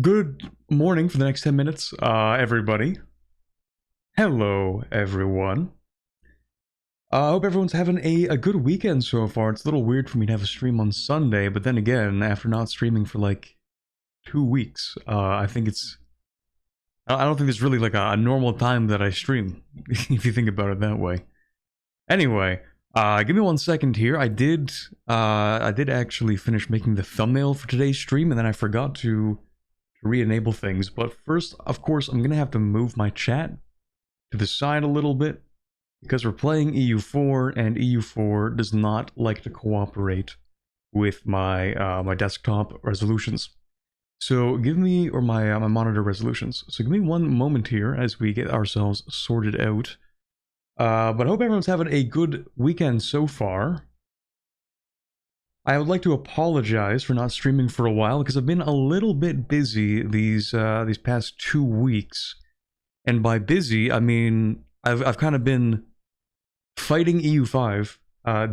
Good morning for the next 10 minutes, everybody. Hello, everyone. I hope everyone's having a good weekend so far. It's a little weird for me to have a stream on Sunday, but then again, after not streaming for like 2 weeks, I think it's... I don't think there's really like a normal time that I stream, if you think about it that way. Anyway, give me 1 second here. I did actually finish making the thumbnail for today's stream, and then I forgot to re-enable things. But first, of course, I'm gonna have to move my chat to the side a little bit because we're playing EU4, and EU4 does not like to cooperate with my my desktop resolutions. So give me, or my monitor resolutions. So give me one moment here as we get ourselves sorted out. But I hope everyone's having a good weekend so far. I would like to apologize for not streaming for a while because I've been a little bit busy these past 2 weeks, and by busy I mean I've kind of been fighting EU5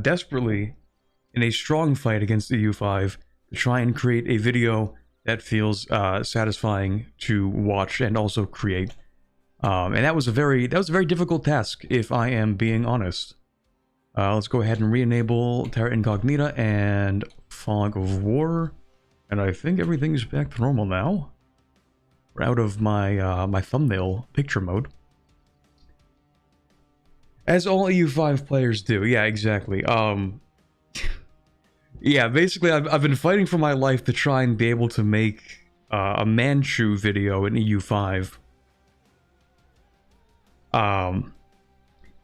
desperately in a strong fight against EU5 to try and create a video that feels satisfying to watch and also create. And that was a very difficult task, if I am being honest. Let's go ahead and re-enable Terra Incognita and Fog of War, and I think everything's back to normal now. We're out of my my thumbnail picture mode, as all EU5 players do. Yeah, exactly. Yeah, basically, I've been fighting for my life to try and be able to make a Manchu video in EU5.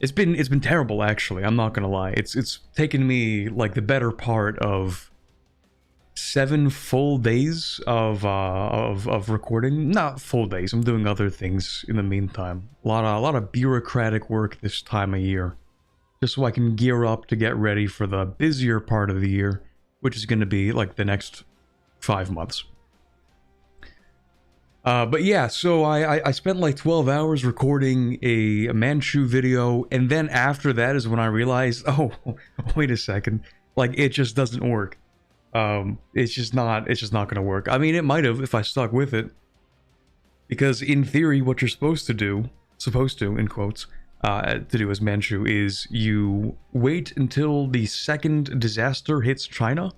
It's been terrible, actually. I'm not gonna lie. It's taken me like the better part of 7 full days of recording. Not full days. I'm doing other things in the meantime. A lot of bureaucratic work this time of year, just so I can gear up to get ready for the busier part of the year, which is going to be like the next 5 months. But yeah, so I spent like 12 hours recording a Manchu video, and then after that is when I realized, oh, wait a second, like it just doesn't work. It's just not gonna work. I mean, it might have if I stuck with it, because in theory, what you're supposed to do, in quotes, to do as Manchu is you wait until the second disaster hits China.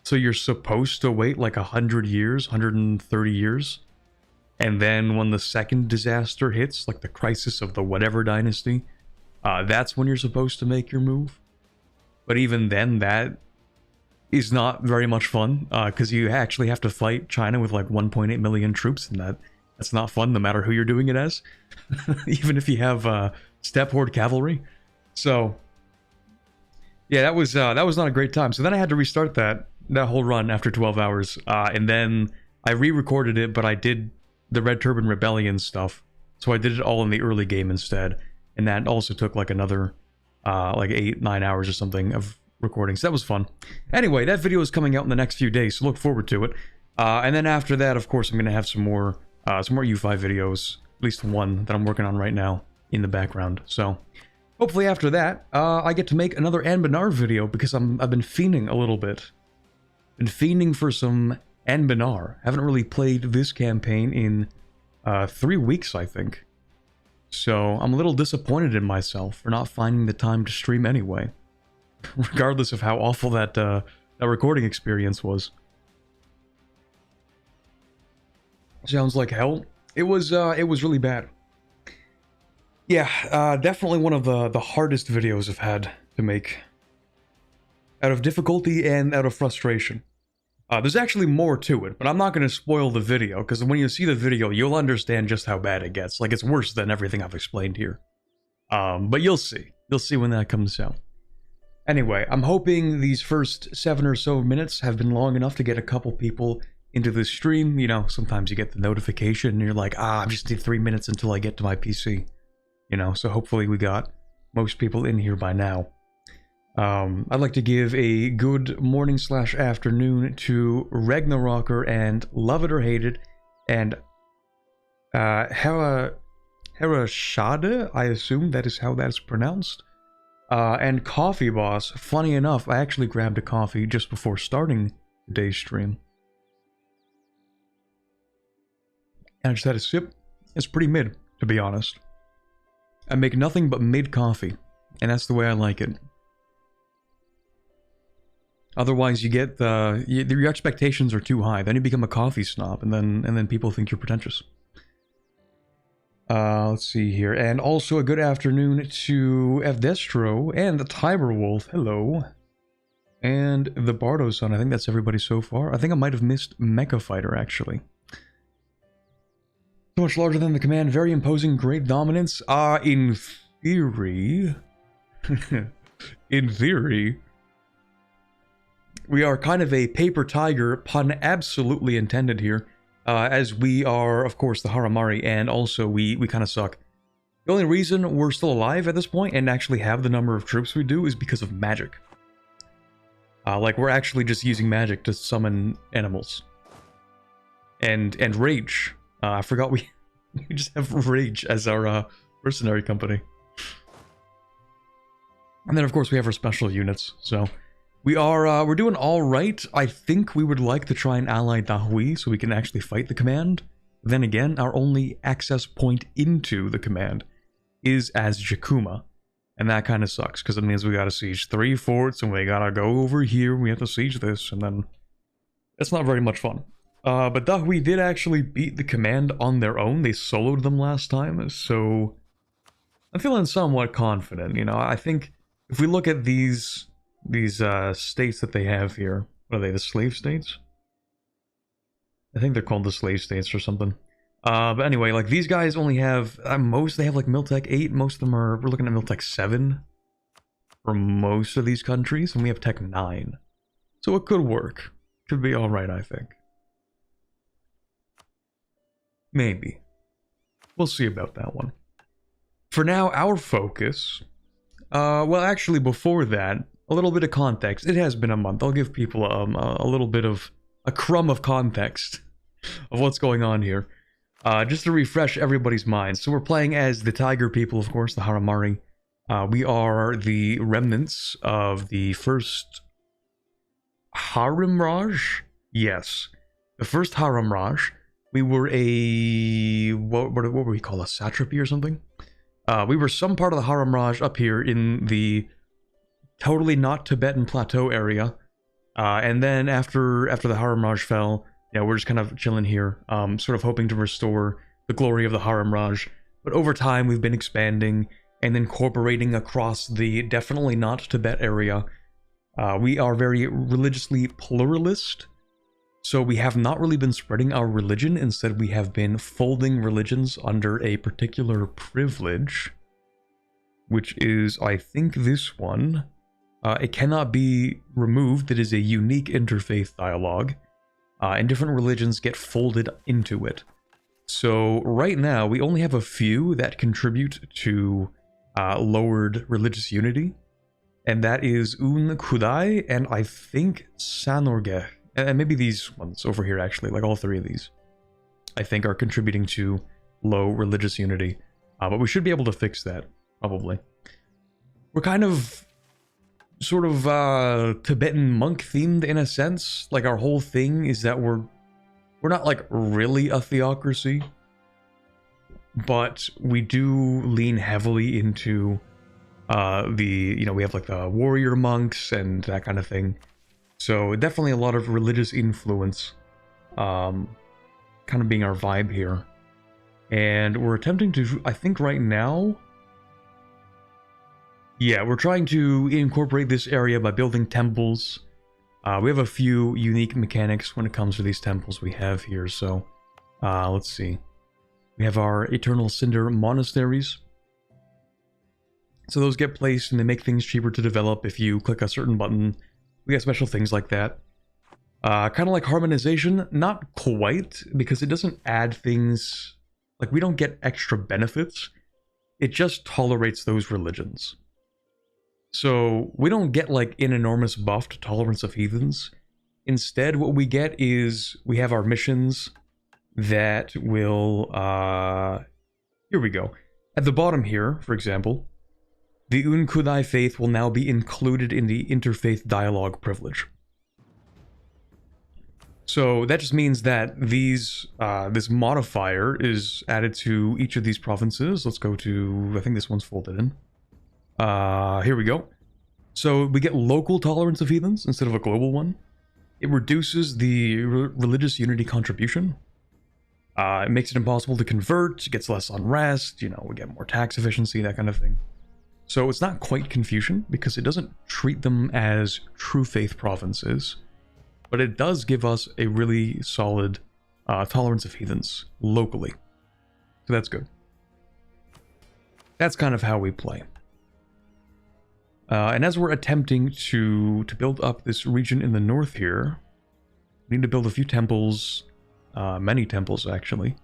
So you're supposed to wait like 100 years, 130 years. And then when the second disaster hits, like the crisis of the whatever dynasty, that's when you're supposed to make your move. But even then, that is not very much fun, because you actually have to fight China with like 1.8 million troops, and that's not fun no matter who you're doing it as, even if you have steppe horde cavalry. So yeah, that was not a great time. So then I had to restart that whole run after 12 hours, and then I re-recorded it, but I did the Red Turban Rebellion stuff, so I did it all in the early game instead, and that also took like another like 8-9 hours or something of recording, so that was fun. Anyway, that video is coming out in the next few days, so look forward to it. And then after that, of course, I'm gonna have some more U5 videos, at least one that I'm working on right now in the background. So hopefully after that, I get to make another Anbennar video, because I've been fiending a little bit. Been fiending for some Anbennar. Haven't really played this campaign in 3 weeks, I think. So I'm a little disappointed in myself for not finding the time to stream anyway, regardless of how awful that recording experience was. Sounds like hell. It was really bad. Yeah, definitely one of the hardest videos I've had to make, out of difficulty and out of frustration. There's actually more to it, but I'm not going to spoil the video, because when you see the video, you'll understand just how bad it gets. Like, it's worse than everything I've explained here. But you'll see. You'll see when that comes out. Anyway, I'm hoping these first 7 or so minutes have been long enough to get a couple people into the stream. You know, sometimes you get the notification and you're like, I just need 3 minutes until I get to my PC. You know, so hopefully we got most people in here by now. I'd like to give a good morning / afternoon to Ragnarocker and Love It or Hate It, and Harashade, I assume that is how that's pronounced, and Coffee Boss. Funny enough, I actually grabbed a coffee just before starting today's stream. And I just had a sip. It's pretty mid, to be honest. I make nothing but mid coffee, and that's the way I like it. Otherwise, you get your expectations are too high. Then you become a coffee snob, and then people think you're pretentious. Let's see here, and also a good afternoon to F Destro and the Tiber Wolf. Hello, and the Bardo Son. I think that's everybody so far. I think I might have missed Mecha Fighter actually. So much larger than the command, very imposing, great dominance. In theory, in theory. We are kind of a paper tiger, pun absolutely intended here, as we are, of course, the Haramari, and also we kind of suck. The only reason we're still alive at this point and actually have the number of troops we do is because of magic. Like, we're actually just using magic to summon animals. And rage. I forgot we just have rage as our mercenary company. And then, of course, we have our special units, so... we're doing all right. I think we would like to try and ally Dahui so we can actually fight the command. Then again, our only access point into the command is as Jakuma. And that kind of sucks, because it means we gotta siege 3 forts, and we gotta go over here, we have to siege this, and then... it's not very much fun. But Dahui did actually beat the command on their own. They soloed them last time, so... I'm feeling somewhat confident, you know. I think if we look at these states that they have here. What are they, the slave states? I think they're called the slave states or something. But anyway, like, these guys only have, they have like Miltech 8, most of them we're looking at Miltech 7 for most of these countries, and we have Tech 9. So it could work. Could be alright, I think. Maybe. We'll see about that one. For now, our focus... well, actually, before that, a little bit of context. It has been a month. I'll give people a little bit of a crumb of context of what's going on here. Just to refresh everybody's minds. So we're playing as the Tiger people, of course, the Haramari. We are the remnants of the first Haramraj? Yes. The first Haramraj. We were a... What were we called? A satrapy or something? We were some part of the Haramraj up here in the... totally not Tibetan plateau area, and then after the Haramraj fell, yeah, we're just kind of chilling here, sort of hoping to restore the glory of the Haramraj. But over time, we've been expanding and incorporating across the definitely not Tibet area. We are very religiously pluralist, so we have not really been spreading our religion. Instead, we have been folding religions under a particular privilege, which is, I think, this one. It cannot be removed. It is a unique interfaith dialogue, and different religions get folded into it. So right now, we only have a few that contribute to lowered religious unity, and that is Un Kudai and I think Sanorge, and maybe these ones over here actually, like all three of these, I think are contributing to low religious unity, but we should be able to fix that, probably. We're kind of sort of Tibetan monk themed in a sense. Like, our whole thing is that we're not like really a theocracy, but we do lean heavily into we have like the warrior monks and that kind of thing. So definitely a lot of religious influence kind of being our vibe here. And we're attempting to, I think right now, yeah, we're trying to incorporate this area by building temples. We have a few unique mechanics when it comes to these temples we have here, so let's see. We have our Eternal Cinder monasteries. So those get placed and they make things cheaper to develop if you click a certain button. We got special things like that. Kind of like harmonization, not quite, because it doesn't add things, like we don't get extra benefits. It just tolerates those religions. So we don't get like an enormous buff to tolerance of heathens. Instead, what we get is we have our missions that will, here we go. At the bottom here, for example, the Unkudai faith will now be included in the interfaith dialogue privilege. So that just means that these this modifier is added to each of these provinces. Let's go to, I think this one's folded in. Here we go. So we get local tolerance of heathens instead of a global one. It reduces the religious unity contribution. It makes it impossible to convert, it gets less unrest, you know, we get more tax efficiency, that kind of thing. So it's not quite Confucian, because it doesn't treat them as true faith provinces, but it does give us a really solid tolerance of heathens locally. So that's good. That's kind of how we play. And as we're attempting to build up this region in the north here, we need to build a few temples, many temples actually.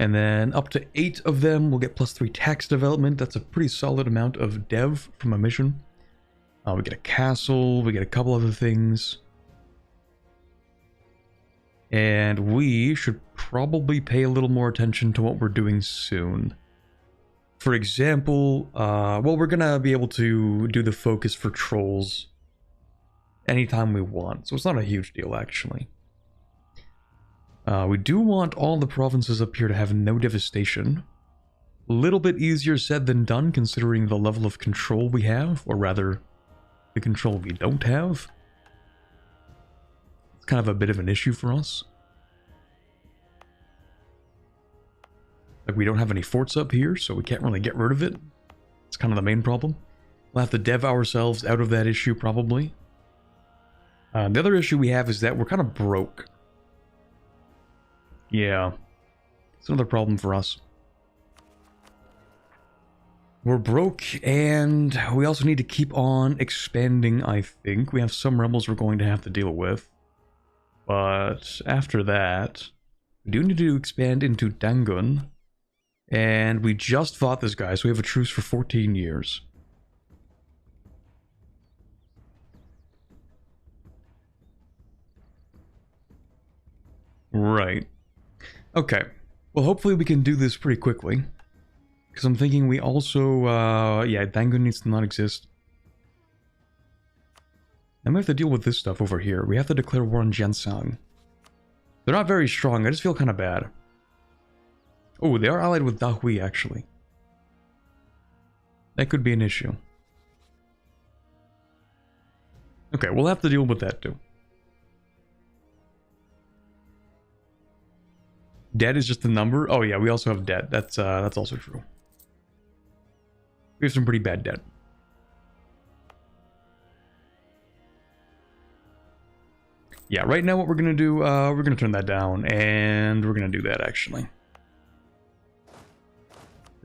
And then up to 8 of them will get +3 tax development. That's a pretty solid amount of dev from a mission. We get a castle, we get a couple other things. And we should probably pay a little more attention to what we're doing soon. For example, well, we're gonna be able to do the focus for trolls anytime we want, so it's not a huge deal actually. We do want all the provinces up here to have no devastation. A little bit easier said than done considering the level of control we have, or rather, the control we don't have. It's kind of a bit of an issue for us. Like, we don't have any forts up here, so we can't really get rid of it. It's kind of the main problem. We'll have to dev ourselves out of that issue, probably. The other issue we have is that we're kind of broke. Yeah. It's another problem for us. We're broke, and we also need to keep on expanding, I think. We have some rebels we're going to have to deal with. But after that, we do need to expand into Dangun. And we just fought this guy, so we have a truce for 14 years. Right. Okay. Well, hopefully we can do this pretty quickly. Because I'm thinking we also, yeah, Dangun needs to not exist. Then we have to deal with this stuff over here. We have to declare war on Jiansang. They're not very strong, I just feel kind of bad. Oh, they are allied with Dahui, actually. That could be an issue. Okay, we'll have to deal with that too. Debt is just a number? Oh yeah, we also have debt. That's also true. We have some pretty bad debt. Yeah, right now what we're gonna do, we're gonna turn that down, and we're gonna do that actually.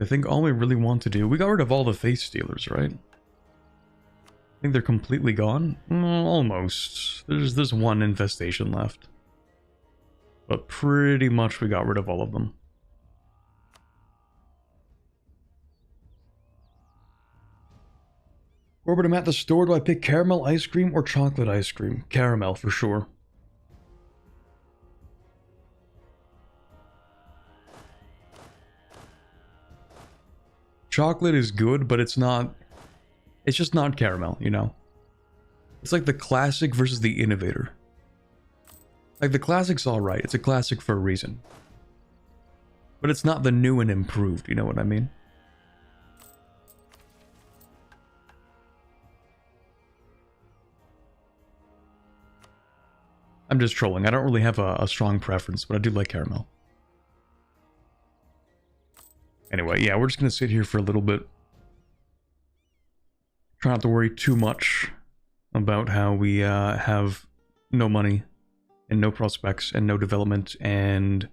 I think all we really want to do... We got rid of all the face stealers, right? I think they're completely gone? Almost. There's one infestation left. But pretty much we got rid of all of them. Robert, I'm at the store. Do I pick caramel ice cream or chocolate ice cream? Caramel, for sure. Chocolate is good, but it's not... It's just not caramel, you know? It's like the classic versus the innovator. Like, the classic's alright. It's a classic for a reason. But it's not the new and improved, you know what I mean? I'm just trolling. I don't really have a strong preference, but I do like caramel. Anyway, yeah, we're just gonna sit here for a little bit. Try not to worry too much about how we have no money and no prospects and no development and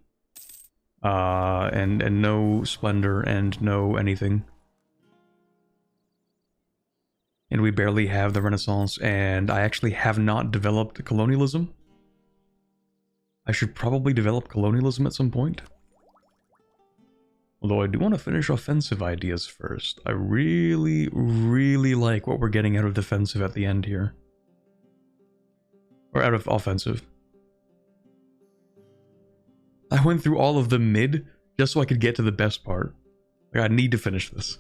no splendor and no anything. And we barely have the Renaissance, and I actually have not developed colonialism. I should probably develop colonialism at some point. Although I do want to finish offensive ideas first. I really, really like what we're getting out of defensive at the end here. Or out of offensive. I went through all of the mid just so I could get to the best part. Like, I need to finish this.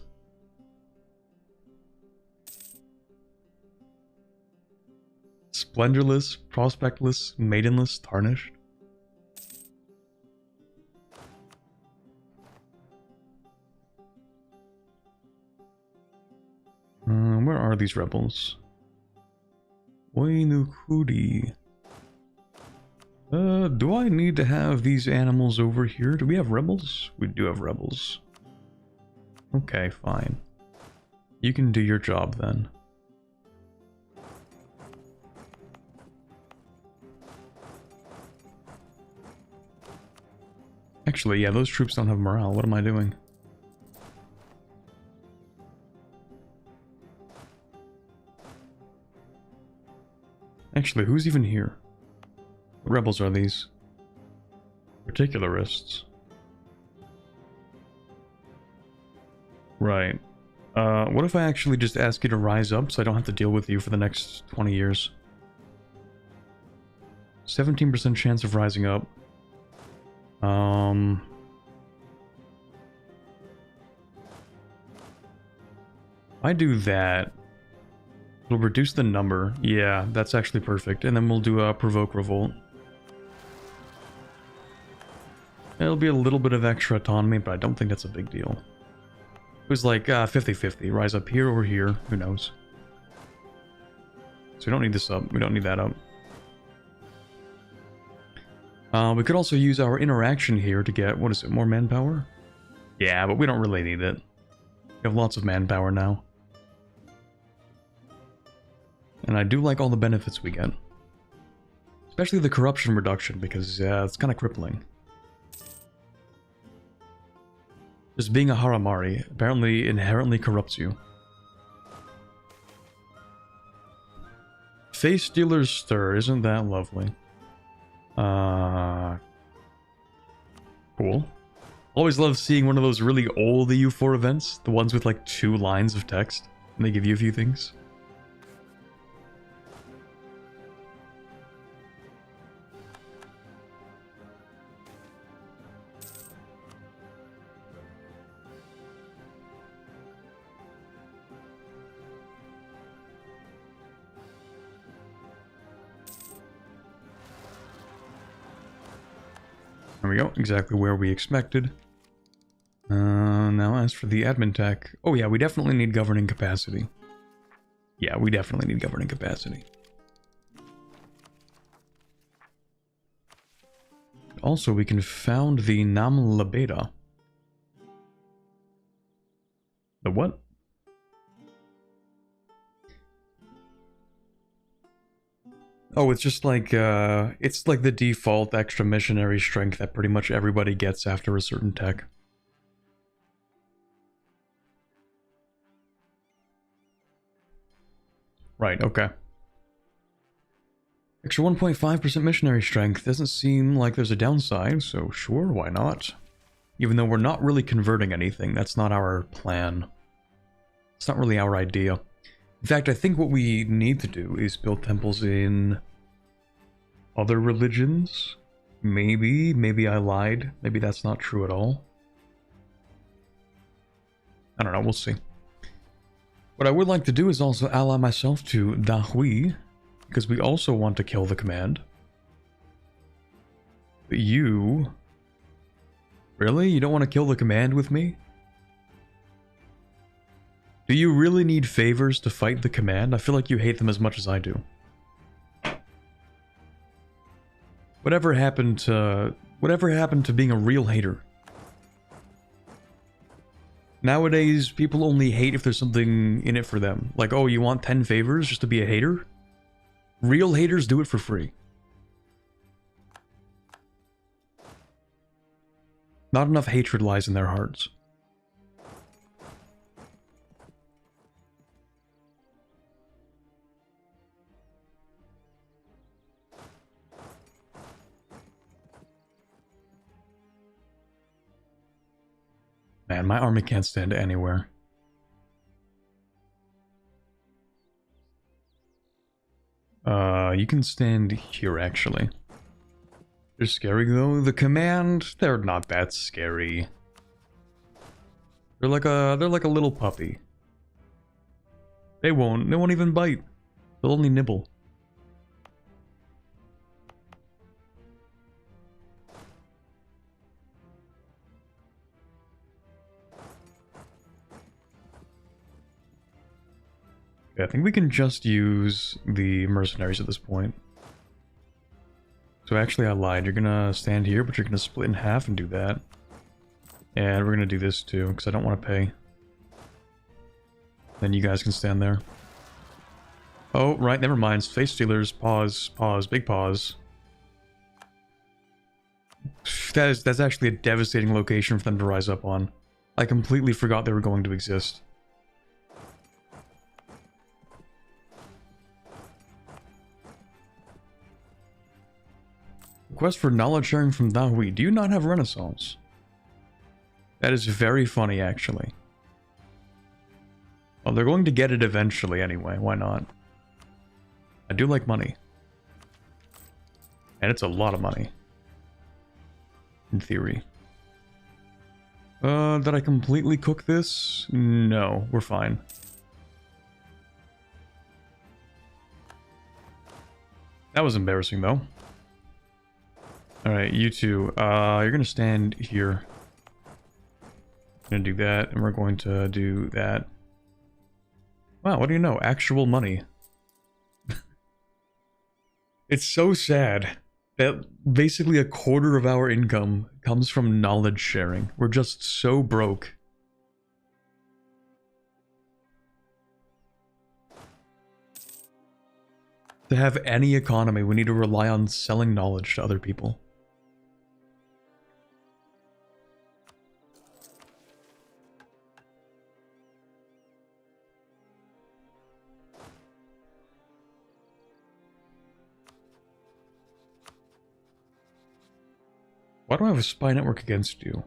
Splendorless, Prospectless, Maidenless, Tarnished. Where are these rebels? Wainukudi. Do I need to have these animals over here? Do we have rebels? We do have rebels. Okay, fine. You can do your job then. Actually, yeah, those troops don't have morale. What am I doing? Actually, who's even here? What rebels are these? Particularists. Right. What if I actually just ask you to rise up so I don't have to deal with you for the next 20 years? 17% chance of rising up. I do that. It'll reduce the number. Yeah, that's actually perfect. And then we'll do a provoke revolt. It'll be a little bit of extra autonomy, but I don't think that's a big deal. It was like 50-50. Rise up here or here. Who knows? So we don't need this up. We don't need that up. We could also use our interaction here to get, what is it, more manpower? Yeah, but we don't really need it. We have lots of manpower now. And I do like all the benefits we get. Especially the corruption reduction, because it's kind of crippling. Just being a Haramari apparently inherently corrupts you. Face Stealer's Stir, isn't that lovely? Cool. Always love seeing one of those really old EU4 events. The ones with like 2 lines of text. And they give you a few things. There we go, exactly where we expected. Now as for the admin tech... Oh yeah, we definitely need governing capacity. Yeah, we definitely need governing capacity. Also, we can found the Nam Labeda. The what? Oh, it's just like, it's like the default extra missionary strength that pretty much everybody gets after a certain tech. Right, okay. Extra 1.5% missionary strength doesn't seem like there's a downside, so sure, why not? Even though we're not really converting anything, that's not our plan. It's not really our idea. In fact, I think what we need to do is build temples in other religions. Maybe I lied. Maybe that's not true at all. I don't know, we'll see. What I would like to do is also ally myself to Dahui, because we also want to kill the command. But you... Really? You don't want to kill the command with me? Do you really need favors to fight the command? I feel like you hate them as much as I do. Whatever happened to being a real hater? Nowadays, people only hate if there's something in it for them. Like, oh, you want 10 favors just to be a hater? Real haters do it for free. Not enough hatred lies in their hearts. Man, my army can't stand anywhere. You can stand here, actually. They're scary, though. The command, they're not that scary. They're like a little puppy. They won't even bite. They'll only nibble. Yeah, I think we can just use the mercenaries at this point. So actually I lied. You're gonna stand here, but you're gonna split in half and do that. And we're gonna do this too, because I don't want to pay. Then you guys can stand there. Oh, right, never mind. Space Stealers, pause, pause, big pause. That's actually a devastating location for them to rise up on. I completely forgot they were going to exist. Request for knowledge sharing from Dahui. Do you not have Renaissance? That is very funny, actually. Well, they're going to get it eventually anyway. Why not? I do like money. And it's a lot of money. In theory. Did I completely cook this? No, we're fine. That was embarrassing, though. Alright, you two. You're gonna stand here. Gonna do that, and we're going to do that. Wow, what do you know? Actual money. It's so sad that basically a quarter of our income comes from knowledge sharing. We're just so broke. To have any economy, we need to rely on selling knowledge to other people. Why do I have a spy network against you?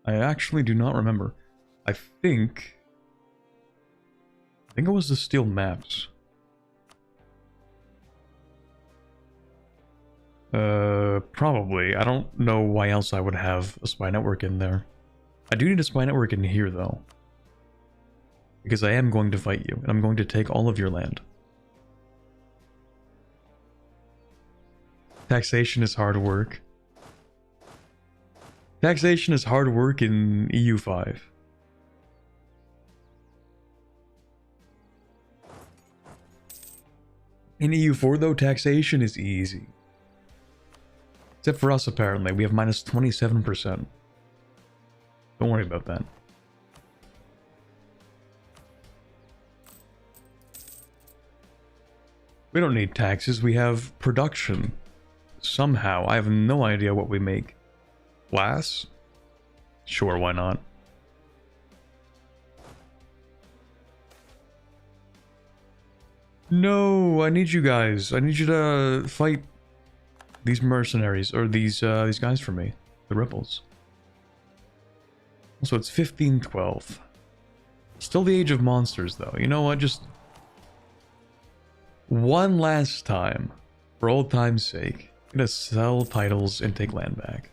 I actually do not remember. I think it was the steel maps. Probably. I don't know why else I would have a spy network in there. I do need a spy network in here, though. Because I am going to fight you, and I'm going to take all of your land. Taxation is hard work. Taxation is hard work in EU5. In EU4, though, taxation is easy. Except for us, apparently. We have minus 27%. Don't worry about that. We don't need taxes, we have production. Somehow, I have no idea what we make. Glass? Sure, why not? No, I need you guys. I need you to fight these mercenaries, or these guys for me. The rebels. So it's 1512. Still the Age of Monsters, though. You know what? Just one last time, for old time's sake, I'm gonna sell titles and take land back.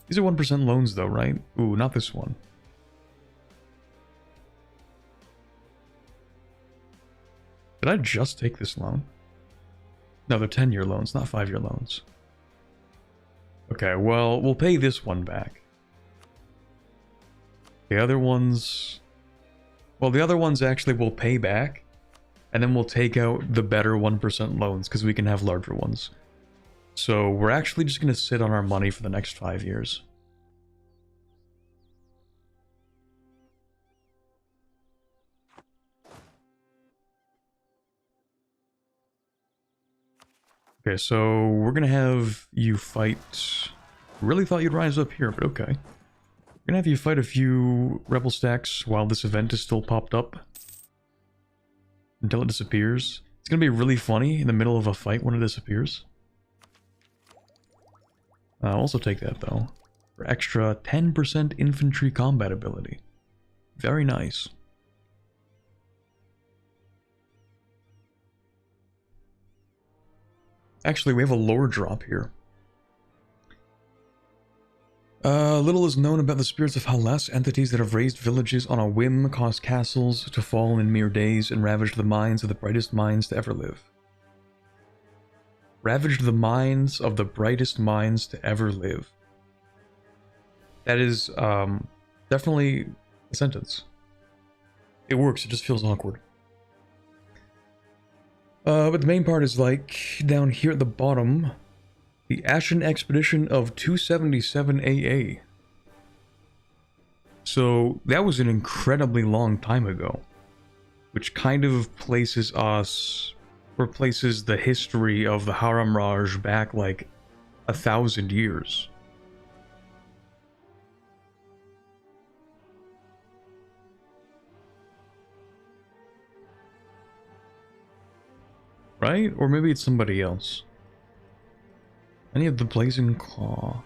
These are 1% loans, though, right? Ooh, not this one. Did I just take this loan? No, they're 10-year loans, not 5-year loans. Okay, well, we'll pay this one back. The other ones... Well, the other ones actually will pay back, and then we'll take out the better 1% loans, because we can have larger ones. So we're actually just going to sit on our money for the next 5 years. Okay, so we're going to have you fight... Really thought you'd rise up here, but okay. We're going to have you fight a few rebel stacks while this event is still popped up. Until it disappears. It's going to be really funny in the middle of a fight when it disappears. I'll also take that, though. For extra 10% infantry combat ability. Very nice. Actually, we have a lore drop here. Little is known about the spirits of harass, entities that have raised villages on a whim, caused castles to fall in mere days, and ravaged the minds of the brightest minds to ever live. Ravaged the minds of the brightest minds to ever live. That is definitely a sentence. It works, it just feels awkward. But the main part is like down here at the bottom, the Ashen Expedition of 277 AA. So that was an incredibly long time ago, which kind of places us, replaces the history of the Haram Raj back like 1,000 years. Right? Or maybe it's somebody else. Any of the Blazing Claw.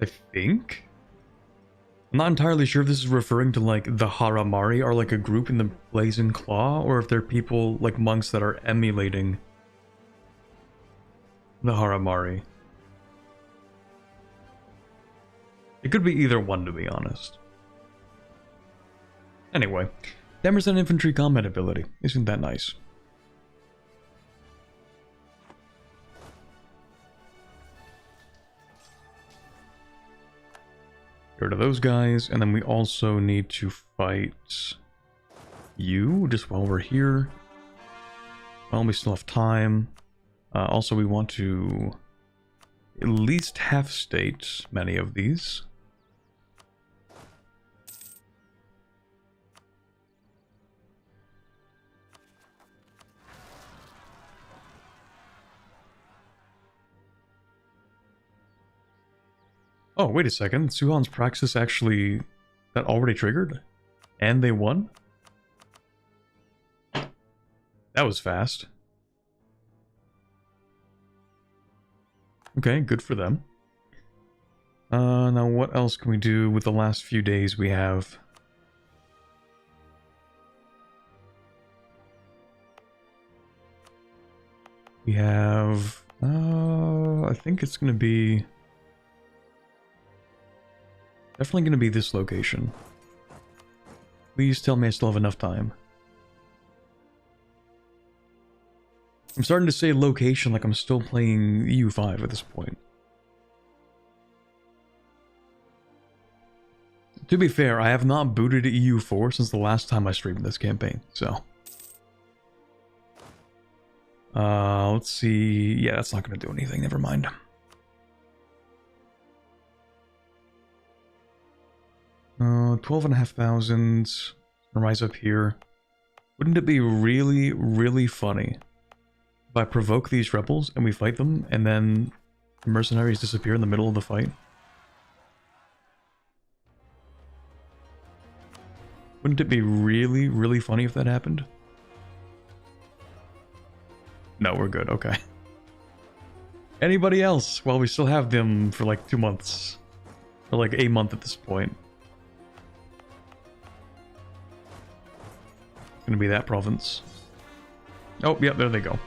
I think? I'm not entirely sure if this is referring to like the Haramari are like a group in the Blazing Claw, or if they're people like monks that are emulating the Haramari. It could be either one, to be honest. Anyway, 10% infantry combat ability. Isn't that nice? Get rid of those guys, and then we also need to fight you, just while we're here. Well, we still have time. Also, we want to at least half-state many of these. Oh, wait a second. Suhan's Praxis actually... that already triggered? And they won? That was fast. Okay, good for them. Now what else can we do with the last few days we have? We have... I think it's gonna be... definitely gonna be this location. Please tell me I still have enough time. I'm starting to say location like I'm still playing EU5 at this point. To be fair, I have not booted EU4 since the last time I streamed this campaign, so... let's see... yeah, that's not gonna do anything, never mind. Uh, 12,500. Rise up here. Wouldn't it be really, really funny if I provoke these rebels and we fight them, and then the mercenaries disappear in the middle of the fight? Wouldn't it be really, really funny if that happened? No, we're good, okay. Anybody else? Well, we still have them for like 2 months. Or like a month at this point. It's gonna be that province. Oh, yep, there they go.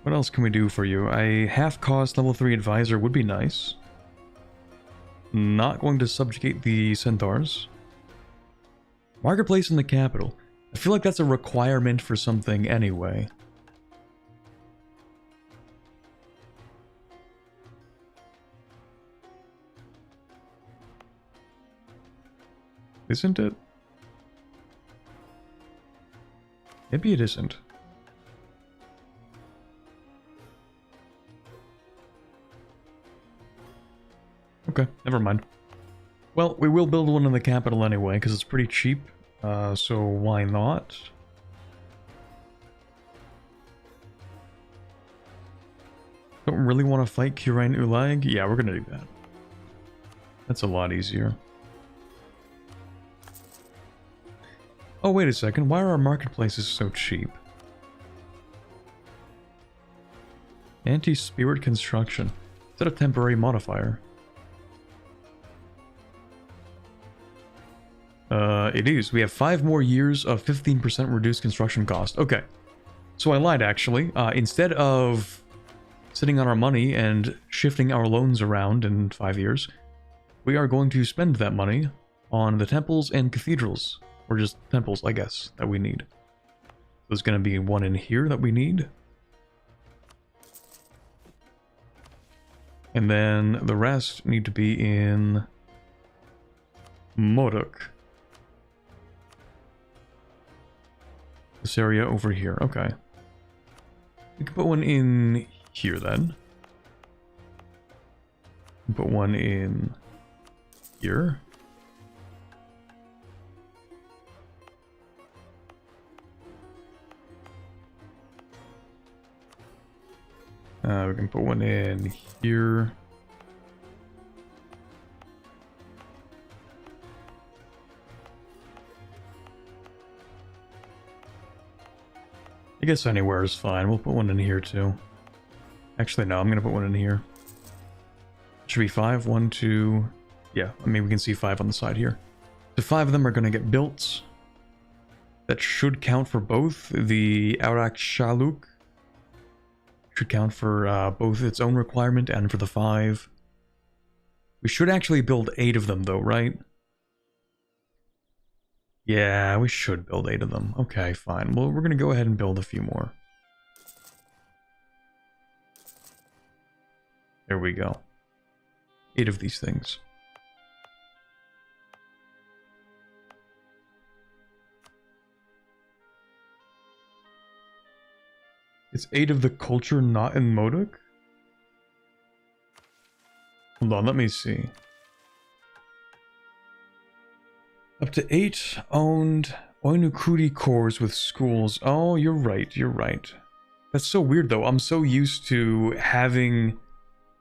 What else can we do for you? A half-cost level 3 advisor would be nice. Not going to subjugate the centaurs. Marketplace in the capital. I feel like that's a requirement for something anyway. Isn't it? Maybe it isn't. Okay, never mind. Well, we will build one in the capital anyway, because it's pretty cheap, so why not? Don't really want to fight Kurain Ulag? Yeah, we're gonna do that. That's a lot easier. Oh, wait a second. Why are our marketplaces so cheap? Anti-spirit construction. Is that a temporary modifier? It is. We have 5 more years of 15% reduced construction cost. Okay. So I lied, actually. Instead of sitting on our money and shifting our loans around in 5 years, we are going to spend that money on the temples and cathedrals, or just temples, I guess, that we need. There's going to be one in here that we need. And then the rest need to be in Modok. This area over here, okay. We can put one in here then. Put one in here. We can put one in here. I guess anywhere is fine. We'll put one in here too. Actually, no, I'm going to put one in here. Should be 5. 1, 2... Yeah, I mean, we can see 5 on the side here. So 5 of them are going to get built. That should count for both. The Aurak Shaluk should count for both its own requirement and for the 5. We should actually build 8 of them though, right? Yeah, we should build 8 of them. Okay, fine. Well, we're going to go ahead and build a few more. There we go. 8 of these things. It's 8 of the culture not in Modok? Hold on, let me see. Up to 8 owned Oinukuri cores with schools. Oh, you're right, you're right. That's so weird though. I'm so used to having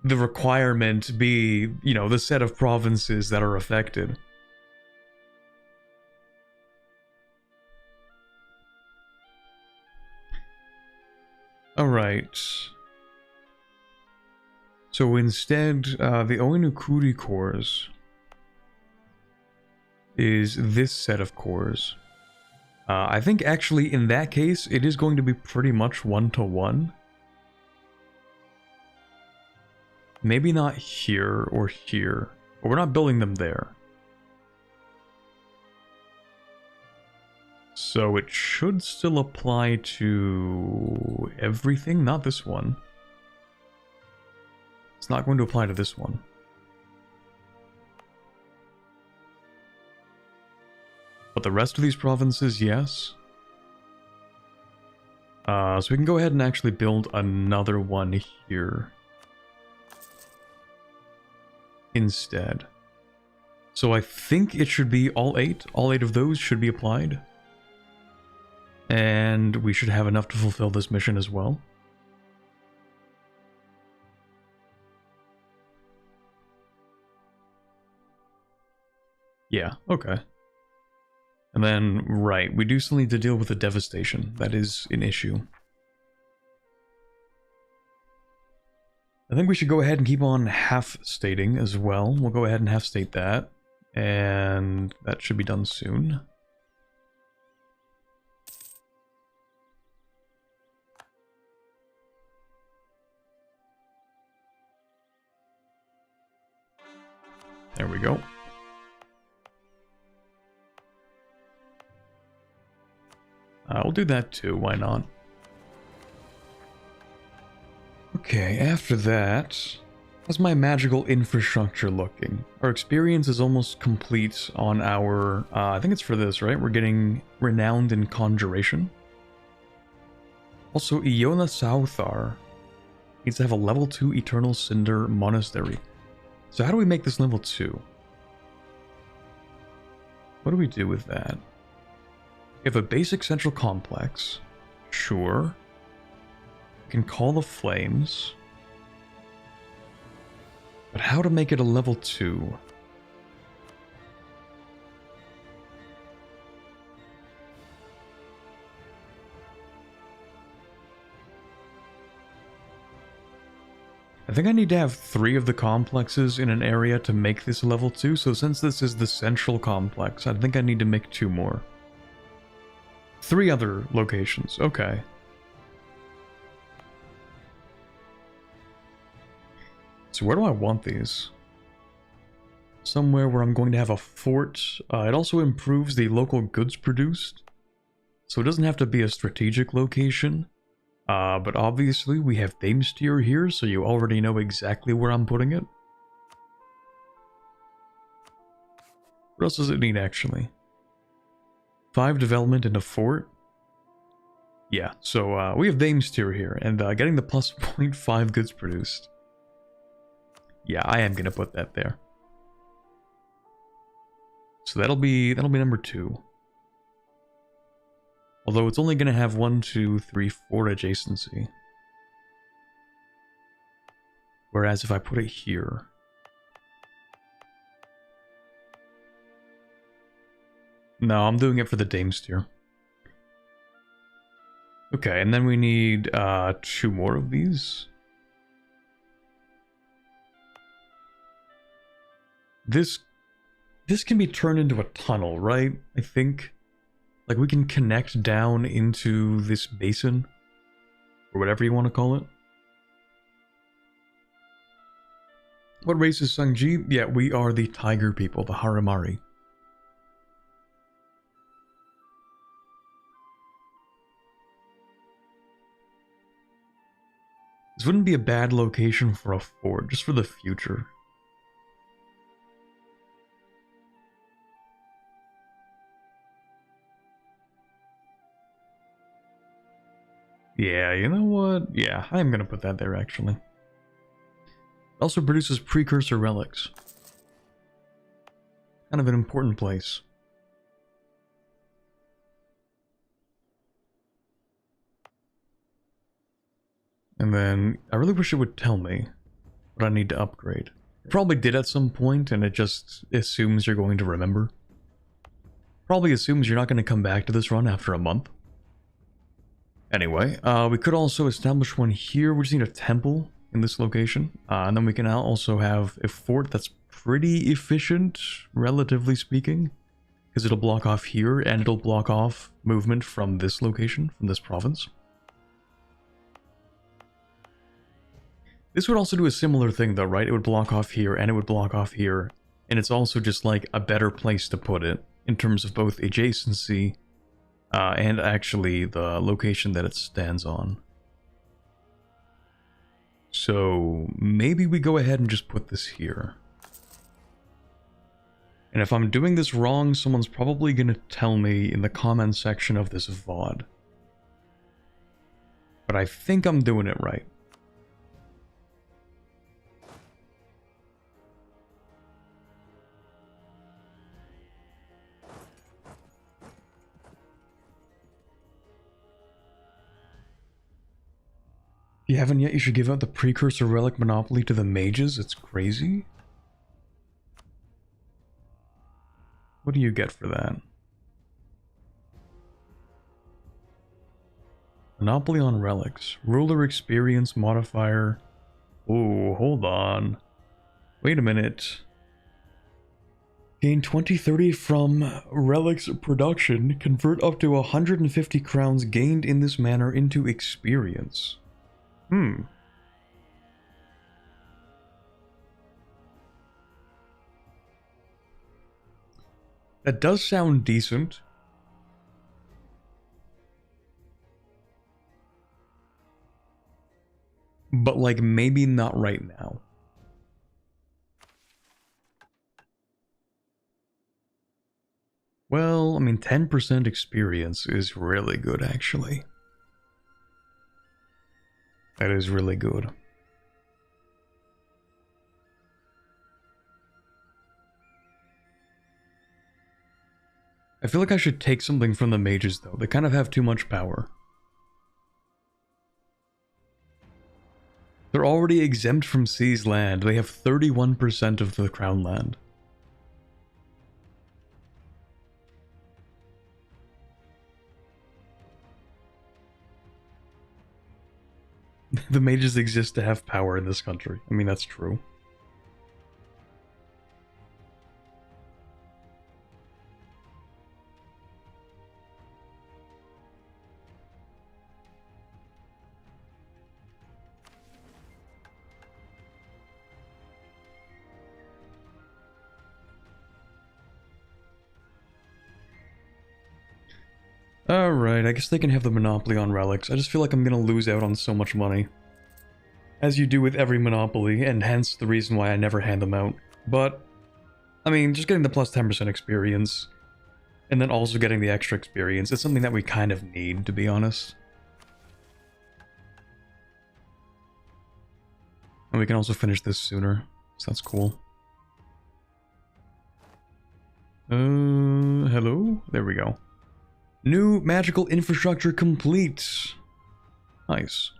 the requirement be, you know, the set of provinces that are affected. Alright. So instead, the Oinukuri cores is this set of cores. I think actually in that case, it is going to be pretty much 1-to-1. Maybe not here or here, but we're not building them there. So it should still apply to everything, not this one. It's not going to apply to this one. But the rest of these provinces, yes. So we can go ahead and actually build another one here instead. So I think it should be all 8. All 8 of those should be applied. And we should have enough to fulfill this mission as well. Yeah, okay. And then, right, we do still need to deal with the devastation. That is an issue. I think we should go ahead and keep on half-stating as well. We'll go ahead and half-state that. And that should be done soon. There we go. We'll do that too, why not? Okay, after that, how's my magical infrastructure looking? Our experience is almost complete on our, I think it's for this, right? We're getting renowned in conjuration. Also, Iona Sauthar needs to have a level 2 Eternal Cinder Monastery. So how do we make this level 2? What do we do with that? We have a basic central complex. Sure. We can call the flames. But how to make it a level 2? I think I need to have 3 of the complexes in an area to make this level 2, so since this is the central complex, I think I need to make 2 more. 3 other locations, okay. So where do I want these? somewhere where I'm going to have a fort. It also improves the local goods produced, so it doesn't have to be a strategic location. But obviously we have Thames tier here, so you already know exactly where I'm putting it. What else does it need, actually? 5 development and a fort? Yeah, so we have Thames tier here, and getting the plus 0.5 goods produced. Yeah, I am gonna put that there. So that'll be number 2. Although it's only gonna have 1, 2, 3, 4 adjacency. Whereas if I put it here... No, I'm doing it for the Dames tier. Okay, and then we need 2 more of these. This can be turned into a tunnel, right? I think. Like, we can connect down into this basin, or whatever you want to call it. What race is Cangji? Yeah, we are the tiger people, the Haramari. This wouldn't be a bad location for a fort, just for the future. Yeah, you know what? Yeah, I'm gonna put that there, actually. It also produces precursor relics. Kind of an important place. And then, I really wish it would tell me what I need to upgrade. It probably did at some point, and it just assumes you're going to remember. Probably assumes you're not going to come back to this run after a month. Anyway, we could also establish one here. We just need a temple in this location. And then we can now also have a fort that's pretty efficient, relatively speaking. Because it'll block off here, and it'll block off movement from this location, from this province. This would also do a similar thing though, right? It would block off here, and it would block off here. And it's also just like a better place to put it, in terms of both adjacency, and actually the location that it stands on. So maybe we go ahead and just put this here. And if I'm doing this wrong, someone's probably going to tell me in the comment section of this VOD. But I think I'm doing it right. If you haven't yet, you should give out the precursor relic monopoly to the mages. It's crazy. What do you get for that? Monopoly on relics. Ruler experience modifier. Oh, hold on. Wait a minute. Gain 2030 from relics production. Convert up to 150 crowns gained in this manner into experience. That does sound decent. But, like, maybe not right now. Well, I mean, 10% experience is really good, actually. That is really good. I feel like I should take something from the mages, though. They kind of have too much power. They're already exempt from seized land. They have 31% of the crown land. The mages exist to have power in this country. I mean, that's true. Alright, I guess they can have the monopoly on relics. I just feel like I'm gonna lose out on so much money. As you do with every monopoly, and hence the reason why I never hand them out. But, I mean, just getting the plus 10% experience, and then also getting the extra experience, it's something that we kind of need, to be honest. And we can also finish this sooner, so that's cool. Hello? There we go. New magical infrastructure complete. Nice.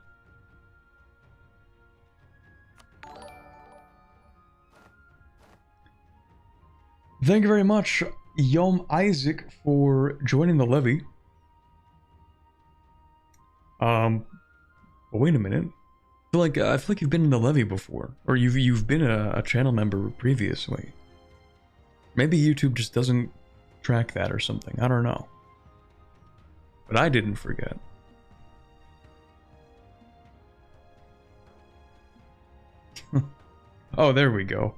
Thank you very much, Yom Isaac, for joining the levy. But wait a minute. I feel like you've been in the levy before, or you've been a channel member previously. Maybe YouTube just doesn't track that or something. I don't know. But I didn't forget. Oh, there we go.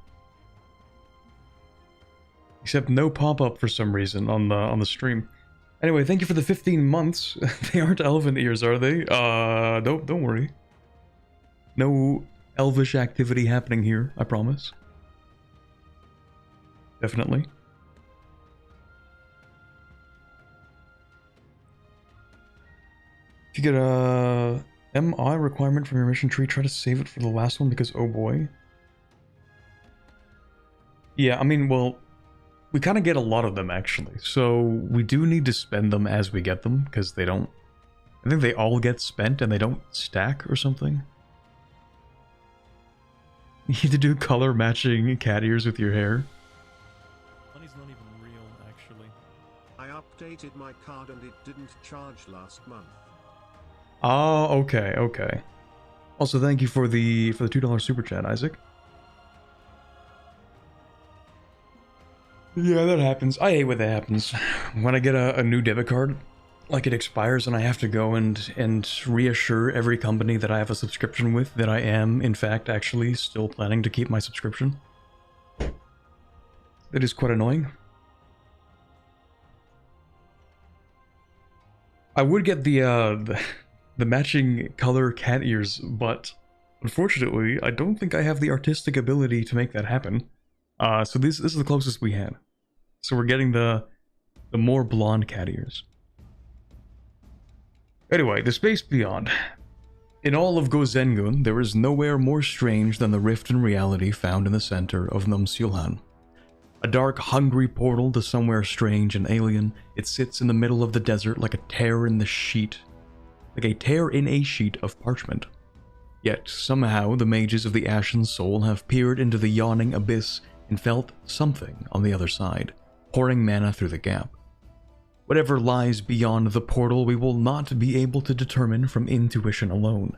Except no pop-up for some reason on the stream. Anyway, thank you for the 15 months. They aren't elephant ears, are they? Don't worry. No elvish activity happening here, I promise. Definitely. If you get a MI requirement from your mission tree, try to save it for the last one because oh boy. Yeah, I mean, well, we kind of get a lot of them actually, so we do need to spend them as we get them because they don't. I think they all get spent and they don't stack or something. You need to do color matching cat ears with your hair. Money's not even real, actually. I updated my card and it didn't charge last month. Oh, okay, okay. Also, thank you for the $2 super chat, Isaac. Yeah, that happens. I hate when that happens. When I get a new debit card, like it expires and I have to go and reassure every company that I have a subscription with that I am, in fact, actually still planning to keep my subscription. That is quite annoying. I would get the matching color cat ears, but unfortunately, I don't think I have the artistic ability to make that happen. So this is the closest we had. So we're getting the more blonde cat ears. Anyway, the space beyond. In all of Gozengun, there is nowhere more strange than the rift in reality found in the center of Numsulhan. A dark, hungry portal to somewhere strange and alien, it sits in the middle of the desert like a tear in a sheet of parchment. Yet, somehow, the mages of the Ashen Soul have peered into the yawning abyss and felt something on the other side, pouring mana through the gap. Whatever lies beyond the portal we will not be able to determine from intuition alone.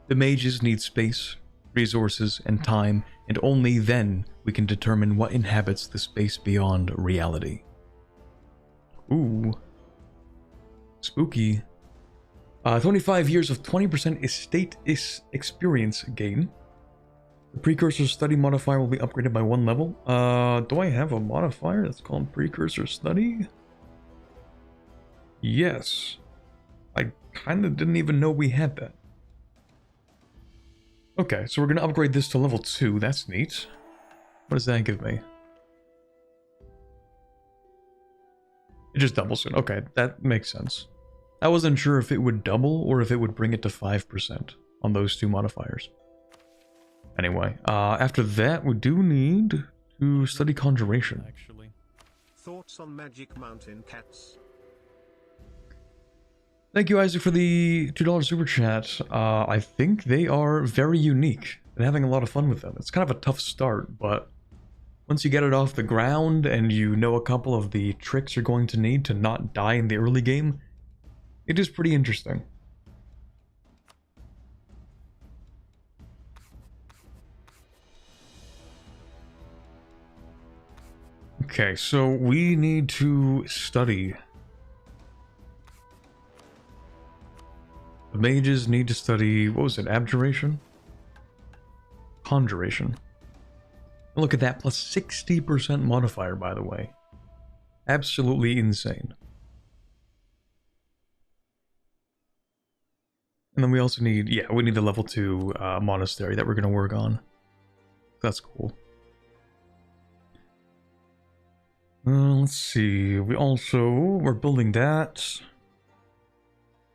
The mages need space, resources, and time, and only then we can determine what inhabits the space beyond reality. Ooh. Spooky. 25 years of 20% estate experience gain. The precursor study modifier will be upgraded by 1 level. Do I have a modifier that's called precursor study? Yes. I kind of didn't even know we had that. Okay, so we're going to upgrade this to level 2. That's neat. What does that give me? It just doubles it. Okay, that makes sense. I wasn't sure if it would double or if it would bring it to 5% on those 2 modifiers. Anyway, after that, we do need to study conjuration. Actually. Thoughts on Magic Mountain cats? Thank you, Isaac, for the $2 super chat. I think they are very unique and having a lot of fun with them. It's kind of a tough start, but once you get it off the ground and you know a couple of the tricks you're going to need to not die in the early game, it is pretty interesting. Okay, so we need to study. The mages need to study, what was it, abjuration? Conjuration. Look at that, plus 60% modifier, by the way. Absolutely insane. And then we also need, yeah, we need the level 2 monastery that we're going to work on. That's cool. Let's see, we're building that.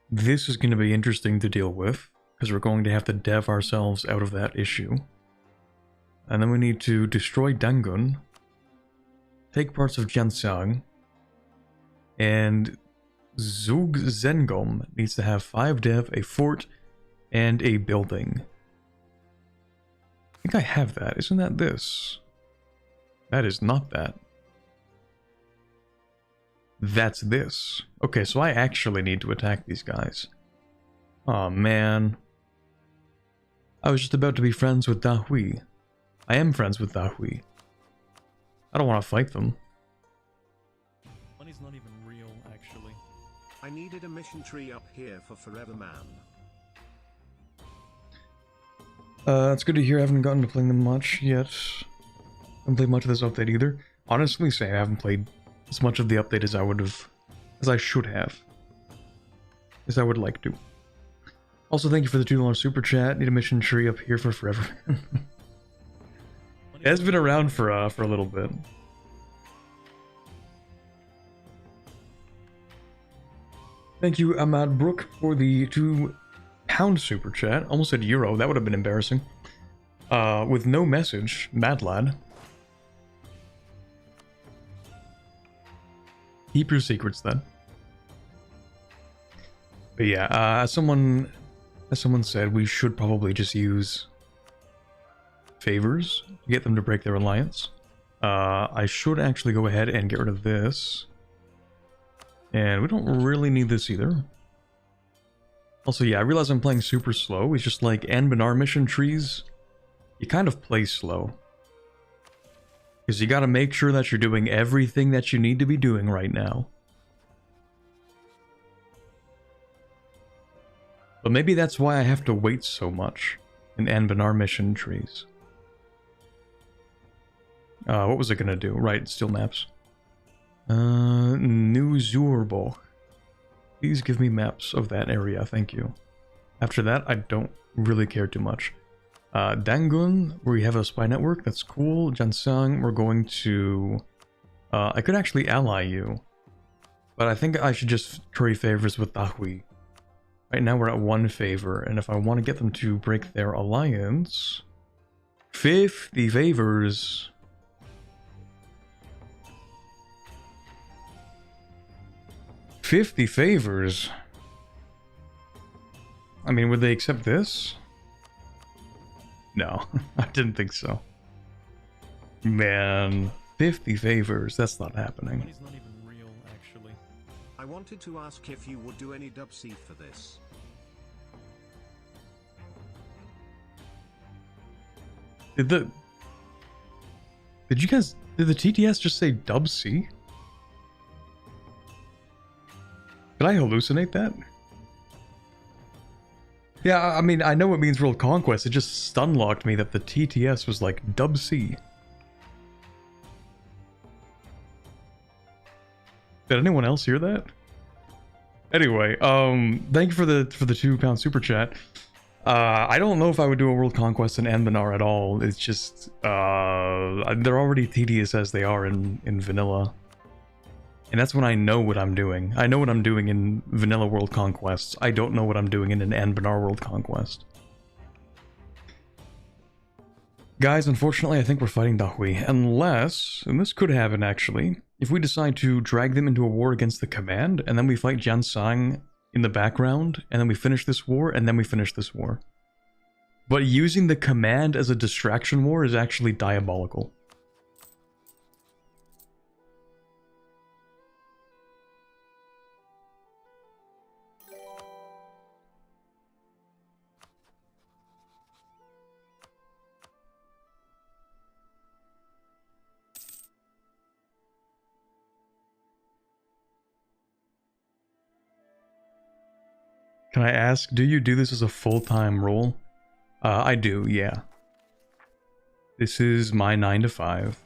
This is going to be interesting to deal with, because we're going to have to dev ourselves out of that issue. And then we need to destroy Dangun, take parts of Jianxiang, and Zug Zengom needs to have 5 dev, a fort, and a building. I think I have that. Isn't that this? That is not that. That's this. Okay, so I actually need to attack these guys. Aw, man. I was just about to be friends with Da Hui. I am friends with Da Hui. I don't want to fight them. Money's not even real, actually. I needed a mission tree up here for Forever Man. It's good to hear. I haven't gotten to playing them much yet. I haven't played much of this update either. Honestly, say I haven't played as much of the update as I should have. As I would like to. Also, thank you for the $2 super chat. Need a mission tree up here for Forever. It has been around for a little bit. Thank you, Ahmad Brook, for the £2 super chat. Almost said euro. That would have been embarrassing. With no message, mad lad. Keep your secrets then. But yeah, as someone said, we should probably just use favors to get them to break their alliance. I should actually go ahead and get rid of this. And we don't really need this either. Also, yeah, I realize I'm playing super slow. It's just like Anbennar mission trees. You kind of play slow. Because you gotta make sure that you're doing everything that you need to be doing right now. But maybe that's why I have to wait so much in Anbennar mission trees. What was it gonna do? Right, still maps. New Zurbo. Please give me maps of that area, thank you. After that, I don't really care too much. Dangun, where we have a spy network, that's cool. Jiansang, we're going to... I could actually ally you. But I think I should just curry favors with Dahui. Right now we're at 1 favor, and if I want to get them to break their alliance... 50 favors... 50 favors? I mean, would they accept this? No, I didn't think so. Man, 50 favors, that's not happening. Money's not even real, actually. I wanted to ask if you would do any dub C for this. Did the TTS just say dub C? Did I hallucinate that? Yeah, I mean, I know it means World Conquest, it just stun-locked me that the TTS was like dub C. Did anyone else hear that? Anyway, thank you for the £2 super chat. I don't know if I would do a World Conquest in Anbennar at all. It's just, they're already tedious as they are in vanilla. And that's when I know what I'm doing. I know what I'm doing in vanilla World Conquests. I don't know what I'm doing in an Anbennar World Conquest. Guys, unfortunately, I think we're fighting Dahui. Unless, and this could happen actually, if we decide to drag them into a war against the command, and then we fight Jiansang in the background, and then we finish this war, and then we finish this war. But using the command as a distraction war is actually diabolical. Can I ask, do you do this as a full-time role? I do, yeah. This is my 9 to 5.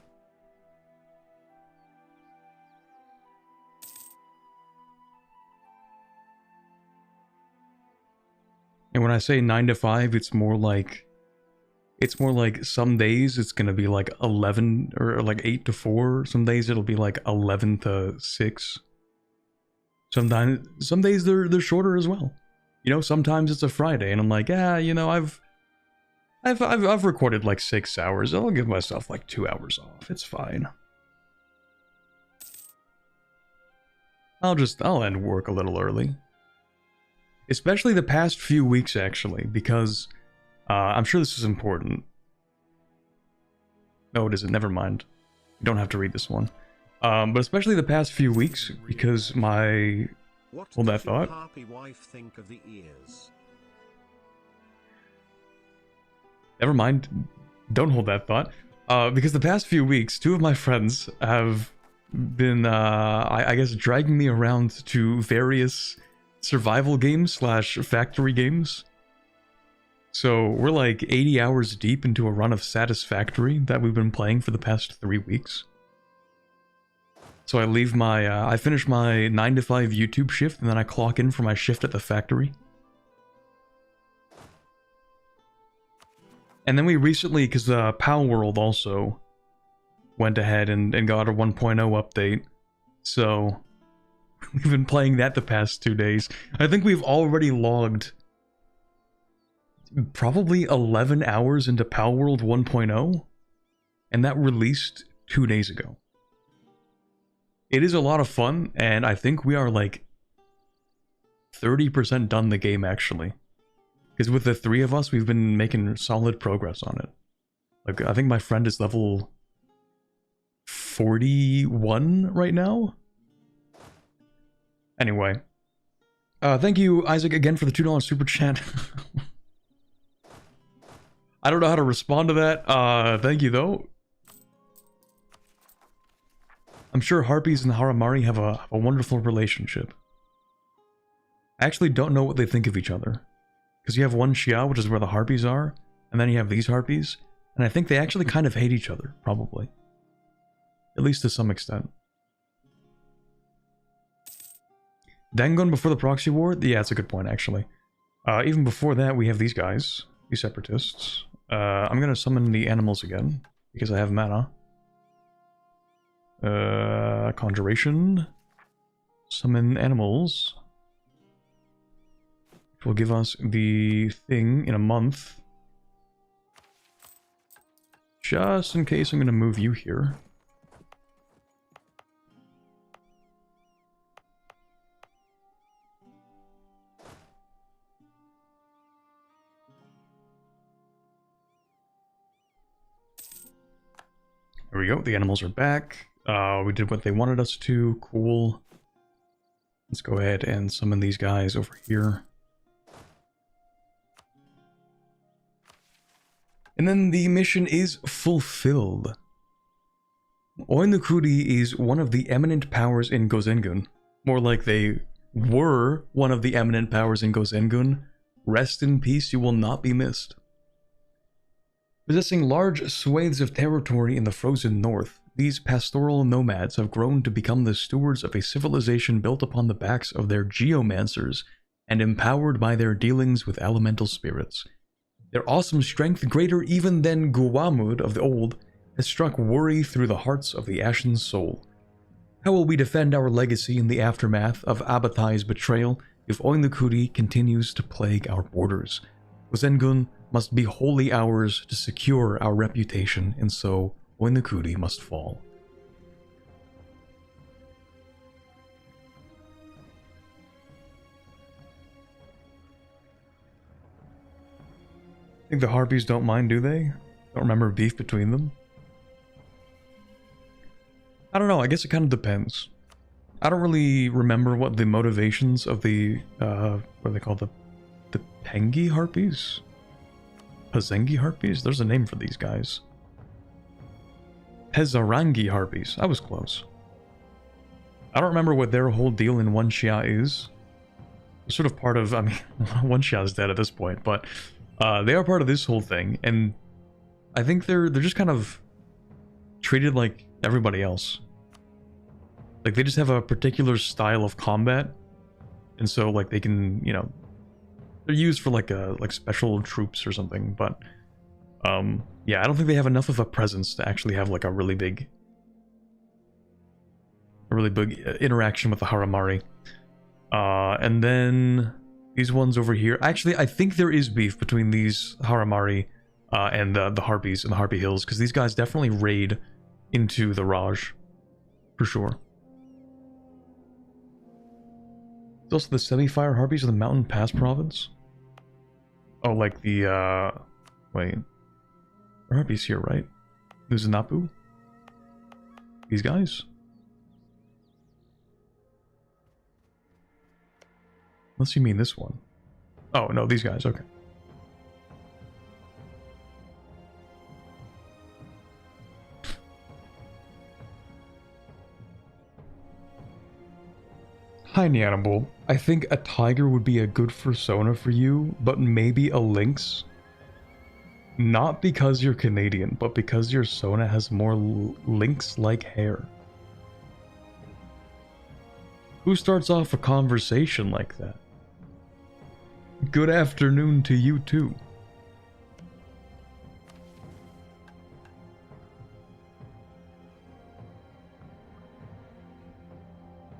And when I say 9 to 5, it's more like some days it's gonna be like 11 or like 8 to 4. Some days it'll be like 11 to 6. Sometimes some days they're shorter as well. You know, sometimes it's a Friday and I'm like, yeah, you know, I've recorded like 6 hours. I'll give myself like 2 hours off. It's fine. I'll end work a little early. Especially the past few weeks, actually, because I'm sure this is important. No, it isn't. Never mind. You don't have to read this one. But especially the past few weeks, because my... Hold that thought. Harpy wife think of the ears? Never mind. Don't hold that thought. Because the past few weeks, 2 of my friends have been, I guess, dragging me around to various survival games slash factory games. So we're like 80 hours deep into a run of Satisfactory that we've been playing for the past 3 weeks. So I leave my, I finish my 9 to 5 YouTube shift and then I clock in for my shift at the factory. And then we recently, because the Pal World also went ahead and got a 1.0 update. So we've been playing that the past 2 days. I think we've already logged probably 11 hours into Pal World 1.0, and that released 2 days ago. It is a lot of fun, and I think we are like 30% done the game, actually. Because with the 3 of us, we've been making solid progress on it. Like, I think my friend is level 41 right now. Anyway. Thank you, Isaac, again for the $2 super chat. I don't know how to respond to that. Thank you, though. I'm sure Harpies and Haramari have a wonderful relationship. I actually don't know what they think of each other. Because you have one Xia, which is where the Harpies are, and then you have these Harpies, and I think they actually kind of hate each other, probably. At least to some extent. Dangon before the proxy war? Yeah, that's a good point, actually. Even before that, we have these guys, these separatists. I'm gonna summon the animals again, because I have mana. Conjuration. Summon animals. Which will give us the thing in a month. Just in case, I'm gonna move you here. There we go, the animals are back. We did what they wanted us to, cool. Let's go ahead and summon these guys over here. And then the mission is fulfilled. Oinukuri is one of the eminent powers in Gozengun. More like they were one of the eminent powers in Gozengun. Rest in peace, you will not be missed. Possessing large swathes of territory in the frozen north, these pastoral nomads have grown to become the stewards of a civilization built upon the backs of their geomancers and empowered by their dealings with elemental spirits. Their awesome strength, greater even than Guwamud of the old, has struck worry through the hearts of the Ashen Soul. How will we defend our legacy in the aftermath of Abatai's betrayal if Oinukuri continues to plague our borders? Gozengun must be wholly ours to secure our reputation, and so Oinukuri must fall. I think the Harpies don't mind, do they? Don't remember beef between them? I don't know, I guess it kind of depends. I don't really remember what the motivations of the, what are they called? The Pengi Harpies? Pazengi Harpies? There's a name for these guys. Pezarangi Harpies. I was close. I don't remember what their whole deal in One Xia is. They're sort of part of, I mean, One Xia is dead at this point, but they are part of this whole thing, and I think they're just kind of treated like everybody else. Like, they just have a particular style of combat, and so, like, they can, you know, They're used for like special troops or something, but yeah, I don't think they have enough of a presence to actually have like a really big interaction with the Haramari. And then these ones over here. Actually, I think there is beef between these Haramari and the Harpies in the Harpy Hills, because these guys definitely raid into the Raj, for sure. There's also the semi-fire Harpies of the Mountain Pass province. Oh, like the wait, Harpies here, right? Nuzanapu? These guys? Unless you mean this one. Oh, no, these guys, okay. Hi, Neanable. I think a tiger would be a good persona for you, but maybe a lynx. Not because you're Canadian, but because your Sona has more lynx-like hair. Who starts off a conversation like that? Good afternoon to you too.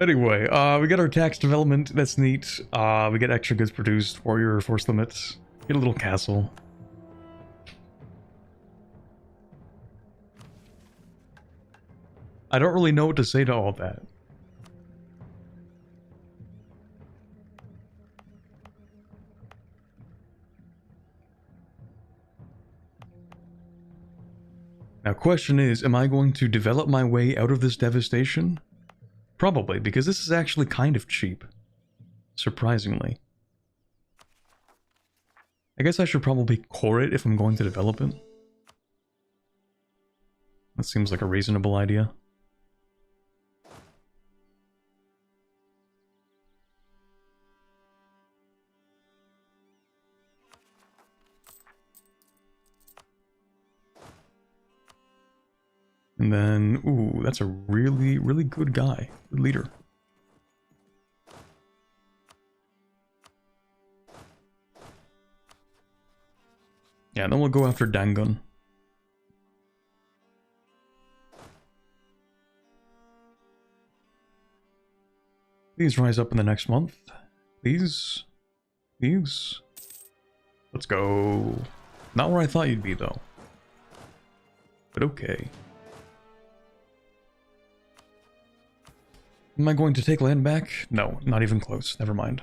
Anyway, we got our tax development, that's neat. We get extra goods produced, warrior force limits, get a little castle. I don't really know what to say to all that. Now, question is, am I going to develop my way out of this devastation? Probably, because this is actually kind of cheap. Surprisingly. I guess I should probably core it if I'm going to develop it. That seems like a reasonable idea. And then, ooh, that's a really, really good guy. Good leader. Yeah, and then we'll go after Dangun. Please rise up in the next month. Please. Please. Let's go. Not where I thought you'd be, though. But okay. Am I going to take land back? No, not even close. Never mind.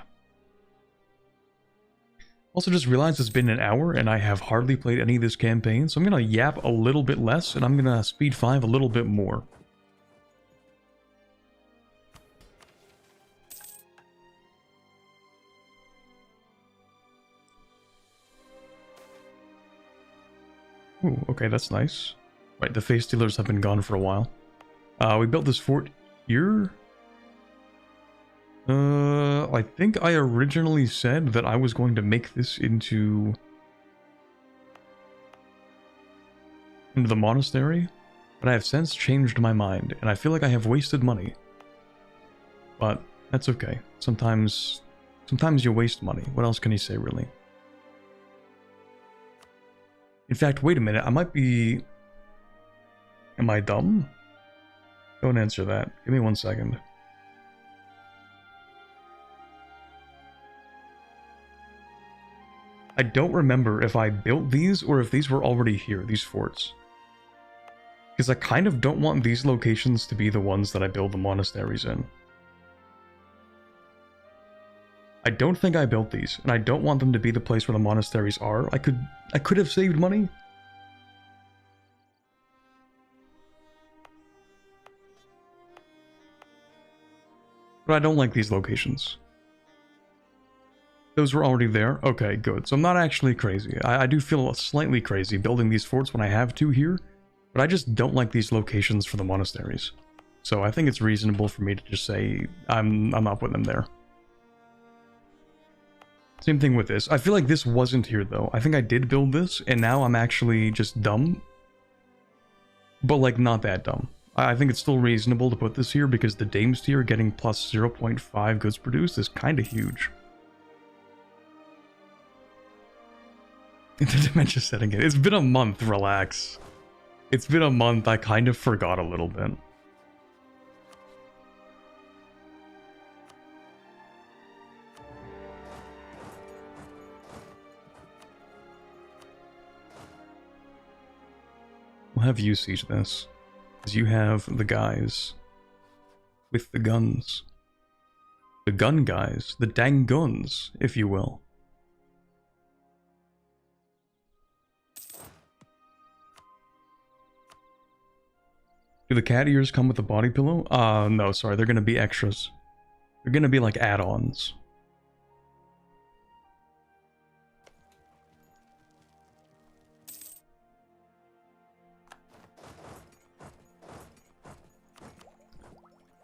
Also just realized it's been an hour and I have hardly played any of this campaign, so I'm going to yap a little bit less and I'm going to speed 5 a little bit more. Ooh, okay, that's nice. Right, the face stealers have been gone for a while. We built this fort here. I think I originally said that I was going to make this into the monastery, but I have since changed my mind, and I feel like I have wasted money. But that's okay. Sometimes you waste money. What else can you say, really? In fact, wait a minute. I might be... Am I dumb? Don't answer that. Give me 1 second. I don't remember if I built these or if these were already here, these forts. Because I kind of don't want these locations to be the ones that I build the monasteries in. I don't think I built these, and I don't want them to be the place where the monasteries are. I could have saved money. But I don't like these locations. Those were already there? Okay, good. So I'm not actually crazy. I do feel slightly crazy building these forts when I have to here, but I just don't like these locations for the monasteries. So I think it's reasonable for me to just say I'm not putting them there. Same thing with this. I feel like this wasn't here though. I think I did build this, and now I'm actually just dumb. But like, not that dumb. I think it's still reasonable to put this here because the Dames tier getting plus 0.5 goods produced is kind of huge. The dementia setting in. It's been a month, relax. It's been a month, I kind of forgot a little bit. We'll have you siege this, because you have the guys with the guns. The gun guys, the dang guns, if you will. Do the cat ears come with a body pillow? No, sorry, they're gonna be extras. They're gonna be like add-ons.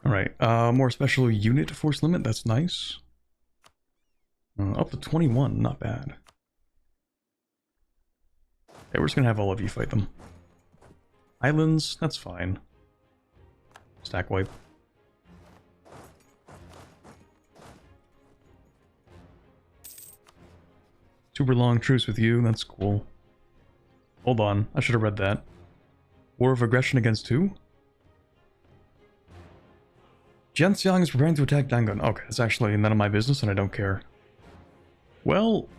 Alright, more special unit force limit, that's nice. Up to 21, not bad. Okay, we're just gonna have all of you fight them. Islands, that's fine. Stack wipe. Super long truce with you, that's cool. Hold on, I should have read that. War of aggression against who? Jianxiang is preparing to attack Dangun. Okay, it's actually none of my business and I don't care. Well...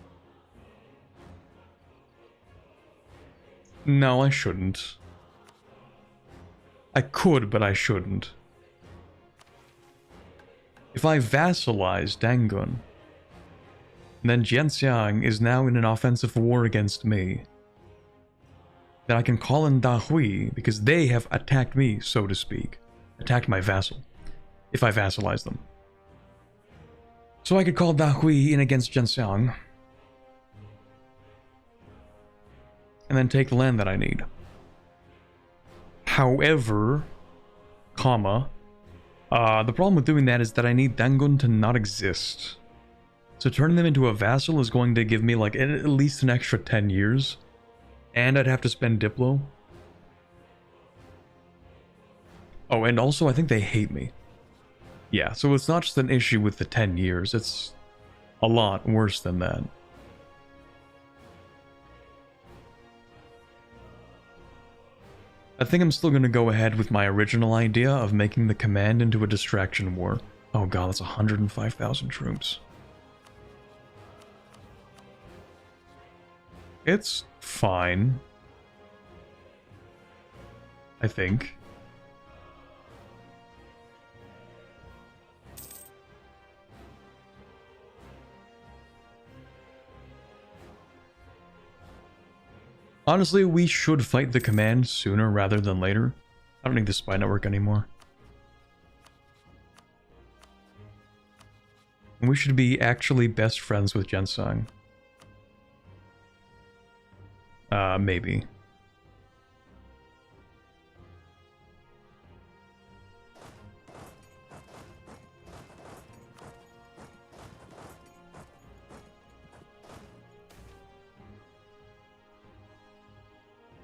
no, I shouldn't. I could, but I shouldn't. If I vassalize Dangun, then Jianxiang is now in an offensive war against me. Then I can call in Da Hui, because they have attacked me, so to speak. Attacked my vassal. If I vassalize them. So I could call Da Hui in against Jianxiang. And then take the land that I need. However, the problem with doing that is that I need Dangun to not exist. So turning them into a vassal is going to give me like at least an extra 10 years. And I'd have to spend Diplo. Oh, and also I think they hate me. Yeah, so it's not just an issue with the 10 years, it's a lot worse than that. I think I'm still going to go ahead with my original idea of making the command into a distraction war. Oh god, that's 105,000 troops. It's fine. I think. Honestly, we should fight the command sooner rather than later. I don't need the spy network anymore. And we should be actually best friends with Jianxiang. Maybe.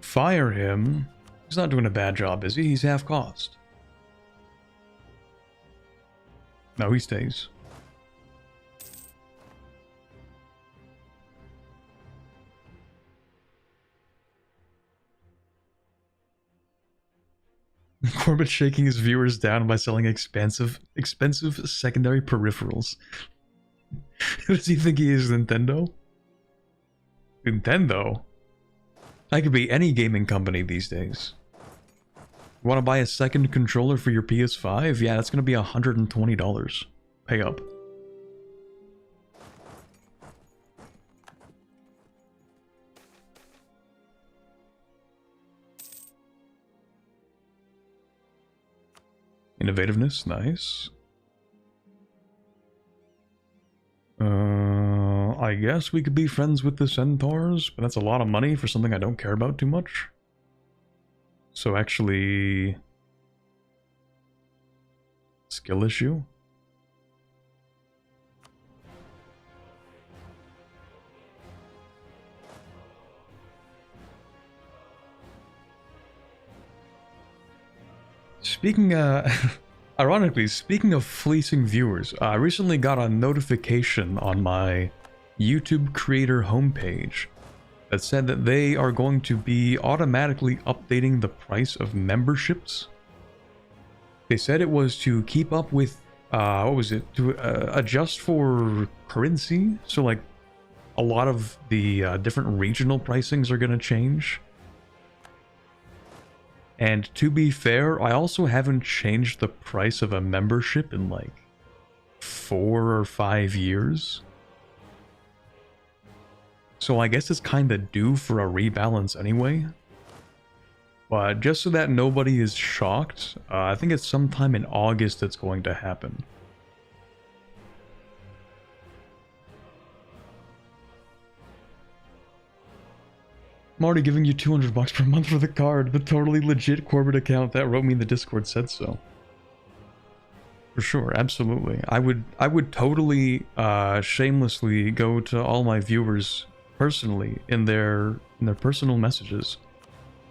Fire him? He's not doing a bad job, is he? He's half cost. No, he stays. Corbett shaking his viewers down by selling expensive secondary peripherals. Does he think he is Nintendo? Nintendo? I could be any gaming company these days. You want to buy a second controller for your PS5? Yeah, that's going to be $120. Pay up. Innovativeness, nice. I guess we could be friends with the centaurs, but that's a lot of money for something I don't care about too much. So actually... skill issue? Speaking, ironically, speaking of fleecing viewers, I recently got a notification on my YouTube creator homepage that said that they are going to be automatically updating the price of memberships. They said it was to keep up with, what was it? To adjust for currency. So like a lot of the different regional pricings are going to change. And to be fair, I also haven't changed the price of a membership in like 4 or 5 years. So I guess it's kind of due for a rebalance anyway. But just so that nobody is shocked, I think it's sometime in August it's going to happen. I'm already giving you $200 per month for the card. The totally legit corporate account that wrote me in the Discord said so. For sure, absolutely. I would totally shamelessly go to all my viewers personally in their personal messages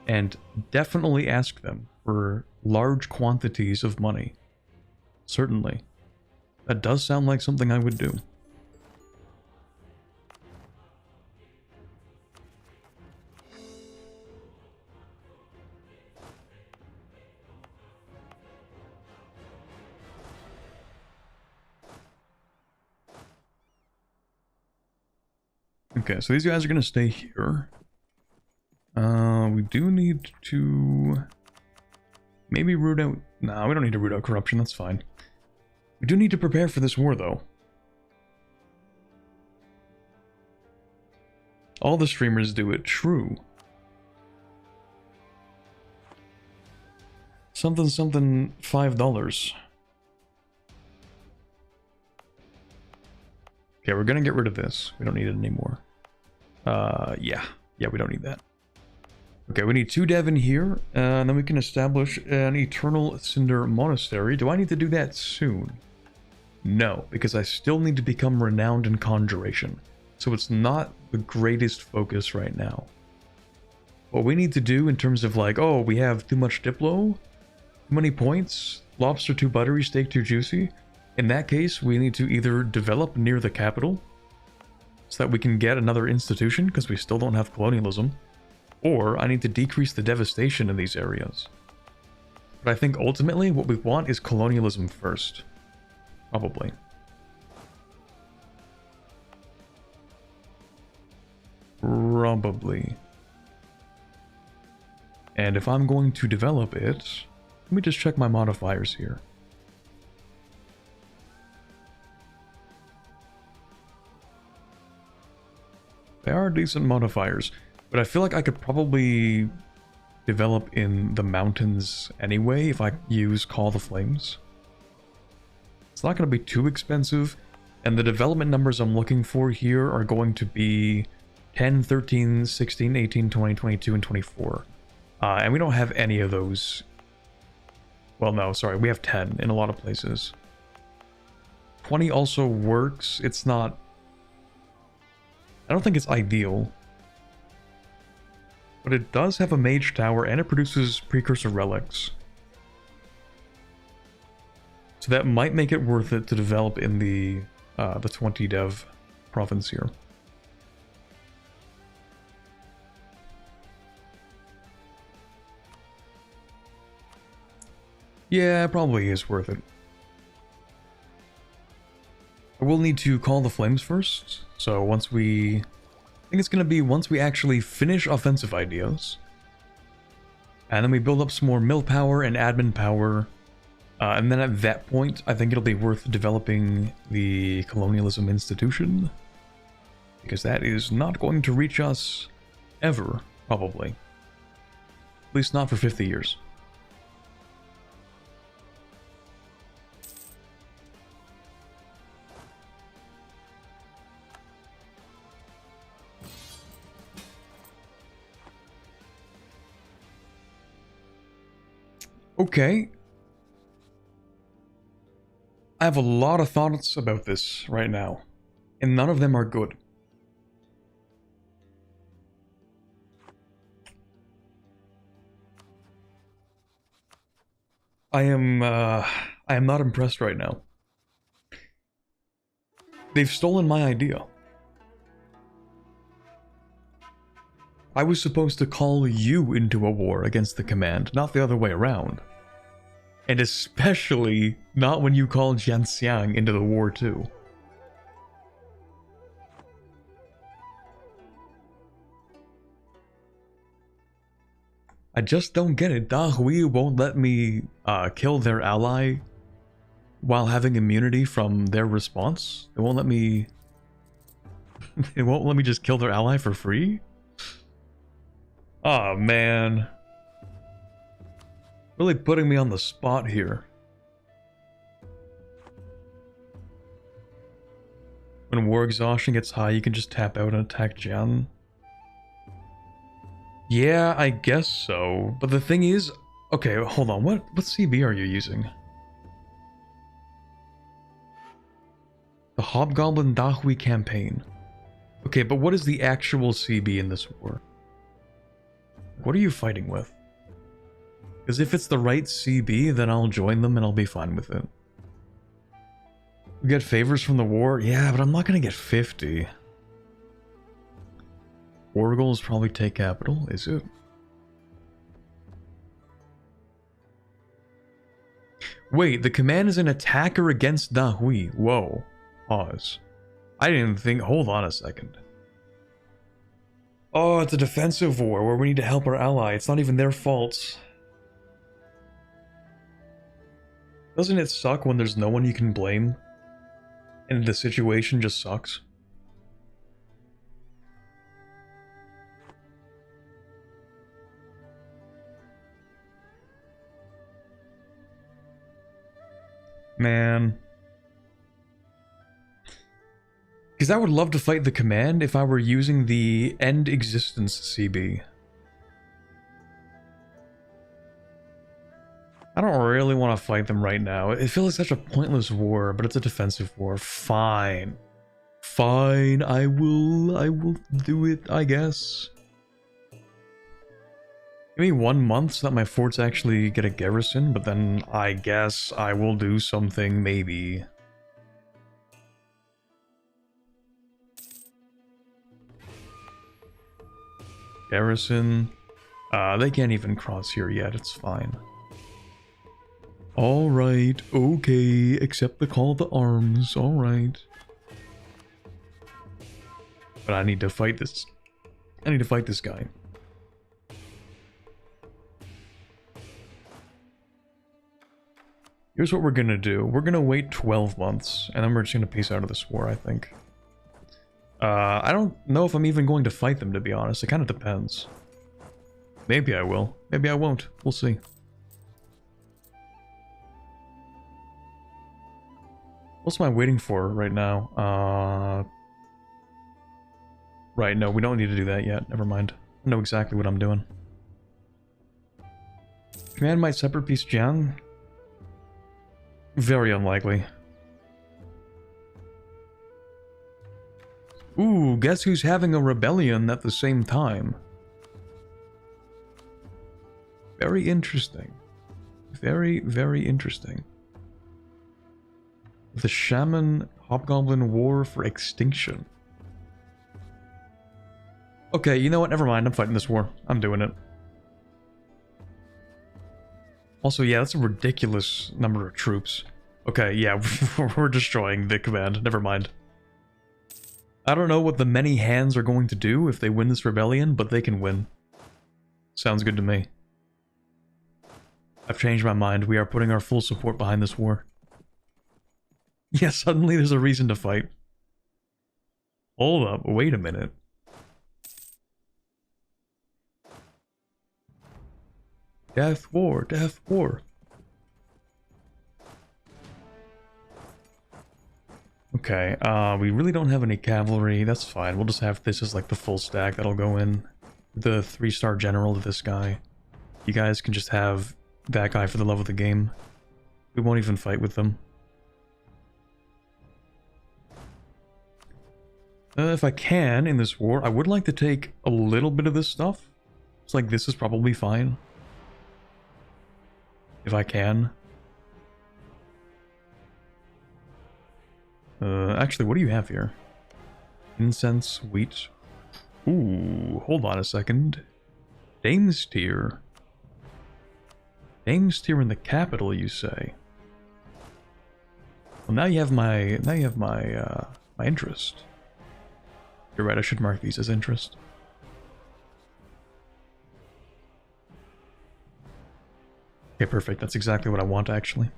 and definitely ask them for large quantities of money. Certainly. That does sound like something I would do. Okay, so these guys are going to stay here. We do need to maybe root out... Nah, we don't need to root out corruption, that's fine. We do need to prepare for this war, though. All the streamers do it, true. Something, something, $5. Okay, we're gonna get rid of this. We don't need it anymore. Yeah, we don't need that. Okay, we need 2 dev in here, and then we can establish an Eternal Cinder Monastery. Do I need to do that soon? No, because I still need to become renowned in Conjuration. So it's not the greatest focus right now. What we need to do in terms of like, oh, we have too much Diplo, too many points, lobster too buttery, steak too juicy. In that case, we need to either develop near the capital, so that we can get another institution, because we still don't have colonialism, or I need to decrease the devastation in these areas. But I think ultimately what we want is colonialism first. Probably. Probably. And if I'm going to develop it, let me just check my modifiers here. They are decent modifiers, but I feel like I could probably develop in the mountains anyway if I use Call the Flames. It's not going to be too expensive, and the development numbers I'm looking for here are going to be 10, 13, 16, 18, 20, 22, and 24. And we don't have any of those. Well, no, sorry, we have 10 in a lot of places. 20 also works. It's not... I don't think it's ideal. But it does have a mage tower, and it produces precursor relics. So that might make it worth it to develop in the 20 dev province here. Yeah, it probably is worth it. I will need to call the flames first, so once we... I think it's going to be once we actually finish offensive ideas, and then we build up some more mill power and admin power, and then at that point, I think it'll be worth developing the colonialism institution, because that is not going to reach us ever, probably. At least not for 50 years. Okay. I have a lot of thoughts about this right now, and none of them are good. I am not impressed right now. They've stolen my idea. I was supposed to call you into a war against the command, not the other way around. And especially not when you called Jianxiang into the war too. I just don't get it. Da Hui won't let me kill their ally while having immunity from their response. It won't let me... it won't let me just kill their ally for free? Oh man. Really putting me on the spot here. When war exhaustion gets high, you can just tap out and attack Jian. Yeah, I guess so. But the thing is... Okay, hold on. What CB are you using? The Hobgoblin Dahui campaign. Okay, but what is the actual CB in this war? What are you fighting with? Because if it's the right CB, then I'll join them and I'll be fine with it. We get favors from the war? Yeah, but I'm not going to get 50. War goals probably take capital, is it? Wait, the command is an attacker against Dahui. Whoa. Pause. I didn't think... Hold on a second. Oh, it's a defensive war where we need to help our ally. It's not even their fault. Doesn't it suck when there's no one you can blame? And the situation just sucks? Man. Because I would love to fight the command if I were using the end existence CB. I don't really want to fight them right now. It feels like such a pointless war, but it's a defensive war. Fine. Fine, I will do it, I guess. Give me 1 month so that my forts actually get a garrison, but then I guess I will do something, maybe. Garrison. They can't even cross here yet, it's fine. Alright, okay, accept the call to arms, alright. But I need to fight this. I need to fight this guy. Here's what we're gonna do. We're gonna wait 12 months, and then we're just gonna peace out of this war, I think. I don't know if I'm even going to fight them, to be honest. It kind of depends. Maybe I will. Maybe I won't. We'll see. What's am I waiting for right now? Right, no, we don't need to do that yet. Never mind. I know exactly what I'm doing. Command might separate piece Jiang? Very unlikely. Ooh, guess who's having a rebellion at the same time? Very interesting. Very, very interesting. The Shaman Hobgoblin War for Extinction. Okay, you know what? Never mind. I'm fighting this war. I'm doing it. Also, yeah, that's a ridiculous number of troops. Okay, yeah, we're destroying the command. Never mind. I don't know what the many hands are going to do if they win this rebellion, but they can win. Sounds good to me. I've changed my mind. We are putting our full support behind this war. Yeah, suddenly there's a reason to fight. Hold up, wait a minute. Death war, death war. Okay, we really don't have any cavalry. That's fine. We'll just have this as like the full stack that'll go in. The 3-star general to this guy. You guys can just have that guy for the love of the game. We won't even fight with them. If I can, in this war, I would like to take a little bit of this stuff. It's like, this is probably fine. If I can. Actually, what do you have here? Incense, wheat. Ooh, hold on a second. Dame's tier. Dame's tier in the capital, you say? Well, now you have my my interest. You're right, I should mark these as interest. Okay, perfect. That's exactly what I want, actually.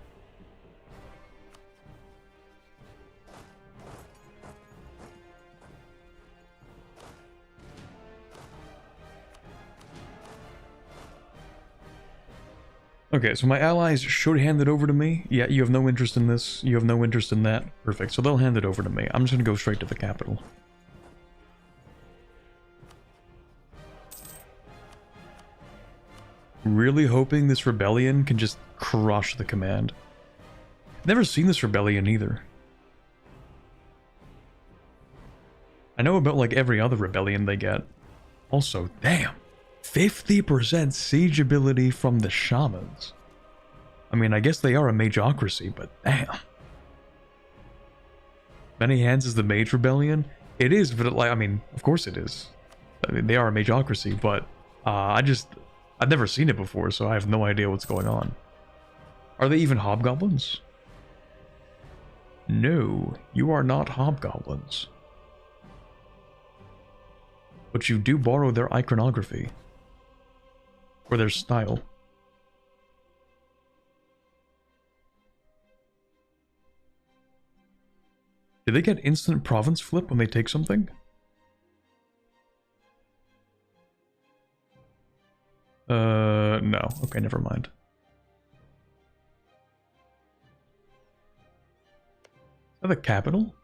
Okay, so my allies should hand it over to me. Yeah, you have no interest in this. You have no interest in that. Perfect. So they'll hand it over to me. I'm just going to go straight to the capital. Really hoping this rebellion can just crush the command. Never seen this rebellion either. I know about like every other rebellion they get. Also, damn. 50% siege ability from the shamans. I mean, I guess they are a mageocracy, but damn. Many hands is the mage rebellion? It is, but like, I mean, of course it is. I mean, they are a mageocracy, but I've never seen it before, so I have no idea what's going on. Are they even hobgoblins? No, you are not hobgoblins. But you do borrow their iconography. Or their style. Do they get instant province flip when they take something? No. Okay, never mind. Is that the capital?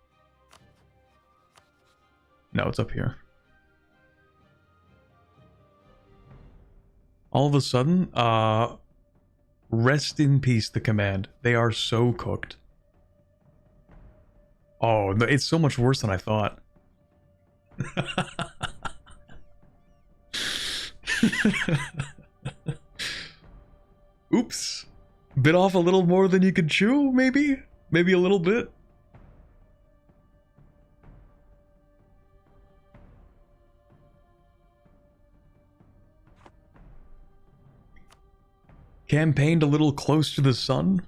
No, it's up here. All of a sudden, rest in peace, the command. They are so cooked. Oh, it's so much worse than I thought. Oops. Bit off a little more than you could chew, maybe? Maybe a little bit? Campaigned a little close to the sun?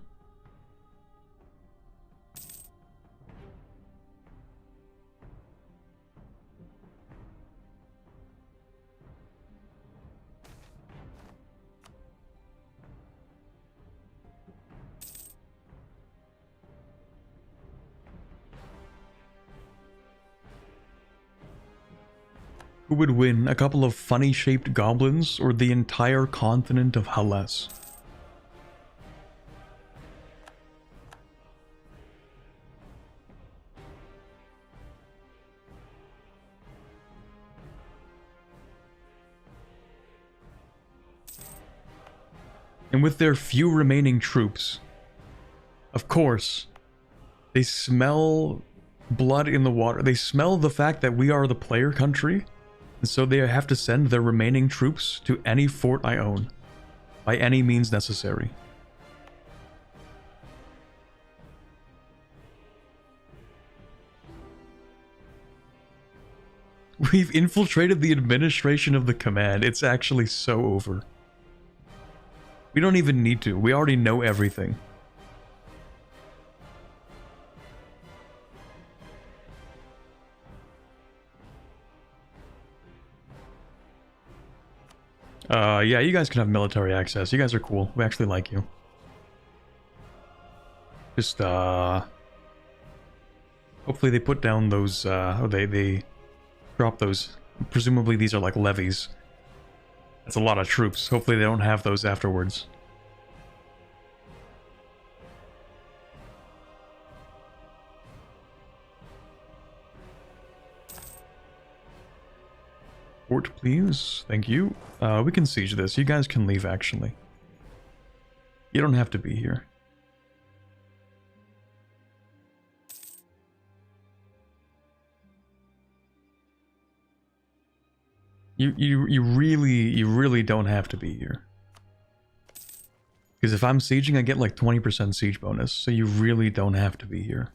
Who would win, a couple of funny-shaped goblins or the entire continent of Harass? And with their few remaining troops, of course, they smell blood in the water. They smell the fact that we are the player country, and so they have to send their remaining troops to any fort I own, by any means necessary. We've infiltrated the administration of the command. It's actually so over. We don't even need to. We already know everything. Yeah, you guys can have military access. You guys are cool. We actually like you. Just, hopefully they put down those, or they drop those. Presumably these are like levies. That's a lot of troops. Hopefully they don't have those afterwards. Fort, please. Thank you. We can siege this. You guys can leave, actually. You don't have to be here. You really don't have to be here. Because if I'm sieging, I get like 20% siege bonus, so you really don't have to be here.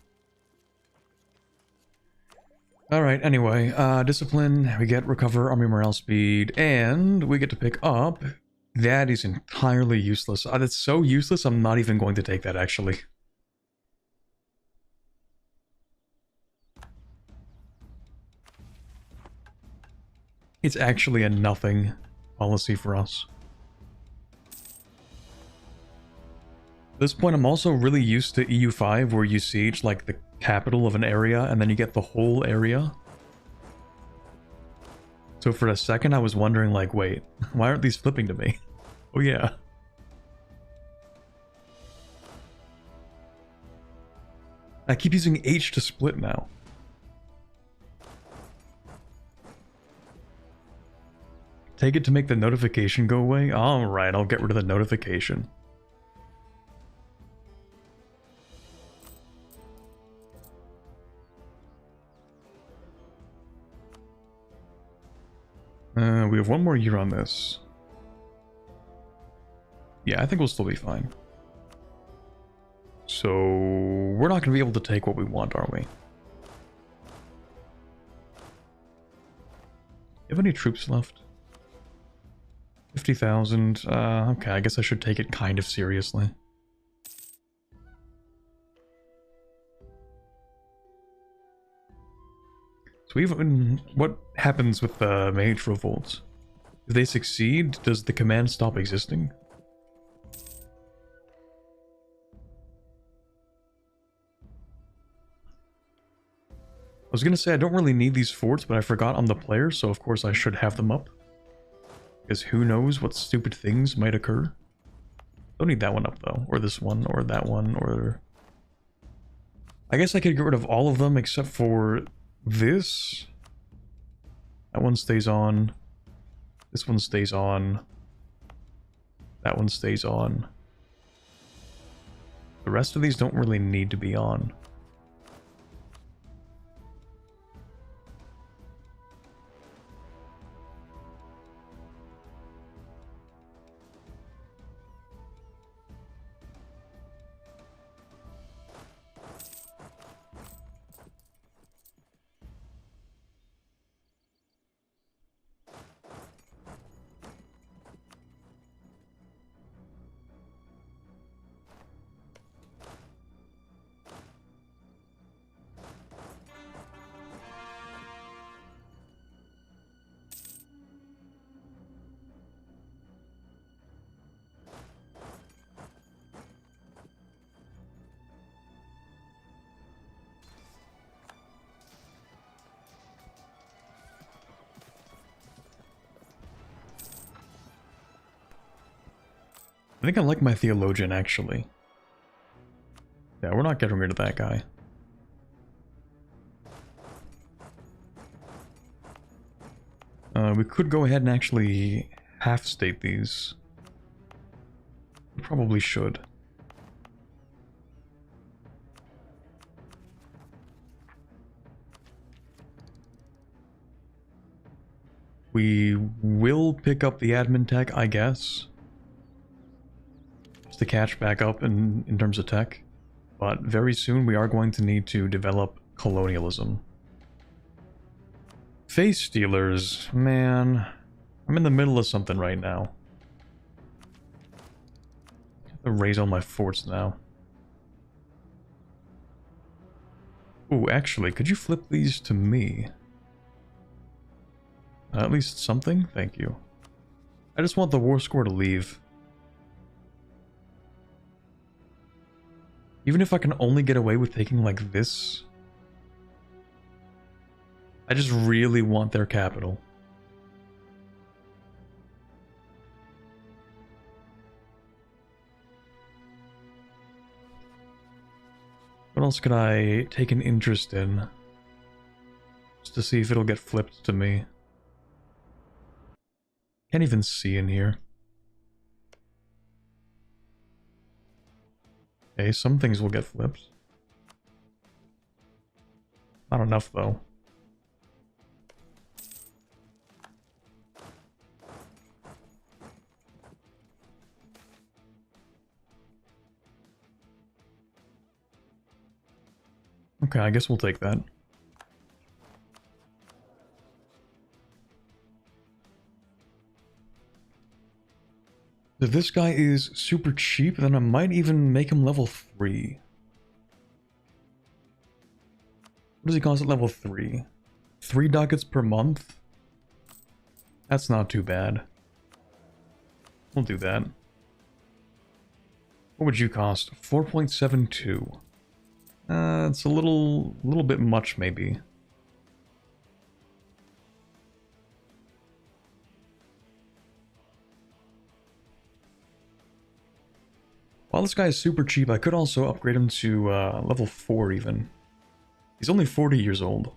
Alright, anyway, discipline, we get recover army morale speed, and we get to pick up. That is entirely useless. That's so useless, I'm not even going to take that, actually. It's actually a nothing policy for us. At this point, I'm also really used to EU5, where you siege, like, the capital of an area, and then you get the whole area. So for a second, I was wondering, like, wait, why aren't these flipping to me? Oh, yeah. I keep using H to split now. Take it to make the notification go away? Alright, I'll get rid of the notification. We have one more year on this. Yeah, I think we'll still be fine. So, we're not going to be able to take what we want, are we? You have any troops left? 50,000. Okay, I guess I should take it kind of seriously. So even what happens with the mage revolts? If they succeed, does the command stop existing? I was gonna say I don't really need these forts, but I forgot I'm the player, so of course I should have them up. Because who knows what stupid things might occur. Don't need that one up though, or this one, or that one, or... I guess I could get rid of all of them except for this. That one stays on. This one stays on. That one stays on. The rest of these don't really need to be on. I think I like my theologian, actually. Yeah, we're not getting rid of that guy. We could go ahead and actually half-state these. We probably should. We will pick up the admin tech, I guess. To catch back up in terms of tech, but very soon we are going to need to develop colonialism. Face stealers, man, I'm in the middle of something right now. I have to raise all my forts now. Ooh, actually, could you flip these to me? At least something? Thank you. I just want the war score to leave. Even if I can only get away with taking like this, I just really want their capital. What else could I take an interest in? Just to see if it'll get flipped to me. Can't even see in here. Okay, some things will get flipped. Not enough, though. Okay, I guess we'll take that. If this guy is super cheap, then I might even make him level 3. What does he cost at level 3? 3 ducats per month? That's not too bad. We'll do that. What would you cost? 4.72. It's a little bit much, maybe. While this guy is super cheap, I could also upgrade him to level 4 even. He's only 40 years old.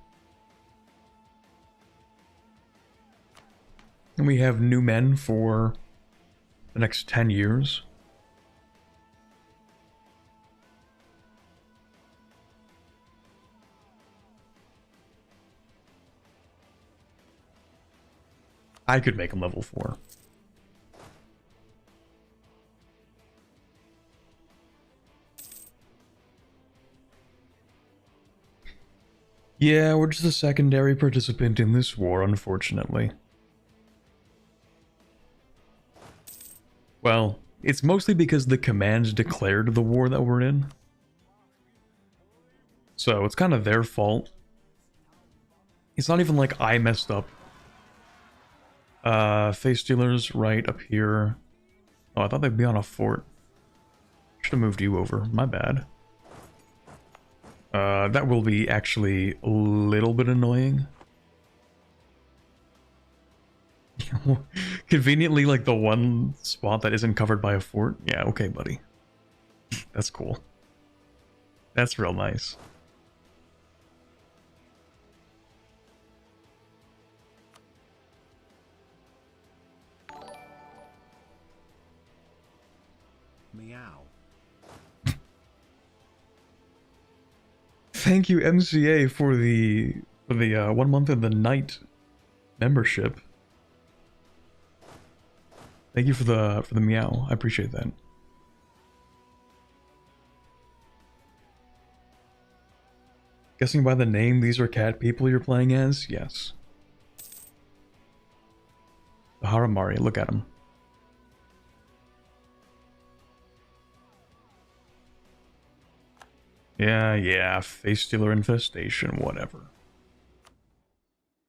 And we have new men for the next 10 years. I could make him level 4. Yeah, we're just a secondary participant in this war, unfortunately. Well, it's mostly because the command declared the war that we're in. So it's kind of their fault. It's not even like I messed up. Face stealers right up here. Oh, I thought they'd be on a fort. Should have moved you over. My bad. That will be actually a little bit annoying. Conveniently, like the one spot that isn't covered by a fort. Yeah, okay, buddy. That's cool. That's real nice. Meow. Thank you, MCA, for the 1 month of the night membership. Thank you for the meow. I appreciate that. Guessing by the name, these are cat people you're playing as? Yes. The Haramari, look at him. Yeah, face stealer infestation, whatever.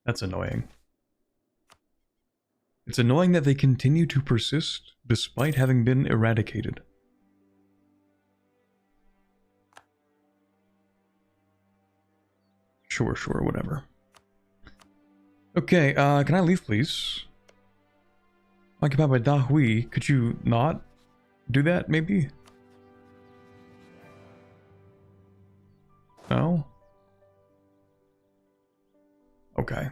That's annoying. It's annoying that they continue to persist despite having been eradicated. Sure, whatever. Okay, can I leave, please? Occupied by Da Hui. Could you not do that, maybe? No? Okay.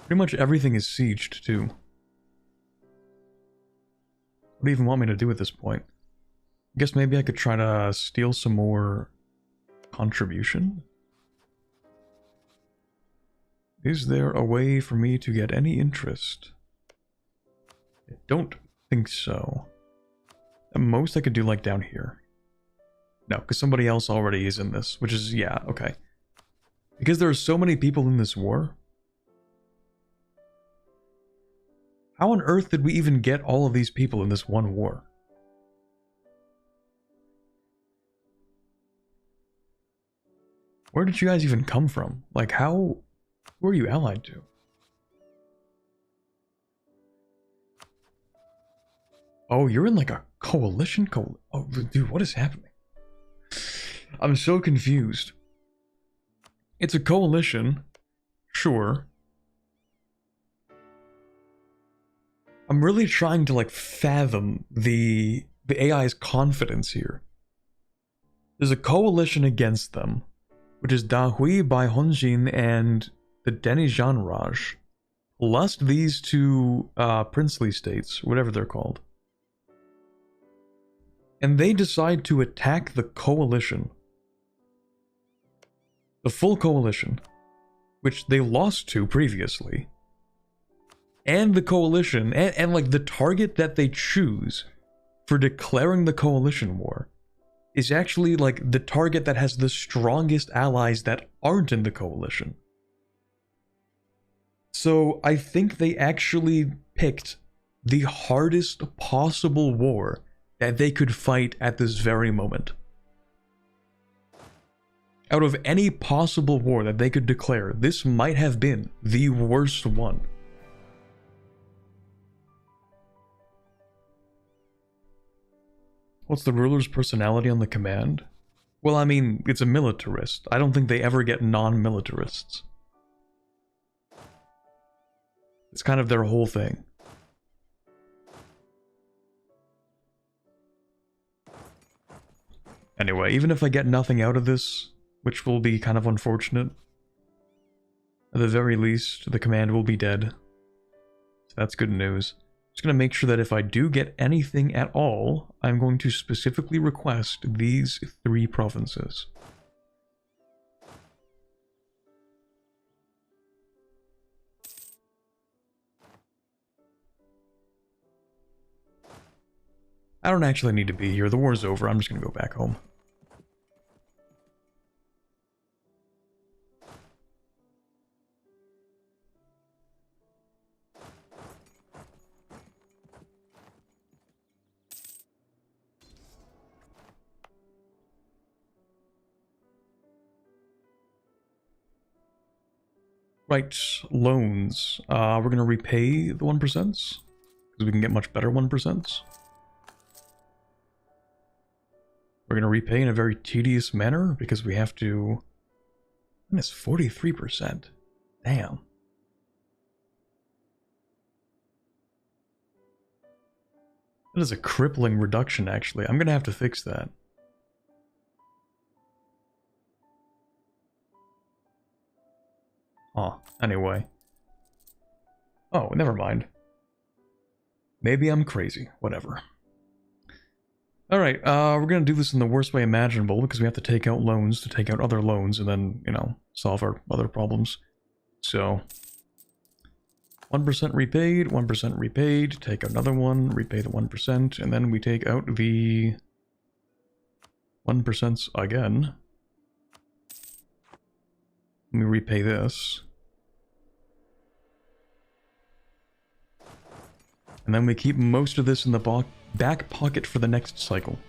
Pretty much everything is sieged, too. What do you even want me to do at this point? I guess maybe I could try to steal some more contribution? Is there a way for me to get any interest? I don't think so. At most I could do like down here. No, because somebody else already is in this, which is, yeah, okay. Because there are so many people in this war. How on earth did we even get all of these people in this one war? Where did you guys even come from? Like, who are you allied to? Oh, you're in like a coalition? Oh, dude, what is happening? I'm so confused. It's a coalition, sure. I'm really trying to like fathom the AI's confidence here. There's a coalition against them, which is Da Hui, Bai Honjin, and the Denijan Raj, plus these two princely states, whatever they're called. And they decide to attack the coalition. The full coalition, which they lost to previously. And the coalition, and like the target that they choose for declaring the coalition war is actually like the target that has the strongest allies that aren't in the coalition. So I think they actually picked the hardest possible war that they could fight at this very moment. Out of any possible war that they could declare, this might have been the worst one. What's the ruler's personality on the command? Well, I mean, it's a militarist. I don't think they ever get non-militarists. It's kind of their whole thing. Anyway, even if I get nothing out of this, which will be kind of unfortunate, at the very least, the command will be dead. So that's good news. Just gonna make sure that if I do get anything at all, I'm going to specifically request these 3 provinces. I don't actually need to be here. The war's over. I'm just gonna go back home. Right, loans. We're gonna repay the 1%, because we can get much better 1%. We're gonna repay in a very tedious manner, because we have to... It's 43%. Damn. That is a crippling reduction, actually. I'm gonna have to fix that. Oh, anyway. Oh, never mind. Maybe I'm crazy. Whatever. Alright, we're gonna do this in the worst way imaginable, because we have to take out loans to take out other loans, and then, you know, solve our other problems. So... 1% repaid, 1% repaid, take out another one, repay the 1%, and then we take out the 1% again. Let me repay this. And then we keep most of this in the back pocket for the next cycle.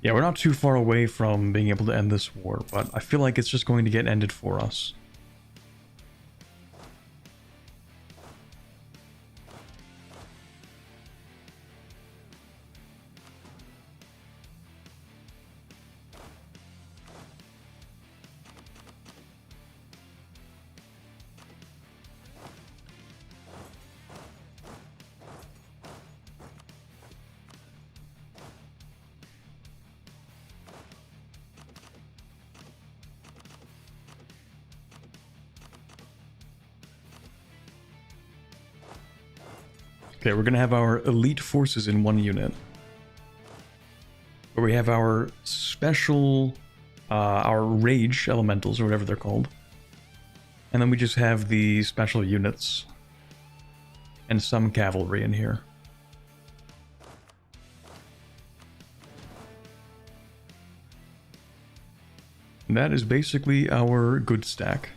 Yeah, we're not too far away from being able to end this war, but I feel like it's just going to get ended for us. Okay, we're gonna have our elite forces in one unit. Where we have our special, our rage elementals, or whatever they're called. And then we just have the special units. And some cavalry in here. And that is basically our good stack.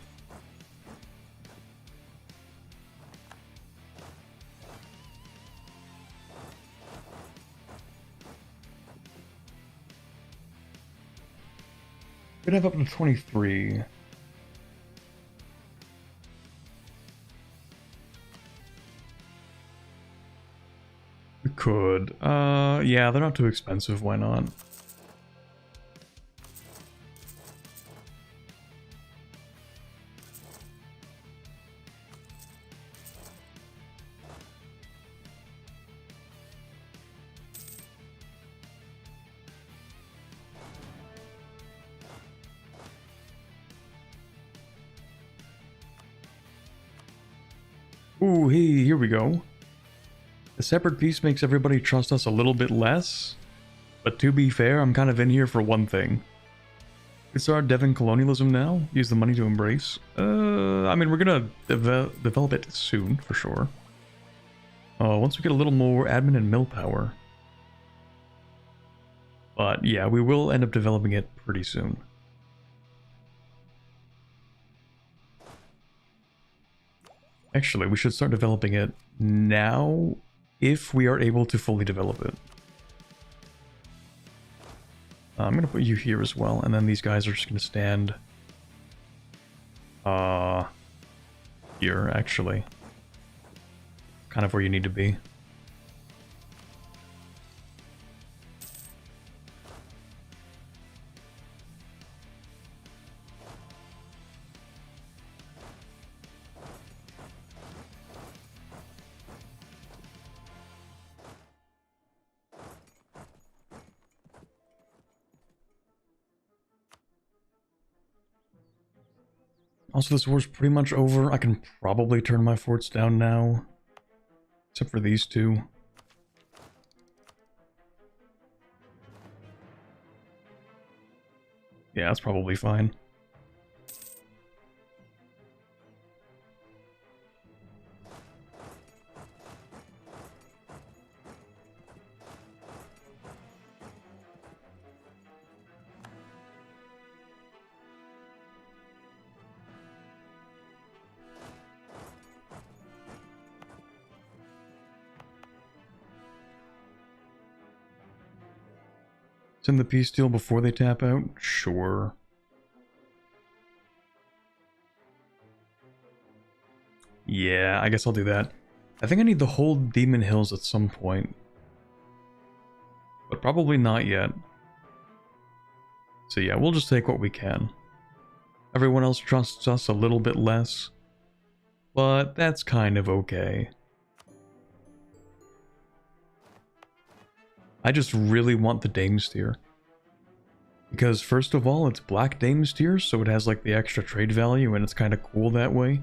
Could have up to 23. We could. Yeah, they're not too expensive. Why not? Ooh, hey, here we go. The separate peace makes everybody trust us a little bit less. But to be fair, I'm kind of in here for one thing. It's our Devon colonialism now. Use the money to embrace. I mean, we're gonna develop it soon, for sure. Once we get a little more admin and mill power. But yeah, we will end up developing it pretty soon. Actually, we should start developing it now if we are able to fully develop it. I'm going to put you here as well, and then these guys are just going to stand here, actually. Kind of where you need to be. Also, this war's pretty much over. I can probably turn my forts down now. Except for these two. Yeah, that's probably fine. Send the peace deal before they tap out? Sure. Yeah, I guess I'll do that. I think I need to hold Demon Hills at some point. But probably not yet. So yeah, we'll just take what we can. Everyone else trusts us a little bit less. But that's kind of okay. I just really want the Damestier. Because first of all, it's black Damestier, so it has like the extra trade value and it's kind of cool that way.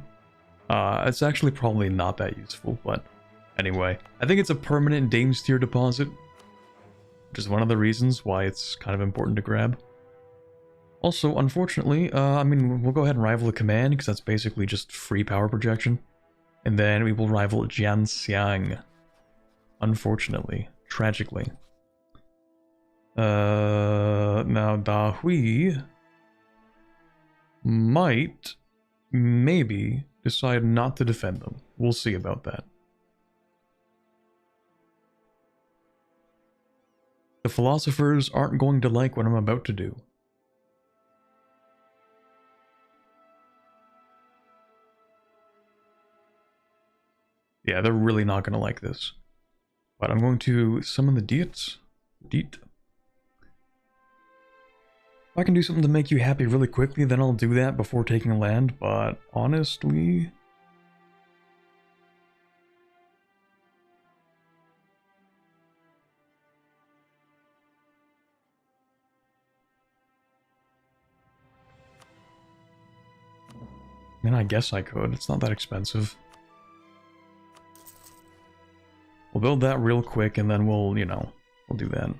It's actually probably not that useful, but anyway. I think it's a permanent Damestier deposit, which is one of the reasons why it's kind of important to grab. Also, unfortunately, I mean, we'll go ahead and rival the command, because that's basically just free power projection. And then we will rival Jianxiang. Unfortunately. Tragically. Now Da Hui might, maybe, decide not to defend them. We'll see about that. The philosophers aren't going to like what I'm about to do. Yeah, they're really not going to like this. But I'm going to summon the Deet. If I can do something to make you happy really quickly, then I'll do that before taking land, but honestly... I mean, I guess I could. It's not that expensive. We'll build that real quick and then we'll, you know, we'll do that.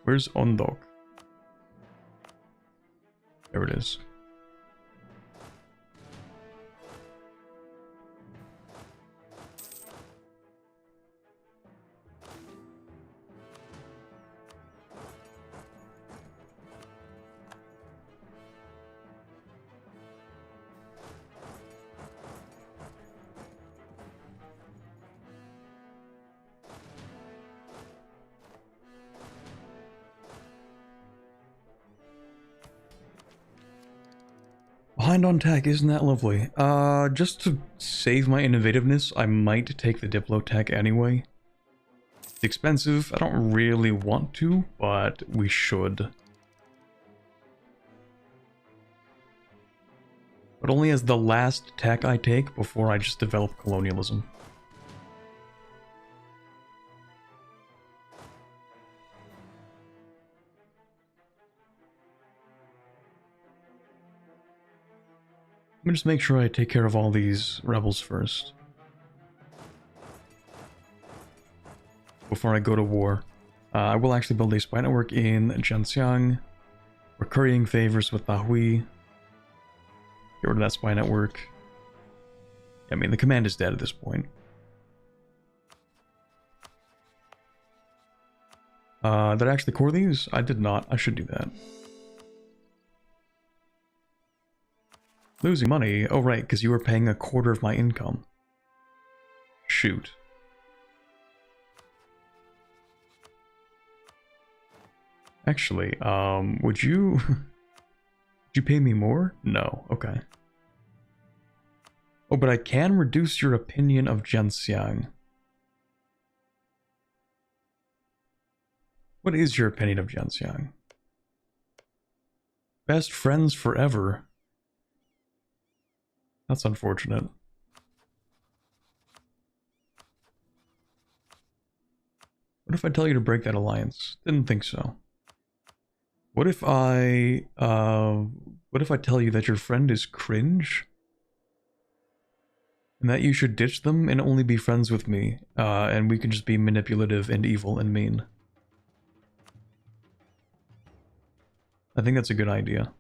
Where's Ondok? There it is. Behind on tech, isn't that lovely? Just to save my innovativeness, I might take the Diplo tech anyway. It's expensive, I don't really want to, but we should. But only as the last tech I take before I just develop colonialism. Let me just make sure I take care of all these rebels first. Before I go to war. I will actually build a spy network in Jianxiang. We're currying favors with Nahui. Get rid of that spy network. I mean, the command is dead at this point. Did I actually core these? I did not. I should do that. Losing money? Oh, right, because you were paying a quarter of my income. Shoot. Actually, would you... would you pay me more? No. Okay. Oh, but I can reduce your opinion of Zhenxiang. What is your opinion of Zhenxiang? Best friends forever. That's unfortunate. What if I tell you to break that alliance? Didn't think so. What if I tell you that your friend is cringe? And that you should ditch them and only be friends with me, and we can just be manipulative and evil and mean. I think that's a good idea.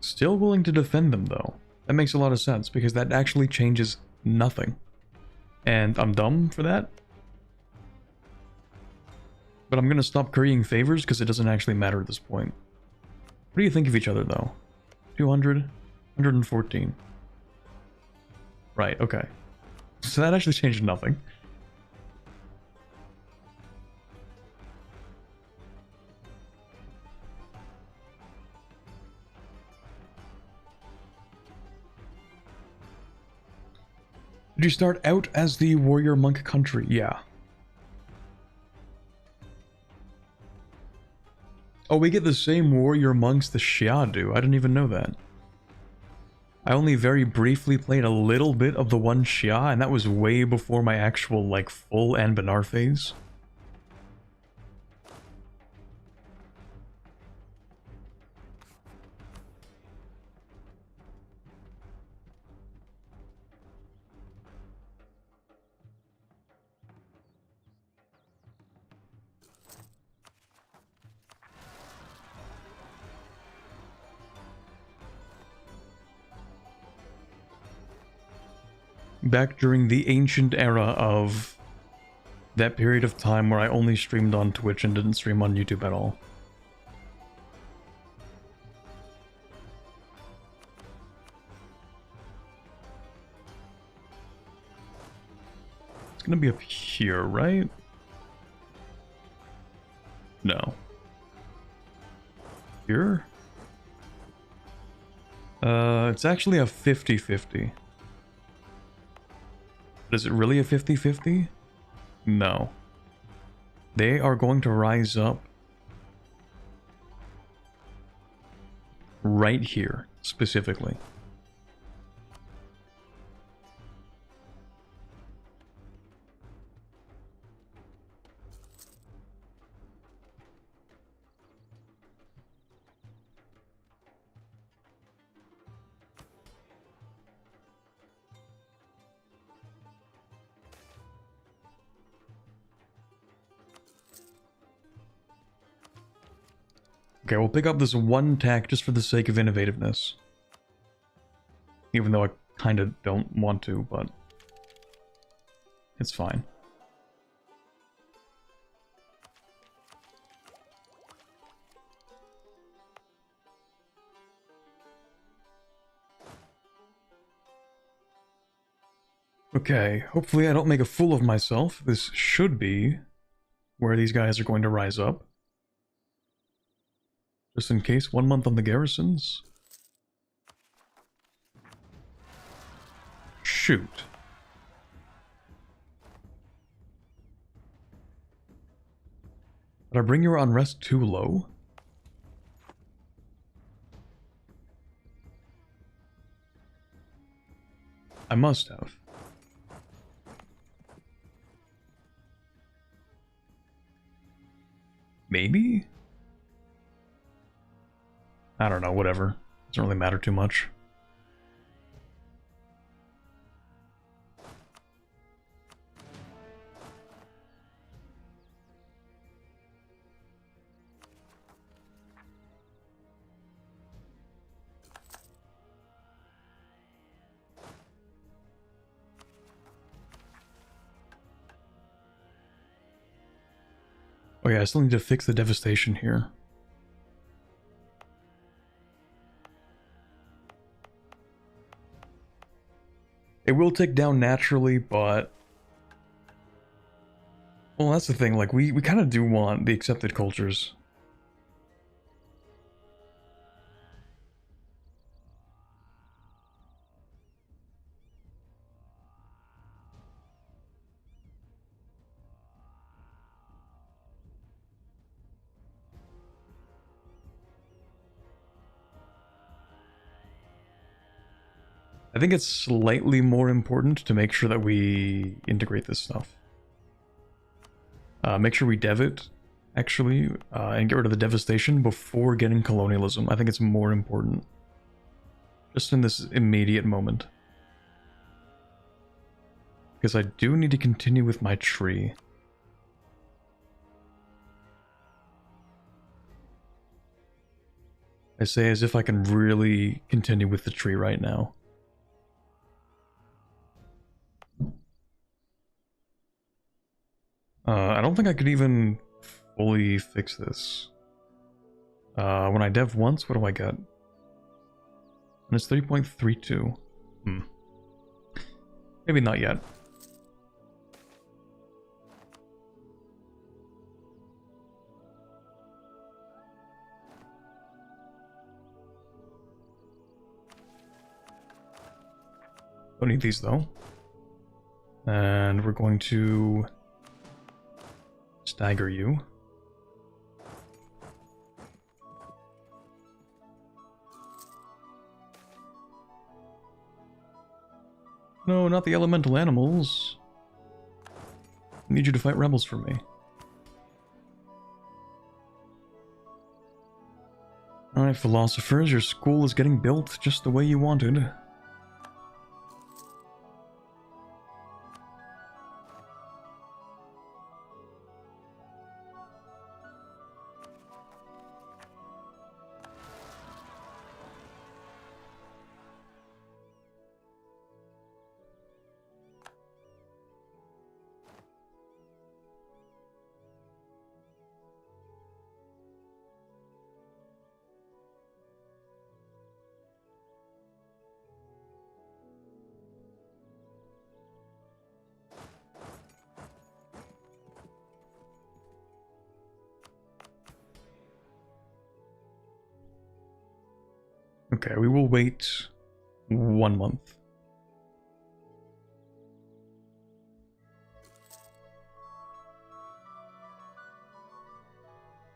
Still willing to defend them, though. That makes a lot of sense, because that actually changes nothing. And I'm dumb for that. But I'm gonna stop currying favors, because it doesn't actually matter at this point. What do you think of each other, though? 200? 114. Right, okay. So that actually changed nothing. Did you start out as the warrior monk country? Yeah. Oh, we get the same warrior monks the Xia do. I didn't even know that. I only very briefly played a little bit of the one Xia, and that was way before my actual, like, full Anbennar phase. Back during the ancient era of that period of time where I only streamed on Twitch and didn't stream on YouTube at all. It's gonna be up here, right? No. Here? It's actually a 50-50. But is it really a 50-50? No. They are going to rise up right here, specifically. Okay, we'll pick up this one tack just for the sake of innovativeness. Even though I kind of don't want to, but it's fine. Okay, hopefully I don't make a fool of myself. This should be where these guys are going to rise up. Just in case, 1 month on the garrisons. Shoot. Did I bring your unrest too low? I must have. Maybe? I don't know, whatever. Doesn't really matter too much. Oh yeah, I still need to fix the devastation here. It will tick down naturally, but... Well, that's the thing, like, we kind of do want the accepted cultures. I think it's slightly more important to make sure that we integrate this stuff. Make sure we dev it, actually, and get rid of the devastation before getting colonialism. I think it's more important. Just in this immediate moment. Because I do need to continue with my tree. I say as if I can really continue with the tree right now. I don't think I could even fully fix this. When I dev once, what do I get? And it's 3.32. Maybe not yet. Don't need these though. And we're going to stagger you. No, not the elemental animals. I need you to fight rebels for me. Alright, philosophers, your school is getting built just the way you wanted. Okay, we will wait 1 month.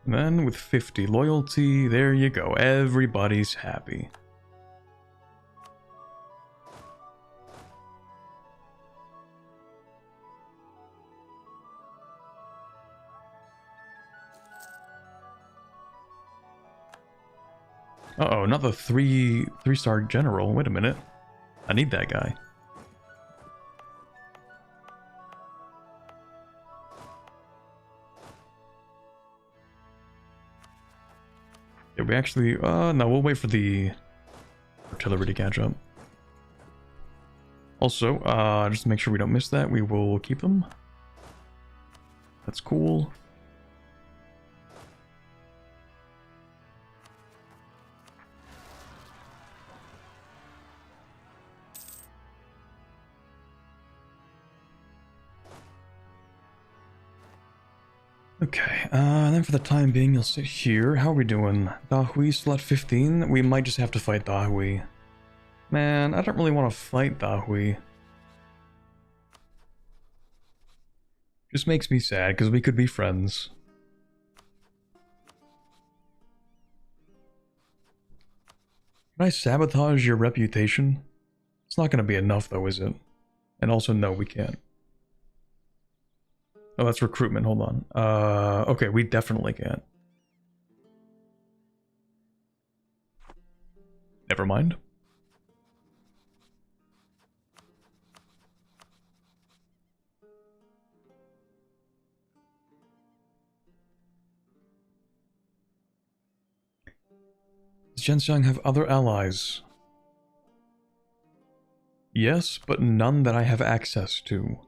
Then with 50 loyalty, there you go. Everybody's happy. Uh-oh, not the three-star general. Wait a minute. I need that guy. Yeah, we actually... no, we'll wait for the artillery to catch up. Also, just to make sure we don't miss that, we will keep them. That's cool. Okay, and then for the time being, you'll sit here. How are we doing? Dahui still at 15? We might just have to fight Dahui. Man, I don't really want to fight Dahui. Just makes me sad, because we could be friends. Can I sabotage your reputation? It's not going to be enough, though, is it? And also, no, we can't. Oh, that's recruitment. Hold on. Okay, we definitely can't. Never mind. Does Zhenxiang have other allies? Yes, but none that I have access to.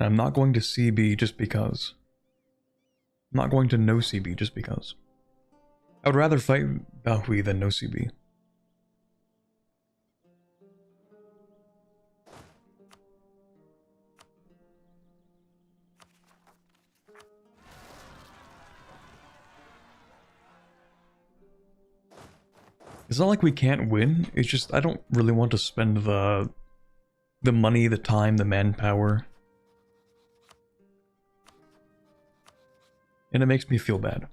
I'm not going to CB just because. I'm not going to no CB just because. I would rather fight Bahui than no CB. It's not like we can't win, it's just I don't really want to spend the money, the time, the manpower. And it makes me feel bad.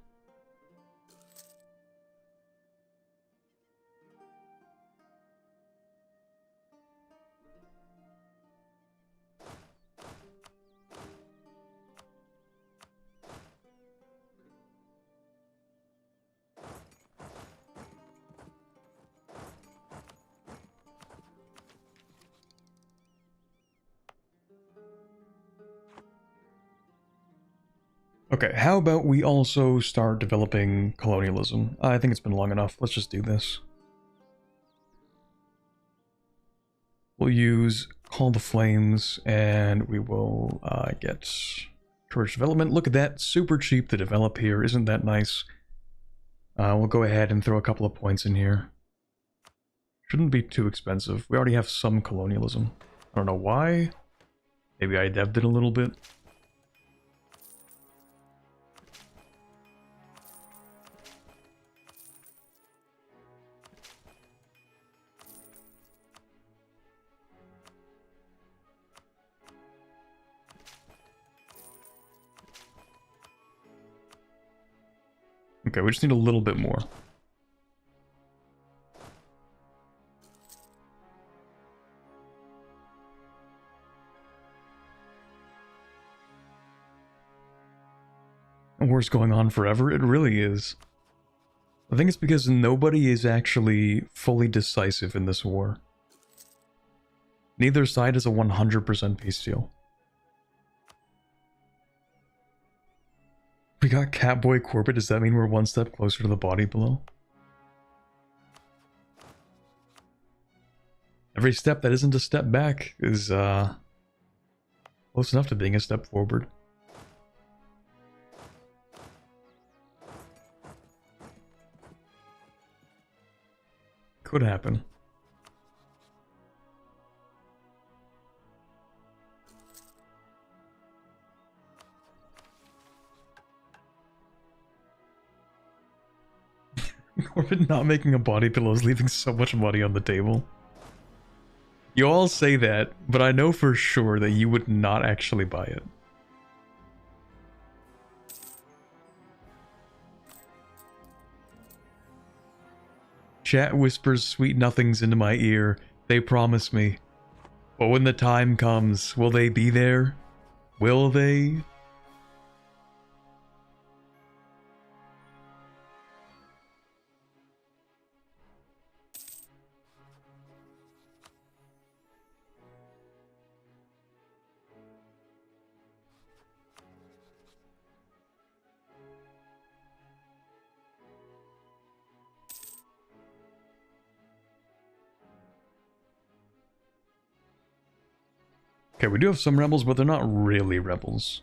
Okay, how about we also start developing colonialism? I think it's been long enough. Let's just do this. We'll use Call the Flames, and we will get Courage Development. Look at that, super cheap to develop here. Isn't that nice? We'll go ahead and throw a couple of points in here. Shouldn't be too expensive. We already have some colonialism. I don't know why. Maybe I dev'd it a little bit. Okay, we just need a little bit more. War's going on forever? It really is. I think it's because nobody is actually fully decisive in this war. Neither side is a 100% peace deal. We got Catboy Corbett, does that mean we're one step closer to the body blow? Every step that isn't a step back is close enough to being a step forward. Could happen. Corbin not making a body pillow is leaving so much money on the table. You all say that, but I know for sure that you would not actually buy it. Chat whispers sweet nothings into my ear. They promise me. But when the time comes, will they be there? Will they? Okay, we do have some rebels, but they're not really rebels.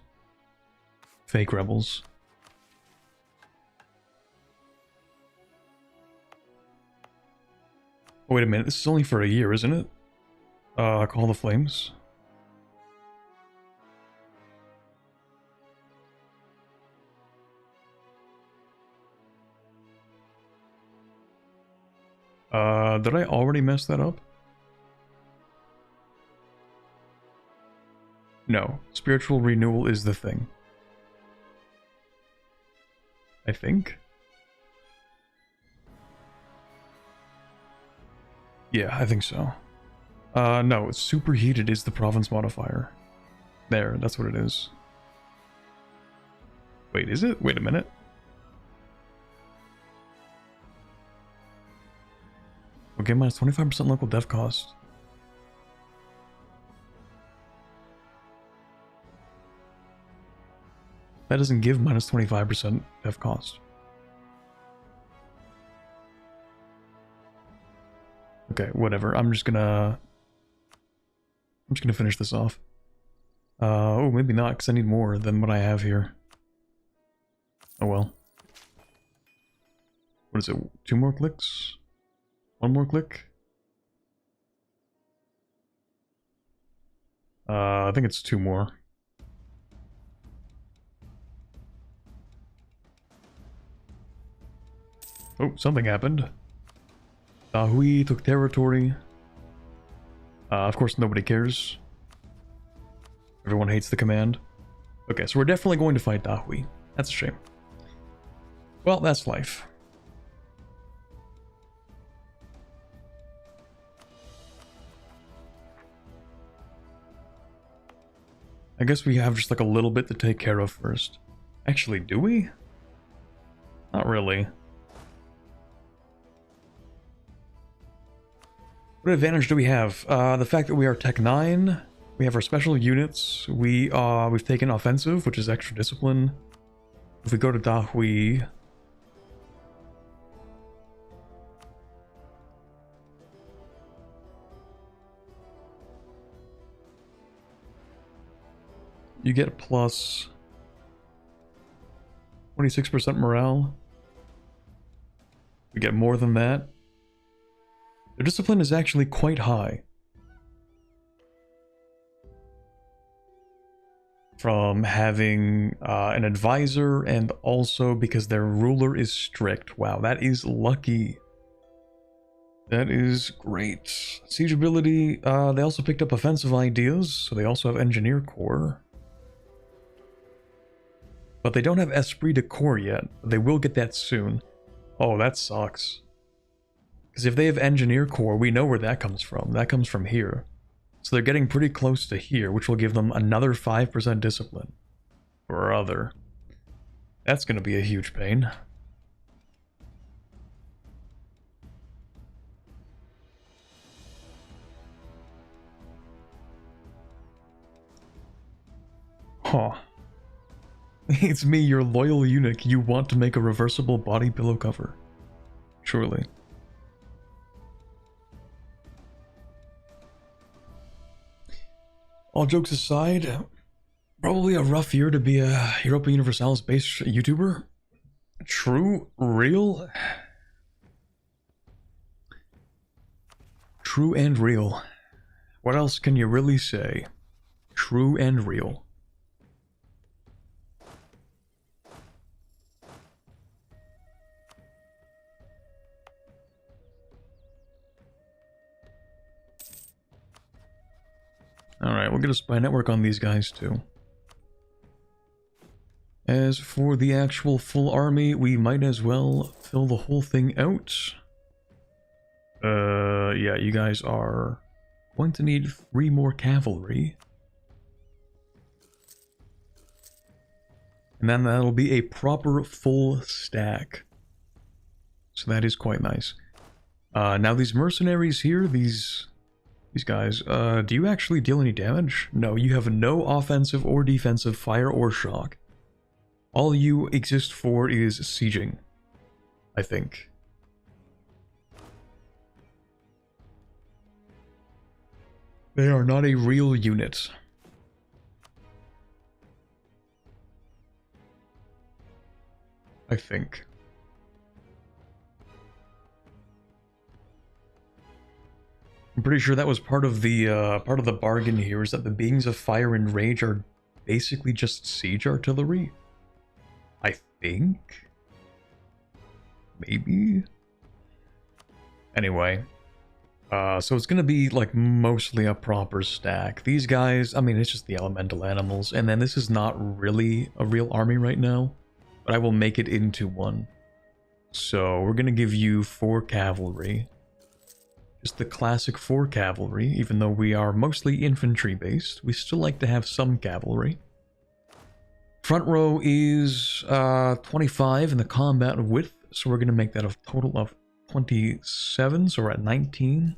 Fake rebels. Oh, wait a minute, this is only for a year, isn't it? Call the Flames. Did I already mess that up? No, spiritual renewal is the thing. I think? Yeah, I think so. No, superheated is the province modifier. There, that's what it is. Wait, is it? Wait a minute. Okay, minus 25% local dev cost. That doesn't give minus 25% dev cost. Okay, whatever. I'm just gonna finish this off. Oh, maybe not, because I need more than what I have here. Oh well. What is it? 2 more clicks? 1 more click? I think it's 2 more. Oh, something happened. Dahui took territory. Of course, nobody cares. Everyone hates the command. Okay, so we're definitely going to fight Dahui. That's a shame. Well, that's life. I guess we have just like a little bit to take care of first. Actually, do we? Not really. What advantage do we have? The fact that we are Tech 9, we have our special units, we've taken offensive, which is extra discipline. If we go to Dahui... You get plus 26% morale. We get more than that. Their discipline is actually quite high. From having an advisor and also because their ruler is strict. Wow, that is lucky. That is great. Siege ability, they also picked up offensive ideas, so they also have engineer core. But they don't have esprit de corps yet. They will get that soon. Oh, that sucks. Because if they have engineer core, we know where that comes from. That comes from here. So they're getting pretty close to here, which will give them another 5% discipline. Brother. That's going to be a huge pain. Huh. It's me, your loyal eunuch. You want to make a reversible body pillow cover. Surely. All jokes aside, probably a rough year to be a Europa Universalis based YouTuber. True? Real? True and real. What else can you really say? True and real. Alright, we'll get a spy network on these guys too. As for the actual full army, we might as well fill the whole thing out. Yeah, you guys are going to need 3 more cavalry. And then that'll be a proper full stack. So that is quite nice. Now these mercenaries here, these guys, do you actually deal any damage? No, you have no offensive or defensive fire or shock. All you exist for is sieging, I think. They are not a real unit. I think. I'm pretty sure that was part of the bargain here, is that the beings of fire and rage are basically just siege artillery. I think? Maybe? Anyway. So it's gonna be like mostly a proper stack. These guys, I mean, it's just the elemental animals, and then this is not really a real army right now, but I will make it into one. So we're gonna give you 4 cavalry. Just the classic 4 cavalry, even though we are mostly infantry based, we still like to have some cavalry. Front row is 25 in the combat width, so we're gonna make that a total of 27, so we're at 19.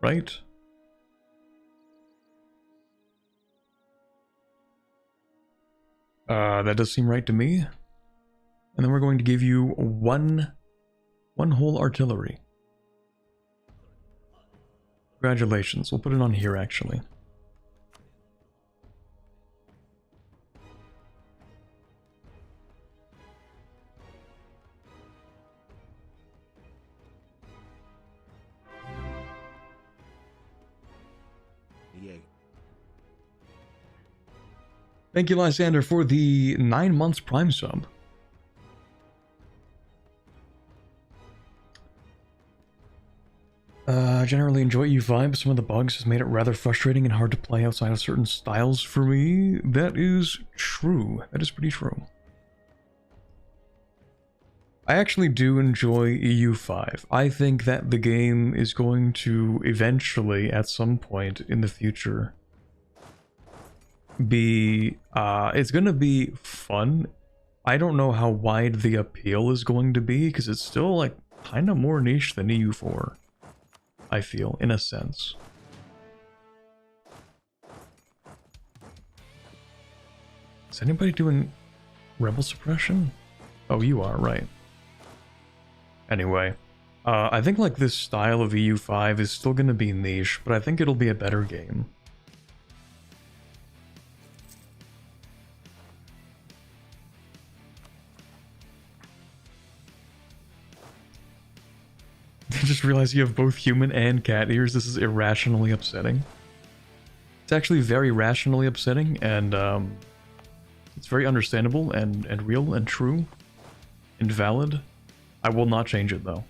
Right? That does seem right to me. And then we're going to give you one whole artillery. Congratulations. We'll put it on here, actually. Yay. Thank you, Lysander, for the 9 months Prime sub. Generally enjoy EU5, but some of the bugs has made it rather frustrating and hard to play outside of certain styles for me. That is true. That is pretty true. I actually do enjoy EU5. I think that the game is going to eventually, at some point in the future, be, it's gonna be fun. I don't know how wide the appeal is going to be, because it's still, like, kind of more niche than EU4. I feel, in a sense. Is anybody doing rebel suppression? Oh, you are, right. Anyway, I think like this style of EU5 is still gonna be niche, but I think it'll be a better game. I just realized you have both human and cat ears. This is irrationally upsetting. It's actually very rationally upsetting, and it's very understandable and real and true and valid. I will not change it, though.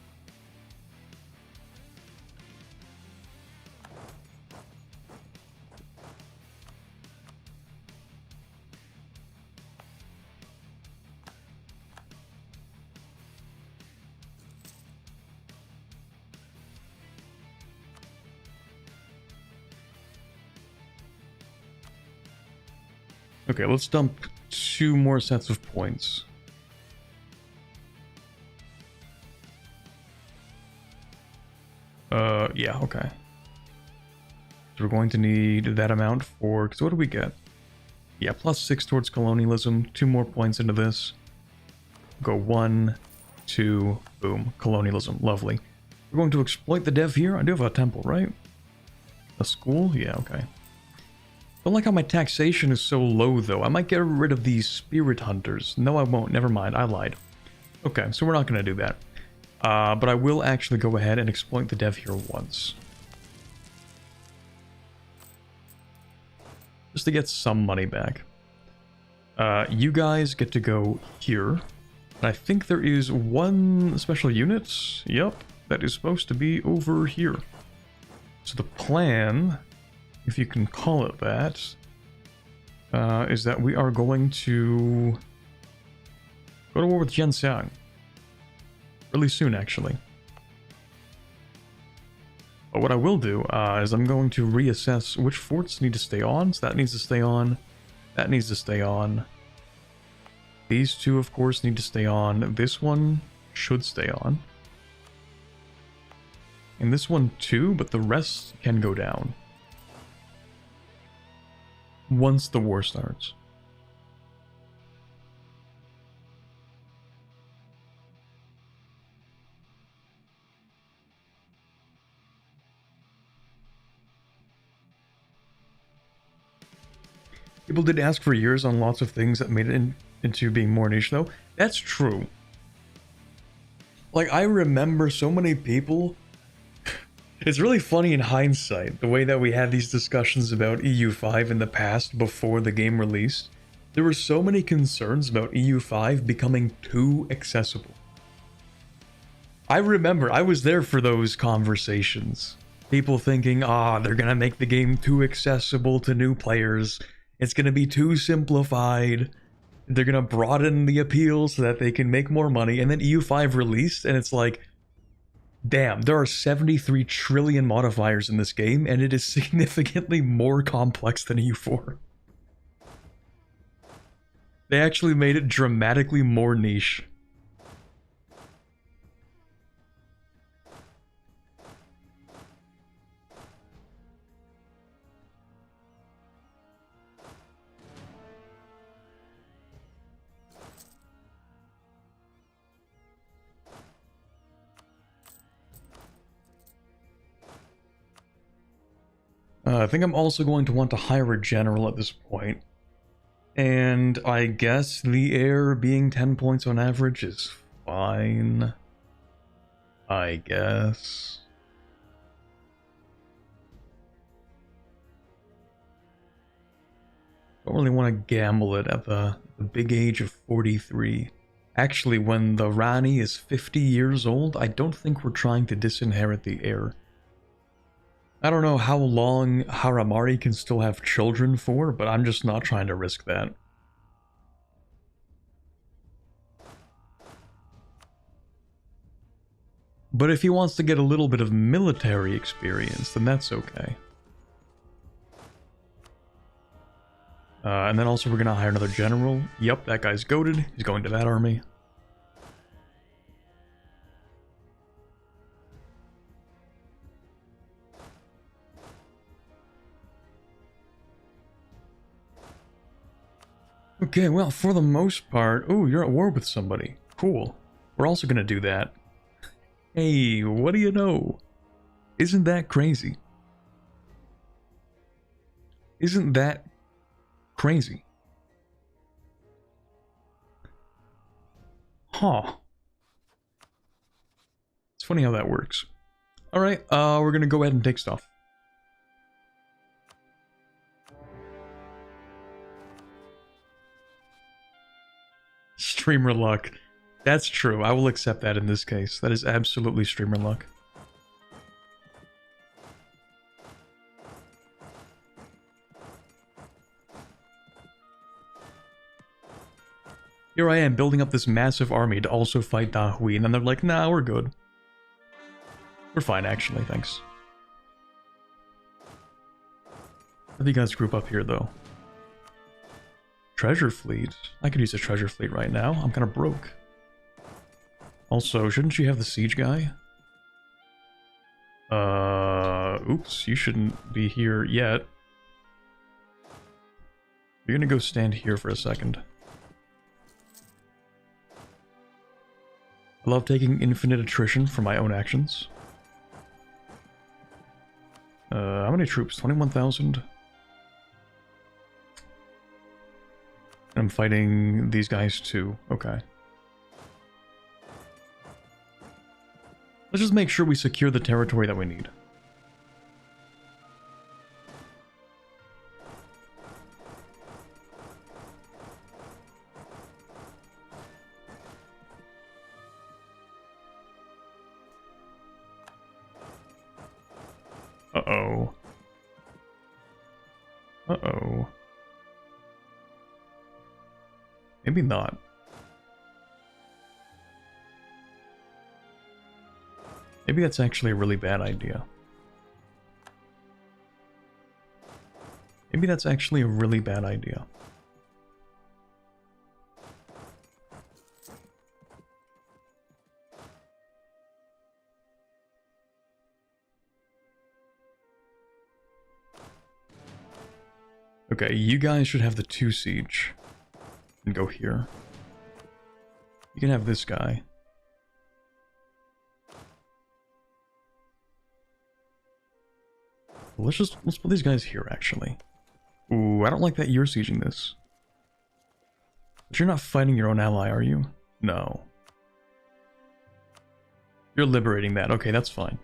Okay, let's dump 2 more sets of points. Yeah, okay. So we're going to need that amount for, because what do we get? Yeah, +6 towards colonialism, 2 more points into this. Go 1, 2, boom, colonialism, lovely. We're going to exploit the dev here. I do have a temple, right? A school? Yeah, okay. Don't like how my taxation is so low, though. I might get rid of these spirit hunters. No, I won't. Never mind. I lied. Okay, so we're not going to do that. But I will actually go ahead and exploit the dev here once. Just to get some money back. You guys get to go here. And I think there is 1 special unit. Yep, that is supposed to be over here. So the plan, if you can call it that, is that we are going to go to war with Jianxiang. Really soon, actually. But what I will do is I'm going to reassess which forts need to stay on. So that needs to stay on. That needs to stay on. These 2, of course, need to stay on. This one should stay on. And this one too, but the rest can go down. Once the war starts. People did ask for years on lots of things that made it into being more niche, though. That's true. Like, I remember so many people... It's really funny in hindsight, the way that we had these discussions about EU5 in the past before the game released. There were so many concerns about EU5 becoming too accessible. I remember, I was there for those conversations. People thinking, they're gonna make the game too accessible to new players. It's gonna be too simplified. They're gonna broaden the appeal so that they can make more money. And then EU5 released, and it's like, damn, there are 73 trillion modifiers in this game, and it is significantly more complex than EU4. They actually made it dramatically more niche. I think I'm also going to want to hire a general at this point. And I guess the air being 10 points on average is fine. I guess. Don't really want to gamble it at the big age of 43. Actually, when the Rani is 50 years old, I don't think we're trying to disinherit the heir. I don't know how long Haramari can still have children for, but I'm just not trying to risk that. But if he wants to get a little bit of military experience, then that's okay. And then also we're gonna hire another general. Yep, that guy's goated. He's going to that army. Okay, well, for the most part... Ooh, you're at war with somebody. Cool. We're also gonna do that. Hey, what do you know? Isn't that crazy? Isn't that crazy? Huh. It's funny how that works. Alright, we're gonna go ahead and take stuff. Streamer luck. That's true. I will accept that in this case. That is absolutely streamer luck. Here I am building up this massive army to also fight Dahui, and then they're like, nah, we're good. We're fine, actually, thanks. How do you guys group up here, though? Treasure fleet? I could use a treasure fleet right now. I'm kind of broke. Also, shouldn't you have the siege guy? Oops, you shouldn't be here yet. You're gonna go stand here for a second. I love taking infinite attrition for my own actions. How many troops? 21,000. I'm fighting these guys too. Okay. Let's just make sure we secure the territory that we need. Uh-oh. Uh-oh. Maybe not. Maybe that's actually a really bad idea. Maybe that's actually a really bad idea. Okay, you guys should have the 2 siege. And go here. You can have this guy. Let's put these guys here, actually. Ooh, I don't like that you're sieging this. But you're not fighting your own ally, are you? No. You're liberating that. Okay, that's fine.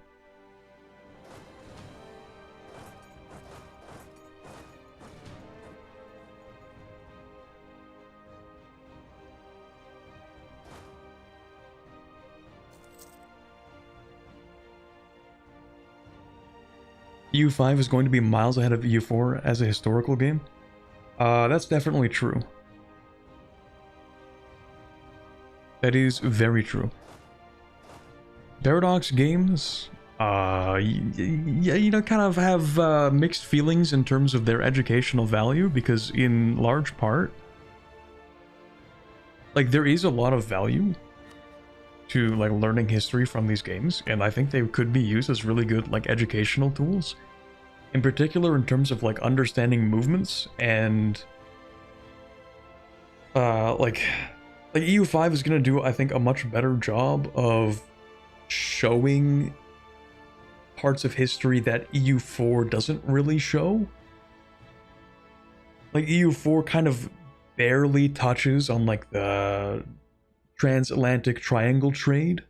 EU5 is going to be miles ahead of EU4 as a historical game. That's definitely true. That is very true. Paradox games, yeah, you know, kind of have mixed feelings in terms of their educational value, because in large part, like, there is a lot of value to, like, learning history from these games, and I think they could be used as really good, like, educational tools. In particular, in terms of, like, understanding movements and, like EU5 is gonna do, I think, a much better job of showing parts of history that EU4 doesn't really show. Like, EU4 kind of barely touches on, like, the transatlantic triangle trade,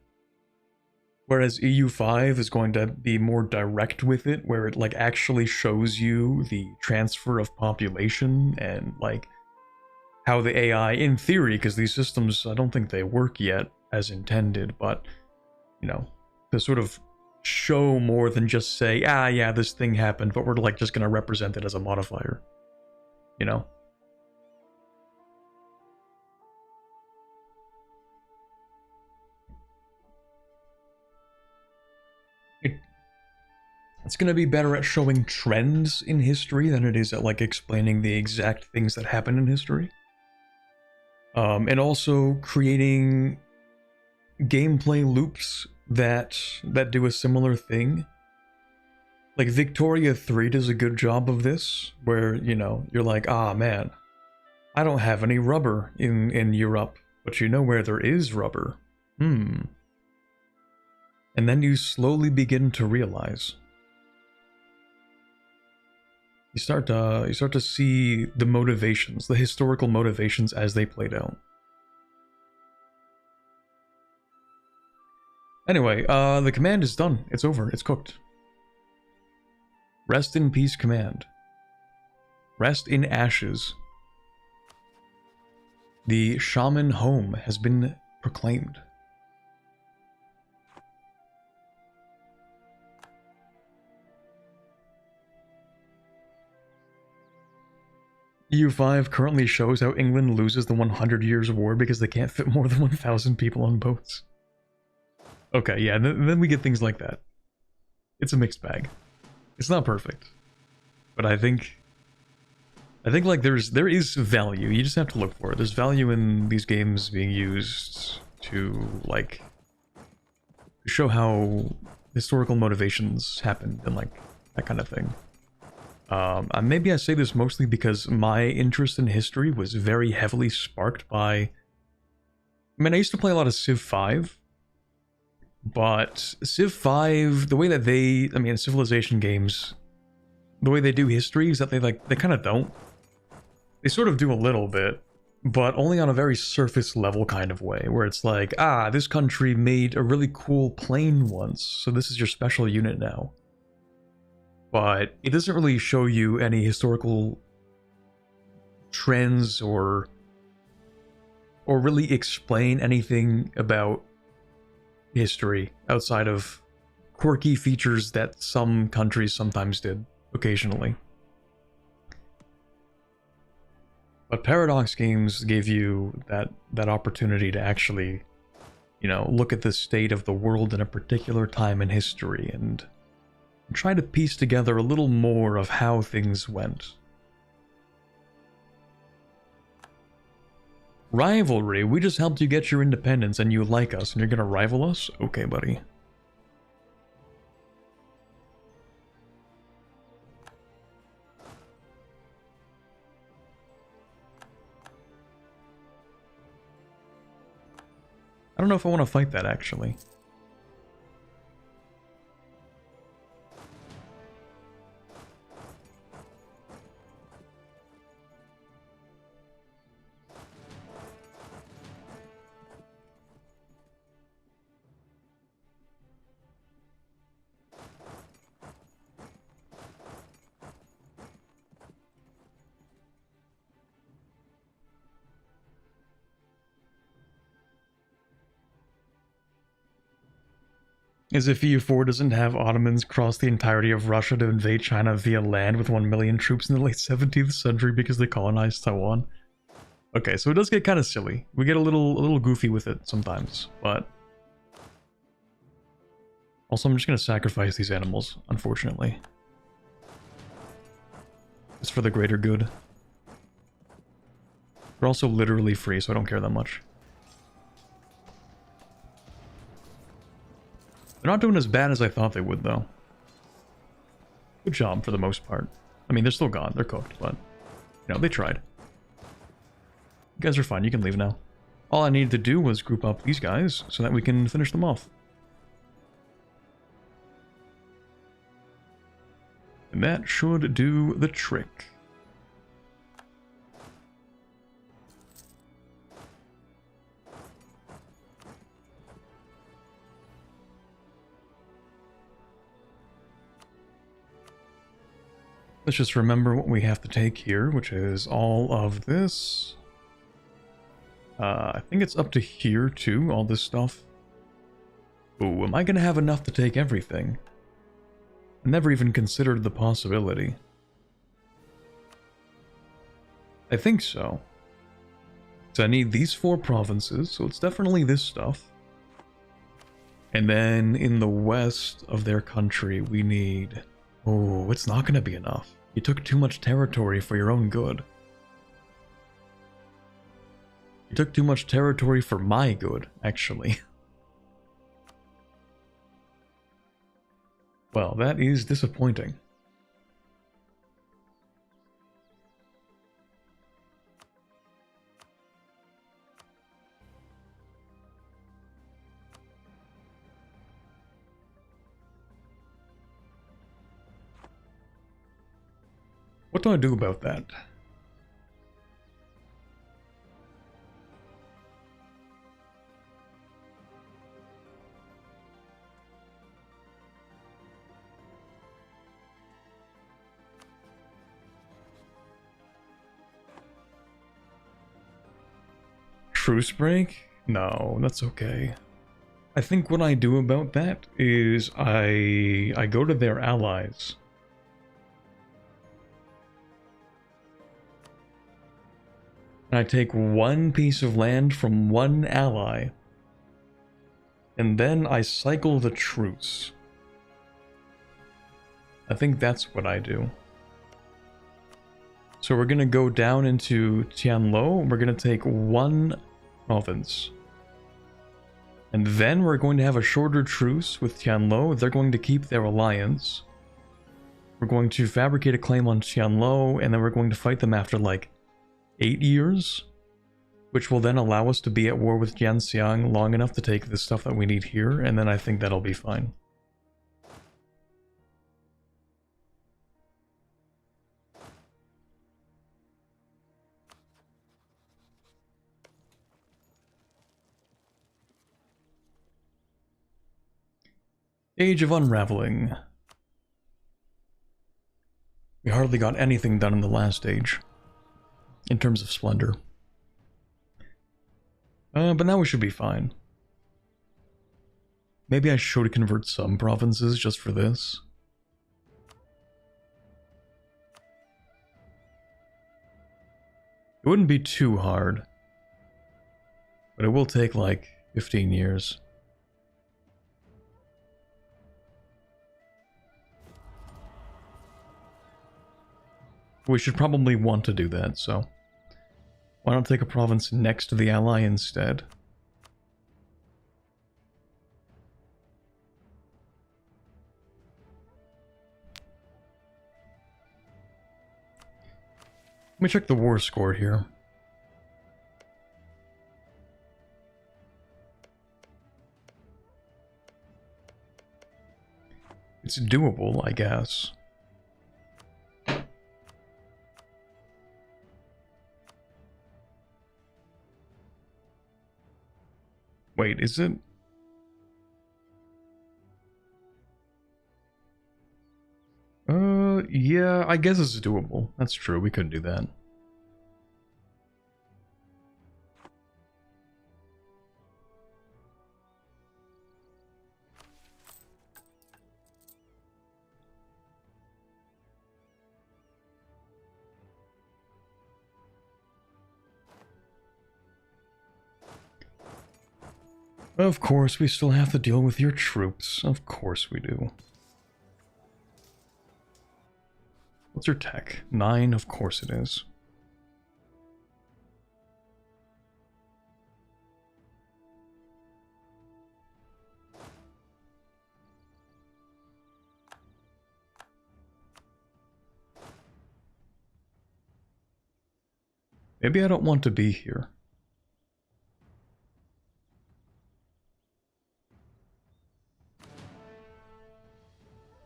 whereas EU5 is going to be more direct with it, where it, like, actually shows you the transfer of population and, like, how the AI, in theory, because these systems, I don't think they work yet as intended, but, you know, to sort of show more than just say, ah, yeah, this thing happened, but we're, like, just going to represent it as a modifier, you know? It's going to be better at showing trends in history than it is at, like, explaining the exact things that happen in history. And also creating gameplay loops that do a similar thing. Like, Victoria 3 does a good job of this, where, you know, you're like, ah, man, I don't have any rubber in Europe, but you know where there is rubber. And then you slowly begin to realize. You start to see the motivations, the historical motivations as they played out. Anyway, the command is done. It's over. It's cooked. Rest in peace command. Rest in ashes. The shaman home has been proclaimed. EU5 currently shows how England loses the 100 Years' War because they can't fit more than 1,000 people on boats. Okay, yeah, then we get things like that. It's a mixed bag. It's not perfect, but I think like there is value. You just have to look for it. There's value in these games being used to, like, show how historical motivations happened and, like, that kind of thing. Maybe I say this mostly because my interest in history was very heavily sparked by... I mean, I used to play a lot of Civ 5, but Civ 5, the way that they... I mean, Civilization games, the way they do history is that they kind of don't. They sort of do a little bit, but only on a very surface level kind of way, where it's like, ah, this country made a really cool plane once, so this is your special unit now. But it doesn't really show you any historical trends or really explain anything about history outside of quirky features that some countries sometimes did, occasionally. But Paradox games gave you that opportunity to actually, you know, look at the state of the world in a particular time in history and try to piece together a little more of how things went. Rivalry, we just helped you get your independence and you like us and you're gonna rival us? Okay, buddy. I don't know if I want to fight that, actually. As if EU4 doesn't have Ottomans cross the entirety of Russia to invade China via land with 1 million troops in the late 17th century because they colonized Taiwan. Okay, so it does get kind of silly. We get a little goofy with it sometimes, but... Also, I'm just going to sacrifice these animals, unfortunately. It's for the greater good. They're also literally free, so I don't care that much. They're not doing as bad as I thought they would, though. Good job, for the most part. I mean, they're still gone. They're cooked, but... You know, they tried. You guys are fine. You can leave now. All I needed to do was group up these guys so that we can finish them off. And that should do the trick. Let's just remember what we have to take here, which is all of this. I think it's up to here too, all this stuff. Ooh, am I gonna have enough to take everything? I never even considered the possibility. I think so. So I need these 4 provinces, so it's definitely this stuff. And then in the west of their country, we need... Oh, it's not gonna be enough. You took too much territory for your own good. You took too much territory for my good, actually. Well, that is disappointing. What do I do about that? Truce break? No, that's okay. I think what I do about that is I go to their allies. And I take 1 piece of land from 1 ally. And then I cycle the truce. I think that's what I do. So we're gonna go down into Tianlo, we're gonna take 1 province. And then we're going to have a shorter truce with Tianlo. They're going to keep their alliance. We're going to fabricate a claim on Tianlo, and then we're going to fight them after like 8 years, which will then allow us to be at war with Jianxiang long enough to take the stuff that we need here, and then I think that'll be fine. Age of Unraveling. We hardly got anything done in the last age, in terms of splendor. But now we should be fine. Maybe I should convert some provinces just for this. It wouldn't be too hard, but it will take like 15 years. We should probably want to do that, so why not take a province next to the ally instead? Let me check the war score here. It's doable, I guess. Wait, is it? Yeah, I guess it's doable. That's true, we could do that. Of course, we still have to deal with your troops. Of course we do. What's your tech? 9? Of course it is. Maybe I don't want to be here.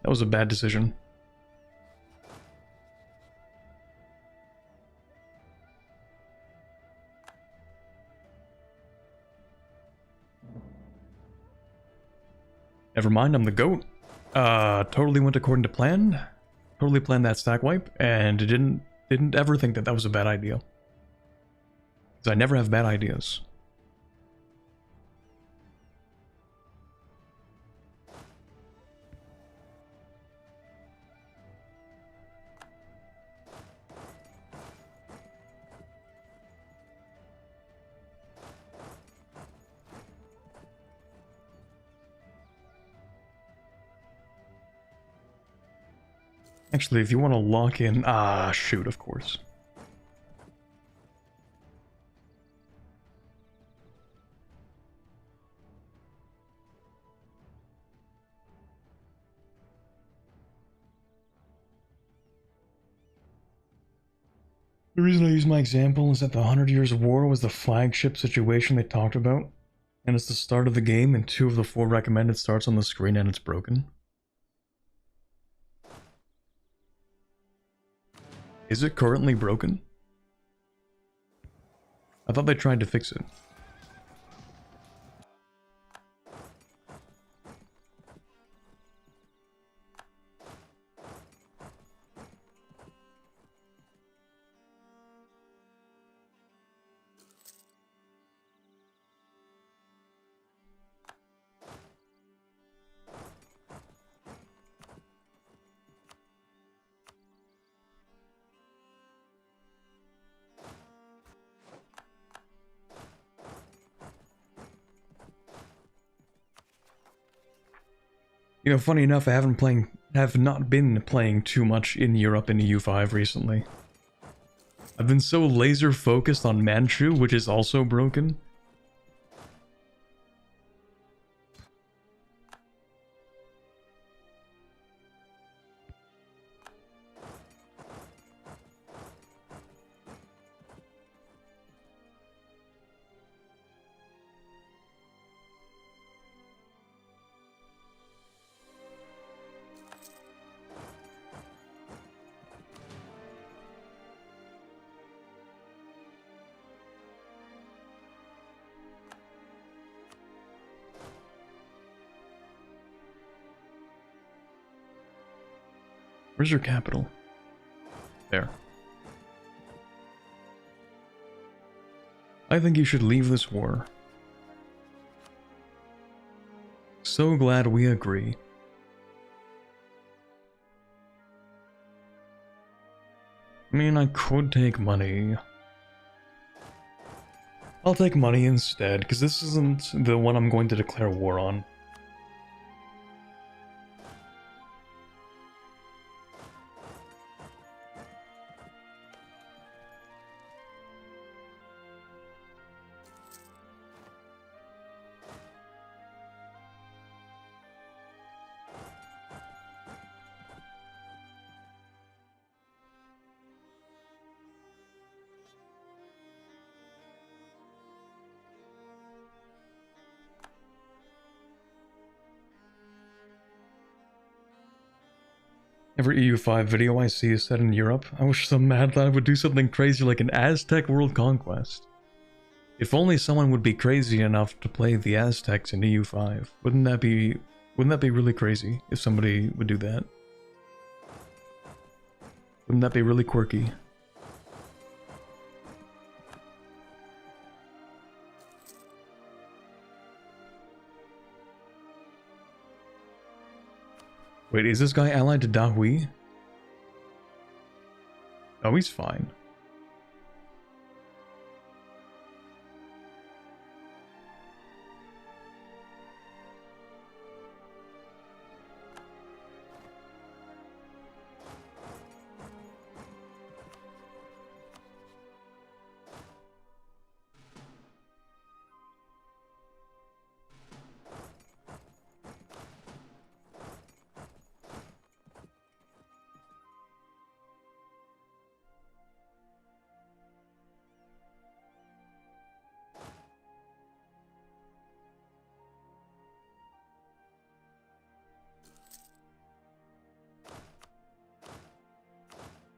That was a bad decision. Never mind, I'm the GOAT. Totally went according to plan. Totally planned that stack wipe, and didn't ever think that that was a bad idea. Because I never have bad ideas. Actually, if you want to lock in... Ah, shoot, of course. The reason I use my example is that the 100 Years' War was the flagship situation they talked about, and it's the start of the game, and 2 of the 4 recommended starts on the screen, and it's broken. Is it currently broken? I thought they tried to fix it. You know, funny enough, I have not been playing too much in Europe in EU5 recently. I've been so laser focused on Manchu, which is also broken. Where's your capital? There. I think you should leave this war. So glad we agree. I mean, I could take money. I'll take money instead, because this isn't the one I'm going to declare war on. Every EU5 video I see is set in Europe. I wish so mad that I would do something crazy like an Aztec world conquest. If only someone would be crazy enough to play the Aztecs in EU5. Wouldn't that be really crazy if somebody would do that? Wouldn't that be really quirky? Wait, is this guy allied to Dahui? Oh, he's fine.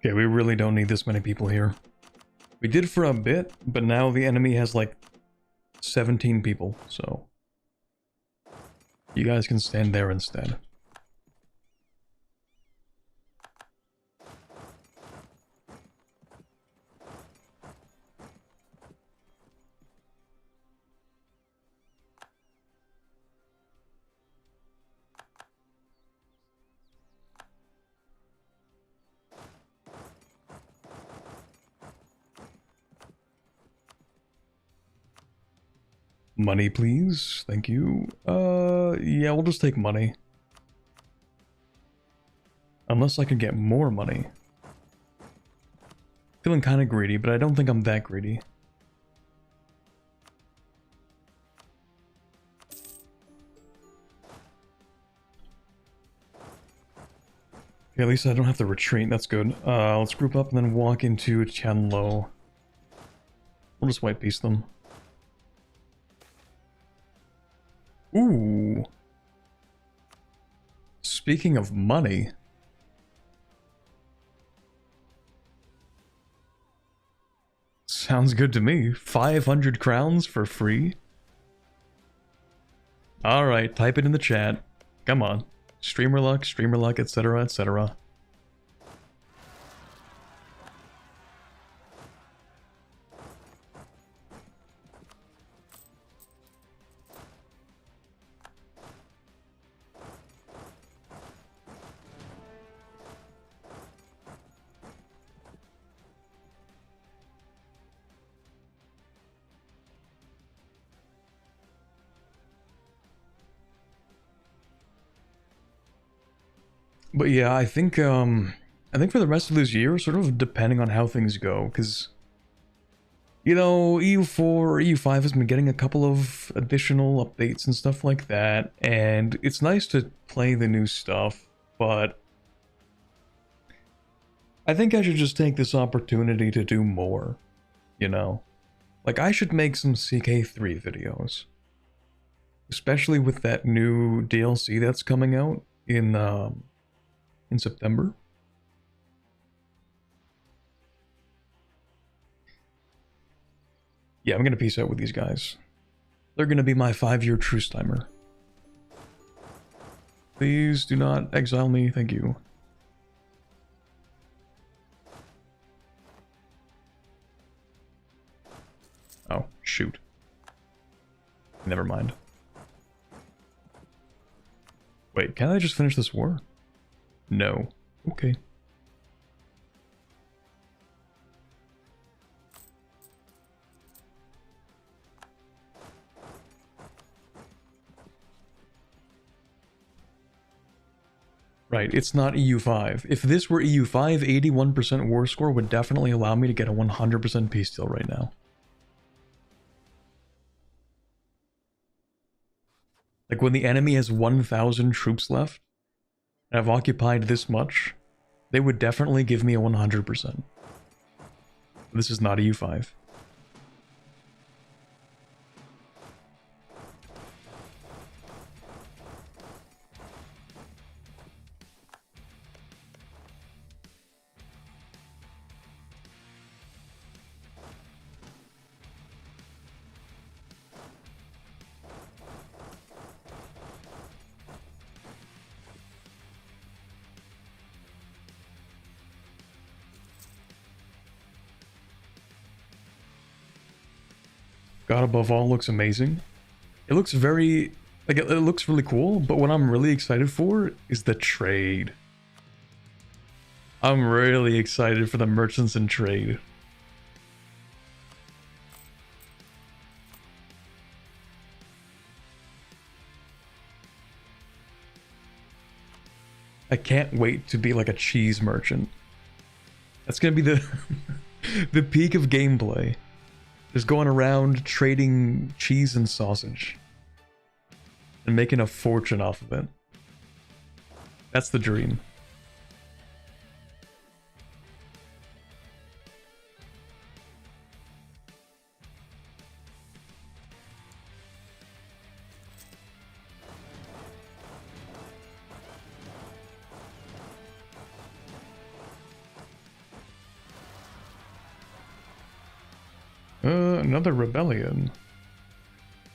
Okay, we really don't need this many people here. We did for a bit, but now the enemy has like 17 people, so... You guys can stand there instead. Money, please. Thank you. Yeah, we'll just take money. Unless I can get more money. Feeling kind of greedy, but I don't think I'm that greedy. Okay, at least I don't have to retreat. That's good. Let's group up and then walk into Tianlo. We'll just white piece them. Ooh. Speaking of money. Sounds good to me. 500 crowns for free? Alright, type it in the chat. Come on. Streamer luck, etc., etc. But yeah, I think for the rest of this year, sort of depending on how things go, because you know, EU4 or EU5 has been getting a couple of additional updates and stuff like that, and it's nice to play the new stuff, but I think I should just take this opportunity to do more, you know? Like, I should make some CK3 videos. Especially with that new DLC that's coming out in September. Yeah, I'm gonna peace out with these guys. They're gonna be my 5-year truce timer. Please do not exile me, thank you. Oh, shoot. Never mind. Wait, can I just finish this war? No. Okay. Right, it's not EU5. If this were EU5, 81% war score would definitely allow me to get a 100% peace deal right now. Like when the enemy has 1,000 troops left, and I've occupied this much, they would definitely give me a 100%. This is not EU5. God Above All looks amazing. It looks very, like, it looks really cool, but what I'm really excited for is the trade. I'm really excited for the merchants and trade. I can't wait to be like a cheese merchant. That's gonna be the the peak of gameplay. Just going around trading cheese and sausage. And making a fortune off of it. That's the dream. Another rebellion.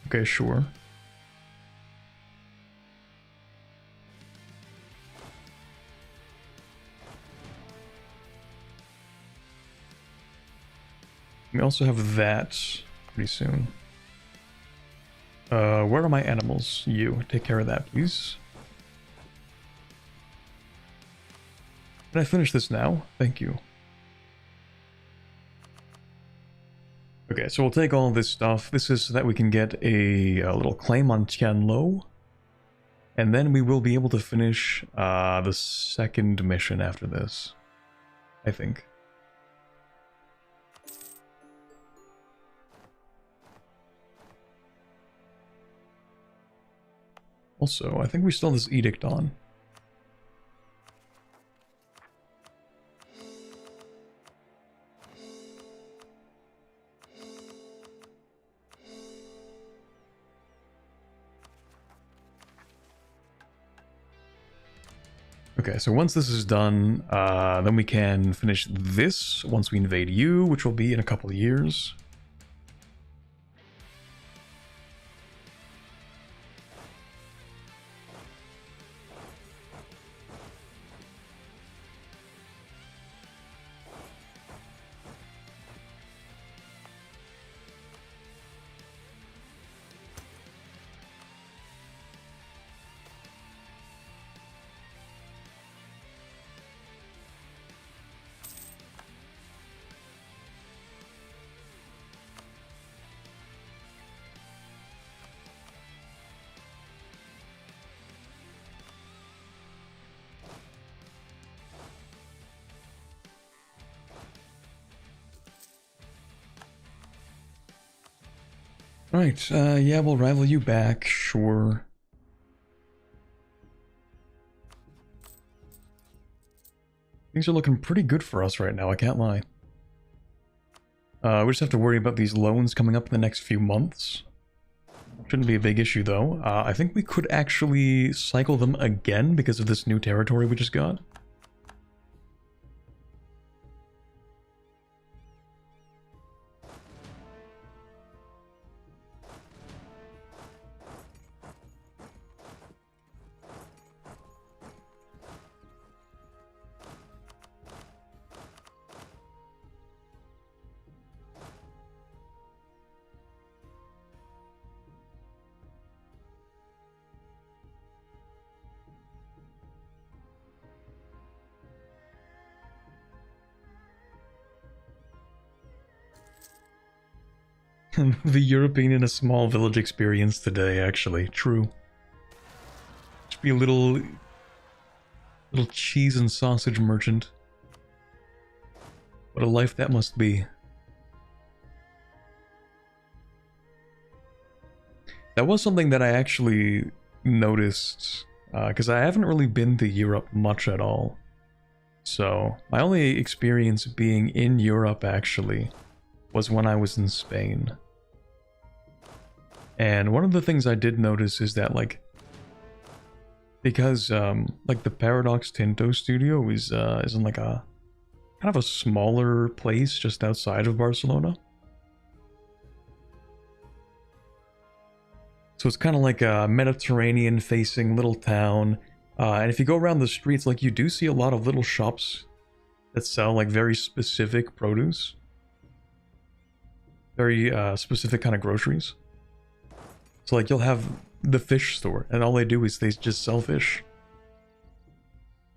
Okay, sure. we also have that pretty soon. Where are my animals? You, take care of that, please. Can I finish this now? Thank you. Okay, so we'll take all this stuff. This is so that we can get a little claim on Tianlo. And then we will be able to finish the second mission after this, I think. Also, I think we still have this edict on. Okay, so once this is done, then we can finish this once we invade you, which will be in a couple of years. Right, yeah, we'll rival you back, sure. Things are looking pretty good for us right now, I can't lie. We just have to worry about these loans coming up in the next few months. Shouldn't be a big issue, though. I think we could actually cycle them again because of this new territory we just got. The European in a small village experience today, actually. True. Just be a little cheese and sausage merchant. What a life that must be. That was something that I actually noticed, because I haven't really been to Europe much at all. So, my only experience being in Europe, actually, was when I was in Spain. And one of the things I did notice is that, like, because, like, the Paradox Tinto studio is in, like, a kind of a smaller place just outside of Barcelona. So it's kind of like a Mediterranean-facing little town. And if you go around the streets, like, you do see a lot of little shops that sell, like, very specific produce. Very specific kind of groceries. So, like, you'll have the fish store, and all they do is they just sell fish.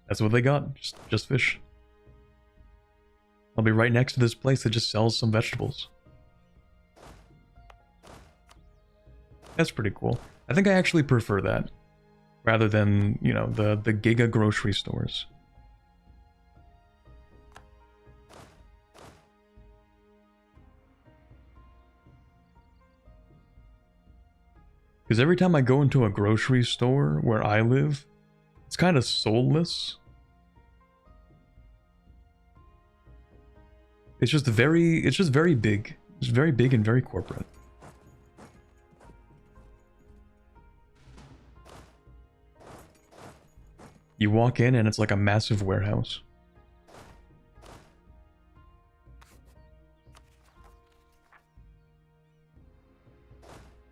That's what they got, just fish. I'll be right next to this place that just sells some vegetables. That's pretty cool. I think I actually prefer that, rather than, you know, the giga grocery stores. Because every time I go into a grocery store where I live, it's kind of soulless. It's just very big. It's very big and very corporate. You walk in and it's like a massive warehouse.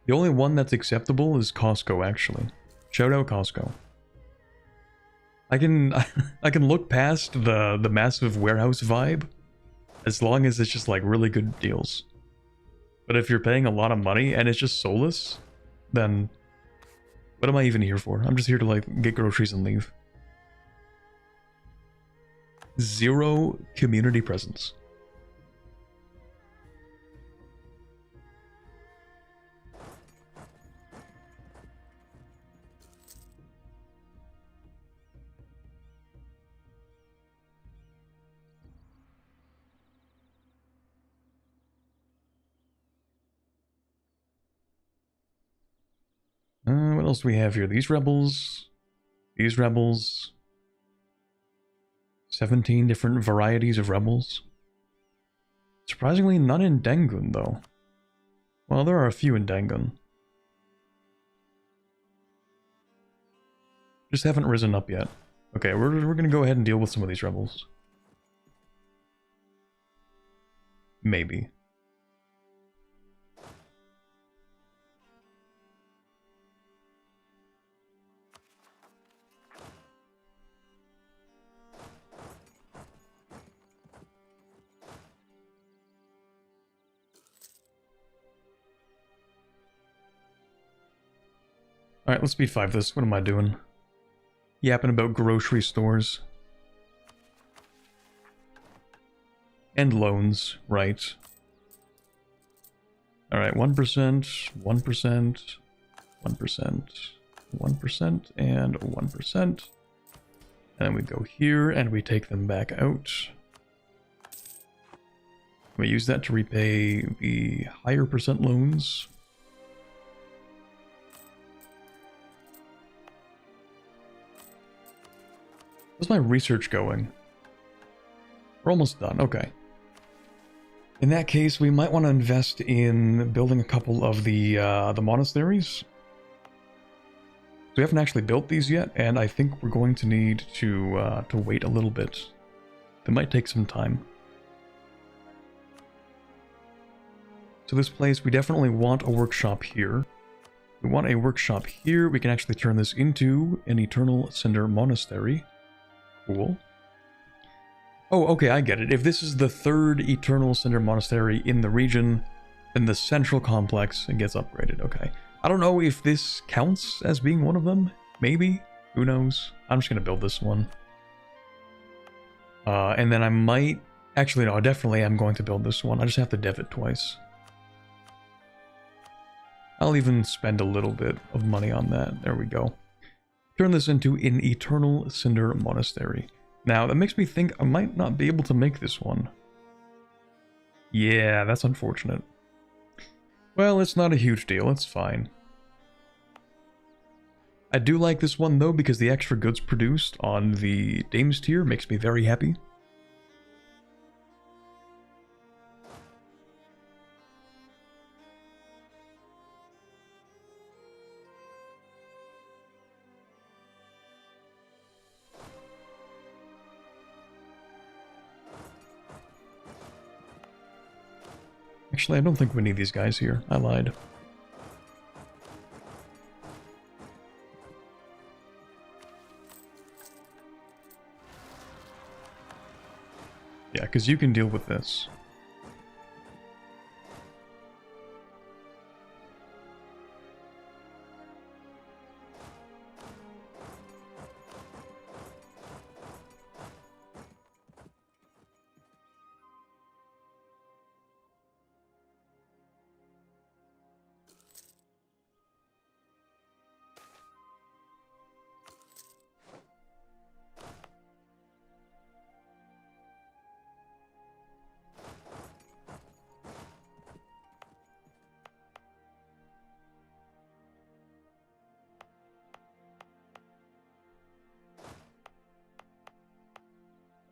The only one that's acceptable is Costco, actually. Shout out Costco. I can look past the massive warehouse vibe as long as it's just like really good deals. But if you're paying a lot of money and it's just soulless, then what am I even here for? I'm just here to like get groceries and leave. 0 community presence. What else do we have here? These rebels. 17 different varieties of rebels. Surprisingly, none in Dengun, though. Well, there are a few in Dengun. Just haven't risen up yet. Okay, we're gonna go ahead and deal with some of these rebels. Maybe. Alright, let's B5 this. What am I doing? Yapping about grocery stores. And loans, right. Alright, 1%, 1%, 1%, 1%, and 1%. And then we go here and we take them back out. We use that to repay the higher percent loans. How's my research going? We're almost done, okay. In that case, we might want to invest in building a couple of the monasteries. We haven't actually built these yet, and I think we're going to need to wait a little bit. It might take some time. So this place, we definitely want a workshop here. We want a workshop here. We can actually turn this into an Eternal Cinder Monastery. Cool. Oh, okay, I get it. If this is the 3rd Eternal Cinder Monastery in the region, then the central complex gets upgraded. Okay. I don't know if this counts as being one of them. Maybe. Who knows? I'm just going to build this one. And then I might... Actually, no, definitely I'm going to build this one. I just have to dev it twice. I'll even spend a little bit of money on that. There we go. Turn this into an Eternal Cinder Monastery. Now, that makes me think I might not be able to make this one. Yeah, that's unfortunate. Well, it's not a huge deal, it's fine. I do like this one, though, because the extra goods produced on the Dames tier makes me very happy. Actually, I don't think we need these guys here. I lied. Yeah, because you can deal with this.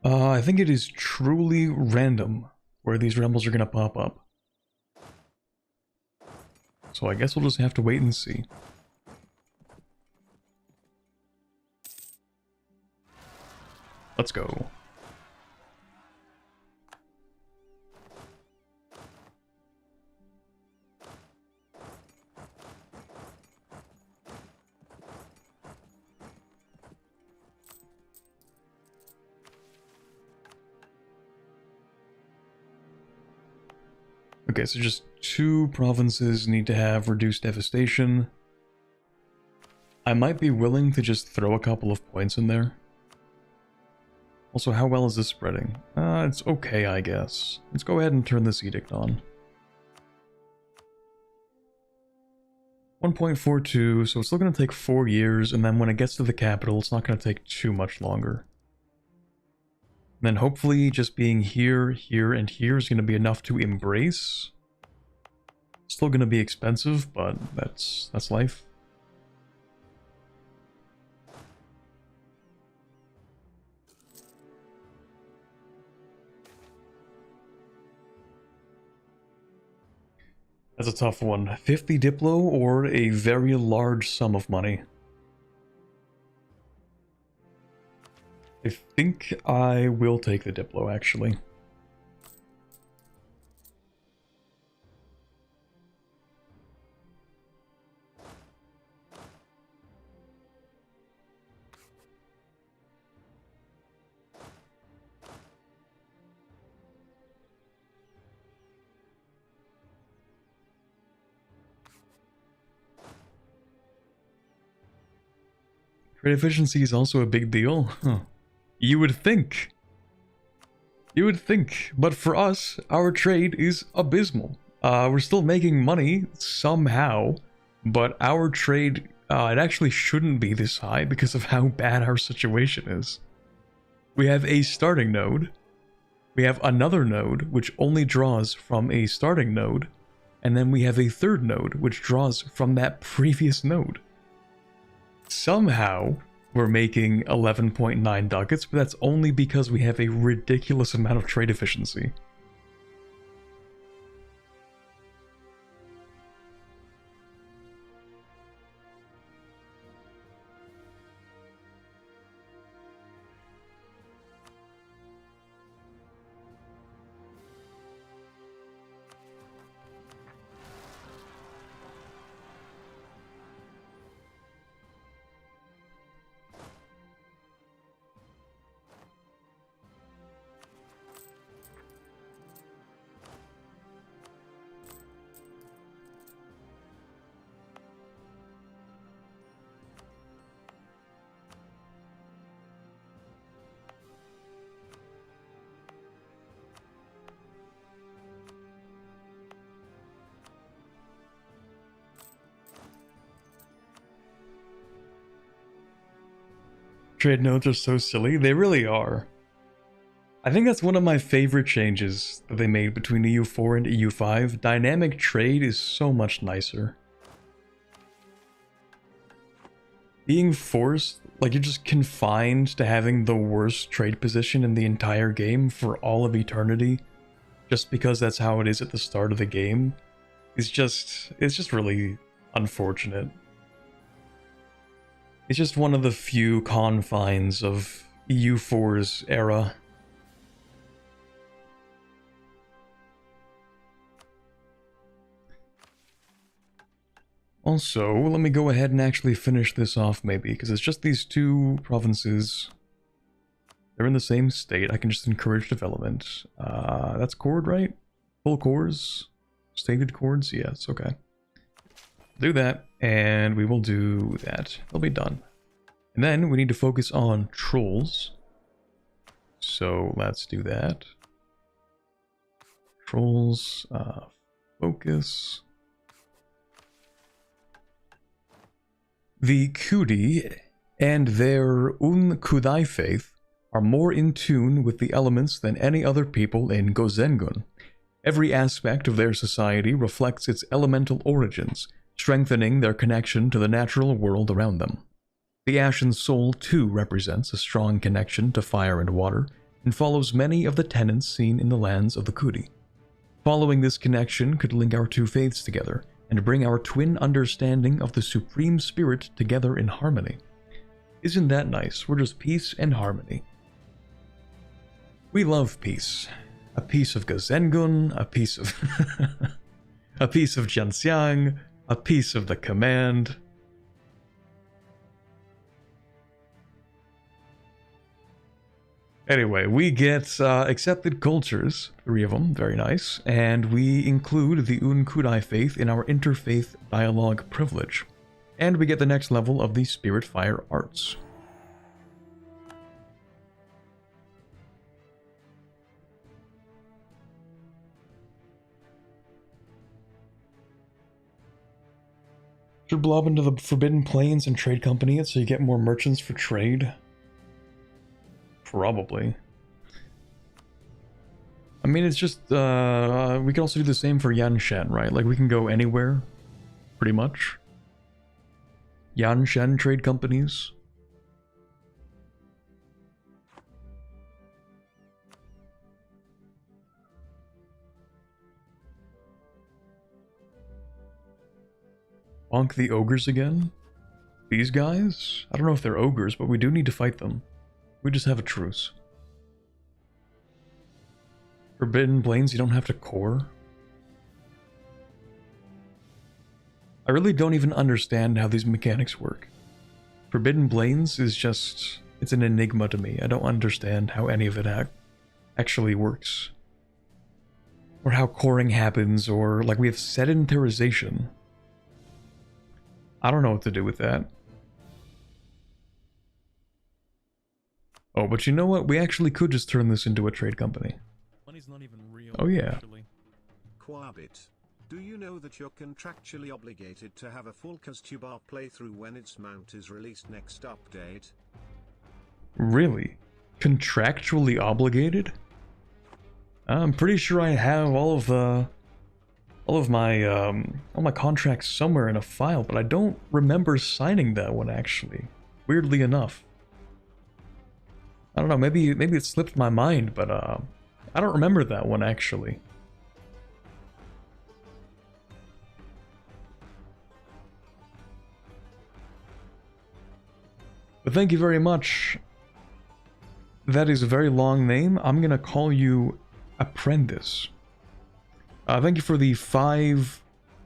I think it is truly random where these rebels are going to pop up. So I guess we'll just have to wait and see. Let's go. Okay, so just 2 provinces need to have reduced devastation. I might be willing to just throw a couple of points in there. Also, how well is this spreading? It's okay, I guess. Let's go ahead and turn this edict on. 1.42, so it's still going to take 4 years, and then when it gets to the capital, it's not going to take too much longer. And then hopefully just being here, here, and here is going to be enough to embrace. Still going to be expensive, but that's life. That's a tough one. 50 Diplo or a very large sum of money? I think I will take the Diplo, actually. Trade efficiency is also a big deal? Huh. You would think. You would think. But for us, our trade is abysmal. We're still making money somehow, but our trade, it actually shouldn't be this high because of how bad our situation is. We have a starting node. We have another node, which only draws from a starting node. And then we have a third node, which draws from that previous node. Somehow, we're making 11.9 ducats, but that's only because we have a ridiculous amount of trade efficiency. Trade nodes are so silly. They really are. I think that's one of my favorite changes that they made between EU4 and EU5. Dynamic trade is so much nicer. Being forced, like you're just confined to having the worst trade position in the entire game for all of eternity, just because that's how it is at the start of the game, it's just really unfortunate. It's just one of the few confines of EU4's era. Also, let me go ahead and actually finish this off maybe, because it's just these 2 provinces. They're in the same state. I can just encourage development. That's chord, right? Full cores? Stated chords? Yes, okay. Do that, and we will do that. They'll be done. And then we need to focus on trolls. So let's do that. Trolls, focus. The Kudi and their Kudai faith are more in tune with the elements than any other people in Gozengun. Every aspect of their society reflects its elemental origins, strengthening their connection to the natural world around them. The Ashen Soul too represents a strong connection to fire and water, and follows many of the tenets seen in the lands of the Kudi. Following this connection could link our 2 faiths together, and bring our twin understanding of the Supreme Spirit together in harmony. Isn't that nice? We're just peace and harmony. We love peace. A piece of Gozengun, a piece of a piece of Jianxiang, a piece of the command. Anyway, we get accepted cultures, 3 of them, very nice, and we include the Unkudai faith in our interfaith dialogue privilege. And we get the next level of the Spirit Fire arts. Should blob into the Forbidden Plains and trade company it so you get more merchants for trade? Probably. I mean, it's just, we can also do the same for Yanshan, right? Like, we can go anywhere, pretty much. Yanshan trade companies. Bonk the ogres again? These guys? I don't know if they're ogres, but we do need to fight them. We just have a truce. Forbidden Plains, you don't have to core? I really don't even understand how these mechanics work. Forbidden Plains is just... it's an enigma to me. I don't understand how any of it actually works. Or how coring happens, or like we have sedentarization. I don't know what to do with that. Oh, but you know what? We actually could just turn this into a trade company. Money's not even real. Oh yeah. Actually. Quabit. Do you know that you're contractually obligated to have a full Kastubar playthrough when its mount is released next update? Really? Contractually obligated? I'm pretty sure I have all of my contracts somewhere in a file, but I don't remember signing that one actually. Weirdly enough. I don't know, maybe it slipped my mind, but I don't remember that one actually. But thank you very much. That is a very long name. I'm gonna call you Apprentice. Thank you for the 5...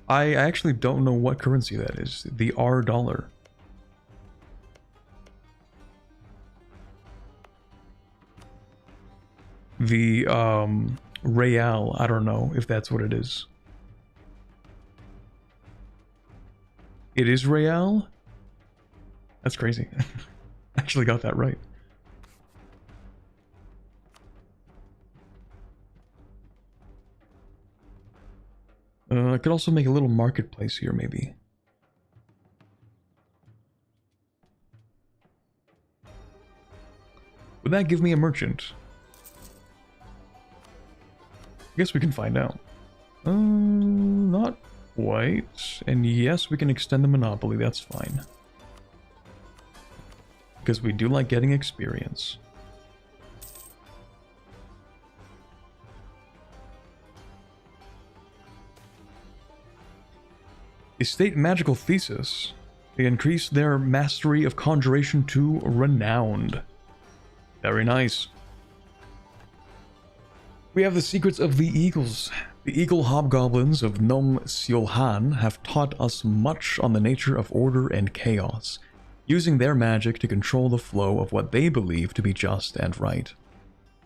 I actually don't know what currency that is. The R dollar. The, real. I don't know if that's what it is. It is real? That's crazy. Actually got that right. I could also make a little marketplace here, maybe. Would that give me a merchant? I guess we can find out. Not quite. And yes, we can extend the monopoly, that's fine. Because we do like getting experience. The state magical thesis. They increase their mastery of conjuration to renowned. Very nice. We have the secrets of the eagles. The eagle hobgoblins of Nom Siolhan have taught us much on the nature of order and chaos, using their magic to control the flow of what they believe to be just and right.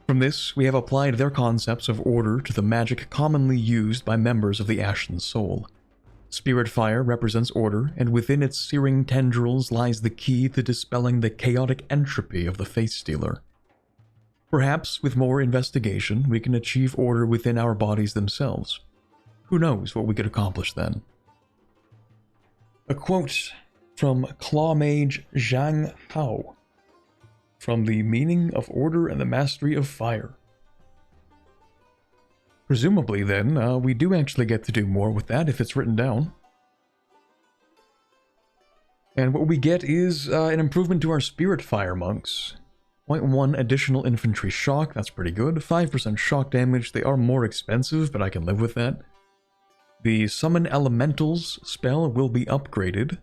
From this, we have applied their concepts of order to the magic commonly used by members of the Ashen Soul. Spirit Fire represents order, and within its searing tendrils lies the key to dispelling the chaotic entropy of the Faith Stealer. Perhaps, with more investigation, we can achieve order within our bodies themselves. Who knows what we could accomplish then? A quote from Claw Mage Zhang Hao, from The Meaning of Order and the Mastery of Fire. Presumably then, we do actually get to do more with that if it's written down. And what we get is an improvement to our Spirit Fire monks. 0.1 additional infantry shock, that's pretty good. 5% shock damage, they are more expensive, but I can live with that. The Summon Elementals spell will be upgraded.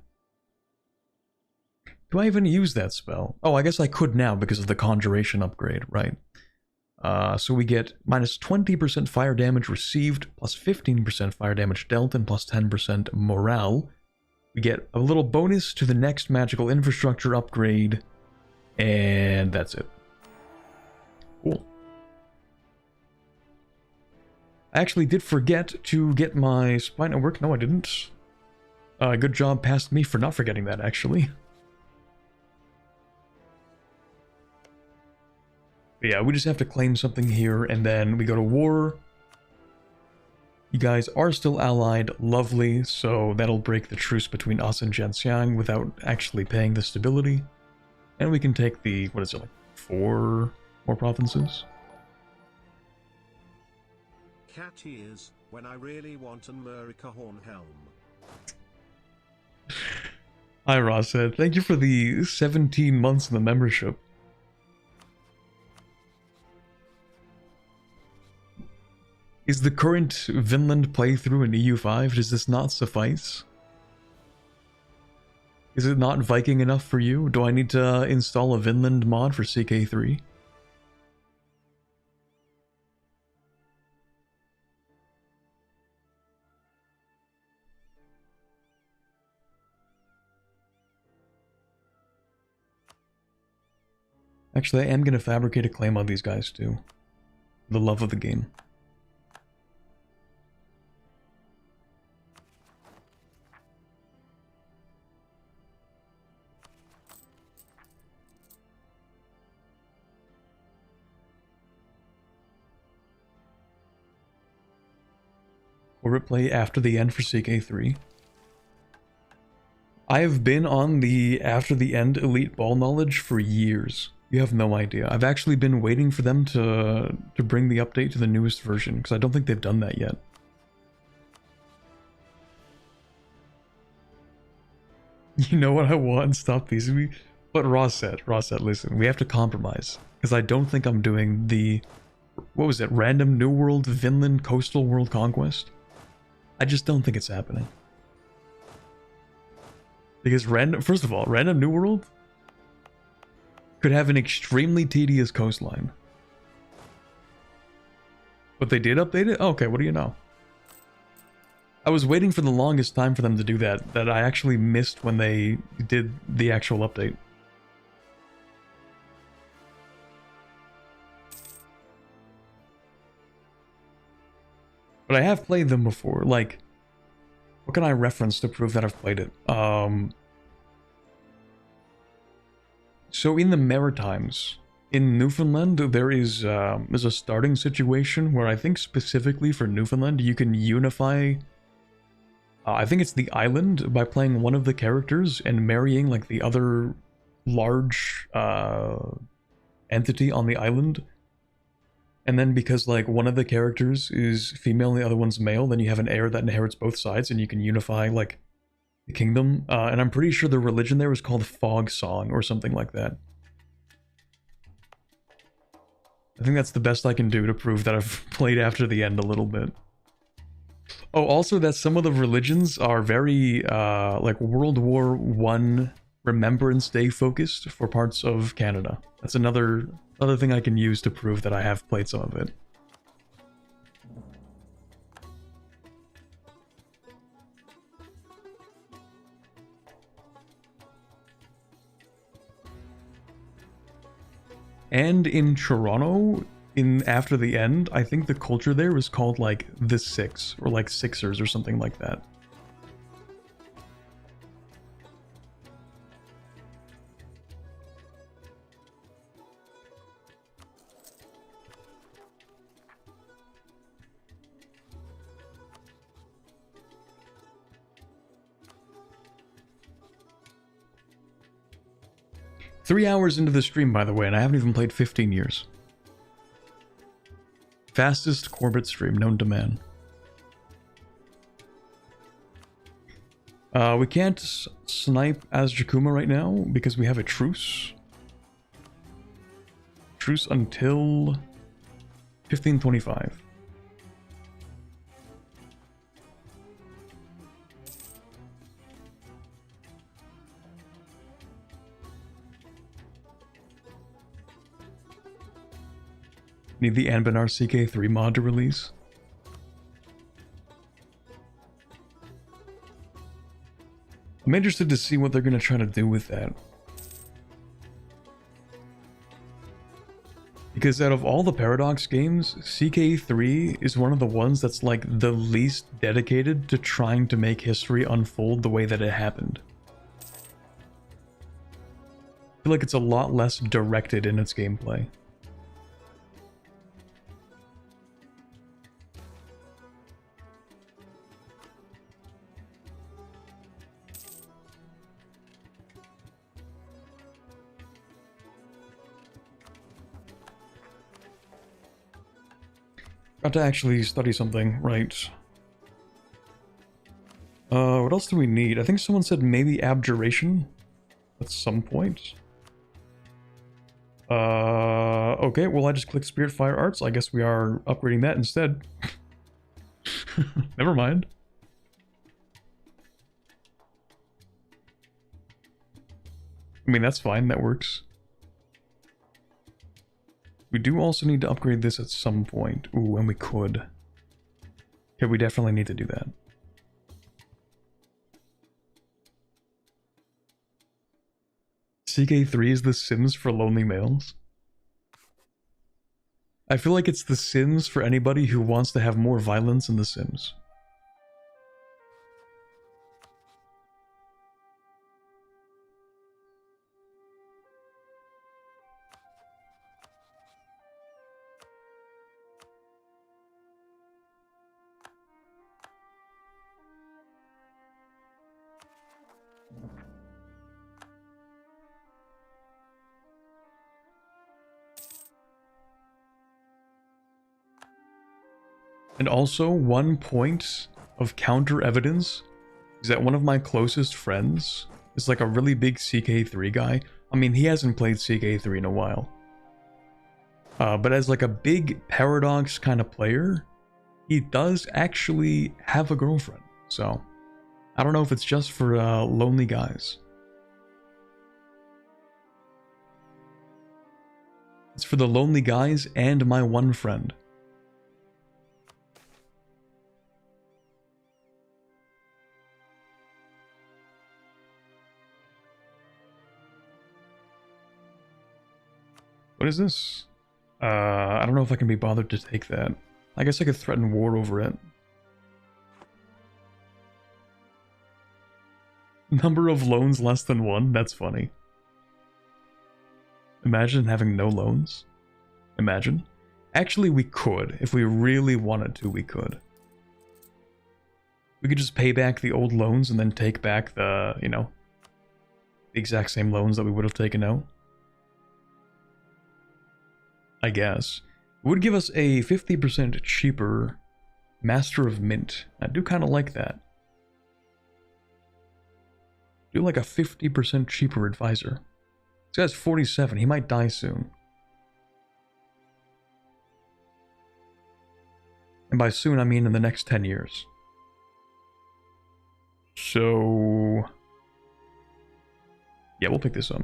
Do I even use that spell? Oh, I guess I could now because of the Conjuration upgrade, right. So we get minus 20% fire damage received, plus 15% fire damage dealt, and plus 10% morale. We get a little bonus to the next magical infrastructure upgrade, and that's it. Cool. I actually did forget to get my spine at work. No, I didn't. Good job past me for not forgetting that, actually. But yeah, we just have to claim something here, and then we go to war. You guys are still allied, lovely, so that'll break the truce between us and Zhenxiang without actually paying the stability. And we can take the, what is it, like 4 more provinces? Cat ears, when I really want an America Hornhelm. Hi, Ross said, thank you for the 17 months in the membership. Is the current Vinland playthrough in EU5? Does this not suffice? Is it not Viking enough for you? Do I need to install a Vinland mod for CK3? Actually, I am going to fabricate a claim on these guys too. The love of the game. Or play after the end for CK3. I have been on the after the end elite ball knowledge for years. You have no idea. I've actually been waiting for them to bring the update to the newest version, because I don't think they've done that yet. You know what I want? Stop teasing me. But Ross said, listen, we have to compromise. Because I don't think I'm doing the, what was it, Random New World Vinland Coastal World Conquest? I just don't think it's happening. Because first of all, Random New World could have an extremely tedious coastline. But they did update it? Okay, what do you know? I was waiting for the longest time for them to do that I actually missed when they did the actual update. But I have played them before. Like, what can I reference to prove that I've played it? So in the Maritimes, in Newfoundland, there's a starting situation where I think specifically for Newfoundland, you can unify, I think it's the island, by playing one of the characters and marrying like the other large entity on the island. And then because like one of the characters is female and the other one's male, then you have an heir that inherits both sides and you can unify like the kingdom. And I'm pretty sure the religion there is called Fog Song or something like that. I think that's the best I can do to prove that I've played after the end a little bit. Oh, also that some of the religions are very like World War I Remembrance Day focused for parts of Canada. That's another thing I can use to prove that I have played some of it. And in Toronto, after the end, I think the culture there was called like the Six, or like Sixers or something like that. Three hours into the stream, by the way, and I haven't even played 15 years. Fastest Corbett stream known to man. We can't snipe as Jakuma right now because we have a truce. Truce until 1525. Need the Anbennar CK3 mod to release. I'm interested to see what they're going to try to do with that. Because out of all the Paradox games, CK3 is one of the ones that's like the least dedicated to trying to make history unfold the way that it happened. I feel like it's a lot less directed in its gameplay. Got to actually study something, right? What else do we need? I think someone said maybe abjuration at some point. Okay, well I just clicked Spirit Fire Arts. I guess we are upgrading that instead. Never mind. I mean, that's fine, that works. We do also need to upgrade this at some point. Ooh, and we could. Okay, we definitely need to do that. CK3 is the Sims for lonely males. I feel like it's the Sims for anybody who wants to have more violence in the Sims. And also, one point of counter evidence is that one of my closest friends is like a really big CK3 guy. I mean, he hasn't played CK3 in a while. But as like a big Paradox kind of player, he does actually have a girlfriend. So, I don't know if it's just for lonely guys. It's for the lonely guys and my one friend. What is this? I don't know if I can be bothered to take that. I guess I could threaten war over it. Number of loans less than 1? That's funny. Imagine having no loans. Imagine. Actually, we could. If we really wanted to, we could. We could just pay back the old loans and then take back the, you know, the exact same loans that we would have taken out. I guess. It would give us a 50% cheaper Master of Mint. I do kind of like that. Do like a 50% cheaper advisor. This guy's 47. He might die soon. And by soon, I mean in the next 10 years. So... yeah, we'll pick this up.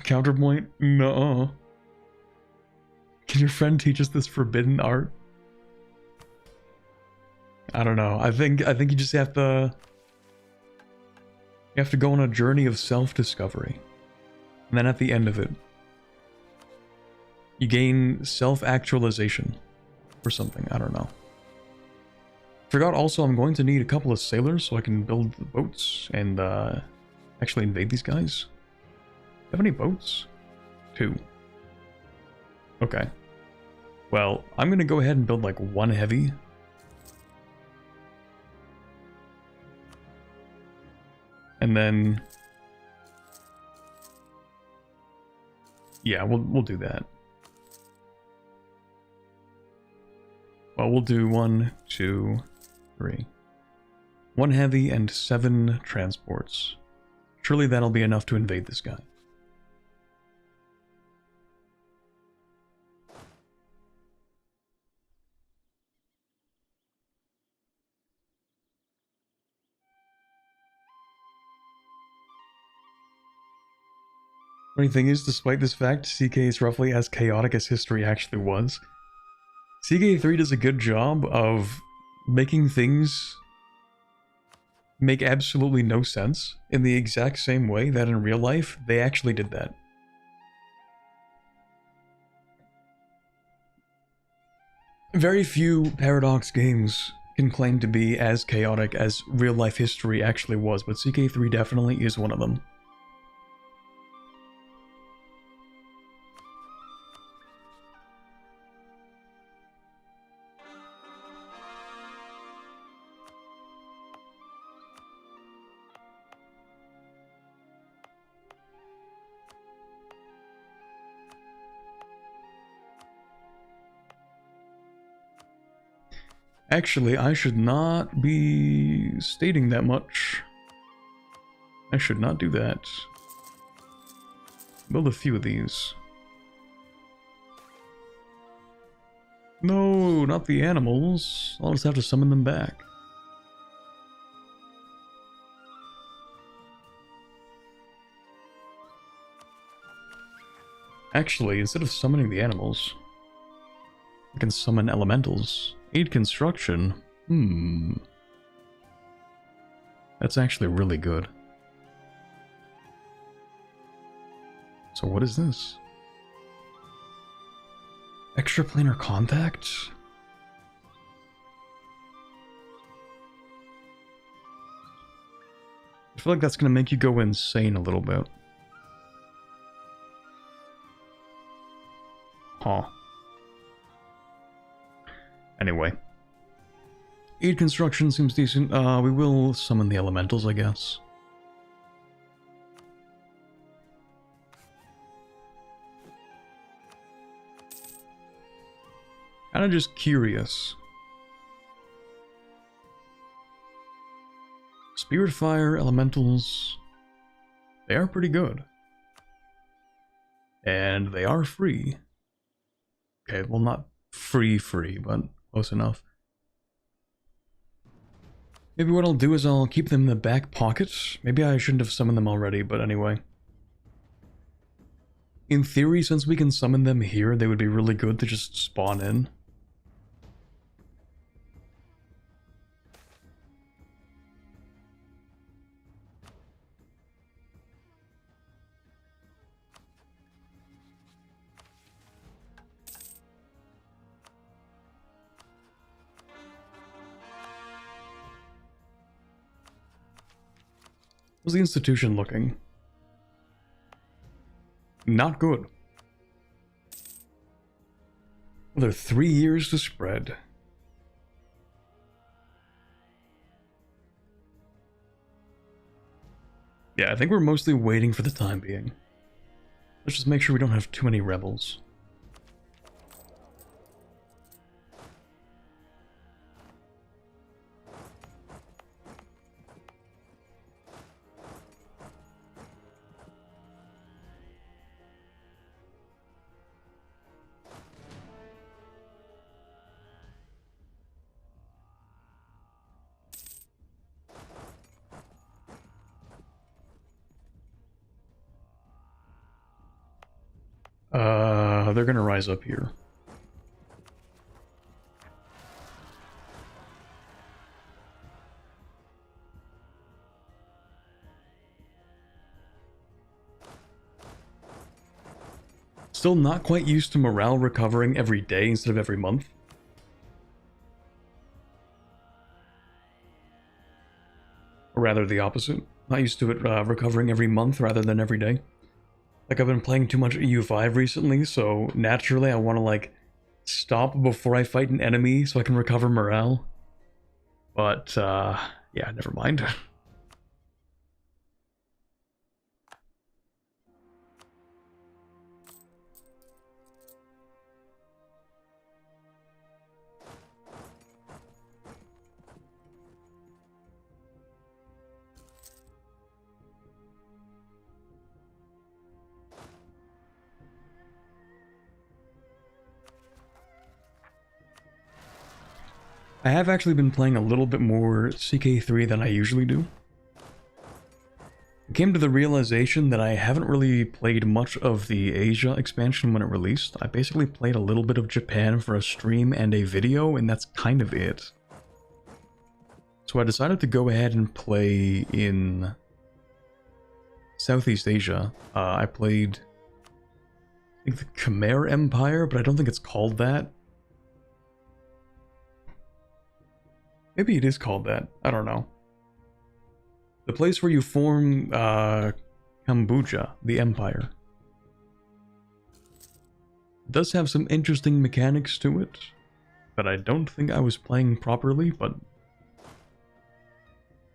Counterpoint? Nuh-uh. Can your friend teach us this forbidden art? I don't know. I think you just have to... you have to go on a journey of self-discovery. And then at the end of it, you gain self-actualization. Or something. I don't know. Forgot also I'm going to need a couple of sailors so I can build boats and actually invade these guys. Have any boats? 2. Okay. Well, I'm gonna go ahead and build like 1 heavy. And then... yeah, we'll do that. Well, we'll do 1, 2, 3. 1 heavy and 7 transports. Surely that'll be enough to invade this guy. Funny thing is, despite this fact, CK is roughly as chaotic as history actually was. CK3 does a good job of making things make absolutely no sense in the exact same way that in real life, they actually did that. Very few Paradox games can claim to be as chaotic as real-life history actually was, but CK3 definitely is one of them. Actually, I should not be stating that much. I should not do that. Build a few of these. No, not the animals. I'll just have to summon them back. Actually, instead of summoning the animals, I can summon elementals. Aid construction. That's actually really good. So what is this? Extraplanar contact? I feel like that's gonna make you go insane a little bit. Huh. Anyway. Aid construction seems decent. We will summon the elementals, I guess. Kinda just curious. Spirit Fire, elementals. They are pretty good. And they are free. Okay, well not free, but close enough. Maybe what I'll do is I'll keep them in the back pocket. Maybe I shouldn't have summoned them already, but anyway. In theory, since we can summon them here, they would be really good to just spawn in. How's the institution looking? Not good. Another 3 years to spread. Yeah, I think we're mostly waiting for the time being. Let's just make sure we don't have too many rebels. They're gonna rise up here. Still not quite used to morale recovering every day instead of every month. Or rather the opposite. Not used to it recovering every month rather than every day. Like, I've been playing too much EU5 recently, so naturally I want to, like, stop before I fight an enemy so I can recover morale. But, yeah, never mind. I have actually been playing a little bit more CK3 than I usually do. I came to the realization that I haven't really played much of the Asia expansion when it released. I basically played a little bit of Japan for a stream and a video, and that's kind of it. So I decided to go ahead and play in Southeast Asia. I played, I think, the Khmer Empire, but I don't think it's called that. Maybe it is called that. I don't know. The place where you form Kamboja, the empire. It does have some interesting mechanics to it that I don't think I was playing properly, but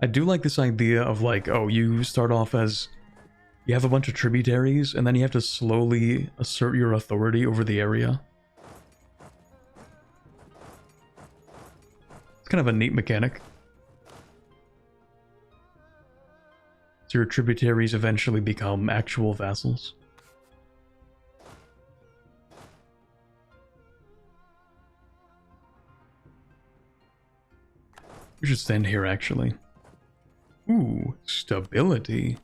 I do like this idea of like, oh, you start off as, you have a bunch of tributaries, and then you have to slowly assert your authority over the area. It's kind of a neat mechanic. So your tributaries eventually become actual vassals. We should stand here, actually. Ooh, stability.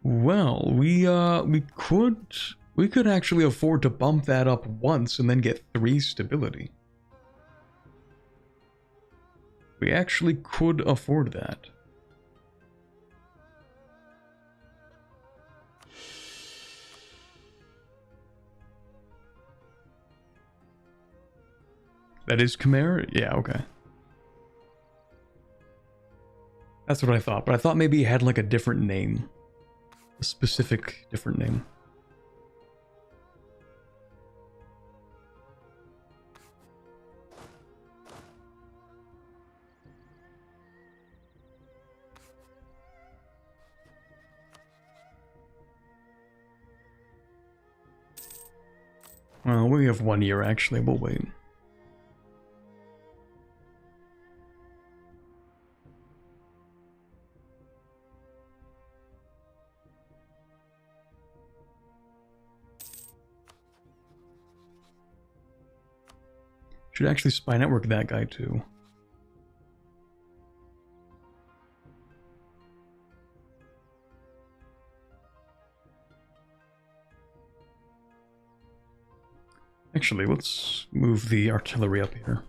Well, we could actually afford to bump that up once and then get 3 stability. We actually could afford that. That is Khmer? Yeah, okay. That's what I thought, but I thought maybe it had like a different name. A specific different name. Well, we have 1 year actually, we'll wait. Should actually spy network that guy too. Actually, let's move the artillery up here.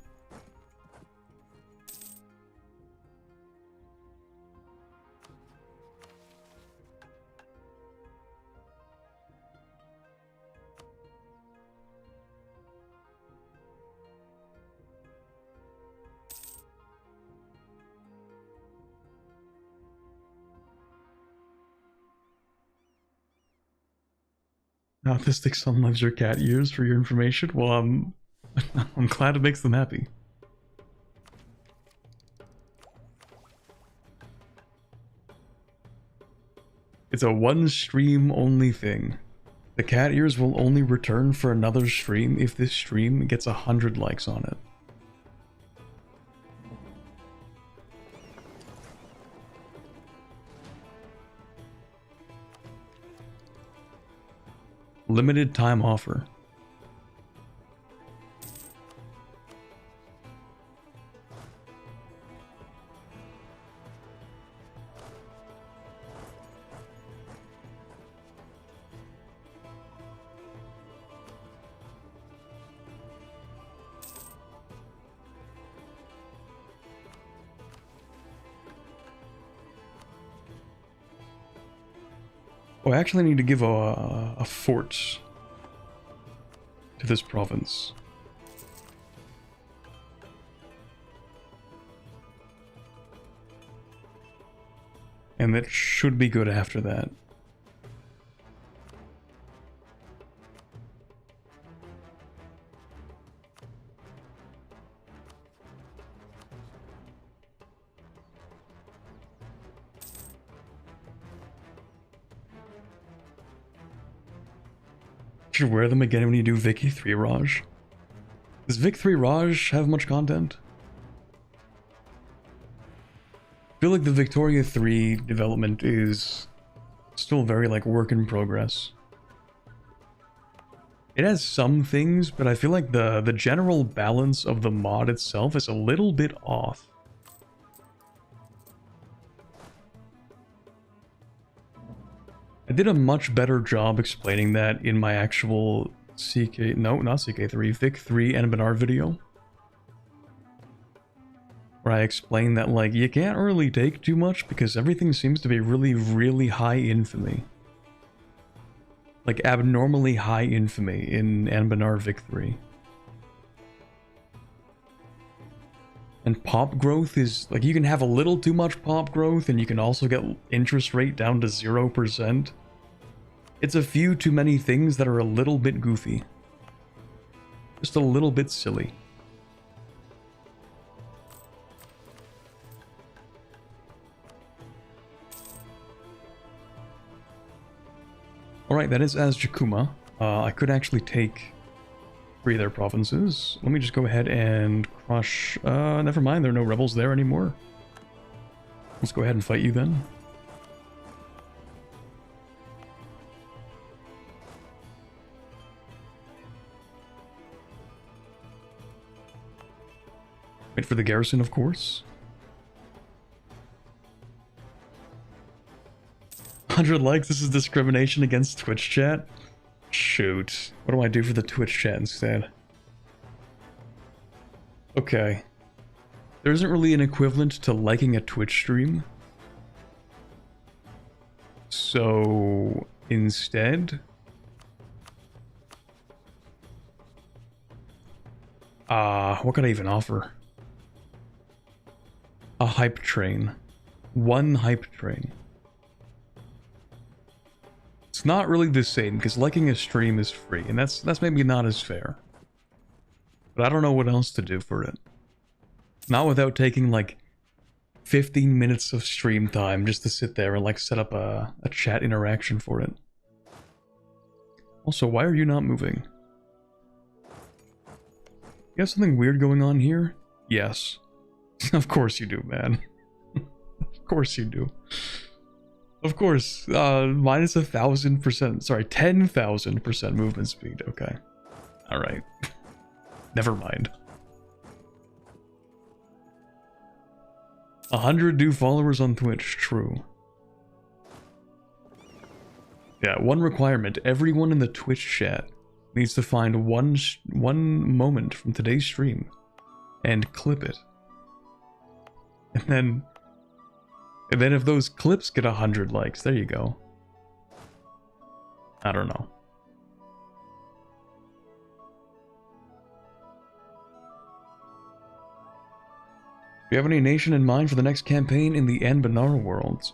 Autistic son loves your cat ears for your information. Well, I'm glad it makes them happy. It's a one stream only thing. The cat ears will only return for another stream if this stream gets 100 likes on it. Limited time offer. Oh, I actually need to give a fort to this province. And that should be good after that. Should wear them again when you do Vicky 3 Raj. Does Vic 3 Raj have much content? I feel like the Victoria 3 development is still very like work in progress. It has some things, but I feel like the general balance of the mod itself is a little bit off. I did a much better job explaining that in my actual CK, no, not CK3, Vic 3 Anbennar video. where I explain that, like, you can't really take too much because everything seems to be really, really high infamy. Like, abnormally high infamy in Anbennar Vic 3. And pop growth is, like, you can have a little too much pop growth and you can also get interest rate down to 0%. It's a few too many things that are a little bit goofy. Just a little bit silly. Alright, that is as Jakuma. I could actually take 3 of their provinces. Let me just go ahead and crush... never mind, there are no rebels there anymore. Let's go ahead and fight you then. Wait for the garrison, of course. 100 likes, this is discrimination against Twitch chat? Shoot. What do I do for the Twitch chat instead? Okay. There isn't really an equivalent to liking a Twitch stream. So, instead... what could I even offer? A hype train. 1 hype train. It's not really the same, because liking a stream is free, and that's maybe not as fair. But I don't know what else to do for it. Not without taking, like, 15 minutes of stream time just to sit there and, like, set up a chat interaction for it. Also, why are you not moving? You have something weird going on here? Yes. Of course you do, man. Of course you do. Of course, minus 1,000%, sorry, 10,000% movement speed, okay. Alright. Never mind. 100 new followers on Twitch, true. Yeah, one requirement, everyone in the Twitch chat needs to find one moment from today's stream and clip it. And then if those clips get 100 likes, there you go. I don't know. Do you have any nation in mind for the next campaign in the Anbennar worlds?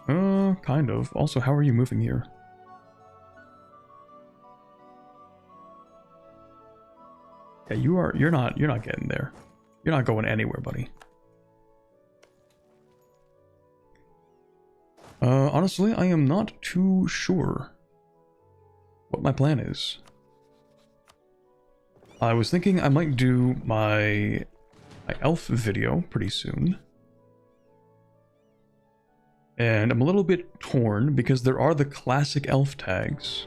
Kind of. Also, how are you moving here? Yeah, you're not getting there. You're not going anywhere, buddy. Honestly, I am not too sure what my plan is. I was thinking I might do my elf video pretty soon. And I'm a little bit torn because there are the classic elf tags.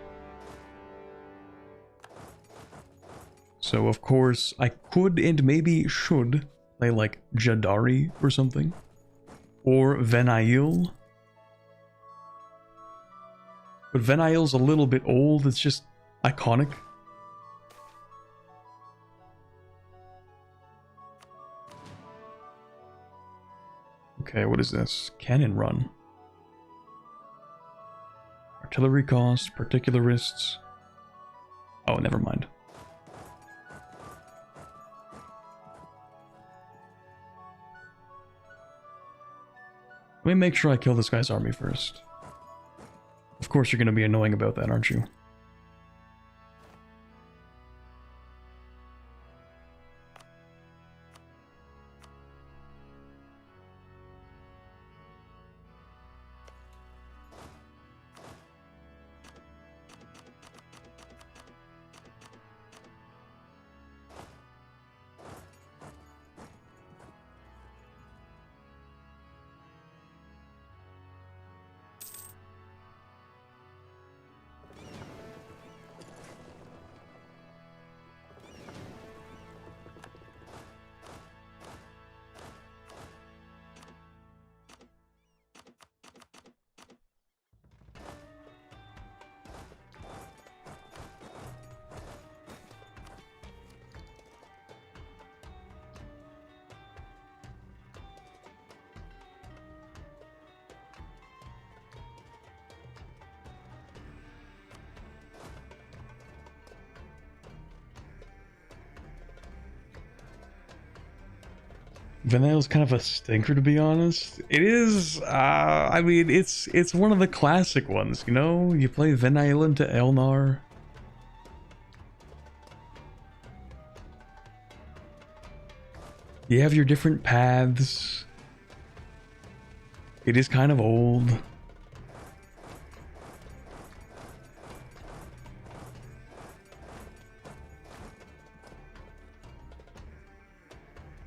So of course I could and maybe should play like Jadari or something. Or Venail. But Venail's a little bit old, it's just iconic. Okay, what is this? Cannon run. Artillery cost, particularists. Oh, never mind. Let me make sure I kill this guy's army first. Of course you're going to be annoying about that, aren't you? Vanille's kind of a stinker, to be honest. It is, I mean, it's one of the classic ones, you know? You play Vanille into Elnar. You have your different paths. It is kind of old.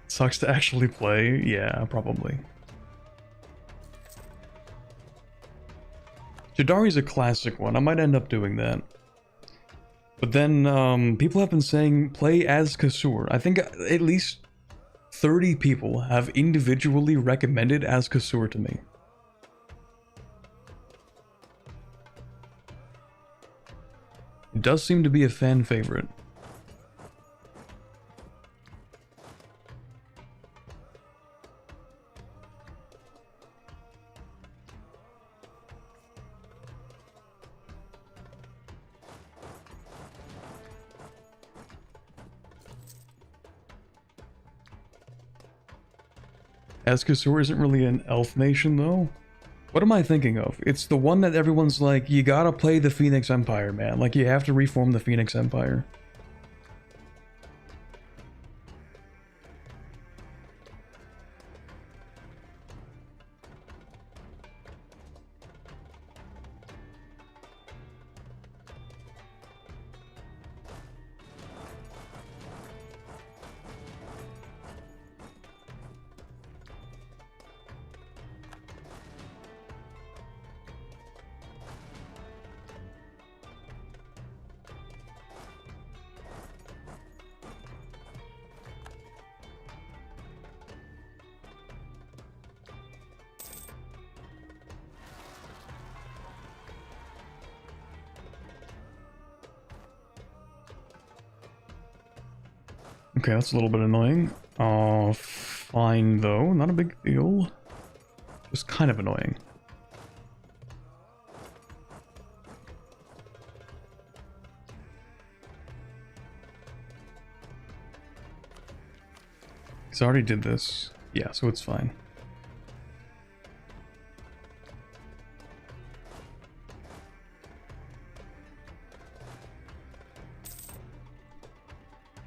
Sucks to actually play. Yeah, probably. Jadari's a classic one. I might end up doing that. But then, people have been saying play as Kasur. I think at least 30 people have individually recommended as Kasur to me. It does seem to be a fan favorite. Azkasur isn't really an elf nation, though. What am I thinking of? It's the one that everyone's like, you gotta play the Phoenix Empire, man. Like, you have to reform the Phoenix Empire. Okay, that's a little bit annoying. Fine though, not a big deal. Just kind of annoying. Because I already did this. Yeah, so it's fine.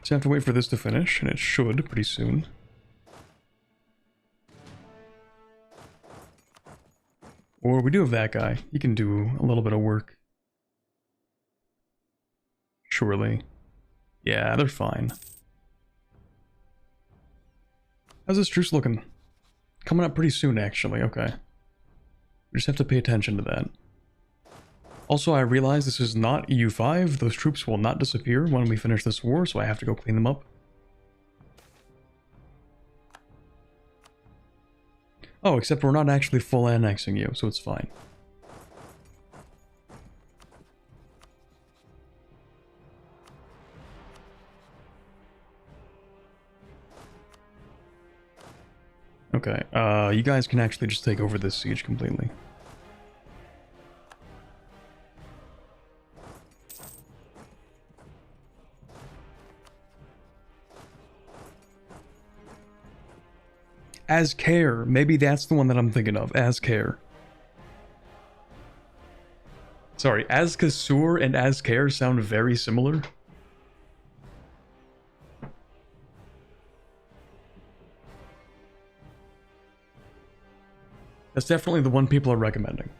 Just have to wait for this to finish, and it should pretty soon. Or we do have that guy. He can do a little bit of work. Surely. Yeah, they're fine. How's this truce looking? Coming up pretty soon, actually. Okay. We just have to pay attention to that. Also, I realize this is not EU5. Those troops will not disappear when we finish this war, so I have to go clean them up. Oh, except we're not actually full annexing you, so it's fine. Okay, you guys can actually just take over this siege completely. As Care, maybe that's the one that I'm thinking of. As Care. Sorry, As Kasur and As Care sound very similar. That's definitely the one people are recommending.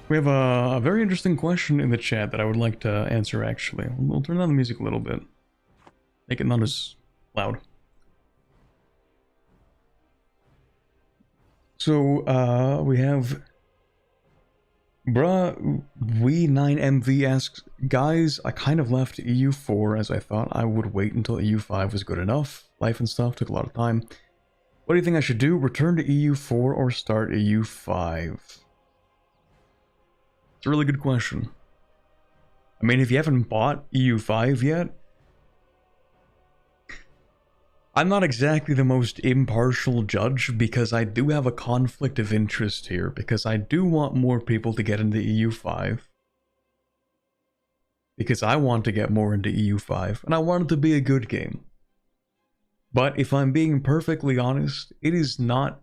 We have a very interesting question in the chat that I would like to answer, actually. We'll turn down the music a little bit. Make it not as loud. So, we have... Bruh, We9MV asks, guys, I kind of left EU4 as I thought I would wait until EU5 was good enough. Life and stuff took a lot of time. What do you think I should do? Return to EU4 or start EU5? It's a really good question. I mean, if you haven't bought EU5 yet, I'm not exactly the most impartial judge because I do have a conflict of interest here, because I do want more people to get into EU5. Because I want to get more into EU5, and I want it to be a good game. But if I'm being perfectly honest, it's not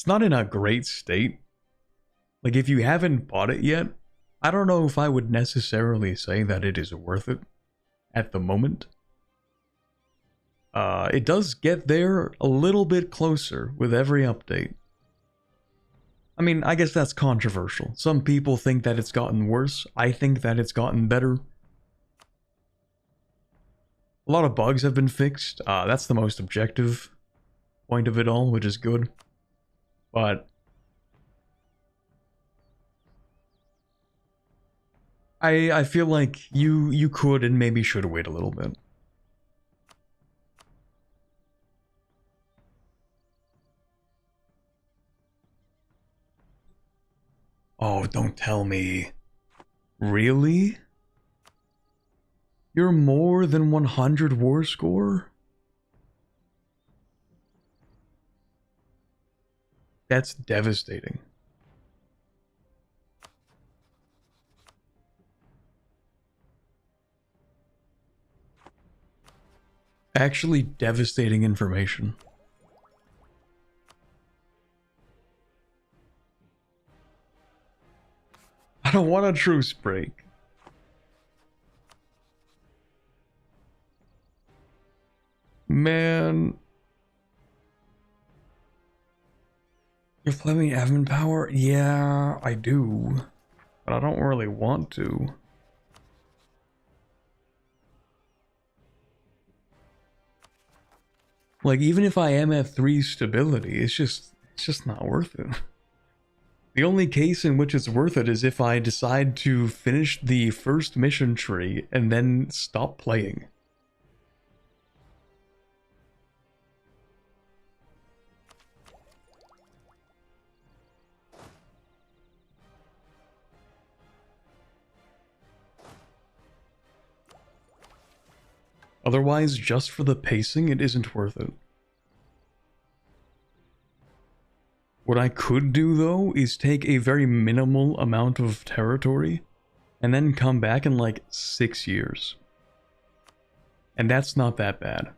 in a great state. Like, if you haven't bought it yet, I don't know if I would necessarily say that it is worth it at the moment. It does get there a little bit closer with every update. I mean, I guess that's controversial. Some people think that it's gotten worse. I think that it's gotten better. A lot of bugs have been fixed. That's the most objective point of it all, which is good. But I feel like you could and maybe should wait a little bit. Oh, don't tell me. Really? You're more than 100 war score? That's devastating. Actually devastating information. I don't want a truce break. Man. You're playing admin power? Yeah, I do. But I don't really want to. Like, even if I am at 3 stability, it's just not worth it. The only case in which it's worth it is if I decide to finish the first mission tree and then stop playing. Otherwise, just for the pacing, it isn't worth it. What I could do, though, is take a very minimal amount of territory and then come back in like 6 years. And that's not that bad.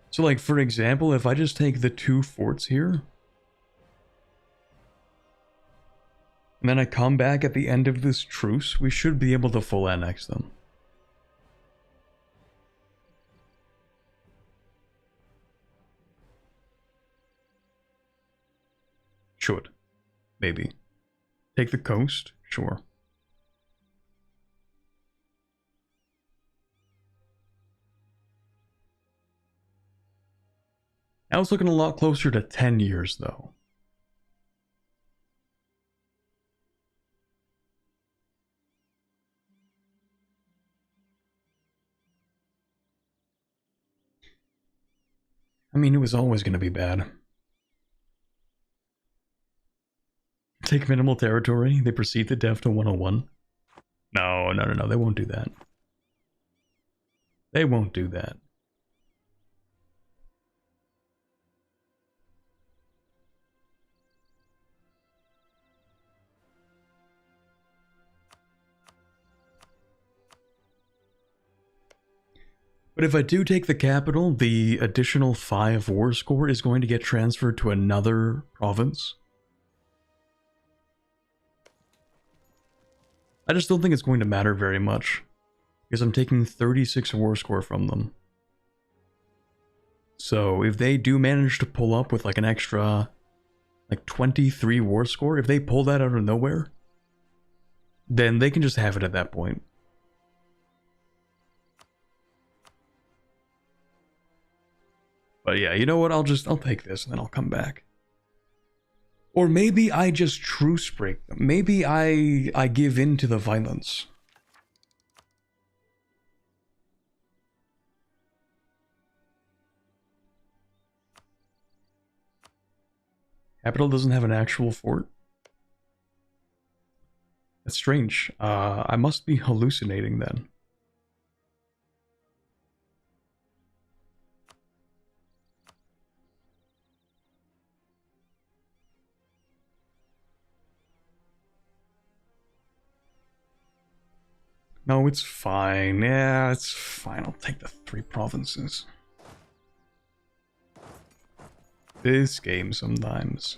So, like, for example, if I just take the 2 forts here, and then I come back at the end of this truce, we should be able to full annex them. Should. Maybe. Take the coast? Sure. Now it's looking a lot closer to 10 years, though. I mean, it was always going to be bad. Take minimal territory, they proceed to dev to 101. No, they won't do that. They won't do that. But if I do take the capital, the additional 5 war score is going to get transferred to another province. I just don't think it's going to matter very much, because I'm taking 36 war score from them. So if they do manage to pull up with like an extra, like 23 war score, if they pull that out of nowhere, then they can just have it at that point. But yeah, you know what, I'll take this and then I'll come back. Or maybe I just truce break them. Maybe I give in to the violence. Capital doesn't have an actual fort. That's strange. I must be hallucinating then. No, it's fine. Yeah, it's fine. I'll take the 3 provinces. This game sometimes.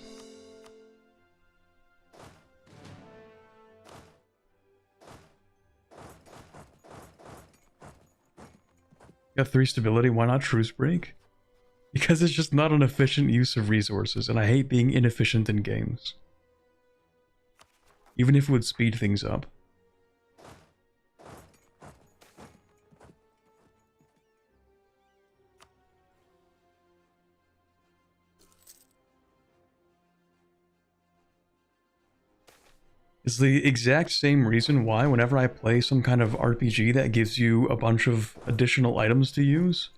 Got 3 stability, why not truce break? Because it's just not an efficient use of resources, and I hate being inefficient in games. Even if it would speed things up. It's the exact same reason why whenever I play some kind of RPG that gives you a bunch of additional items to use,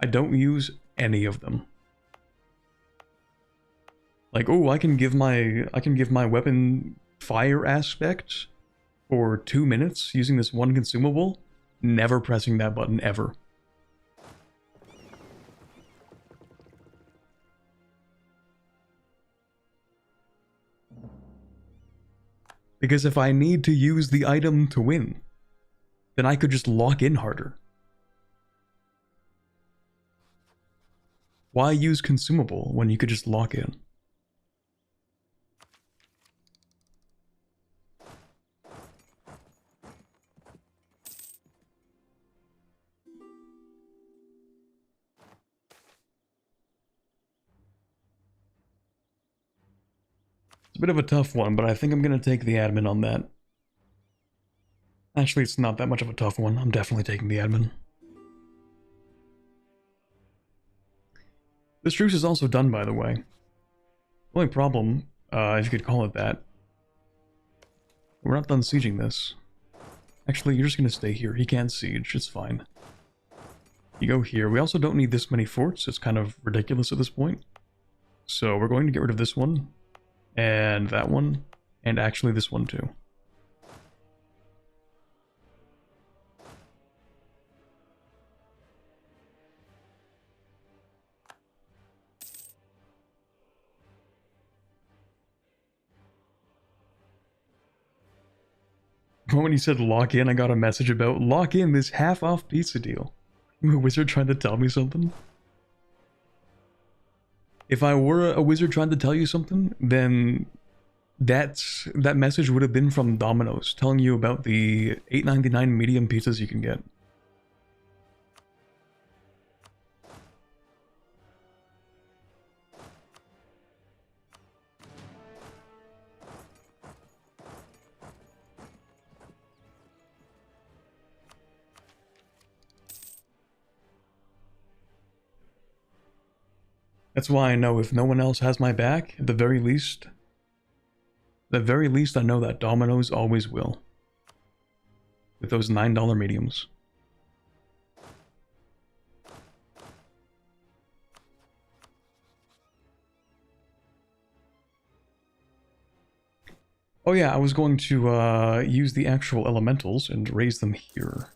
I don't use any of them. Like, oh, I can give my weapon fire aspect for 2 minutes using this one consumable, never pressing that button ever. Because if I need to use the item to win, then I could just lock in harder. Why use consumable when you could just lock in? It's a bit of a tough one, but I think I'm going to take the admin on that. Actually, it's not that much of a tough one. I'm definitely taking the admin. This truce is also done, by the way. The only problem, if you could call it that, we're not done sieging this. Actually, you're just going to stay here. He can't siege. It's fine. You go here. We also don't need this many forts. It's kind of ridiculous at this point. So we're going to get rid of this one. And that one, and actually this one too. When you said lock in, I got a message about lock in this half-off pizza deal. A wizard trying to tell me something? If I were a wizard trying to tell you something, then that message would have been from Domino's, telling you about the $8.99 medium pizzas you can get. That's why I know if no one else has my back, at the very least I know that Domino's always will. With those $9 mediums. Oh yeah, I was going to use the actual elementals and raise them here.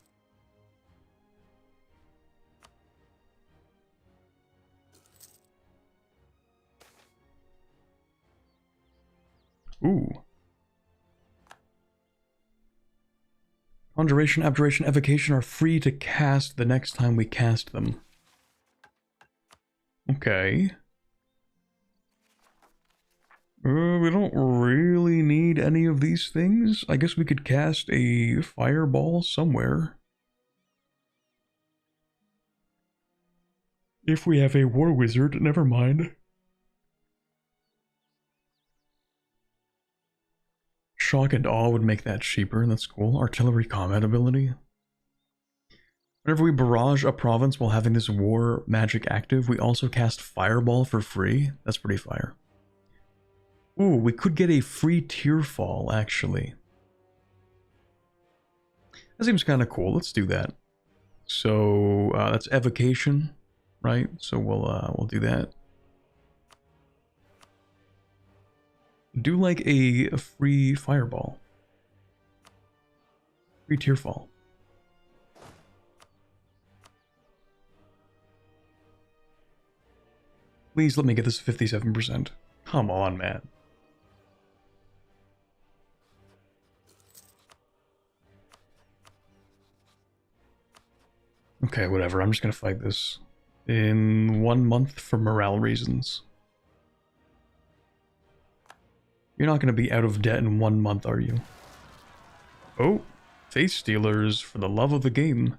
Ooh. Conjuration, Abjuration, Evocation are free to cast the next time we cast them. Okay. We don't really need any of these things. I guess we could cast a fireball somewhere. If we have a war wizard, never mind. Shock and Awe would make that cheaper, that's cool. Artillery combat ability. Whenever we barrage a province while having this war magic active, we also cast Fireball for free. That's pretty fire. Ooh, we could get a free Tearfall, actually. That seems kind of cool. Let's do that. So, that's Evocation, right? So we'll do that. do like a free fireball. Free tearfall. Please let me get this 57%. Come on, man. Okay, whatever. I'm just gonna fight this in 1 month for morale reasons. You're not gonna be out of debt in 1 month, are you? Oh, face stealers for the love of the game.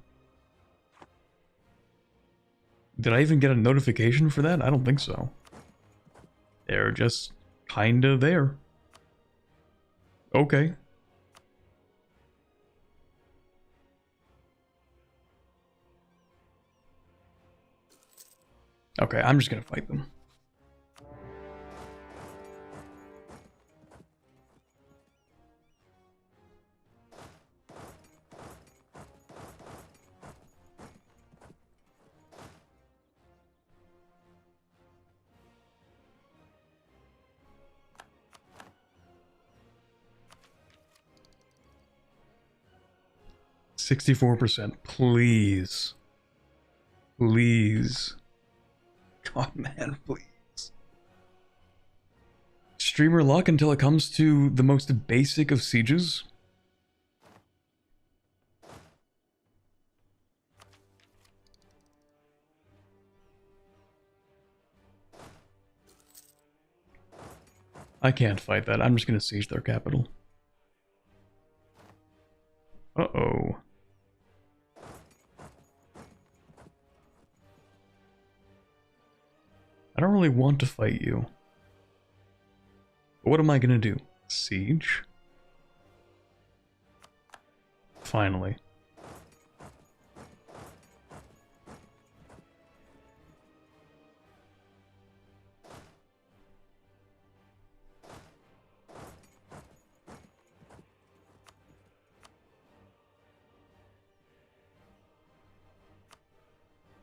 Did I even get a notification for that? I don't think so. They're just kinda there. Okay. Okay, I'm just gonna fight them. $64%. Please. Please. God, man, please. Streamer luck until it comes to the most basic of sieges. I can't fight that. I'm just gonna siege their capital. Uh-oh. I don't really want to fight you. But what am I gonna do? Siege? Finally.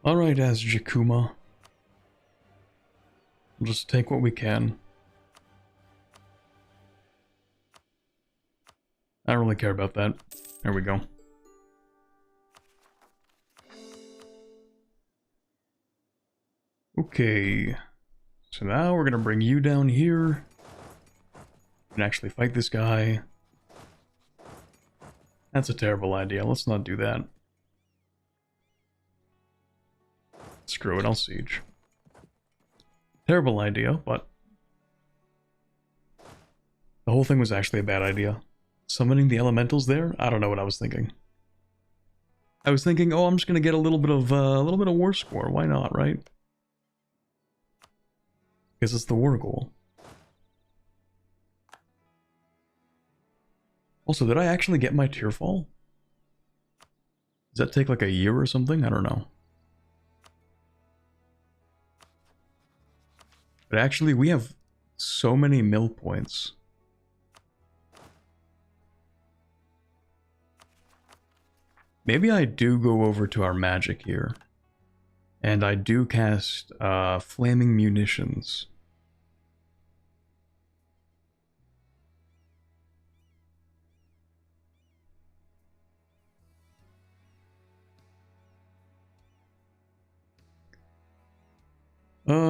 Alright, as Jakuma. We'll just take what we can. I don't really care about that. There we go. Okay. So now we're gonna bring you down here. And actually fight this guy. That's a terrible idea. Let's not do that. Screw it, I'll siege. Terrible idea, but the whole thing was actually a bad idea. Summoning the elementals there? I don't know what I was thinking. I was thinking, oh, I'm just gonna get a little bit of war score. Why not, right? Because it's the war goal. Also, did I actually get my tier fall? Does that take like a year or something? I don't know. But actually, we have so many mill points. Maybe I do go over to our magic here. And I do cast flaming munitions.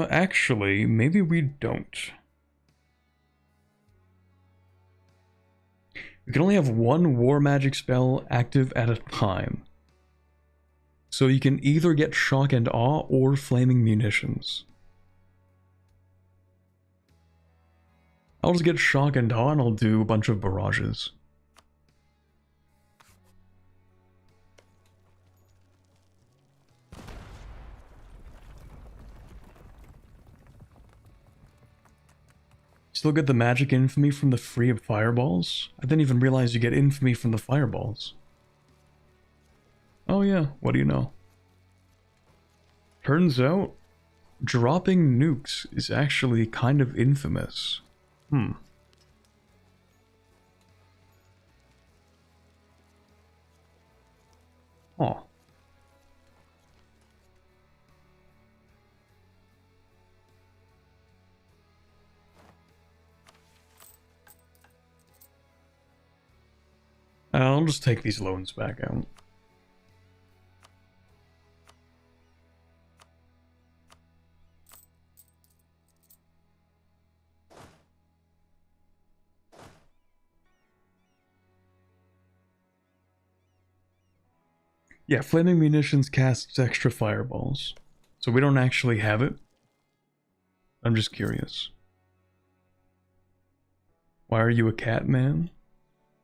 Actually, maybe we don't. We can only have one war magic spell active at a time. So you can either get shock and awe or flaming munitions. I'll just get shock and awe and I'll do a bunch of barrages. Still get the magic infamy from the free fireballs? I didn't even realize you get infamy from the fireballs. Oh yeah, what do you know? Turns out, dropping nukes is actually kind of infamous. Oh. I'll just take these loans back out. Yeah, flaming munitions casts extra fireballs. So we don't actually have it. I'm just curious. Why are you a cat man?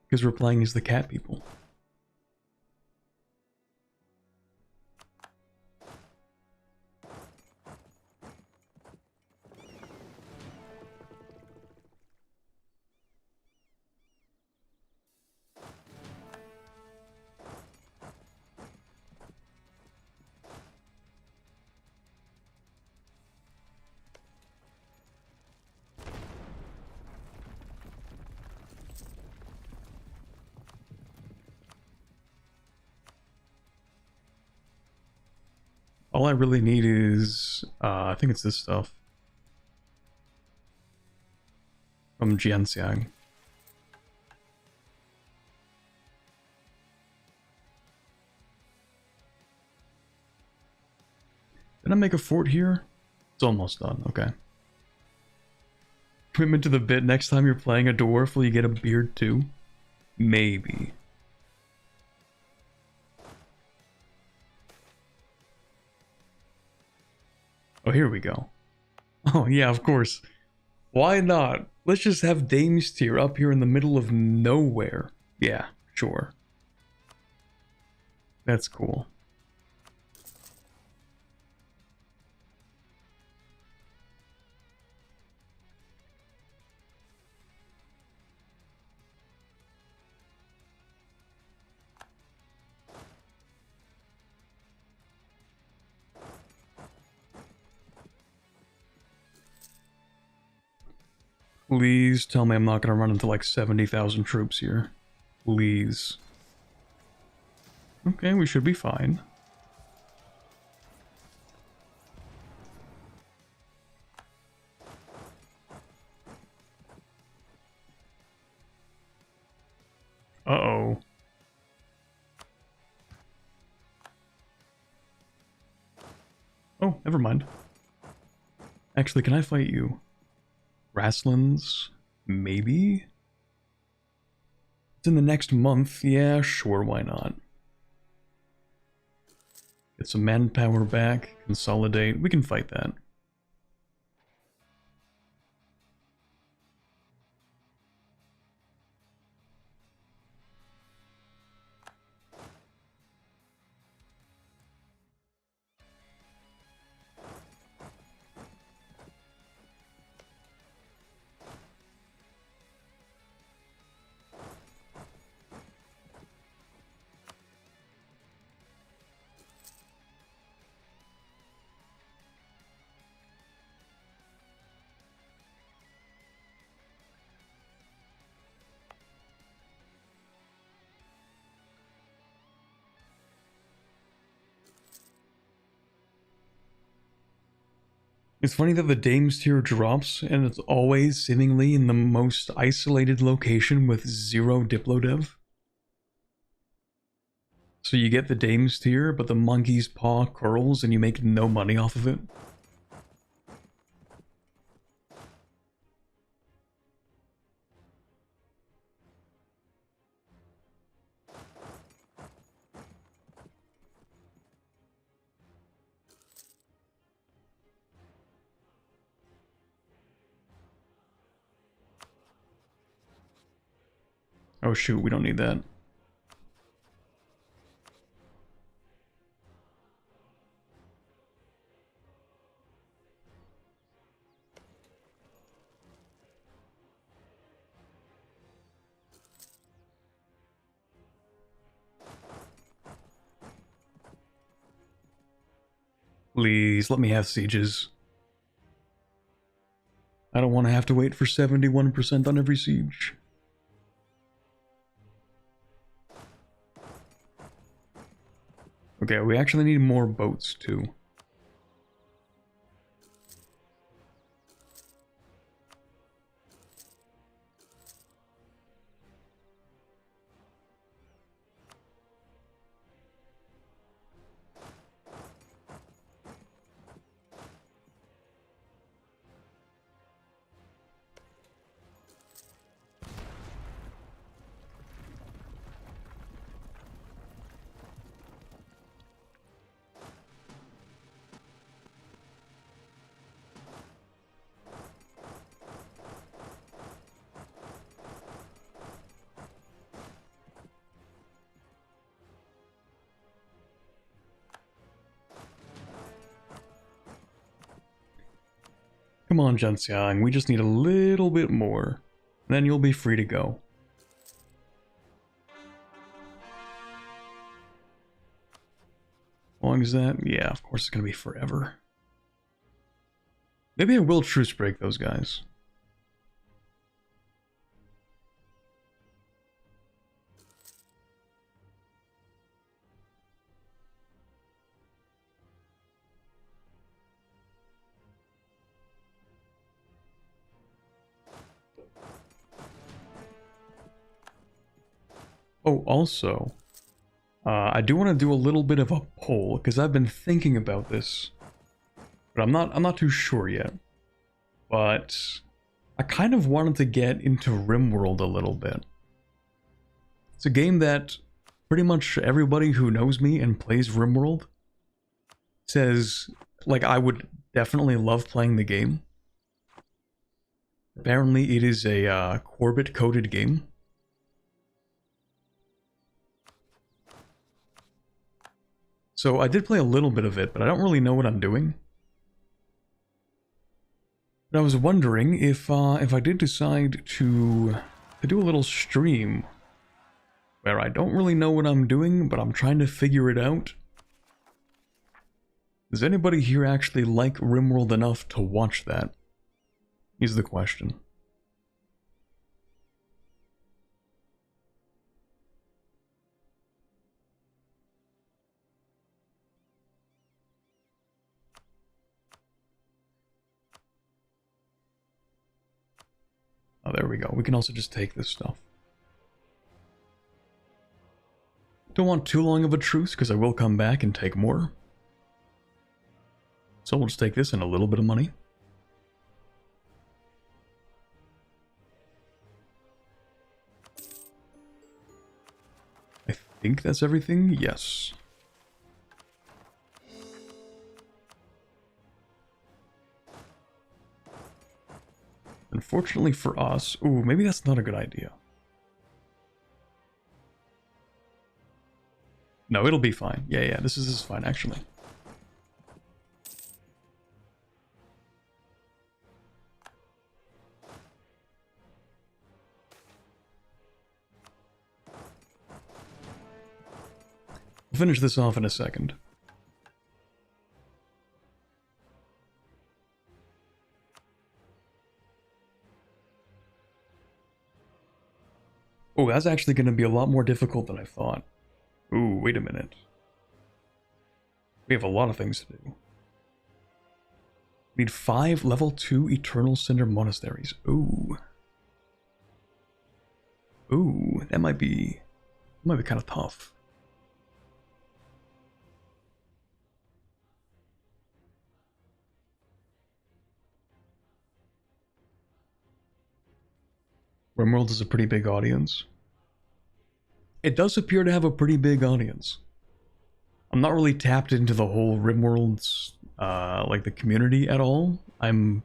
Because we're playing as the cat people. All I really need is, I think it's this stuff. From Jianxiang. Did I make a fort here? It's almost done, okay. Commitment to the bit, next time you're playing a dwarf, will you get a beard too? Maybe. Oh, here we go. Oh, yeah, of course. Why not? Let's just have Dame's Tier up here in the middle of nowhere. Yeah, sure. That's cool. Please tell me I'm not gonna run into like 70,000 troops here. Please. Okay, we should be fine. Uh-oh. Oh, never mind. Actually, can I fight you? Rasslins? Maybe? It's in the next month. Yeah, sure, why not? Get some manpower back, consolidate. We can fight that. It's funny that the Dame's Tier drops, and it's always seemingly in the most isolated location with zero Diplodev. So you get the Dame's Tier, but the Monkey's Paw curls and you make no money off of it. Oh shoot, we don't need that. Please, let me have sieges. I don't want to have to wait for 71% on every siege. Okay, we actually need more boats too. Come on, Jianxiang, we just need a little bit more. Then you'll be free to go. How long is that? Yeah, of course it's gonna be forever. Maybe I will truce break those guys. Oh, also, I do want to do a little bit of a poll because I've been thinking about this, but I'm not too sure yet. But I kind of wanted to get into RimWorld a little bit. It's a game that pretty much everybody who knows me and plays RimWorld says, like, I would definitely love playing the game. Apparently, it is a Corbett-coded game. So I did play a little bit of it, but I don't really know what I'm doing. But I was wondering if I did decide to do a little stream where I don't really know what I'm doing, but I'm trying to figure it out. Does anybody here actually like RimWorld enough to watch that? Is the question. Oh, there we go. We can also just take this stuff. Don't want too long of a truce, because I will come back and take more. So we'll just take this and a little bit of money. I think that's everything. Yes. Unfortunately for us... Ooh, maybe that's not a good idea. No, it'll be fine. Yeah, this is fine, actually. We'll finish this off in a second. Oh, that's actually going to be a lot more difficult than I thought. Ooh, wait a minute. We have a lot of things to do. We need 5 level 2 Eternal Cinder Monasteries. Ooh. Ooh, that might be kind of tough. RimWorld is a pretty big audience. It does appear to have a pretty big audience. I'm not really tapped into the whole RimWorld's, like the community at all. I'm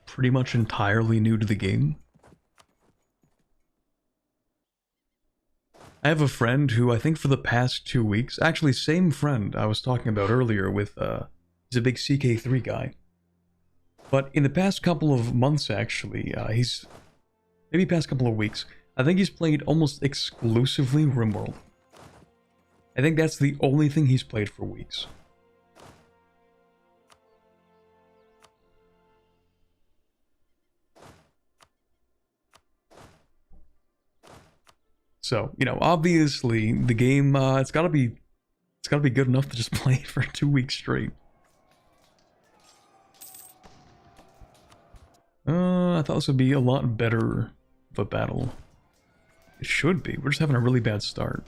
pretty much entirely new to the game. I have a friend who I think for the past 2 weeks, actually same friend I was talking about earlier with, he's a big CK3 guy. But in the past couple of months actually, maybe past couple of weeks, I think he's played almost exclusively RimWorld. I think that's the only thing he's played for weeks. So, you know, obviously the game, it's gotta be good enough to just play for 2 weeks straight. I thought this would be a lot better of a battle. It should be. We're just having a really bad start.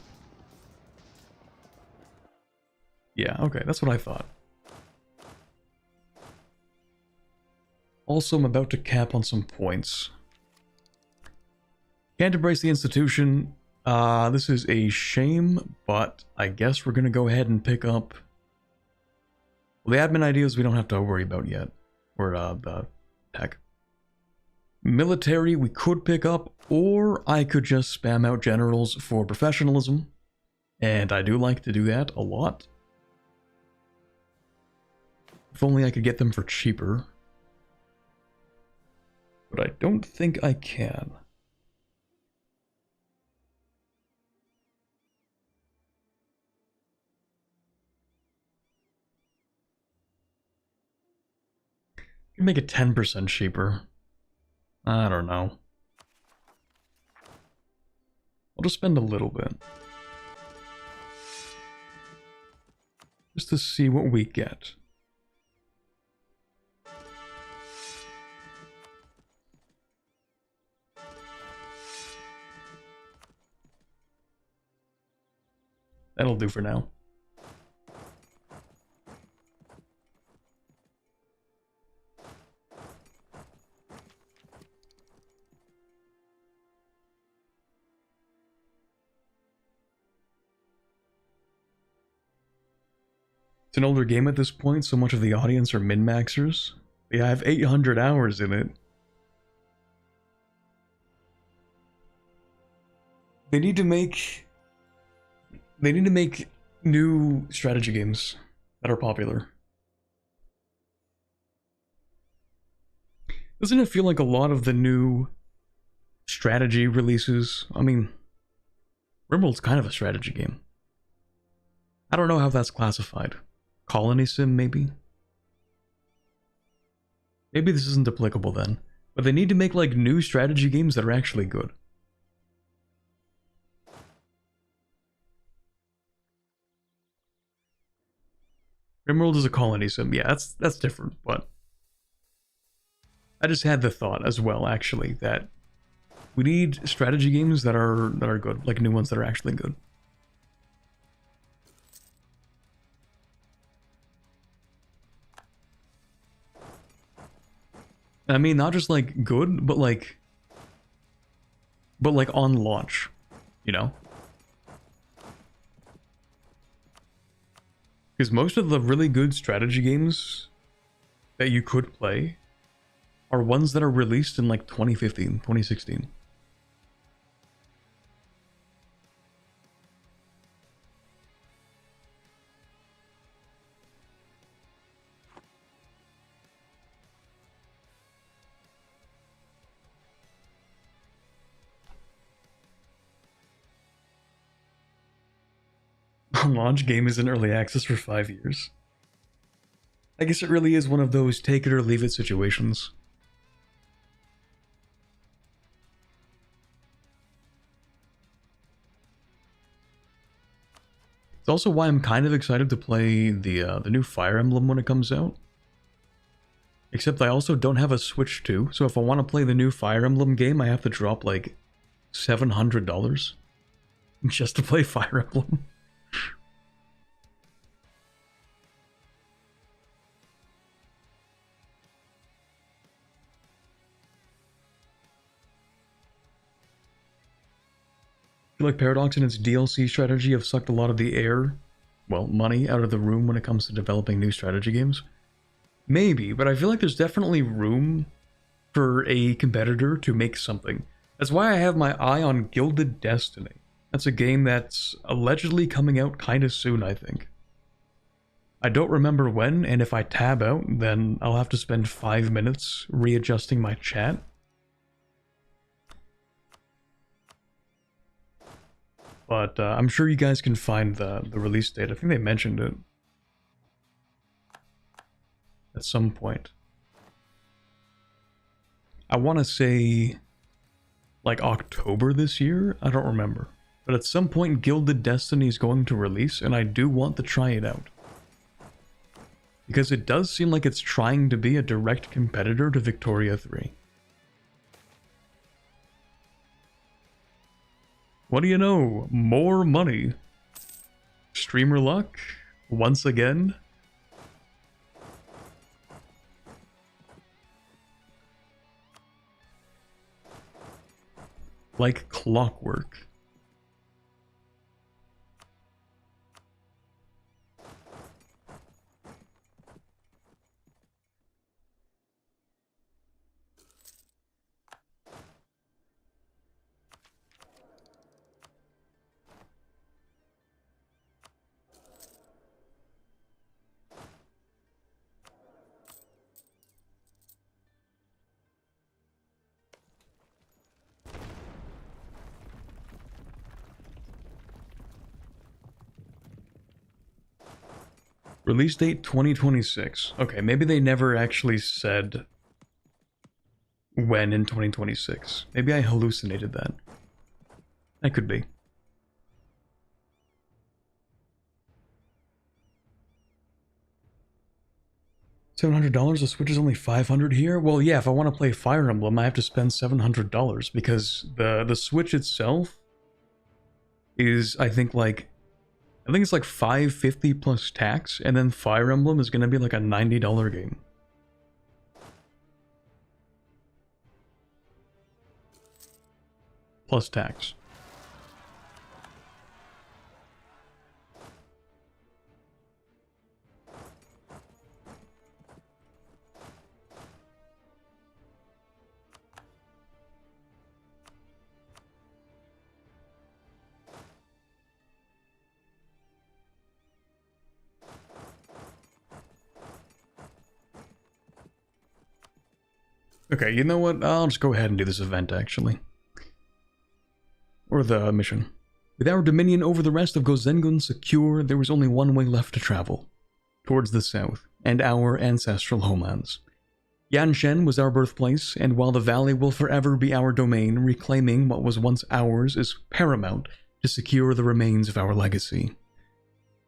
Yeah, okay, that's what I thought. Also, I'm about to cap on some points. Can't embrace the institution. This is a shame, but I guess we're gonna go ahead and pick up... Well, the admin ideas we don't have to worry about yet. Or, the tech. Military we could pick up, or I could just spam out generals for professionalism. And I do like to do that a lot. If only I could get them for cheaper. but I don't think I can. You make it 10% cheaper. I don't know. I'll just spend a little bit. Just to see what we get. That'll do for now. It's an older game at this point, so much of the audience are min-maxers. Yeah, I have 800 hours in it. They need to make new strategy games that are popular. Doesn't it feel like a lot of the new strategy releases? I mean, RimWorld's kind of a strategy game. I don't know how that's classified. Colony Sim, maybe? Maybe this isn't applicable then. But they need to make, like, new strategy games that are actually good. RimWorld is a colony sim. Yeah, that's different, but I just had the thought as well, actually, that we need strategy games that are good, like new ones that are actually good. I mean, not just like good, but like on launch, you know? Because most of the really good strategy games that you could play are ones that are released in like 2015, 2016. Launch game is in early access for 5 years. I guess it really is one of those take it or leave it situations. It's also why I'm kind of excited to play the new Fire Emblem when it comes out. Except I also don't have a Switch 2, so if I want to play the new Fire Emblem game, I have to drop like $700 just to play Fire Emblem. I feel like Paradox and its DLC strategy have sucked a lot of the air, well, money out of the room when it comes to developing new strategy games. Maybe, but I feel like there's definitely room for a competitor to make something. That's why I have my eye on Gilded Destiny. That's a game that's allegedly coming out kind of soon, I think. I don't remember when, and if I tab out, then I'll have to spend 5 minutes readjusting my chat. But I'm sure you guys can find the release date. I think they mentioned it at some point. I want to say like October this year? I don't remember. But at some point Gilded Destiny is going to release, and I do want to try it out. Because it does seem like it's trying to be a direct competitor to Victoria 3. What do you know? More money. Streamer luck? Once again? Like clockwork. Release date 2026. Okay, maybe they never actually said when in 2026. Maybe I hallucinated that. That could be. $700? The Switch is only $500 here? Well, yeah, if I want to play Fire Emblem, I have to spend $700 because the Switch itself is, I think it's like $550 plus tax, and then Fire Emblem is gonna be like a $90 game. Plus tax. Okay, you know what? I'll just go ahead and do this event, actually. Or the mission. With our dominion over the rest of Gozengun secure, there was only one way left to travel. Towards the south, and our ancestral homelands. Yanshen was our birthplace, and while the valley will forever be our domain, reclaiming what was once ours is paramount to secure the remains of our legacy.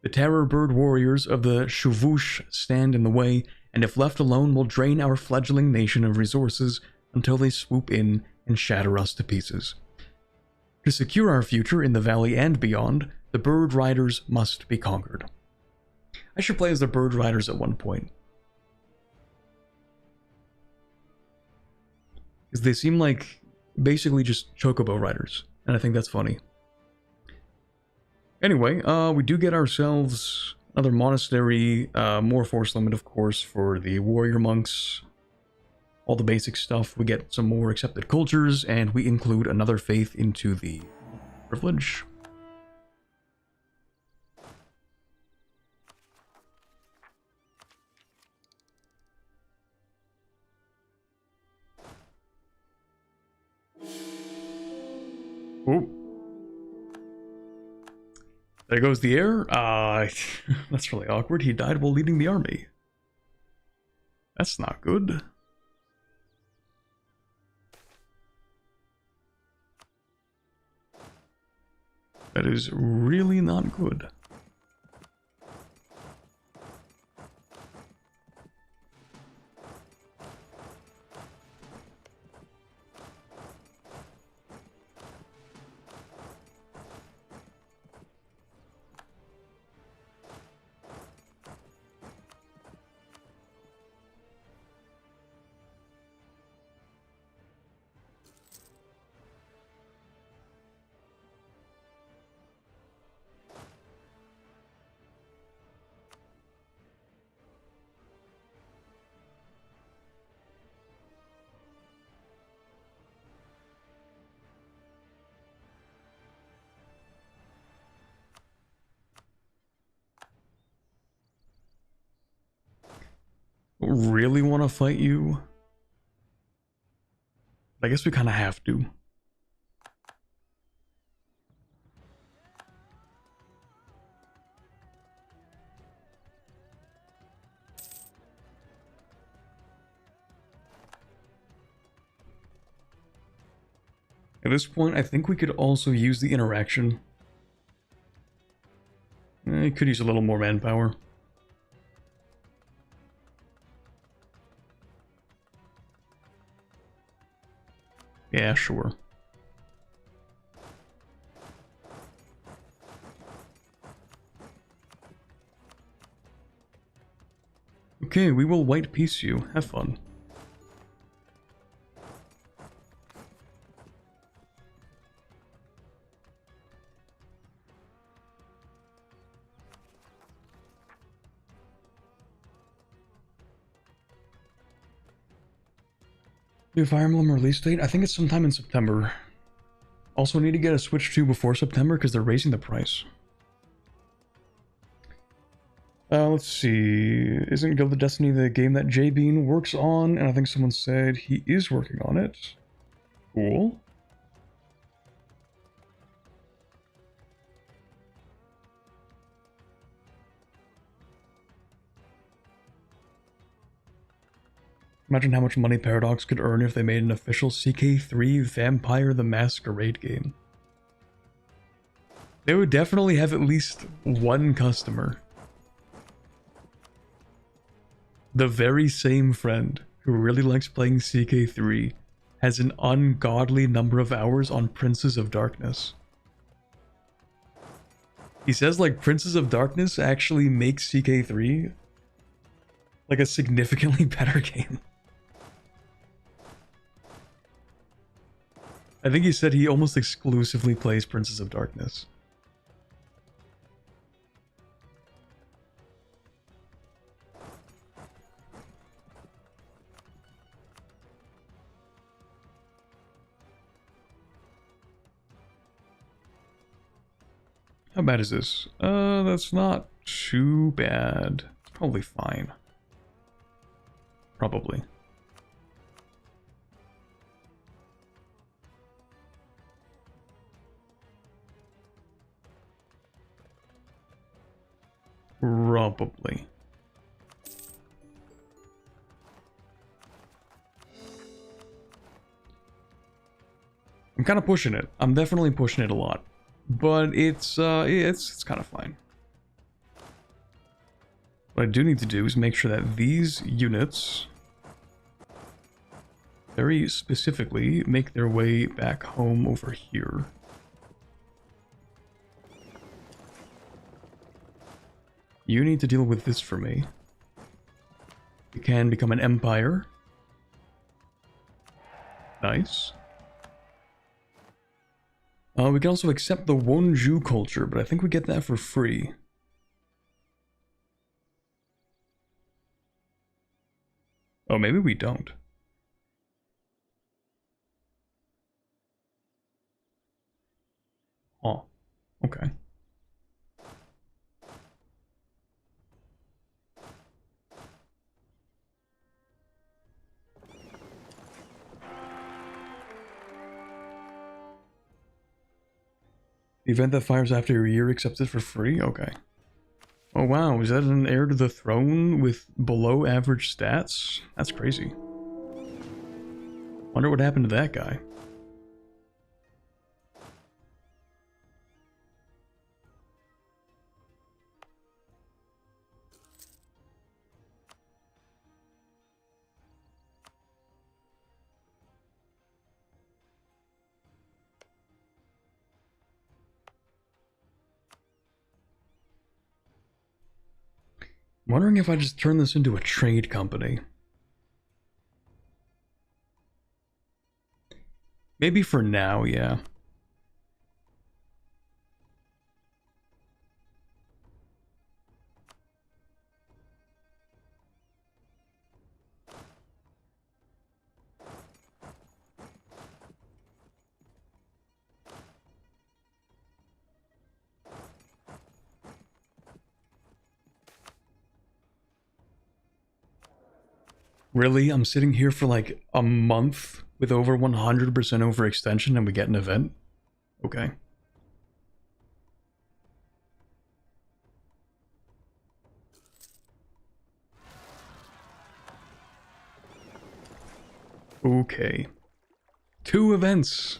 The terror bird warriors of the Shuvush stand in the way, and if left alone will drain our fledgling nation of resources until they swoop in and shatter us to pieces. To secure our future in the valley and beyond, the bird riders must be conquered. I should play as the bird riders at one point. Because they seem like basically just chocobo riders, and I think that's funny. Anyway, we do get ourselves another monastery, more force limit, of course, for the warrior monks. All the basic stuff. We get some more accepted cultures, and we include another faith into the privilege. Ooh. There goes the heir. That's really awkward. He died while leading the army. That's not good. That is really not good. Really want to fight you? I guess we kind of have to. At this point, I think we could also use the interaction. Could use a little more manpower. Yeah, sure. Okay, we will white piece you. Have fun. New Fire Emblem release date? I think it's sometime in September. Also need to get a Switch 2 before September because they're raising the price. Let's see. Isn't Guild of Destiny the game that J Bean works on? And I think someone said he is working on it. Cool. Imagine how much money Paradox could earn if they made an official CK3 Vampire the Masquerade game. They would definitely have at least one customer. The very same friend who really likes playing CK3 has an ungodly number of hours on Princes of Darkness. He says like Princes of Darkness actually makes CK3 like a significantly better game. I think he said he almost exclusively plays Princes of Darkness. How bad is this? That's not too bad. It's probably fine. Probably. Probably. I'm kind of pushing it. I'm definitely pushing it a lot. But it's kind of fine. What I do need to do is make sure that these units very specifically make their way back home over here. You need to deal with this for me. You can become an empire. Nice. We can also accept the Wonju culture, but I think we get that for free. Oh, maybe we don't. Oh, okay. The event that fires after a year accepts it for free? Okay. Oh wow, is that an heir to the throne with below average stats? That's crazy. Wonder what happened to that guy. I'm wondering if I just turn this into a trade company. Maybe for now, yeah. Really? I'm sitting here for like a month with over 100% overextension and we get an event? Okay. Okay. 2 events.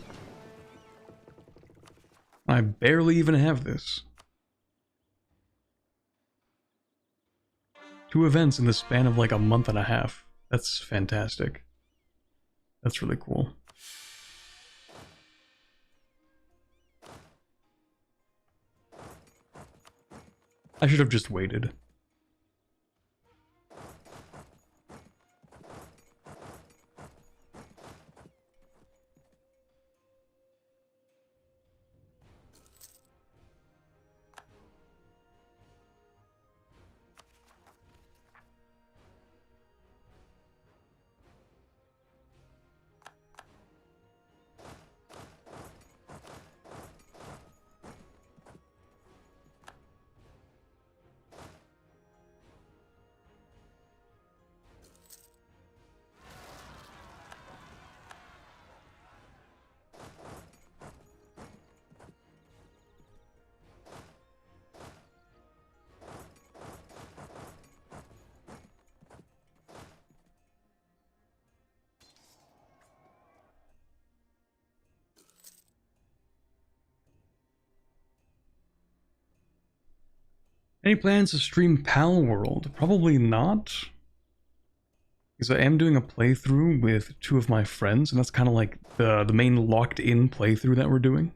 I barely even have this. 2 events in the span of like a month and a half. That's fantastic. That's really cool. I should have just waited. Any plans to stream Pal World? Probably not. Because I am doing a playthrough with two of my friends, and that's kind of like the main locked-in playthrough that we're doing.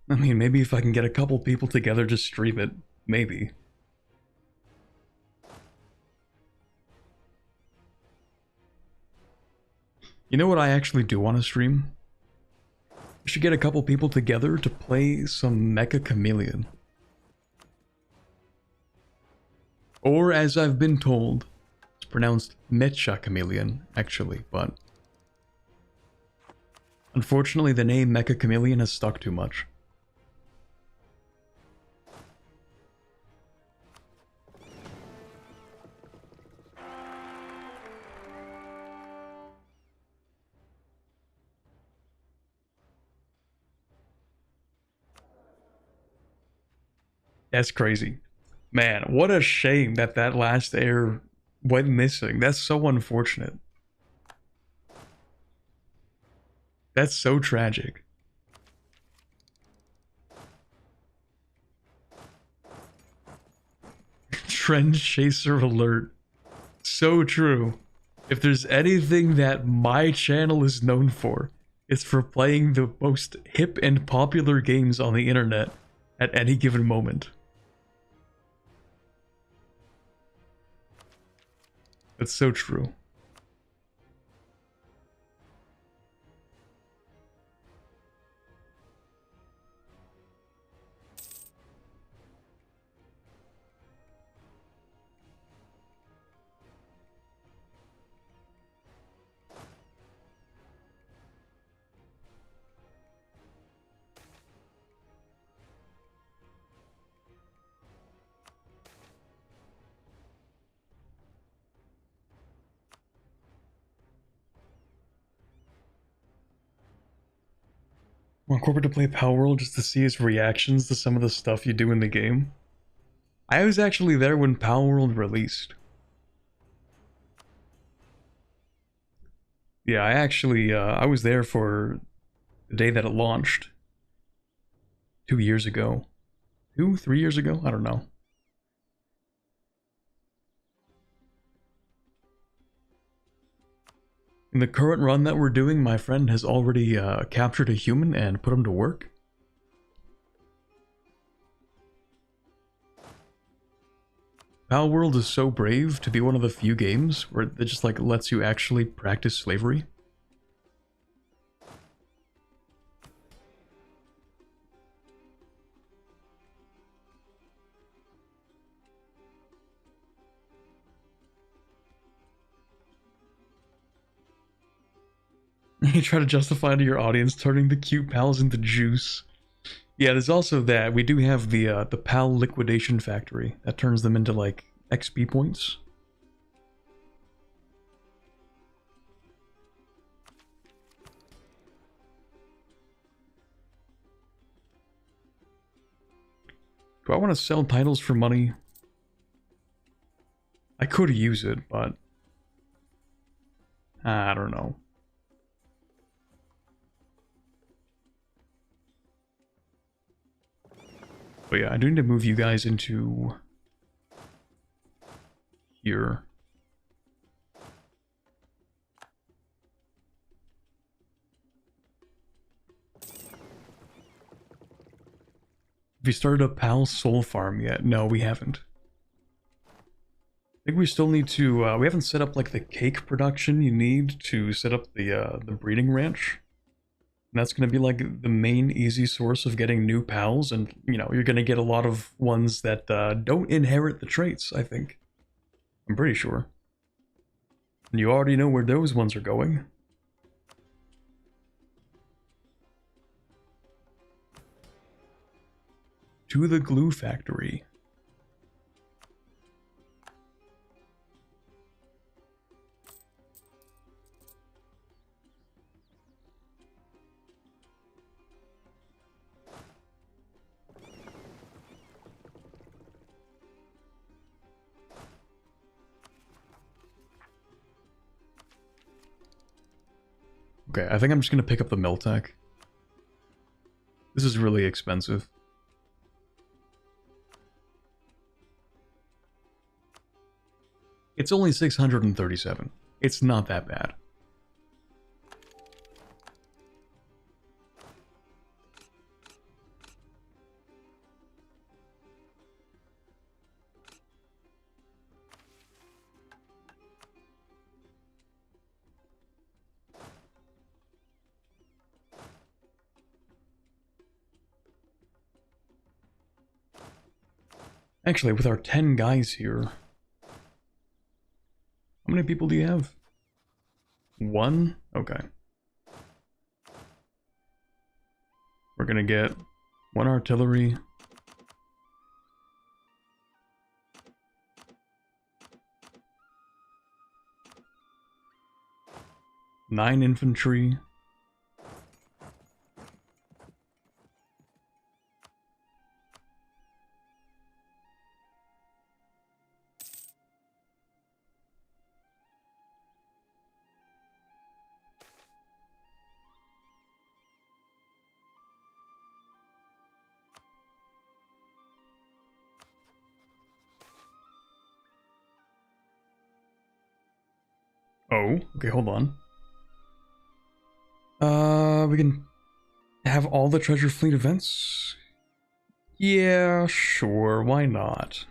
I mean, maybe if I can get a couple people together to stream it, maybe. You know what I actually do want to stream? We should get a couple people together to play some Mecha Chameleon. Or as I've been told, it's pronounced Mecha Chameleon, actually, but unfortunately the name Mecha Chameleon has stuck too much. That's crazy. Man, what a shame that that last air went missing. That's so unfortunate. That's so tragic. Trend chaser alert. So true. If there's anything that my channel is known for, it's for playing the most hip and popular games on the internet at any given moment. That's so true. Want Corporate to play Power World just to see his reactions to some of the stuff you do in the game? I was actually there when Power World released. Yeah, I was there for the day that it launched. 2 years ago. 3 years ago? I don't know. In the current run that we're doing, my friend has already captured a human and put him to work. Pal World is so brave to be one of the few games where it just like lets you actually practice slavery. You try to justify to your audience turning the cute pals into juice. Yeah, there's also that. We do have the PAL liquidation factory that turns them into like XP points. Do I want to sell titles for money? I could use it, but I don't know. But yeah, I do need to move you guys into here. Have you started a PAL soul farm yet? No, we haven't. I think we still need to, we haven't set up like the cake production you need to set up the breeding ranch. And that's going to be like the main easy source of getting new pals, and you know, you're going to get a lot of ones that don't inherit the traits, I think. I'm pretty sure. And you already know where those ones are going. To the glue factory. Okay, I think I'm just gonna pick up the Miltech. This is really expensive. It's only 637. It's not that bad. Actually, with our 10 guys here, how many people do you have? 1? Okay. We're gonna get 1 artillery. Nine infantry. Oh, okay, hold on. We can have all the treasure fleet events? Yeah, sure, why not?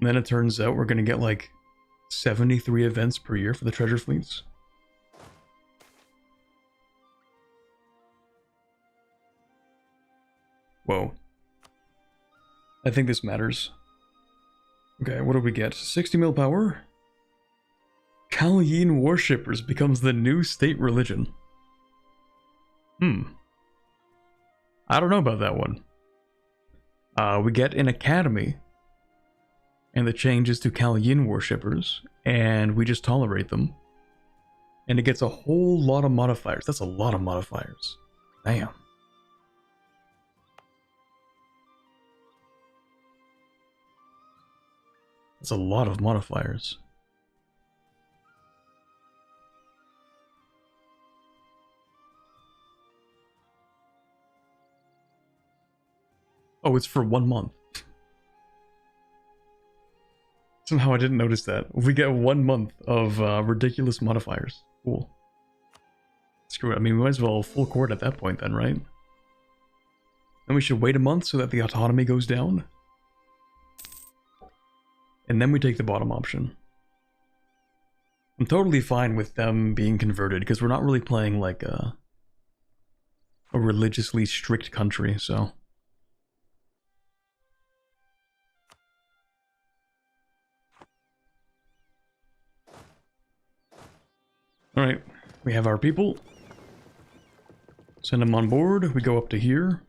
And then it turns out we're gonna get like 73 events per year for the treasure fleets. Whoa. I think this matters. Okay, what do we get? 60 mil power? Kalyin worshippers becomes the new state religion. I don't know about that one. We get an academy. And the changes to Kalyin worshippers. And we just tolerate them. And it gets a whole lot of modifiers. That's a lot of modifiers. Damn. That's a lot of modifiers. Oh, it's for 1 month. Somehow I didn't notice that. We get 1 month of ridiculous modifiers. Cool. Screw it. I mean, we might as well full court at that point then, right? Then we should wait a month so that the autonomy goes down. And then we take the bottom option. I'm totally fine with them being converted, because we're not really playing like a religiously strict country, so... Alright, we have our people. Send them on board, we go up to here.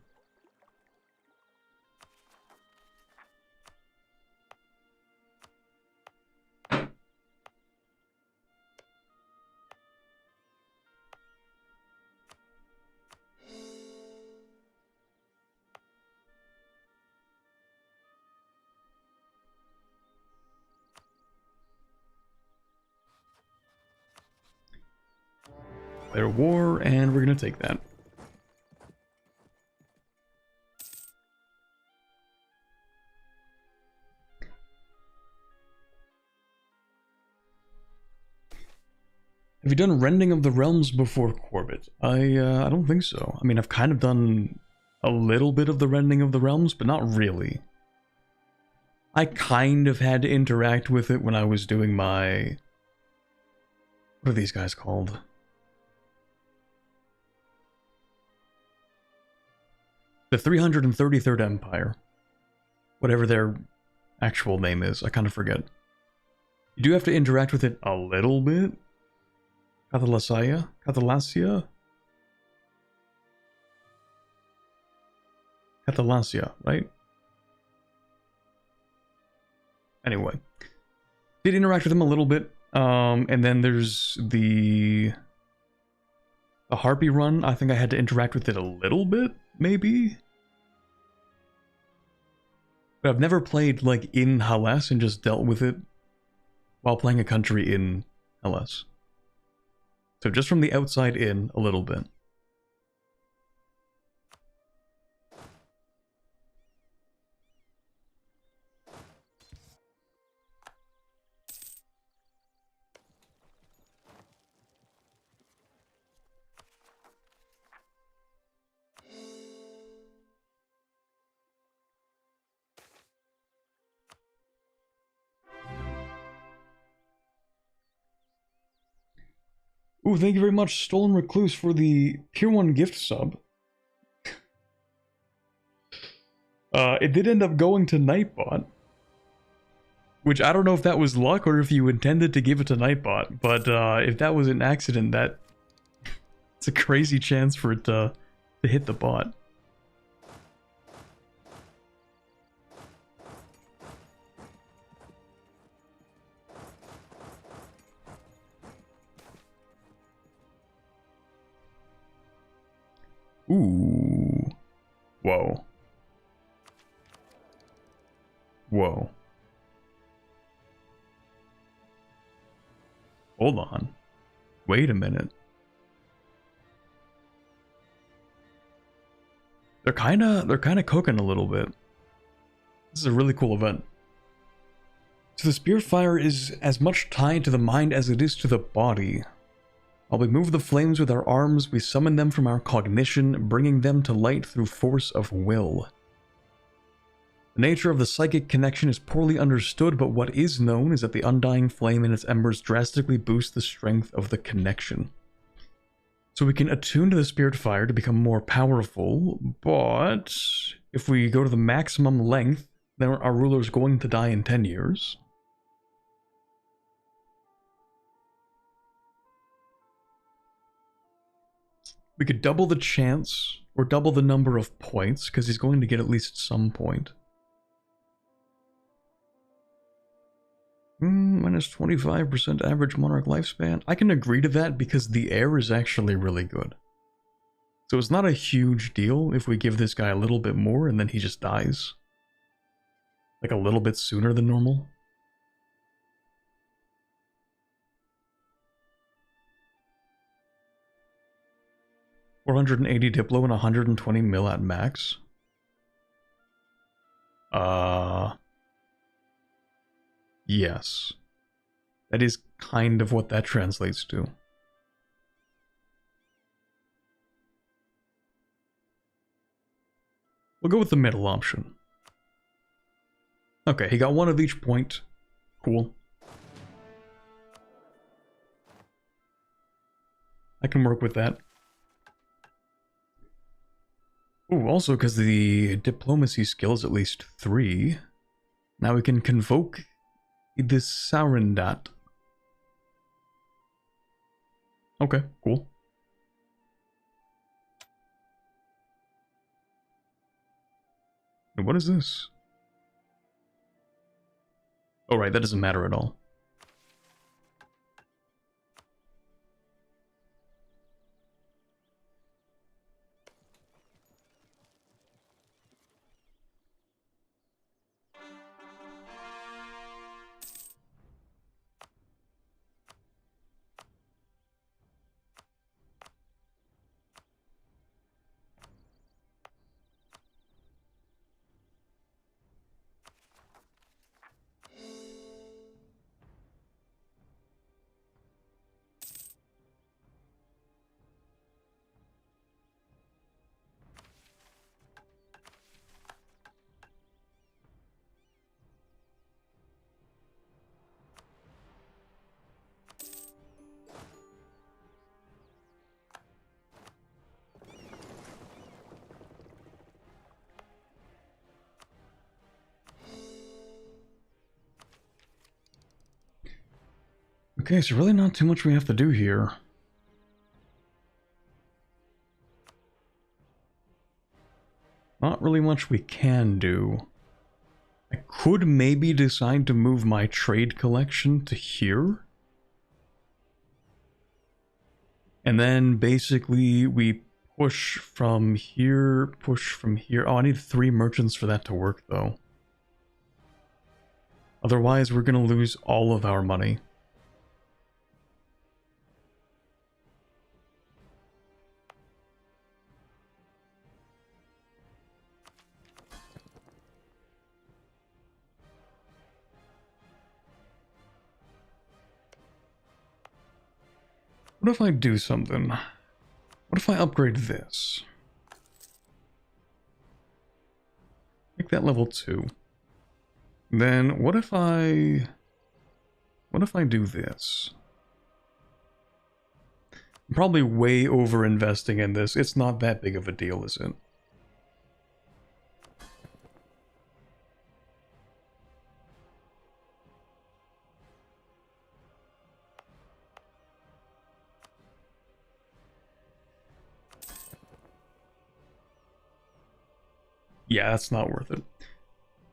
Declare war, and we're gonna take that. Have you done Rending of the Realms before, Corbett? I don't think so. I mean, I've kind of done a little bit of the Rending of the Realms, but not really. I kind of had to interact with it when I was doing my... What are these guys called? The 333rd Empire. Whatever their actual name is, I kind of forget. You do have to interact with it a little bit. Catalasia? Catalasia? Catalasia, right? Anyway. Did interact with them a little bit. And then there's the Harpy run. I think I had to interact with it a little bit, maybe? But I've never played like in harass and just dealt with it while playing a country in harass. So just from the outside in a little bit. Ooh, thank you very much, Stolen Recluse, for the Tier 1 gift sub. It did end up going to Nightbot. Which I don't know if that was luck or if you intended to give it to Nightbot, but if that was an accident, it's a crazy chance for it to hit the bot. Ooh. Whoa. Whoa. Hold on. Wait a minute. They're kinda cooking a little bit. This is a really cool event. So the spear fire is as much tied to the mind as it is to the body. While we move the flames with our arms, we summon them from our cognition, bringing them to light through force of will. The nature of the psychic connection is poorly understood, but what is known is that the undying flame in its embers drastically boosts the strength of the connection. So we can attune to the spirit fire to become more powerful, but if we go to the maximum length, then our ruler is going to die in 10 years. We could double the chance, or double the number of points, because he's going to get at least some point. Minus 25% average monarch lifespan. I can agree to that because the air is actually really good. So it's not a huge deal if we give this guy a little bit more and then he just dies. Like a little bit sooner than normal. $480 Diplo and 120 mil at max. Yes. That is kind of what that translates to. We'll go with the middle option. Okay, he got one of each point. Cool. I can work with that. Ooh, also because the diplomacy skill is at least 3. Now we can convoke the Sarandat. Okay, cool. And what is this? Oh right, that doesn't matter at all. Okay, so really not too much we have to do here. Not really much we can do. I could maybe decide to move my trade collection to here. And then basically we push from here, push from here. Oh, I need 3 merchants for that to work though. Otherwise, we're gonna lose all of our money. What if I do something? What if I upgrade this? Make that level 2. Then what if I do this? I'm probably way over investing in this. It's not that big of a deal, is it? Yeah, that's not worth it.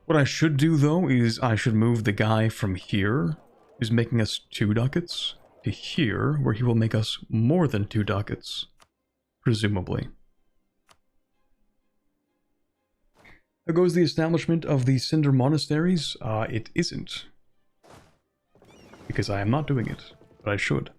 What I should do, though, is I should move the guy from here, who's making us 2 ducats, to here, where he will make us more than 2 ducats. Presumably. There goes the establishment of the Cinder Monasteries. It isn't. Because I am not doing it, but I should.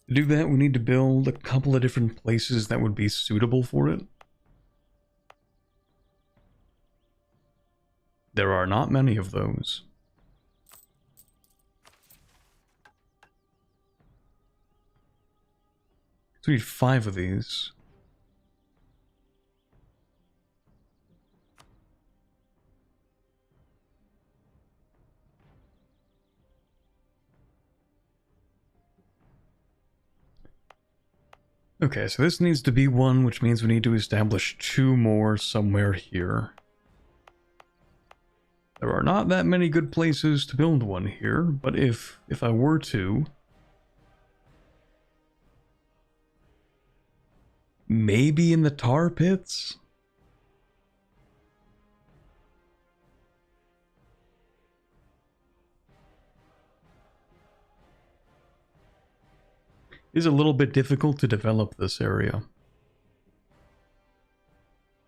To do that, we need to build a couple of different places that would be suitable for it. There are not many of those. So we need 5 of these. Okay, so this needs to be 1, which means we need to establish 2 more somewhere here. There are not that many good places to build one here, but if I were to... Maybe in the tar pits? It is a little bit difficult to develop this area.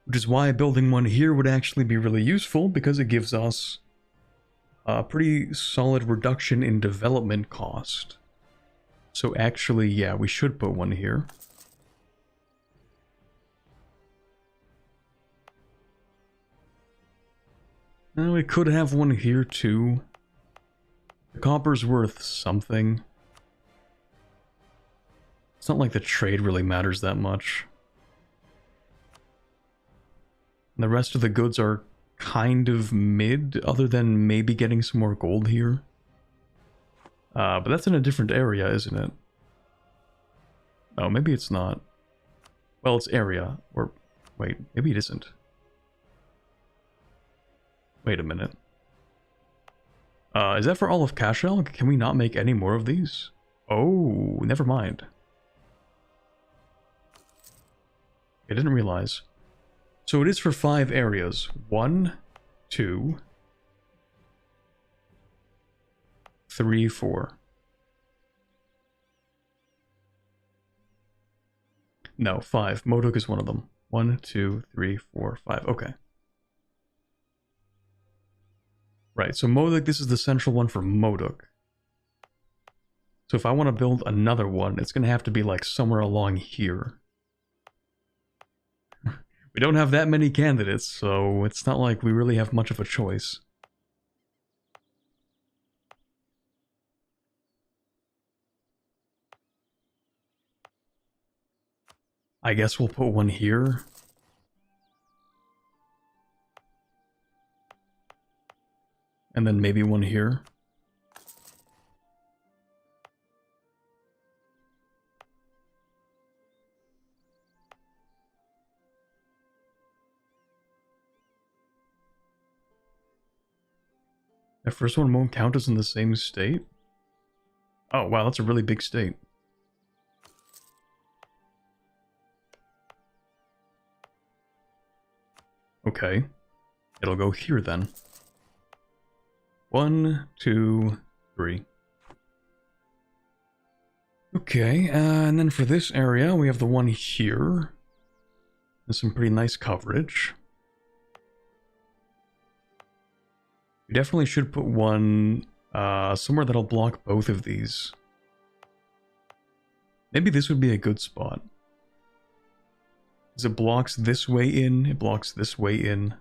Which is why building one here would actually be really useful, because it gives us a pretty solid reduction in development cost. So actually, yeah, we should put one here. Now we could have one here too. The copper's worth something. It's not like the trade really matters that much. And the rest of the goods are kind of mid, other than maybe getting some more gold here. But that's in a different area, isn't it? Oh, maybe it's not. Well, it's area. Or, wait, maybe it isn't. Wait a minute. Is that for all of Cashel? Can we not make any more of these? Oh, never mind. I didn't realize. So it is for 5 areas. 1, 2, 3, 4. No, 5. Modok is one of them. 1, 2, 3, 4, 5. Okay. Right, so Modok, this is the central one for Modok. So if I want to build another one, it's going to have to be like somewhere along here. We don't have that many candidates, so it's not like we really have much of a choice. I guess we'll put one here. And then maybe one here. My first one won't count as in the same state? Oh, wow, that's a really big state. Okay. It'll go here then. 1, 2, 3. Okay, and then for this area, we have the one here. There's some pretty nice coverage. We definitely should put one somewhere that'll block both of these. Maybe this would be a good spot. Because it blocks this way in, it blocks this way in.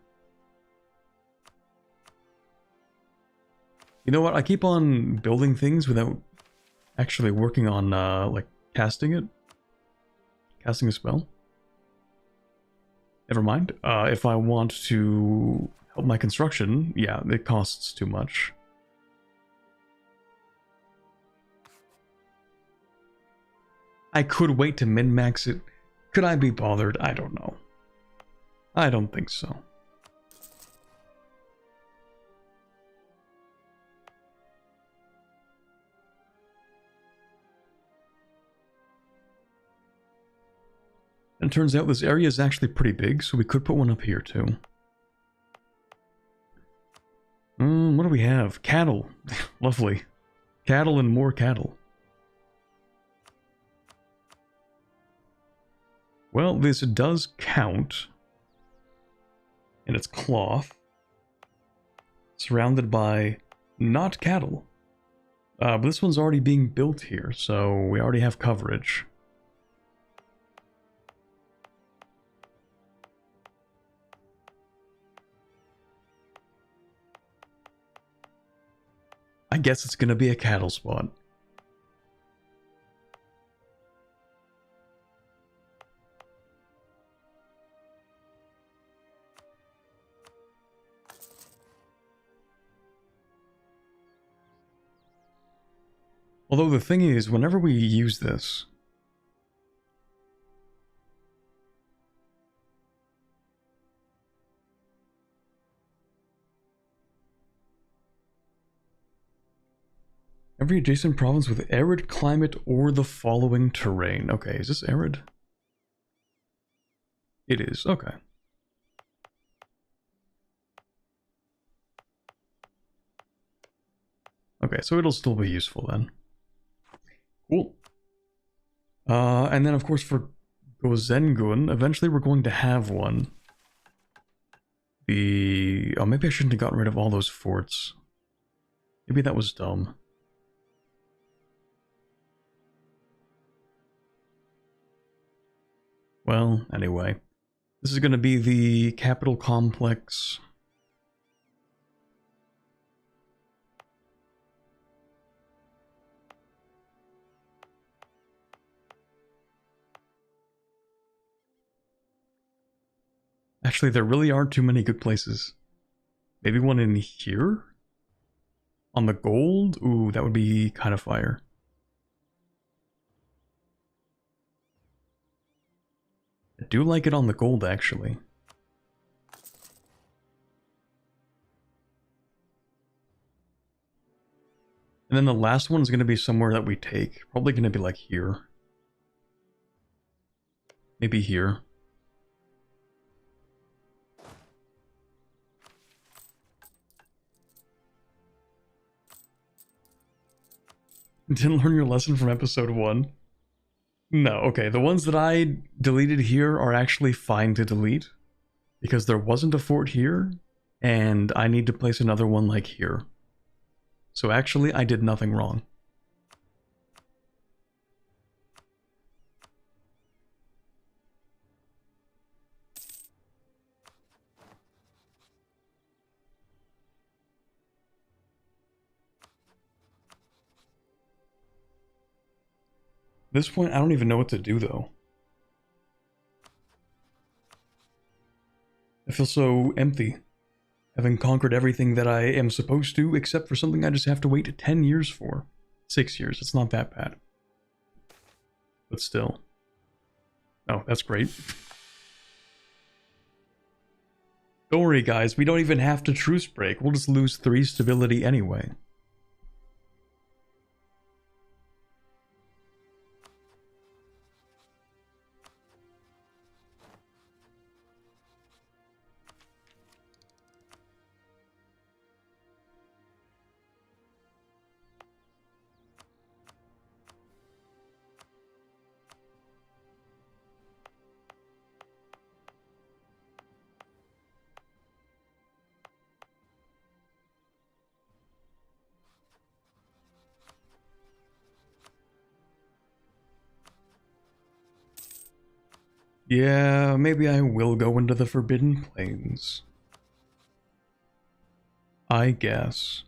You know what? I keep on building things without actually working on, like, casting it. Casting a spell. Never mind. If I want to help my construction, yeah, it costs too much. I could wait to min-max it. Could I be bothered? I don't know. I don't think so. And it turns out this area is actually pretty big, so we could put one up here too. What do we have? Cattle. Lovely. Cattle and more cattle. Well, this does count. And it's cloth. Surrounded by not cattle. But this one's already being built here, so we already have coverage. I guess it's gonna be a cattle spot. Although the thing is, whenever we use this, every adjacent province with arid climate or the following terrain. Okay, is this arid? It is, okay. Okay, so it'll still be useful then. Cool. And then of course for Gozengun, eventually we're going to have one. Oh, maybe I shouldn't have gotten rid of all those forts. Maybe that was dumb. Well, anyway. This is going to be the capital complex. Actually, there really aren't too many good places. Maybe one in here? On the gold? Ooh, that would be kind of fire. I do like it on the gold, actually. And then the last one is going to be somewhere that we take. Probably going to be like here. Maybe here. Didn't learn your lesson from episode 1? No, okay, the ones that I deleted here are actually fine to delete. Because there wasn't a fort here, and I need to place another one like here. So actually, I did nothing wrong. At this point, I don't even know what to do, though. I feel so empty, having conquered everything that I am supposed to, except for something I just have to wait 10 years for. 6 years, it's not that bad. But still. Oh, that's great. Don't worry, guys. We don't even have to truce break. We'll just lose 3 stability anyway. Yeah, maybe I will go into the Forbidden Plains. I guess.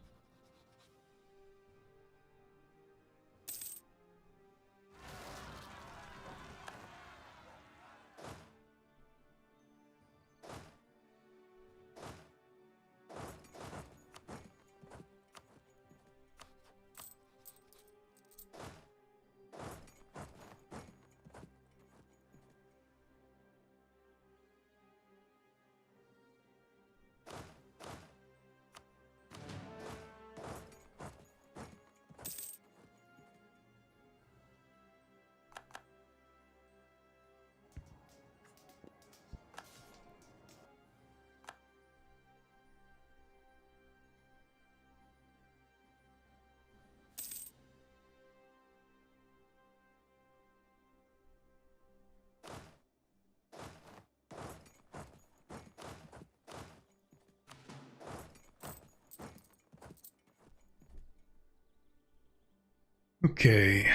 Okay.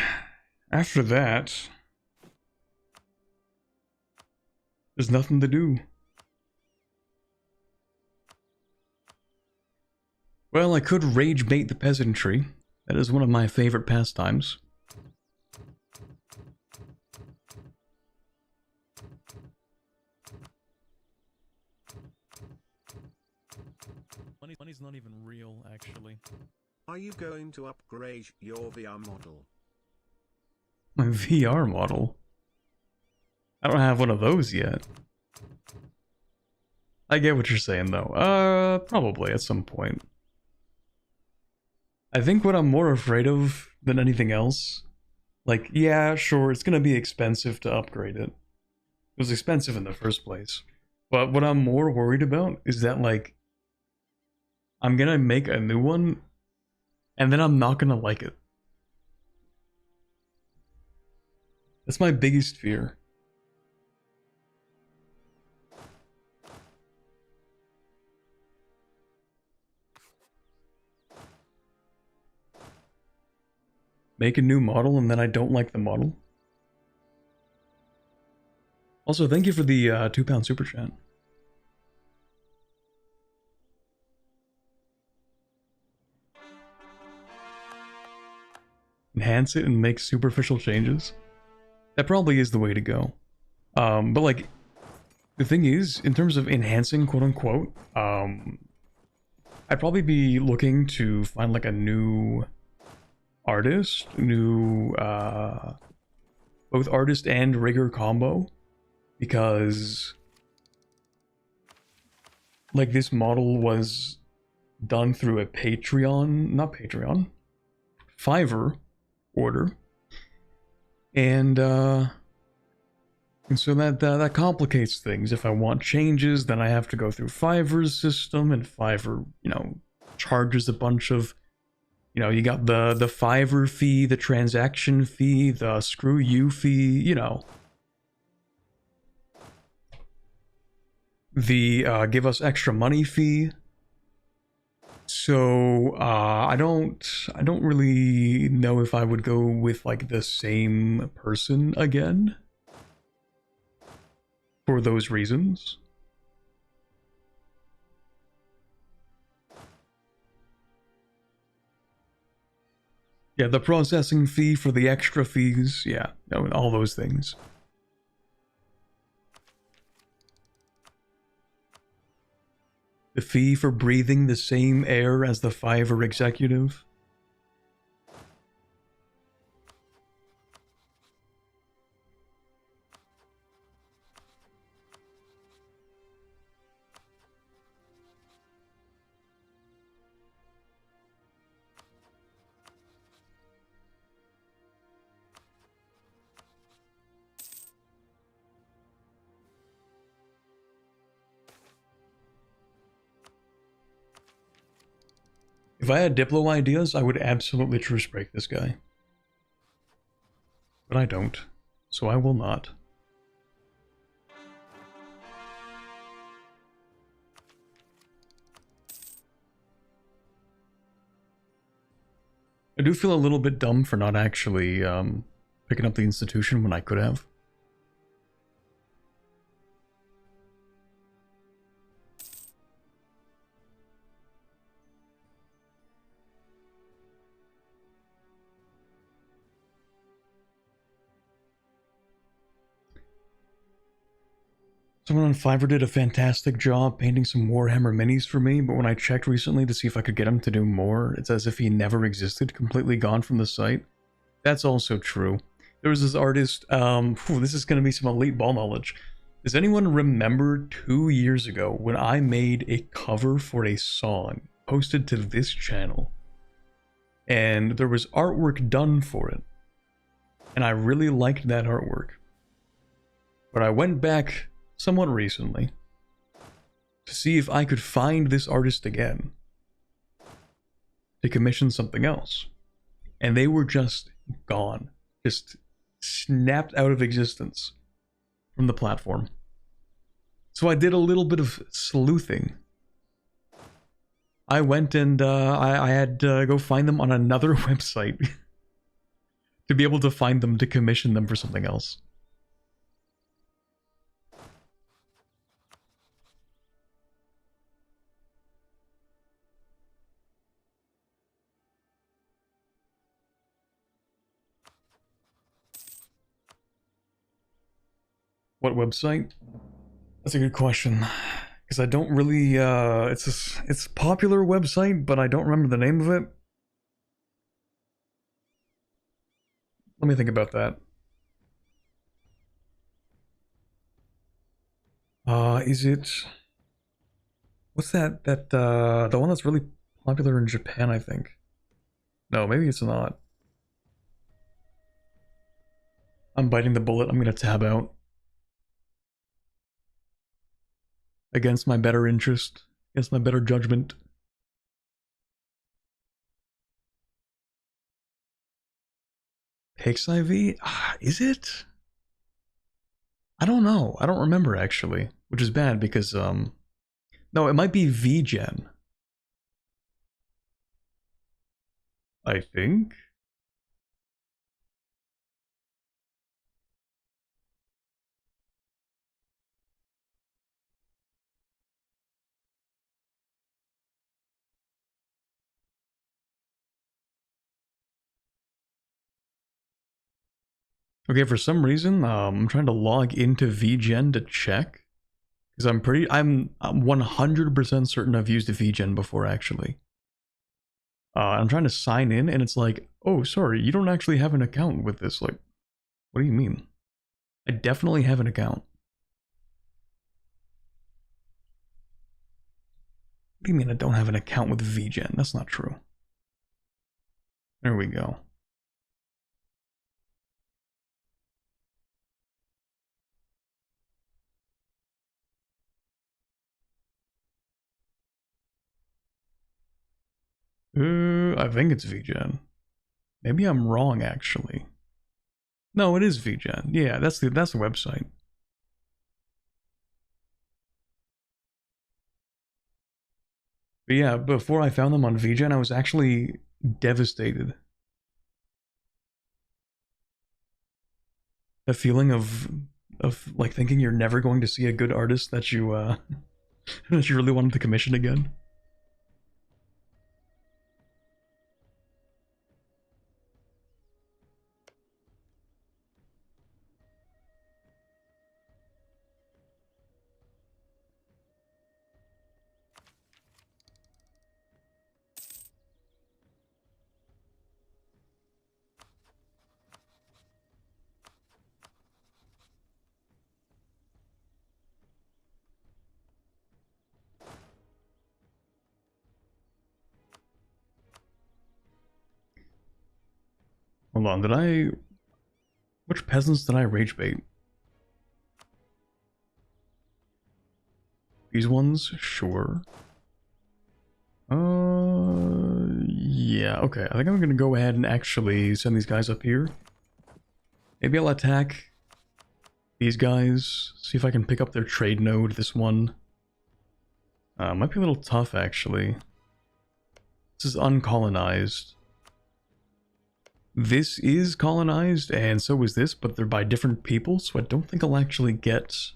After that, there's nothing to do. Well, I could rage bait the peasantry. That is one of my favorite pastimes. Money's not even real, actually. Are you going to upgrade your VR model? My VR model? I don't have one of those yet. I get what you're saying, though. Probably at some point. I think what I'm more afraid of than anything else, like, yeah, sure, it's gonna be expensive to upgrade it. It was expensive in the first place. But what I'm more worried about is that, like, I'm gonna make a new one, and then I'm not gonna like it. That's my biggest fear. Make a new model and then I don't like the model. Also, thank you for the £2 super chat. Enhance it and make superficial changes. That probably is the way to go. But like, the thing is, in terms of enhancing, quote unquote, I'd probably be looking to find like a new artist, both artist and rigger combo, because like this model was done through a Fiverr order, and so that complicates things. If I want changes, then I have to go through Fiverr's system, and Fiverr, charges a bunch of, you got the Fiverr fee, the transaction fee, the screw you fee, the give us extra money fee. So I don't really know if I would go with like the same person again for those reasons. Yeah, the processing fee for the extra fees, yeah, all those things. The fee for breathing the same air as the Fiverr executive. If I had Diplo ideas, I would absolutely truce break this guy. But I don't, so I will not. I do feel a little bit dumb for not actually picking up the institution when I could have. Someone on Fiverr did a fantastic job painting some Warhammer minis for me, but when I checked recently to see if I could get him to do more, it's as if he never existed, completely gone from the site. That's also true. There was this artist, this is going to be some elite ball knowledge. Does anyone remember 2 years ago when I made a cover for a song posted to this channel? And there was artwork done for it. And I really liked that artwork. But I went back somewhat recently to see if I could find this artist again to commission something else. And they were just gone. Just snapped out of existence from the platform. So I did a little bit of sleuthing. I went and I had to go find them on another website to be able to find them to commission them for something else. What website? That's a good question. Because I don't really, it's a popular website, but I don't remember the name of it. Let me think about that. Is it... What's that, the one that's really popular in Japan, I think. No, maybe it's not. I'm biting the bullet, I'm gonna tab out. Against my better interest, against my better judgment. Pix IV? Is it? I don't know. I don't remember actually, which is bad because no, it might be VGen. I think. Okay, for some reason, I'm trying to log into VGen to check. Because I'm 100% certain I've used a VGen before, actually. I'm trying to sign in, and it's like, oh, sorry, you don't actually have an account with this. Like, what do you mean? I definitely have an account. What do you mean I don't have an account with VGen? That's not true. There we go. I think it's VGen. Maybe I'm wrong, actually. No, it is VGen. Yeah, that's the website. But yeah, before I found them on VGen, I was actually devastated. The feeling of like thinking you're never going to see a good artist that you that you really wanted to commission again. Hold on, which peasants did I rage bait? These ones? Sure. Yeah, okay. I think I'm gonna go ahead and actually send these guys up here. Maybe I'll attack these guys, see if I can pick up their trade node, this one. Might be a little tough, actually. This is uncolonized. This is colonized, and so is this, but they're by different people, so I don't think I'll actually get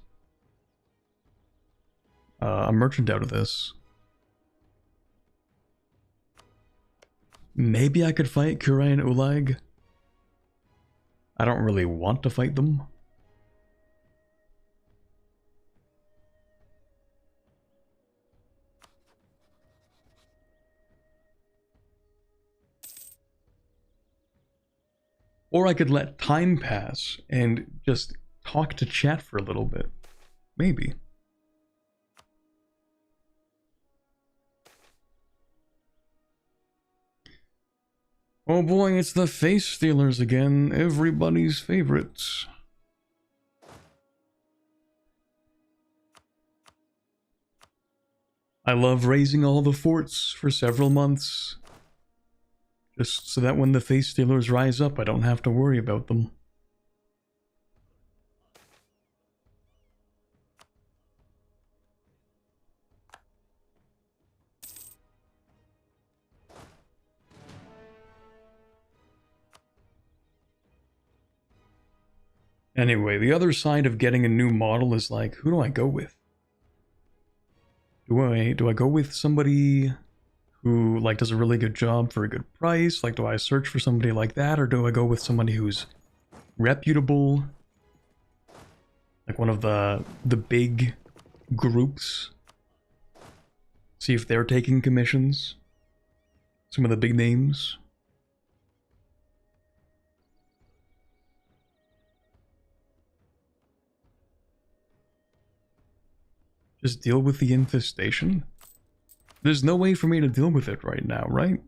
a merchant out of this. Maybe I could fight Kurai and Ulag. I don't really want to fight them. Or I could let time pass and just talk to chat for a little bit. Maybe. Oh boy, it's the face stealers again. Everybody's favorites. I love raising all the forts for several months. Just so that when the face stealers rise up, I don't have to worry about them. Anyway, the other side of getting a new model is like, who do I go with? Do I go with somebody who like does a really good job for a good price? Like, do I search for somebody like that, or do I go with somebody who's reputable, like one of the big groups? See if they're taking commissions. Some of the big names. Just deal with the infestation? There's no way for me to deal with it right now, right?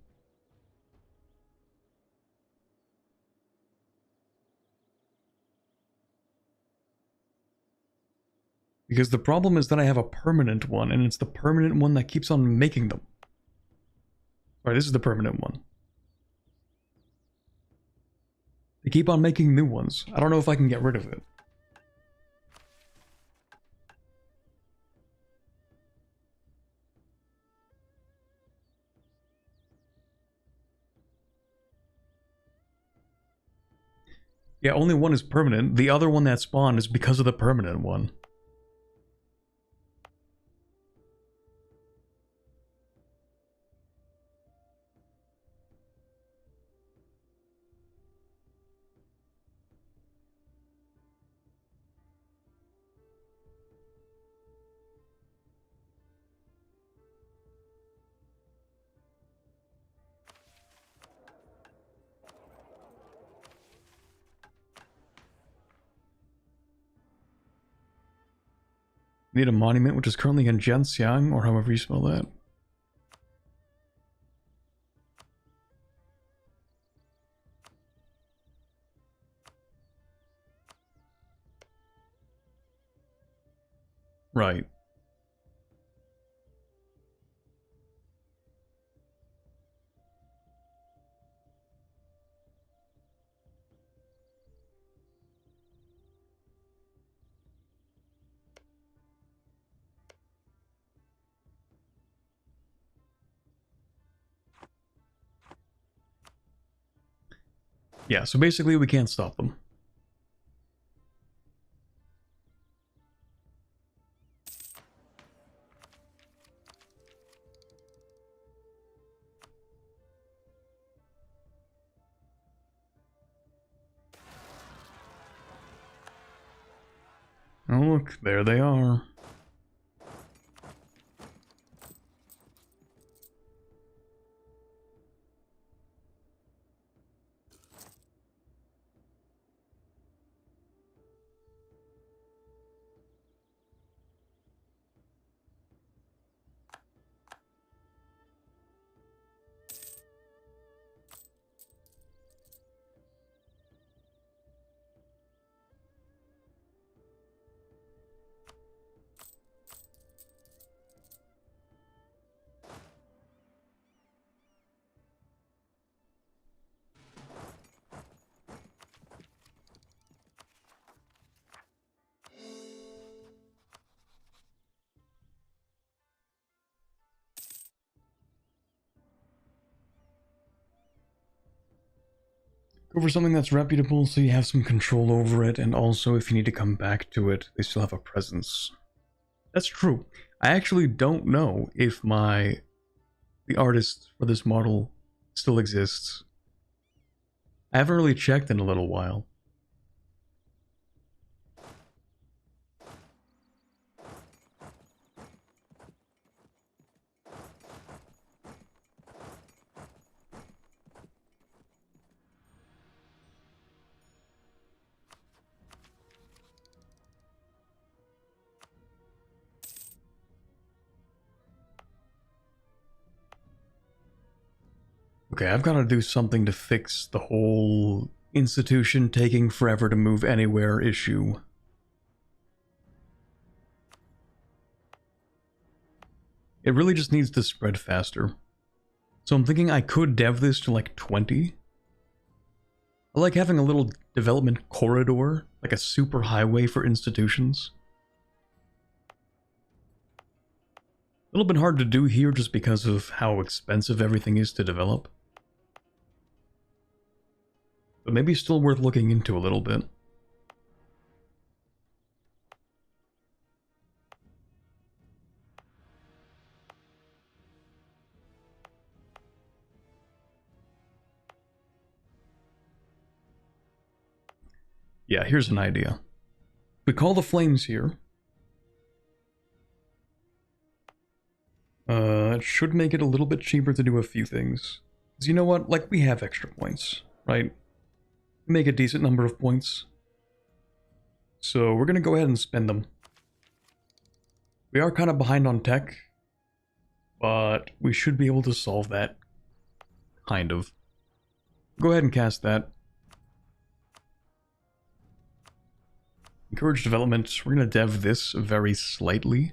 Because the problem is that I have a permanent one, and it's the permanent one that keeps on making them. Alright, this is the permanent one. They keep on making new ones. I don't know if I can get rid of it. Yeah, only one is permanent. The other one that spawned is because of the permanent one. Need a monument, which is currently in Jianxiang, or however you spell that. Right. Yeah, so basically we can't stop them. Oh look, there they are. Go for something that's reputable so you have some control over it, and also if you need to come back to it, they still have a presence. That's true. I actually don't know if the artist for this model still exists. I haven't really checked in a little while. Okay, I've got to do something to fix the whole institution taking forever to move anywhere issue. It really just needs to spread faster. So I'm thinking I could dev this to like 20. I like having a little development corridor, like a super highway for institutions. A little bit hard to do here just because of how expensive everything is to develop. But maybe still worth looking into a little bit. Yeah, here's an idea. We call the flames here. It should make it a little bit cheaper to do a few things. Because you know what? Like, we have extra points, right? We make a decent number of points. So we're going to go ahead and spend them. We are kind of behind on tech, but we should be able to solve that. Kind of. Go ahead and cast that. Encourage development. We're going to dev this very slightly.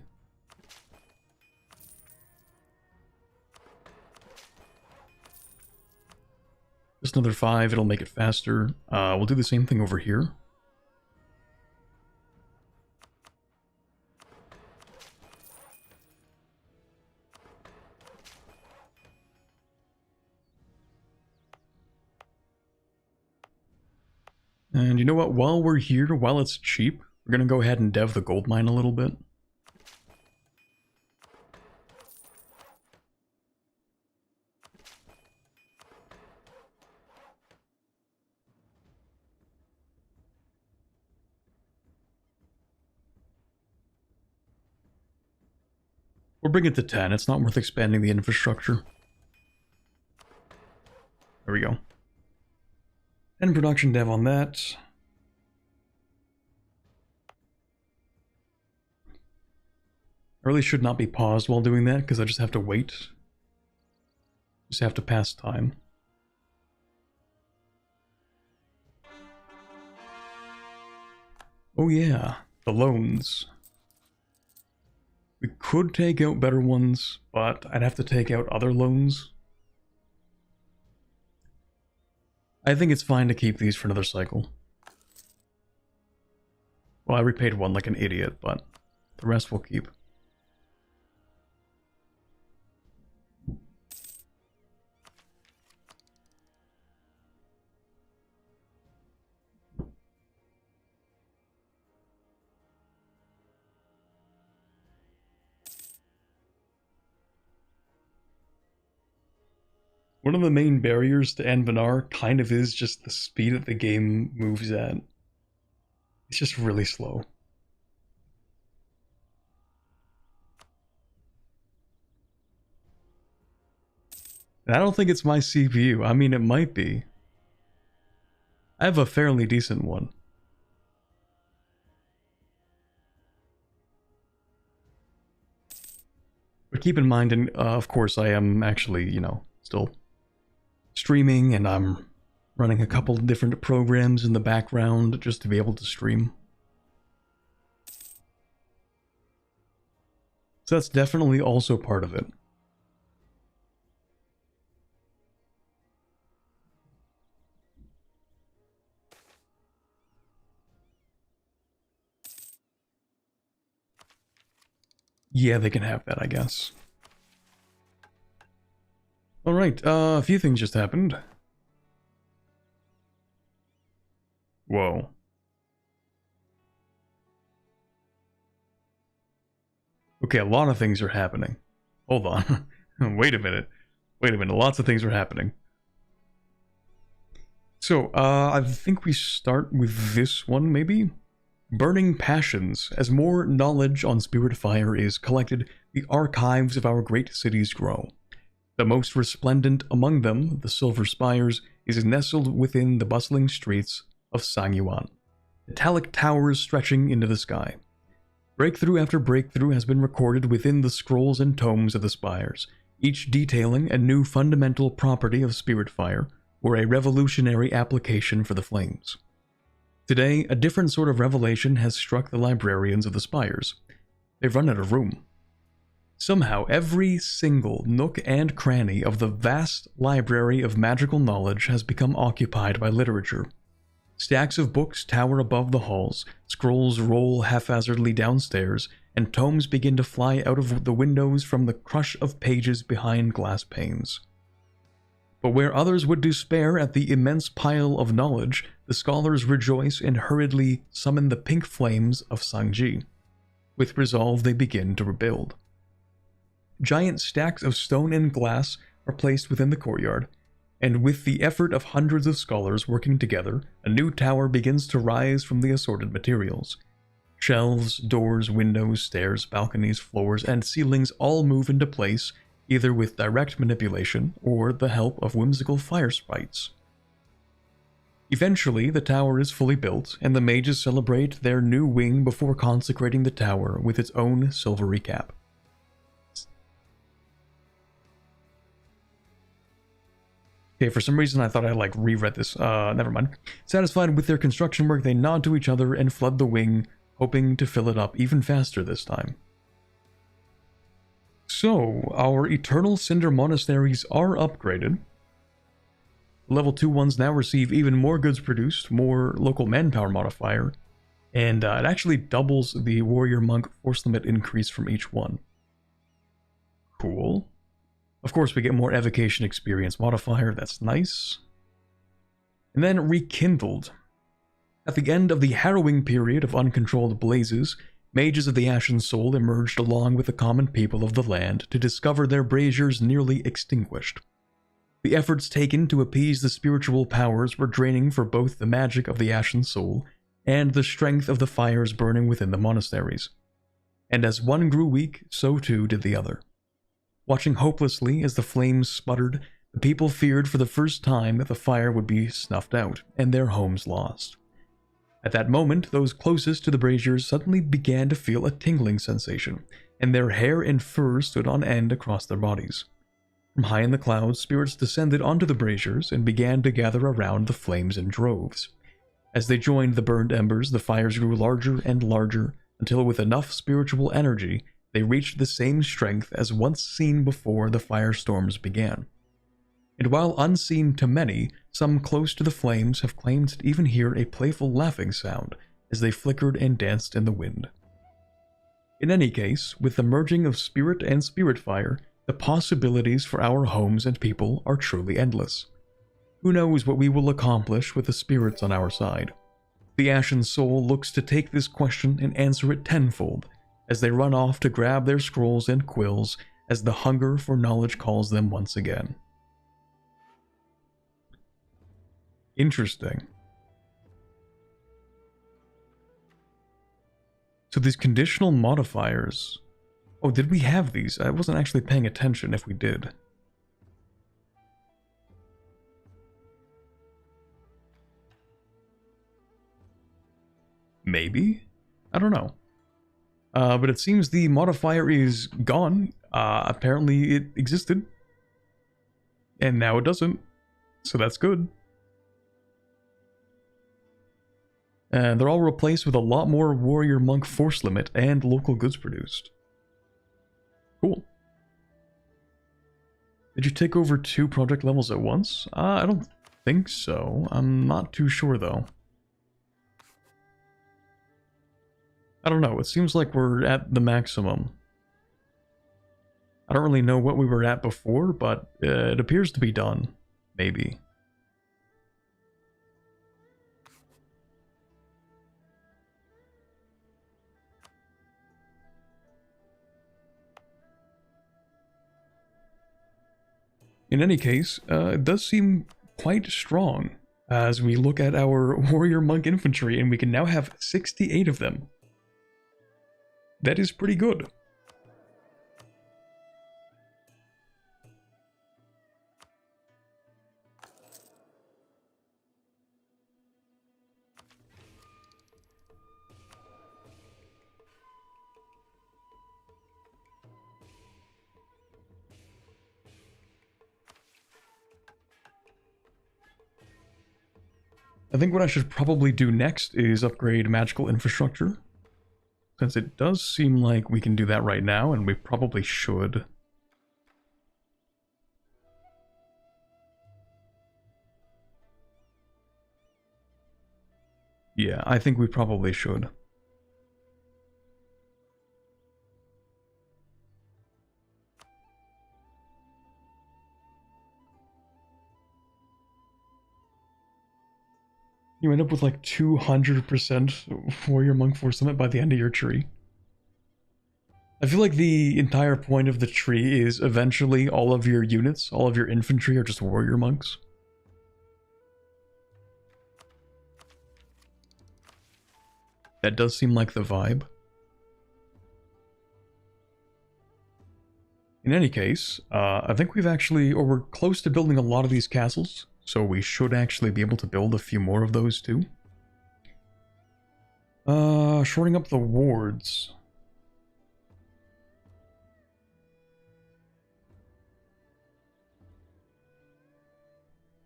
Just another 5, it'll make it faster. We'll do the same thing over here. And you know what? While we're here, while it's cheap, we're going to go ahead and dev the gold mine a little bit. We'll bring it to 10. It's not worth expanding the infrastructure. There we go. And production dev on that. I really should not be paused while doing that because I just have to wait. Just have to pass time. Oh yeah, the loans. We could take out better ones, but I'd have to take out other loans. I think it's fine to keep these for another cycle. Well, I repaid one like an idiot, but the rest we'll keep. One of the main barriers to Anbennar kind of is just the speed that the game moves at. It's just really slow. And I don't think it's my CPU. I mean, it might be. I have a fairly decent one. But keep in mind, and of course I am actually, you know, still streaming, and I'm running a couple different programs in the background just to be able to stream. So that's definitely also part of it. Yeah, they can have that, I guess. Alright, a few things just happened. Whoa. Okay, a lot of things are happening. Hold on. Wait a minute. Wait a minute. Lots of things are happening. So, I think we start with this one, maybe? Burning passions. As more knowledge on spirit fire is collected, the archives of our great cities grow. The most resplendent among them, the Silver Spires, is nestled within the bustling streets of Sangyuan, metallic towers stretching into the sky. Breakthrough after breakthrough has been recorded within the scrolls and tomes of the spires, each detailing a new fundamental property of spirit fire, or a revolutionary application for the flames. Today, a different sort of revelation has struck the librarians of the spires. They've run out of room. Somehow, every single nook and cranny of the vast library of magical knowledge has become occupied by literature. Stacks of books tower above the halls, scrolls roll haphazardly downstairs, and tomes begin to fly out of the windows from the crush of pages behind glass panes. But where others would despair at the immense pile of knowledge, the scholars rejoice and hurriedly summon the pink flames of Cangji. With resolve, they begin to rebuild. Giant stacks of stone and glass are placed within the courtyard, and with the effort of hundreds of scholars working together, a new tower begins to rise from the assorted materials. Shelves, doors, windows, stairs, balconies, floors, and ceilings all move into place, either with direct manipulation or the help of whimsical fire sprites. Eventually, the tower is fully built, and the mages celebrate their new wing before consecrating the tower with its own silvery cap. Okay, for some reason I thought I reread this. Never mind. Satisfied with their construction work, they nod to each other and flood the wing, hoping to fill it up even faster this time. So, our Eternal Cinder Monasteries are upgraded. Level 2 ones now receive even more goods produced, more local manpower modifier, and it actually doubles the Warrior Monk force limit increase from each one. Cool. Of course, we get more evocation experience modifier, that's nice. And then Rekindled. At the end of the harrowing period of uncontrolled blazes, mages of the Ashen Soul emerged along with the common people of the land to discover their braziers nearly extinguished. The efforts taken to appease the spiritual powers were draining for both the magic of the Ashen Soul and the strength of the fires burning within the monasteries. And as one grew weak, so too did the other. Watching hopelessly as the flames sputtered, the people feared for the first time that the fire would be snuffed out and their homes lost. At that moment, those closest to the braziers suddenly began to feel a tingling sensation, and their hair and fur stood on end across their bodies. From high in the clouds, spirits descended onto the braziers and began to gather around the flames in droves. As they joined the burned embers, the fires grew larger and larger, until with enough spiritual energy, they reached the same strength as once seen before the firestorms began. And while unseen to many, some close to the flames have claimed to even hear a playful laughing sound as they flickered and danced in the wind. In any case, with the merging of spirit and spirit fire, the possibilities for our homes and people are truly endless. Who knows what we will accomplish with the spirits on our side? The Ashen Soul looks to take this question and answer it tenfold, as they run off to grab their scrolls and quills as the hunger for knowledge calls them once again. Interesting. So these conditional modifiers... Oh, did we have these? I wasn't actually paying attention if we did. Maybe? I don't know. But it seems the modifier is gone. Apparently it existed. And now it doesn't. So that's good. And they're all replaced with a lot more Warrior Monk force limit and local goods produced. Cool. Did you take over 2 project levels at once? I don't think so. I'm not too sure though. I don't know, it seems like we're at the maximum. I don't really know what we were at before, but it appears to be done. Maybe. In any case, it does seem quite strong as we look at our warrior monk infantry, and we can now have 68 of them. That is pretty good. I think what I should probably do next is upgrade magical infrastructure, since it does seem like we can do that right now, and we probably should. Yeah, I think we probably should. You end up with like 200% warrior monk force limit by the end of your tree. I feel like the entire point of the tree is eventually all of your units, all of your infantry are just warrior monks. That does seem like the vibe. In any case, I think we've actually, or we're close to building a lot of these castles, so we should actually be able to build a few more of those too. Shorting up the wards.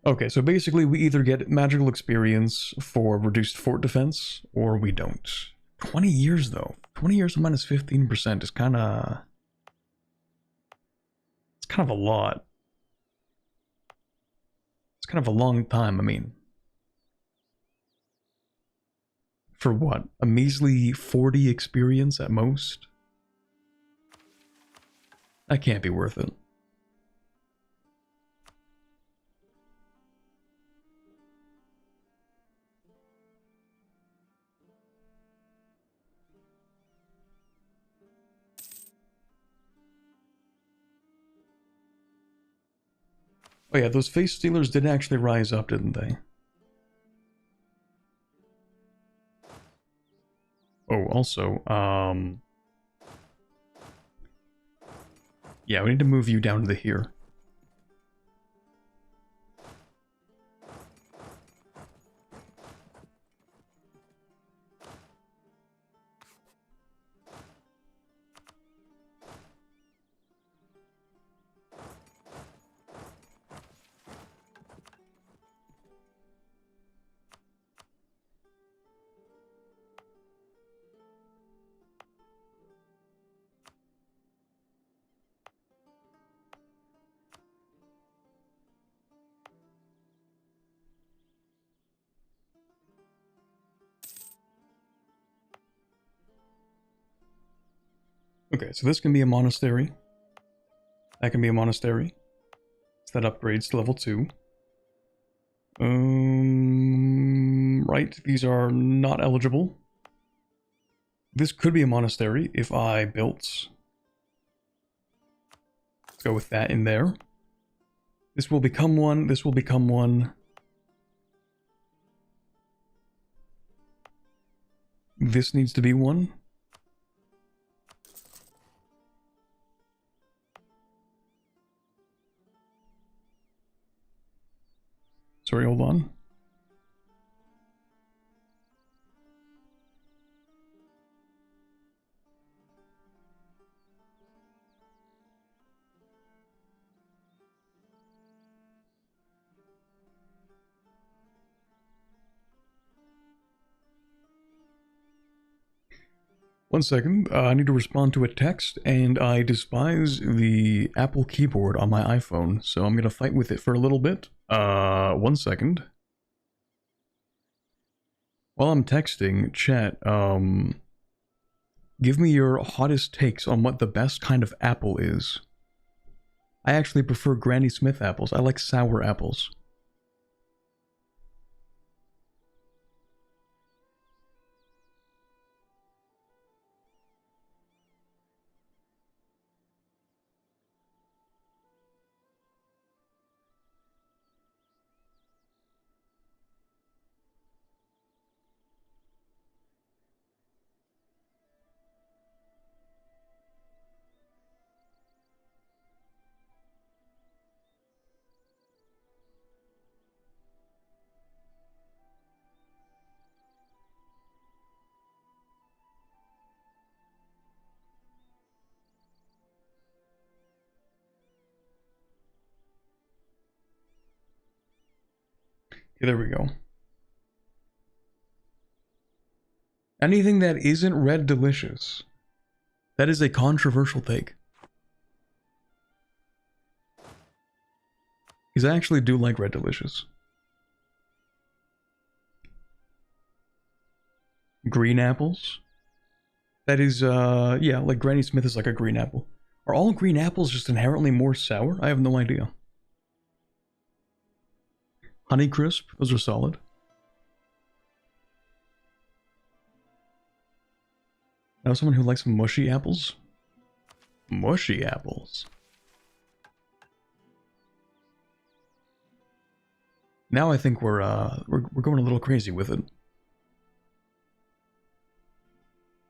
Okay, so basically we either get magical experience for reduced fort defense, or we don't. 20 years though. 20 years minus 15% is kinda... It's kind of a lot. It's kind of a long time, I mean. For what? A measly 40 experience at most? That can't be worth it. Oh yeah, those face stealers did actually rise up, didn't they? Oh, also, yeah, we need to move you down to here. Okay, so this can be a monastery. That can be a monastery. So that upgrades to level 2. Right, these are not eligible. This could be a monastery if I built... Let's go with that in there. This will become one, this will become one. This needs to be one. Sorry, hold on. One second, I need to respond to a text, and I despise the Apple keyboard on my iPhone, so I'm gonna fight with it for a little bit. One second. While I'm texting, chat, give me your hottest takes on what the best kind of apple is. I actually prefer Granny Smith apples. I like sour apples. Okay, there we go. Anything that isn't red delicious. That is a controversial take. Because I actually do like red delicious. Green apples. That is, yeah, like Granny Smith is like a green apple. Are all green apples just inherently more sour? I have no idea. Honeycrisp, those are solid. Now someone who likes mushy apples? Mushy apples. Now I think we're going a little crazy with it.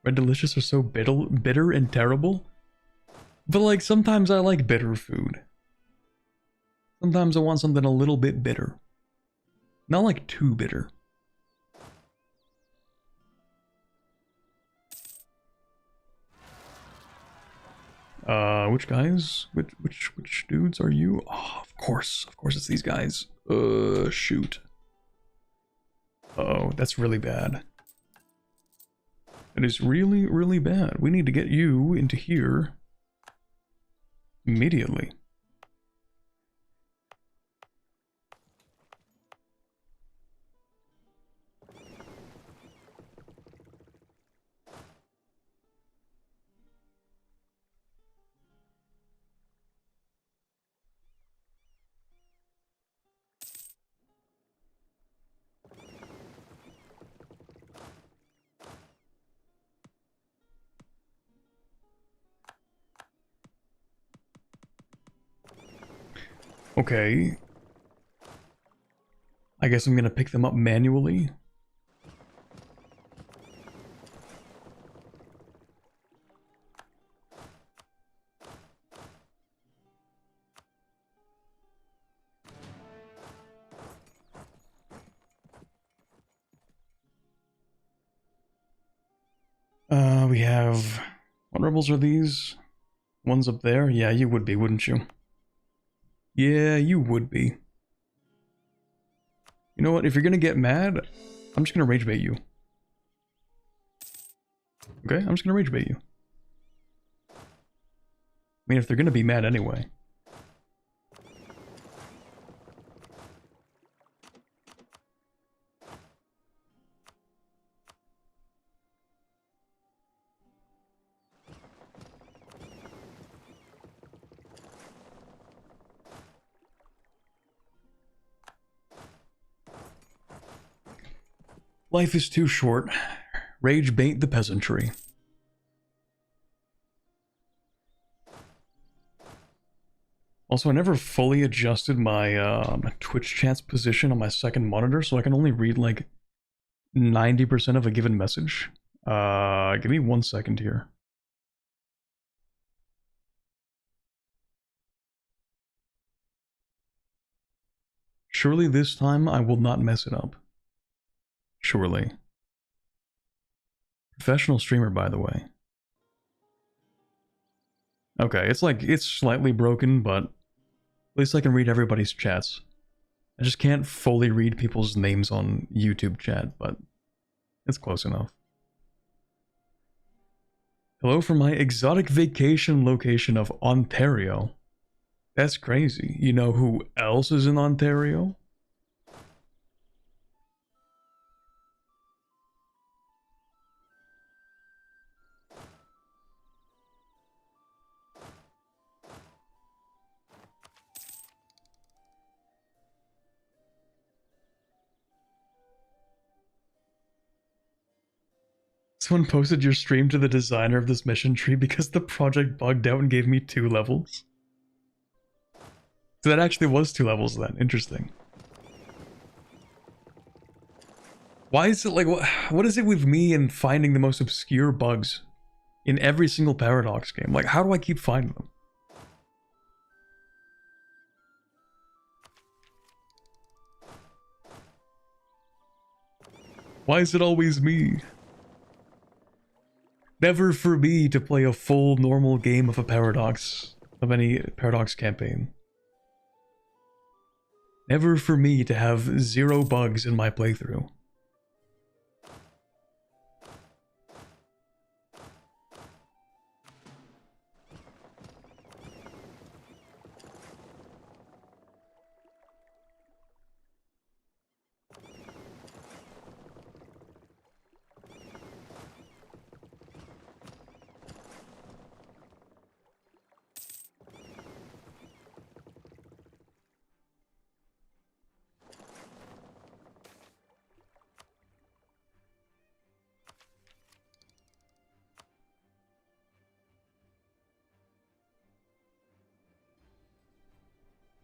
Red Delicious are so bitter and terrible. But like sometimes I like bitter food. Sometimes I want something a little bit bitter. Not like too bitter. Which guys? Which dudes are you? Oh, of course it's these guys. Shoot. Uh-oh, that's really bad. That is really, really bad. We need to get you into here immediately. Okay. I guess I'm gonna pick them up manually. We have... What rebels are these? One's up there? Yeah, you would be, wouldn't you? Yeah, you would be. You know what? If you're gonna get mad, I'm just gonna rage bait you. Okay? I'm just gonna rage bait you. I mean, if they're gonna be mad anyway. Life is too short. Rage bait the peasantry. Also, I never fully adjusted my my Twitch chat's position on my second monitor, so I can only read like 90% of a given message. Give me 1 second here. Surely this time I will not mess it up. Surely. Professional streamer, by the way. Okay, it's slightly broken, but at least I can read everybody's chats. I just can't fully read people's names on YouTube chat, but it's close enough. Hello from my exotic vacation location of Ontario. That's crazy. You know who else is in Ontario? Someone posted your stream to the designer of this mission tree because the project bugged out and gave me 2 levels. So that actually was 2 levels then. Interesting. Why is it like, what is it with me and finding the most obscure bugs in every single Paradox game? Like, how do I keep finding them? Why is it always me? Never for me to play a full normal game of a Paradox, of any Paradox campaign. Never for me to have 0 bugs in my playthrough.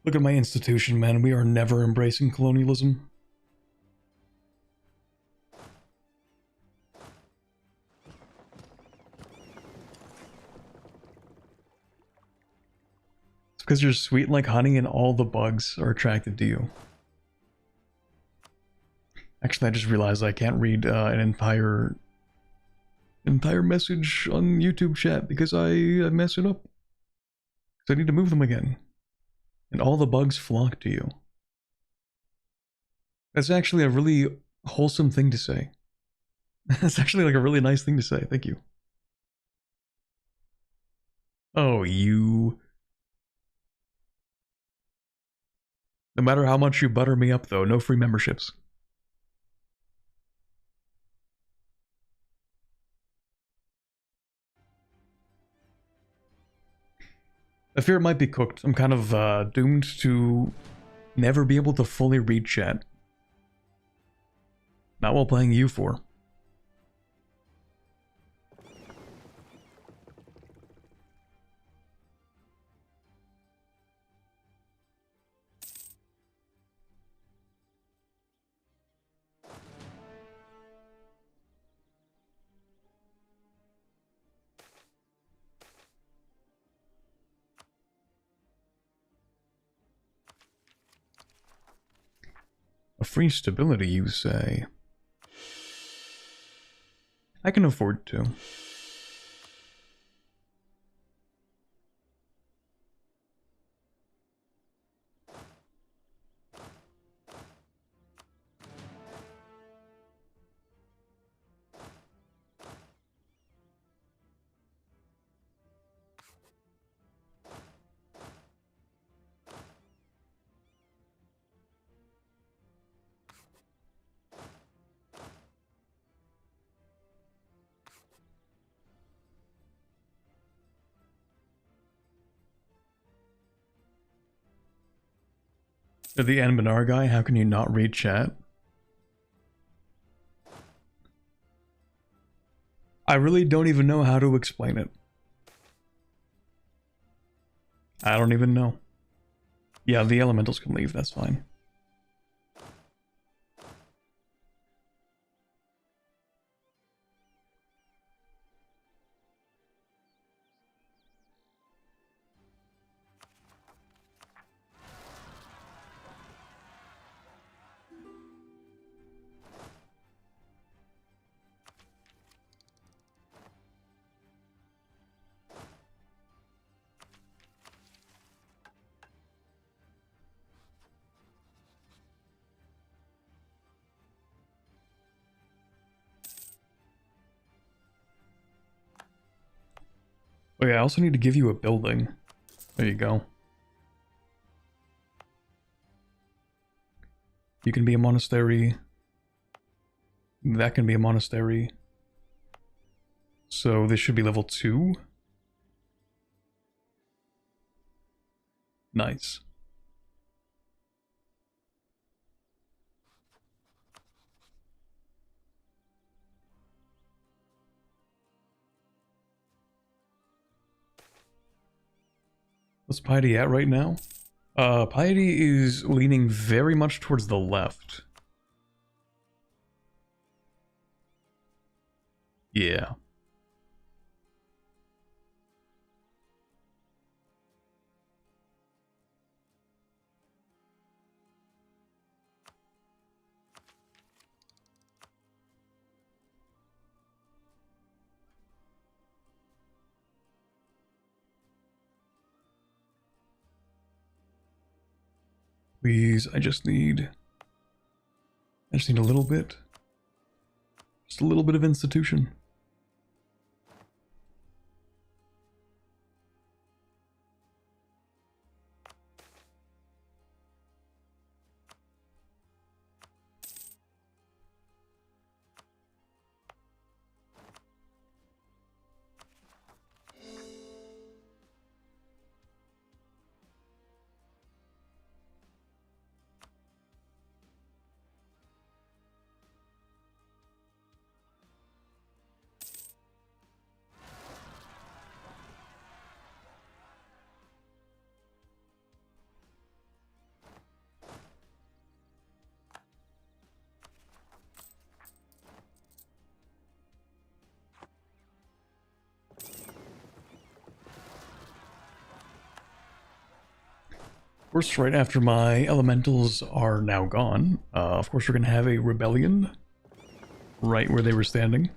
Look at my institution, man. We are never embracing colonialism. It's because you're sweet like honey and all the bugs are attracted to you. Actually, I just realized I can't read an entire message on YouTube chat because I mess it up. So I need to move them again. And all the bugs flock to you. That's actually a really wholesome thing to say. That's actually like a really nice thing to say. Thank you. Oh, you. No matter how much you butter me up, though, no free memberships. I fear it might be cooked. I'm kind of doomed to never be able to fully read chat. Not while playing U4. A free stability, you say? I can afford to. The Anbennar guy, how can you not read chat? I really don't even know how to explain it. I don't even know. Yeah, the elementals can leave, that's fine. Oh yeah, I also need to give you a building. There you go. You can be a monastery. That can be a monastery. So this should be level 2. Nice. What's Piety at right now? Piety is leaning very much towards the left. Yeah. Please, I just need a little bit. Just a little bit of institution. Of course, right after my elementals are now gone, of course we're going to have a rebellion right where they were standing.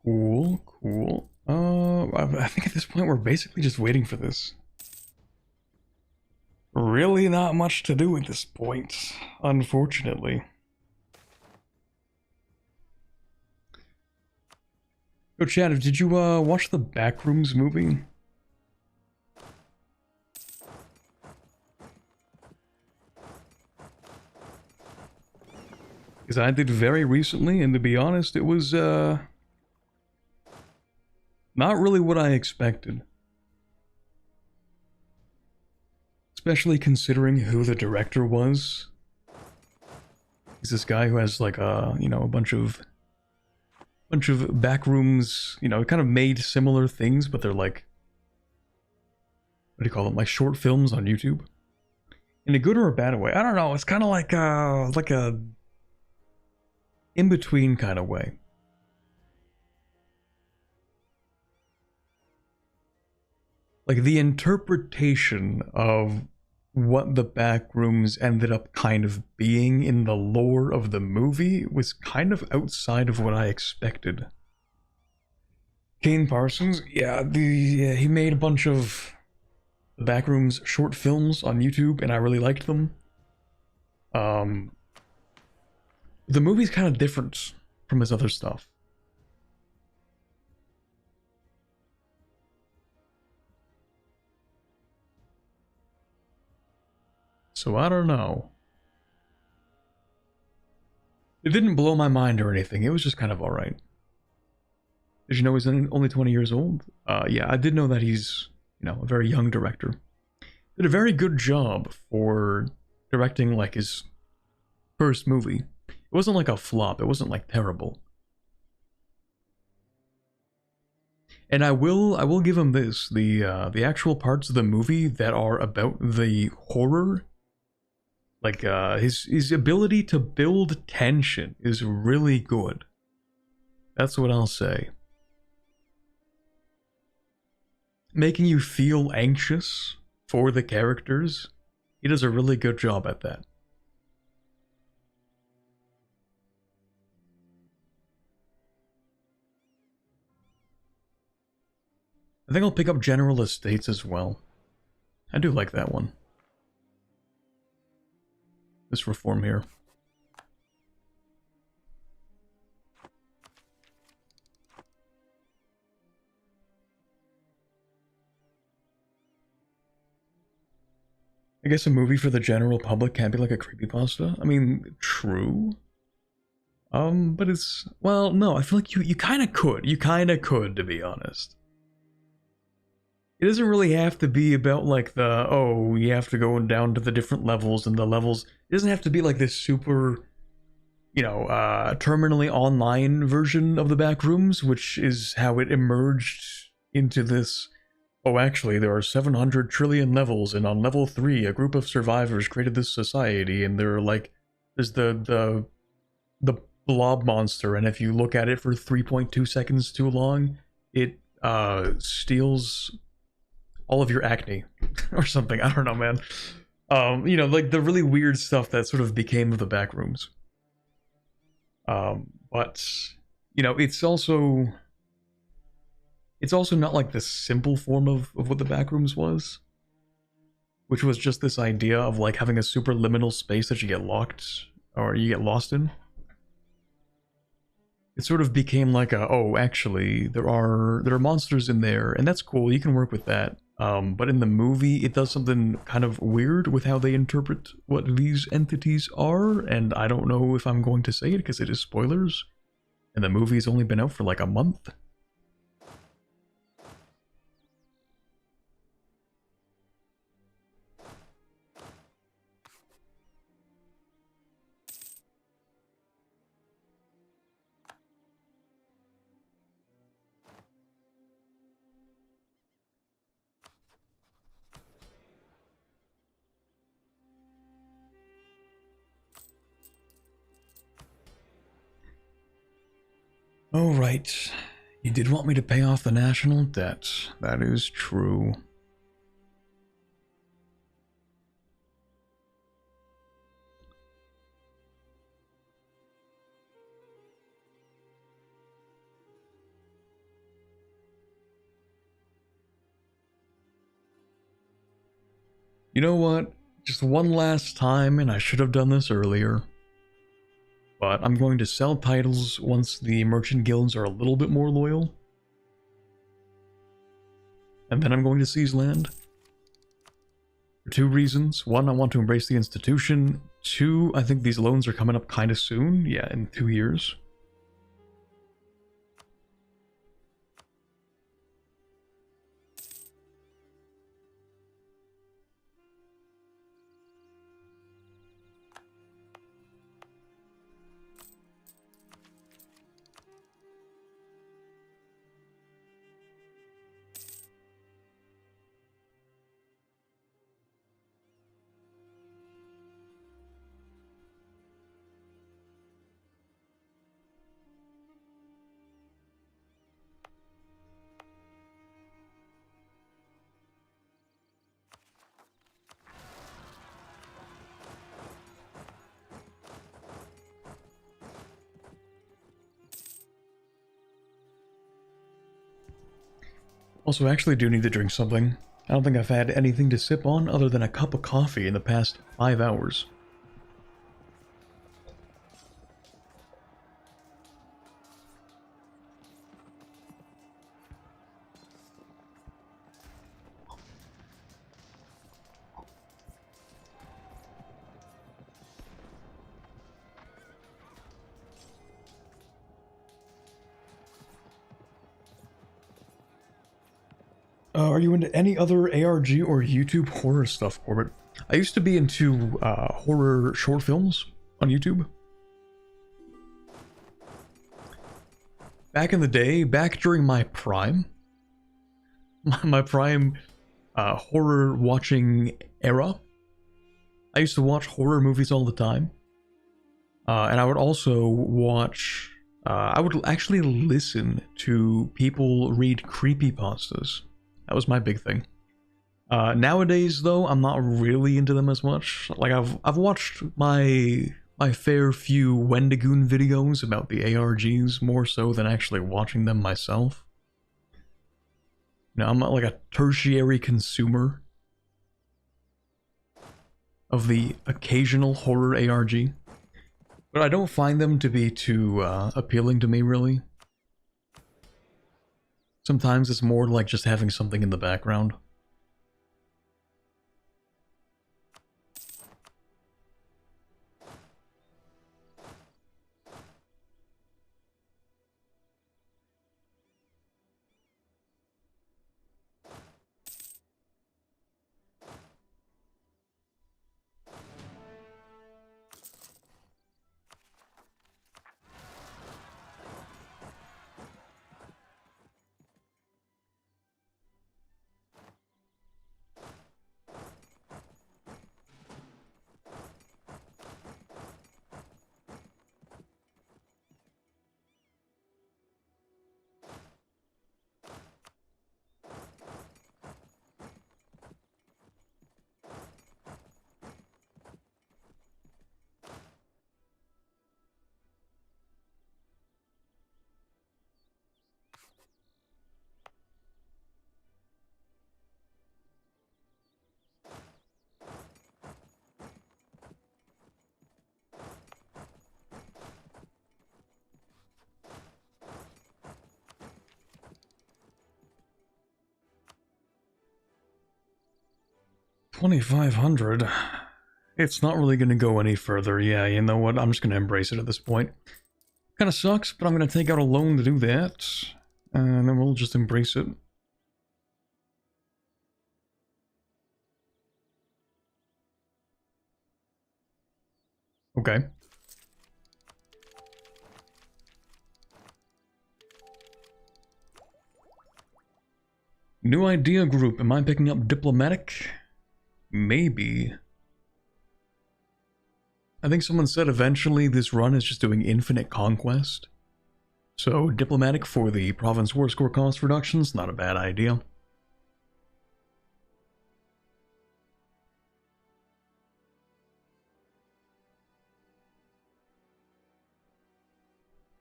Cool, cool. I think at this point we're basically just waiting for this. Really not much to do at this point, unfortunately. Yo, Chad, did you watch the Backrooms movie? Because I did very recently, and to be honest, it was not really what I expected. Especially considering who the director was. He's this guy who has like a, you know, a bunch of Backrooms, you know, kind of made similar things, but they're like, what do you call them? Like short films on YouTube. In a good or a bad way. I don't know. It's kind of like a in-between kind of way. Like the interpretation of what the Backrooms ended up kind of being in the lore of the movie was kind of outside of what I expected. Kane Parsons, yeah, he made a bunch of the Backrooms short films on YouTube, and I really liked them. The movie's kind of different from his other stuff. So I don't know. It didn't blow my mind or anything. It was just kind of alright. Did you know he's only 20 years old? Yeah, I did know that he's, you know, a very young director. Did a very good job for directing like his first movie. It wasn't like a flop. It wasn't like terrible. And I will give him this: the actual parts of the movie that are about the horror, like his ability to build tension is really good. That's what I'll say. Making you feel anxious for the characters, he does a really good job at that. I think I'll pick up General Estates as well. I do like that one. This reform here. I guess a movie for the general public can't be like a creepypasta. I mean, true. But it's, well, no, I feel like you kind of could. You kind of could, to be honest. it doesn't really have to be about like the, oh, you have to go down to the different levels and the levels. It doesn't have to be like this super, terminally online version of the back rooms, which is how it emerged into this. Oh, actually, there are 700 trillion levels, and on level 3, a group of survivors created this society, and they're like, there's the blob monster, and if you look at it for 3.2 seconds too long, it steals all of your acne or something. I don't know, man. Like the really weird stuff that sort of became of the back rooms. But it's also not like the simple form of what the back rooms was, which was just this idea of like having a super liminal space that you get locked or you get lost in. It sort of became like a, oh, actually, there are monsters in there, and that's cool, you can work with that. But in the movie, it does something kind of weird with how they interpret what these entities are, and I don't know if I'm going to say it because it is spoilers, and the movie's only been out for like a month. Oh, right. You did want me to pay off the national debt. That is true. You know what? Just one last time, and I should have done this earlier. But I'm going to sell titles once the merchant guilds are a little bit more loyal. And then I'm going to seize land. For two reasons. One, I want to embrace the institution. Two, I think these loans are coming up kind of soon. Yeah, in 2 years. Also, I actually do need to drink something. I don't think I've had anything to sip on other than a cup of coffee in the past 5 hours. Are you into any other ARG or YouTube horror stuff, Corbett? I used to be into horror short films on YouTube. Back in the day, back during my prime, my prime horror watching era, I used to watch horror movies all the time. And I would also watch, I would actually listen to people read creepypastas. That was my big thing. Nowadays, though, I'm not really into them as much. Like I've watched my fair few Wendigoon videos about the ARGs more so than actually watching them myself. I'm not like a tertiary consumer of the occasional horror ARG, but I don't find them to be too appealing to me, really. Sometimes it's more like just having something in the background. 2,500. It's not really going to go any further. Yeah, you know what? I'm just going to embrace it at this point. Kind of sucks, but I'm going to take out a loan to do that. And then we'll just embrace it. Okay. New idea group. Am I picking up diplomatic? Maybe. I think someone said eventually this run is just doing infinite conquest. So diplomatic for the province war score cost reductions, not a bad idea.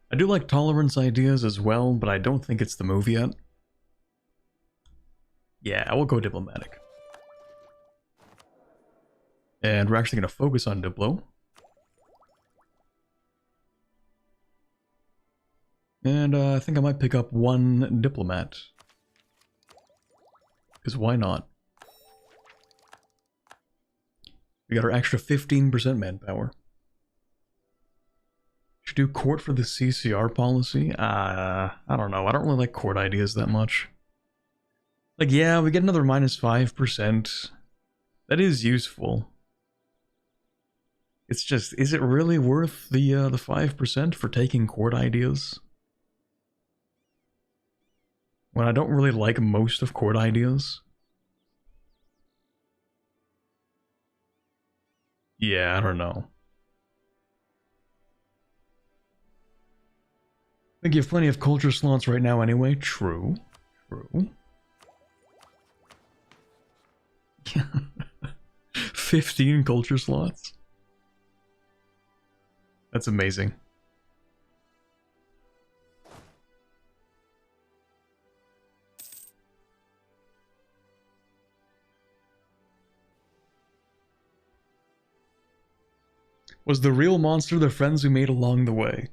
I do like tolerance ideas as well, but I don't think it's the move yet. Yeah, I will go diplomatic. And we're actually going to focus on Diplo. And I think I might pick up one diplomat. Because why not? We got our extra 15% manpower. Should do court for the CCR policy? I don't know. I don't really like court ideas that much. Like, yeah, we get another minus 5%. That is useful. It's just, is it really worth the 5% for taking court ideas? When I don't really like most of court ideas. Yeah, I don't know. I think you have plenty of culture slots right now anyway. True. True. 15 culture slots? That's amazing. Was the real monster the friends we made along the way?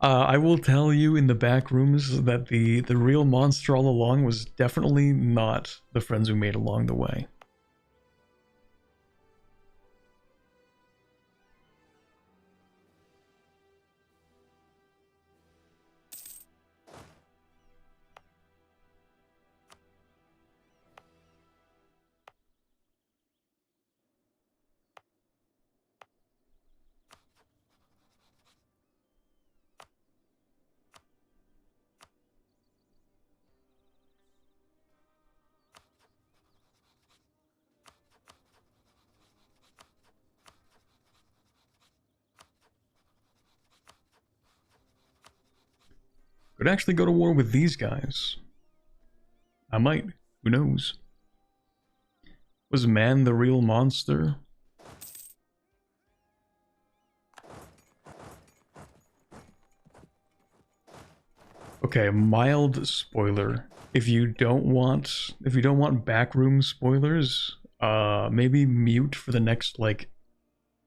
I will tell you in the back rooms that the real monster all along was definitely not the friends we made along the way. Could actually go to war with these guys. I might. Who knows? Was man the real monster? Okay, mild spoiler. If you don't want backroom spoilers, maybe mute for the next like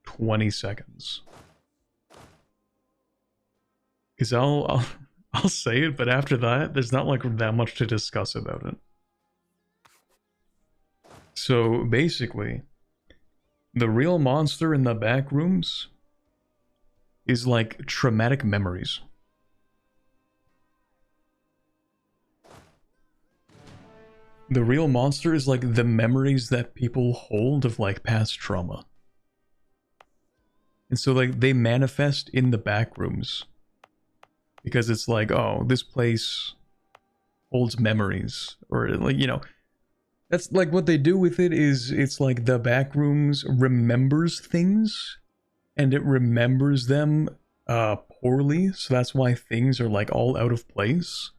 20 seconds. Cause I'll say it, but after that, there's not like that much to discuss about it. So basically, the real monster in the back rooms is like traumatic memories. The real monster is like the memories that people hold of like past trauma. And so like they manifest in the back rooms. Because it's like, oh, this place holds memories. Or like, you know, that's like what they do with it is it's like the back rooms remembers things. And it remembers them poorly. So that's why things are like all out of place.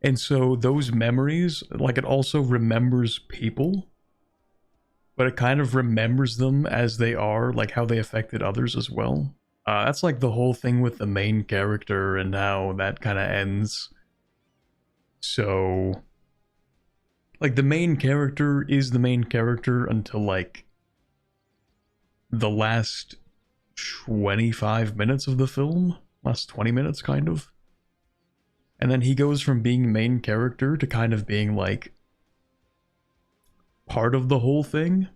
And so those memories, like it also remembers people, but it kind of remembers them as they are, like how they affected others as well. That's like the whole thing with the main character and how that kind of ends. So, like the main character is the main character until like the last 25 minutes of the film, last 20 minutes kind of. And then he goes from being main character to kind of being like part of the whole thing,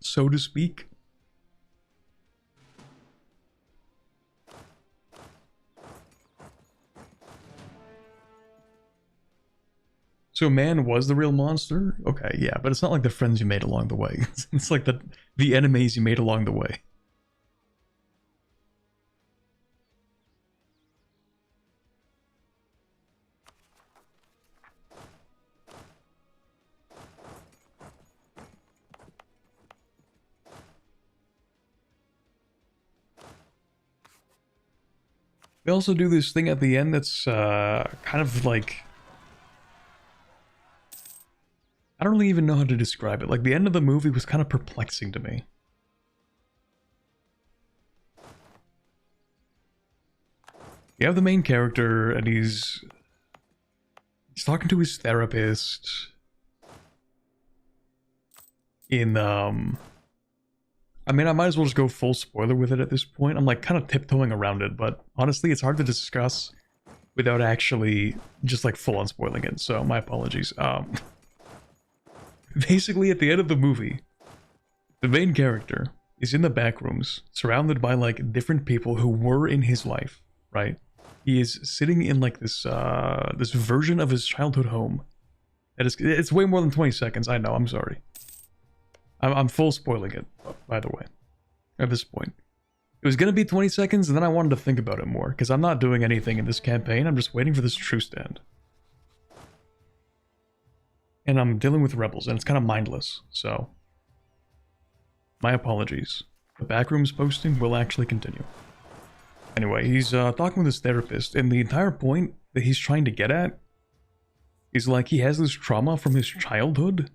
so to speak. So man was the real monster? Okay, yeah, but it's not like the friends you made along the way. It's like the enemies you made along the way. They also do this thing at the end that's kind of like... I don't really even know how to describe it. Like, the end of the movie was kind of perplexing to me. You have the main character, and he's talking to his therapist in, I mean, I might as well just go full spoiler with it at this point. I'm, like, kind of tiptoeing around it, but honestly, it's hard to discuss without actually just, like, full-on spoiling it, so my apologies. Basically, at the end of the movie, the main character is in the back rooms, surrounded by, like, different people who were in his life, right? He is sitting in, like, this this version of his childhood home. It's way more than 20 seconds, I know, I'm sorry. I'm full spoiling it, by the way, at this point. It was gonna be 20 seconds, and then I wanted to think about it more, because I'm not doing anything in this campaign, I'm just waiting for this true stand. And I'm dealing with rebels, and it's kind of mindless, so... my apologies. The backrooms posting will actually continue. Anyway, he's talking with his therapist, and the entire point that he's trying to get at is like he has this trauma from his childhood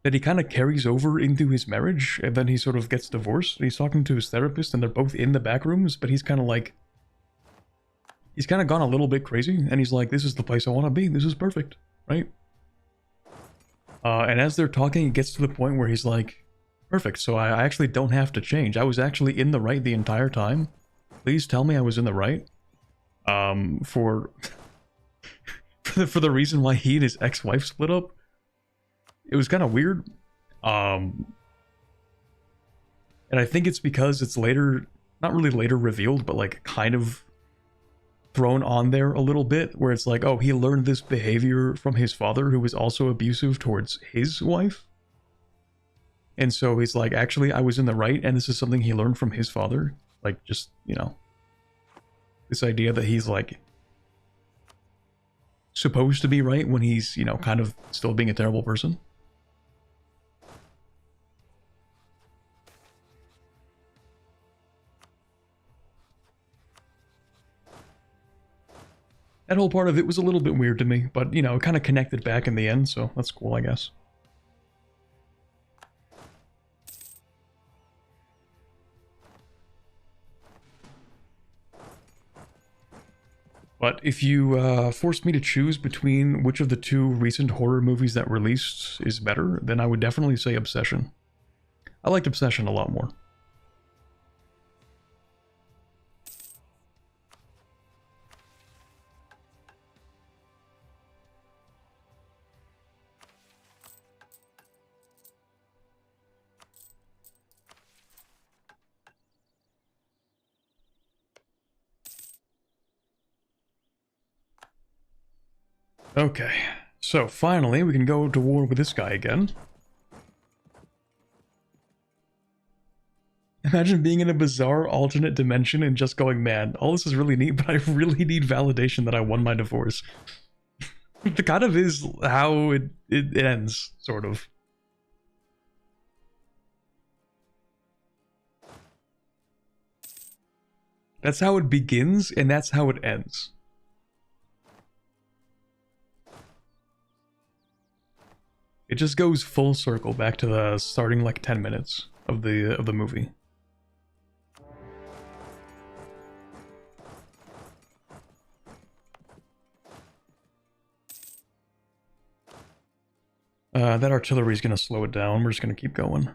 that he kind of carries over into his marriage, and then he sort of gets divorced. He's talking to his therapist, and they're both in the backrooms, but he's kind of like... he's kind of gone a little bit crazy, and he's like, this is the place I want to be, this is perfect, right? And as they're talking, it gets to the point where he's like, perfect, so I actually don't have to change. I was actually in the right the entire time. Please tell me I was in the right. For the reason why he and his ex-wife split up. It was kind of weird. And I think it's because it's later, not really later revealed, but like kind of thrown on there a little bit, where it's like, oh, he learned this behavior from his father, who was also abusive towards his wife. And so he's like, actually, I was in the right, and this is something he learned from his father. Like, just, you know, this idea that he's like supposed to be right when he's, you know, kind of still being a terrible person. That whole part of it was a little bit weird to me, but, you know, it kind of connected back in the end, so that's cool, I guess. But if you forced me to choose between which of the two recent horror movies that released is better, then I would definitely say Obsession. I liked Obsession a lot more. Okay, so finally we can go to war with this guy again. Imagine being in a bizarre alternate dimension and just going, man, all this is really neat, but I really need validation that I won my divorce. It kind of is how it ends, sort of. That's how it begins, and that's how it ends. It just goes full circle back to the starting like 10 minutes of the movie. That artillery is gonna slow it down. We're just gonna keep going.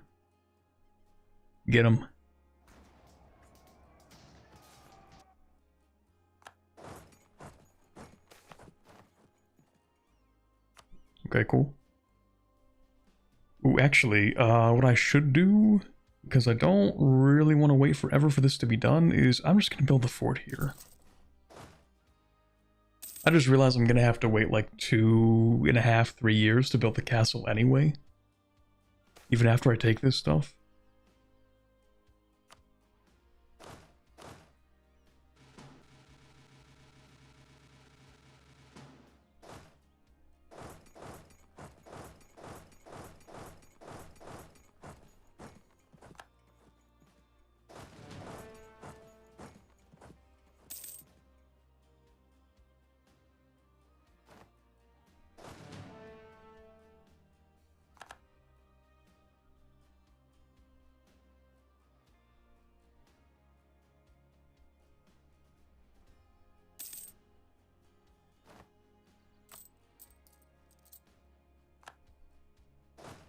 Get him. Okay, cool. Ooh, actually, what I should do, because I don't really want to wait forever for this to be done, is I'm just going to build the fort here. I just realized I'm going to have to wait like 2.5, 3 years to build the castle anyway. Even after I take this stuff.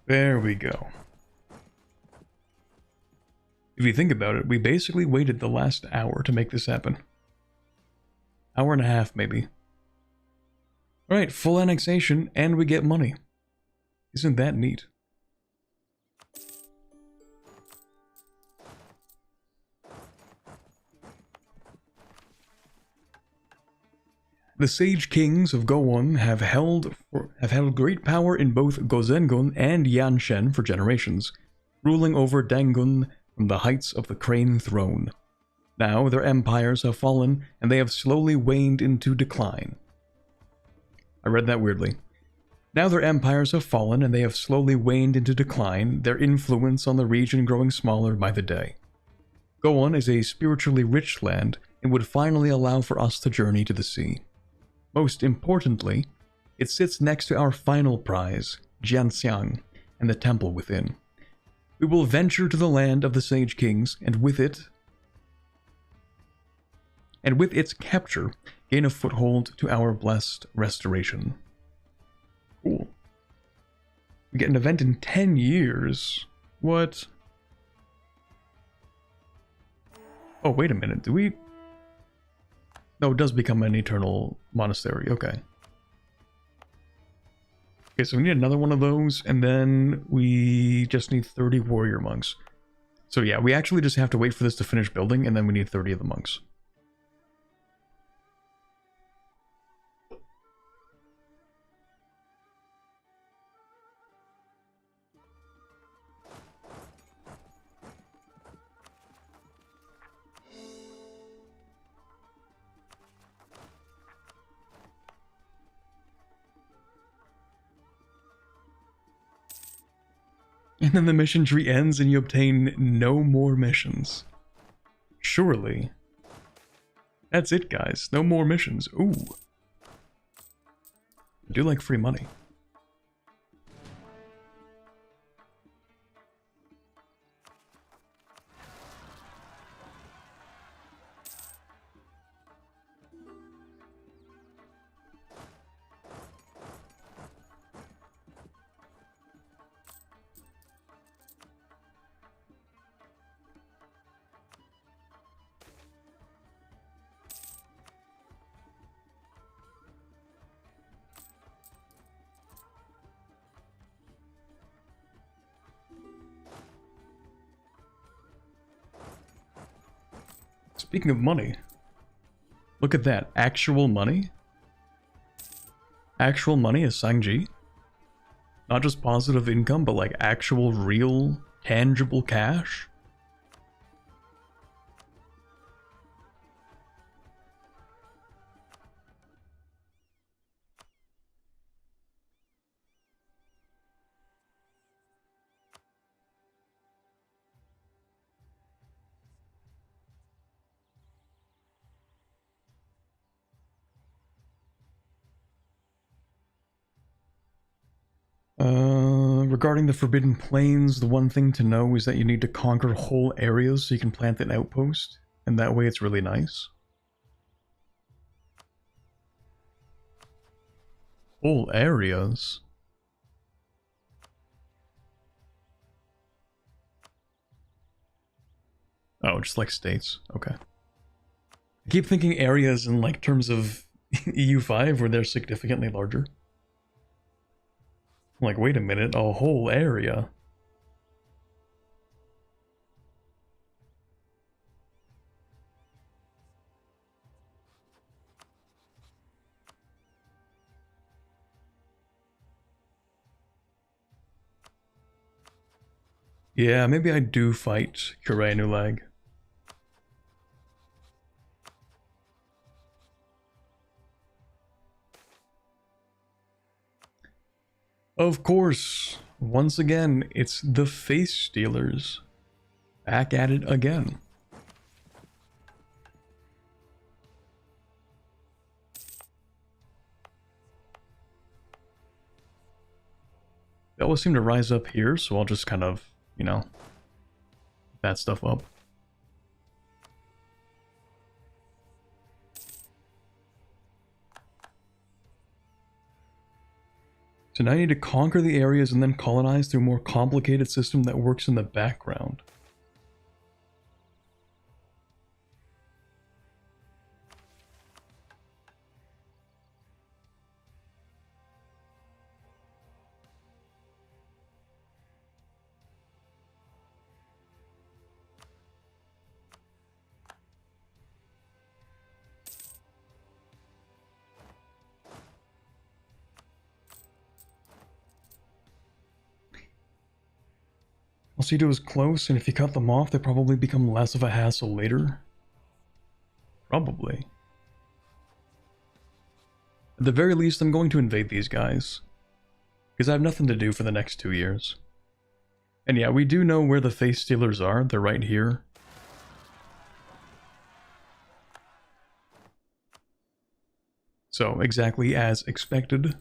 There we go. If you think about it, we basically waited the last hour to make this happen. Hour and a half, maybe. Alright, full annexation, and we get money. Isn't that neat? The Sage Kings of Gowon have held great power in both Gozengun and Yanshen for generations, ruling over Dangun from the heights of the Crane Throne. Now their empires have fallen, and they have slowly waned into decline. I read that weirdly. Now their empires have fallen, and they have slowly waned into decline, their influence on the region growing smaller by the day. Gowon is a spiritually rich land, and would finally allow for us to journey to the sea. Most importantly, it sits next to our final prize, Jianxiang, and the temple within. We will venture to the land of the Sage Kings, and with its capture, gain a foothold to our blessed restoration. Cool. We get an event in 10 years. What? Oh, wait a minute. Do we... No, it does become an eternal monastery. Okay. Okay, so we need another one of those, and then we just need 30 warrior monks. So yeah, we actually just have to wait for this to finish building, and then we need 30 of the monks. And then the mission tree ends and you obtain no more missions. Surely. That's it, guys. No more missions. Ooh. I do like free money. Speaking of money, look at that. Actual money? Actual money is Cangji. Not just positive income, but like actual, real, tangible cash. Regarding the Forbidden Plains, the one thing to know is that you need to conquer whole areas so you can plant an outpost, and that way it's really nice. Whole areas? Oh, just like states. Okay. I keep thinking areas in like terms of EU5 where they're significantly larger. Like, wait a minute, a whole area. Yeah, maybe I do fight Kuray Nulag. Of course, once again, it's the face stealers. Back at it again. They always seem to rise up here, so I'll just kind of, you know, that stuff up. So now I need to conquer the areas and then colonize through a more complicated system that works in the background. Alcedo is close, and if you cut them off, they probably become less of a hassle later. Probably. At the very least, I'm going to invade these guys. Because I have nothing to do for the next 2 years. And yeah, we do know where the face stealers are. They're right here. So, exactly as expected.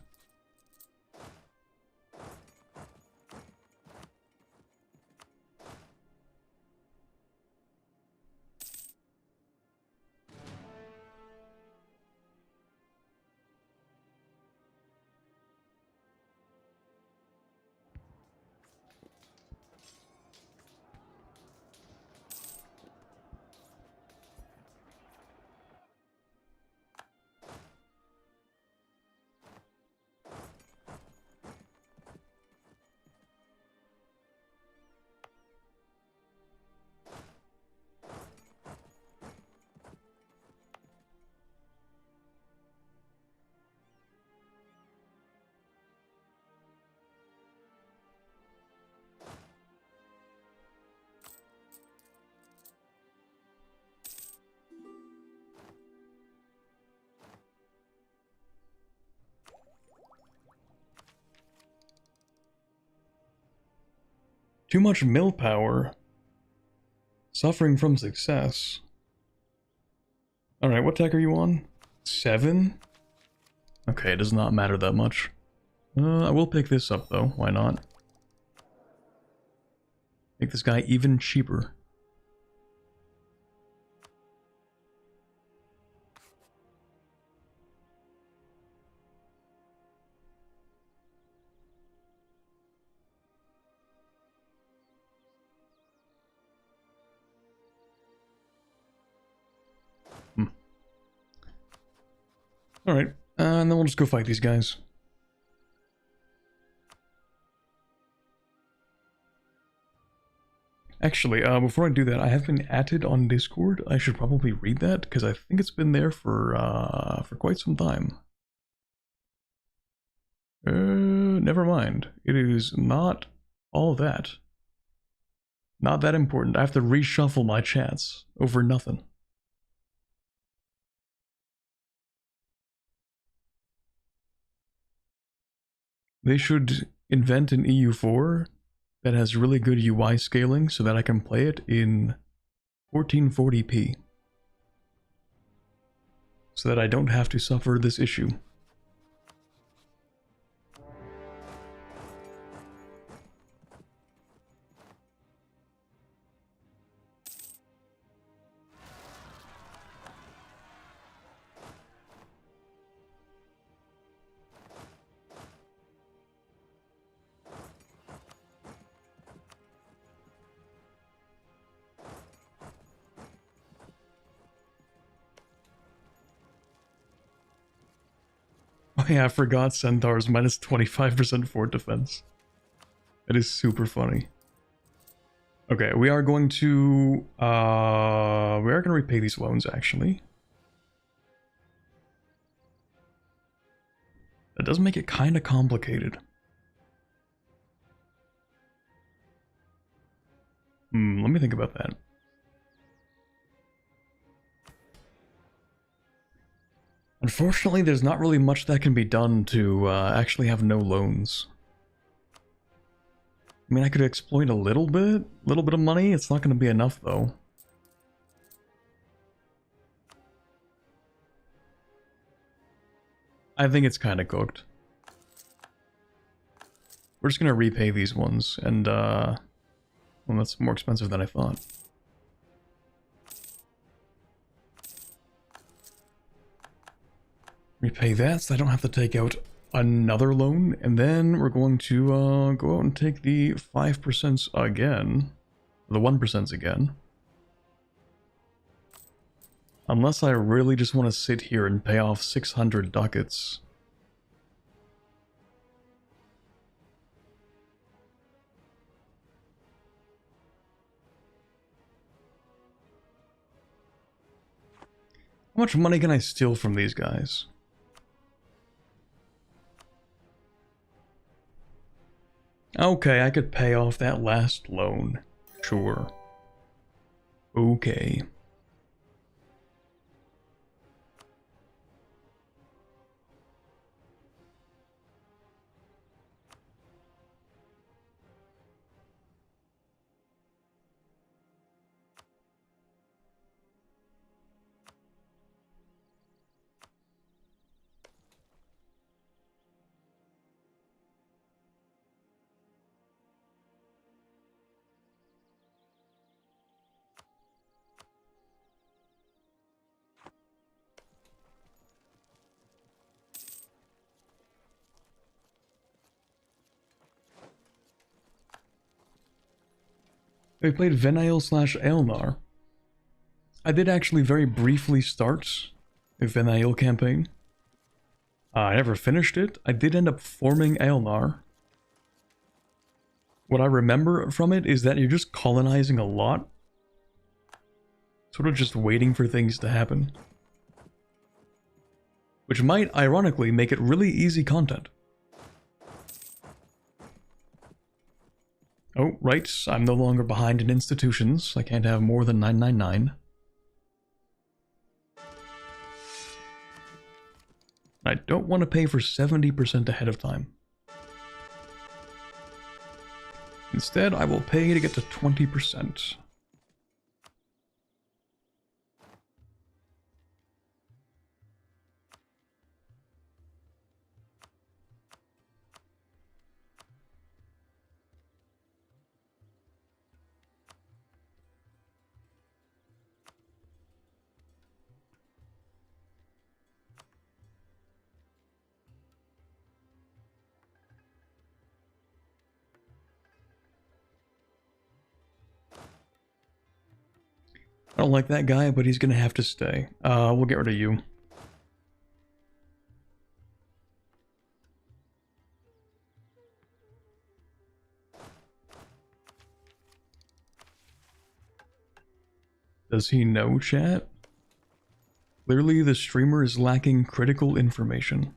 Too much mill power. Suffering from success. Alright, what tech are you on? 7? Okay, it does not matter that much. I will pick this up though, why not? Make this guy even cheaper. Alright, and then we'll just go fight these guys. Actually, before I do that, I have been added on Discord. I should probably read that, because I think it's been there for quite some time. Never mind. It is not all that. Not that important. I have to reshuffle my chats over nothing. They should invent an EU4 that has really good UI scaling so that I can play it in 1440p. So that I don't have to suffer this issue. Oh yeah, I forgot Centaur's minus 25% fort defense. That is super funny. Okay, we are going to repay these loans actually. That does make it kind of complicated. think about that. Unfortunately, there's not really much that can be done to actually have no loans. I mean, I could exploit a little bit of money. It's not going to be enough, though. I think it's kind of cooked. We're just going to repay these ones, and, well, that's more expensive than I thought. Repay that, so I don't have to take out another loan, and then we're going to go out and take the 5% again, the 1% again. Unless I really just want to sit here and pay off 600 ducats. How much money can I steal from these guys? Okay, I could pay off that last loan. Sure. Okay. We played Venail / Elnar. I did actually very briefly start a Venail campaign. I never finished it. I did end up forming Elnar. What I remember from it is that you're just colonizing a lot. Sort of just waiting for things to happen. Which might, ironically, make it really easy content. Oh, right, I'm no longer behind in institutions. I can't have more than 999. I don't want to pay for 70% ahead of time. Instead, I will pay to get to 20%. I don't like that guy, but he's gonna have to stay. We'll get rid of you. Does he know, chat? Clearly, the streamer is lacking critical information.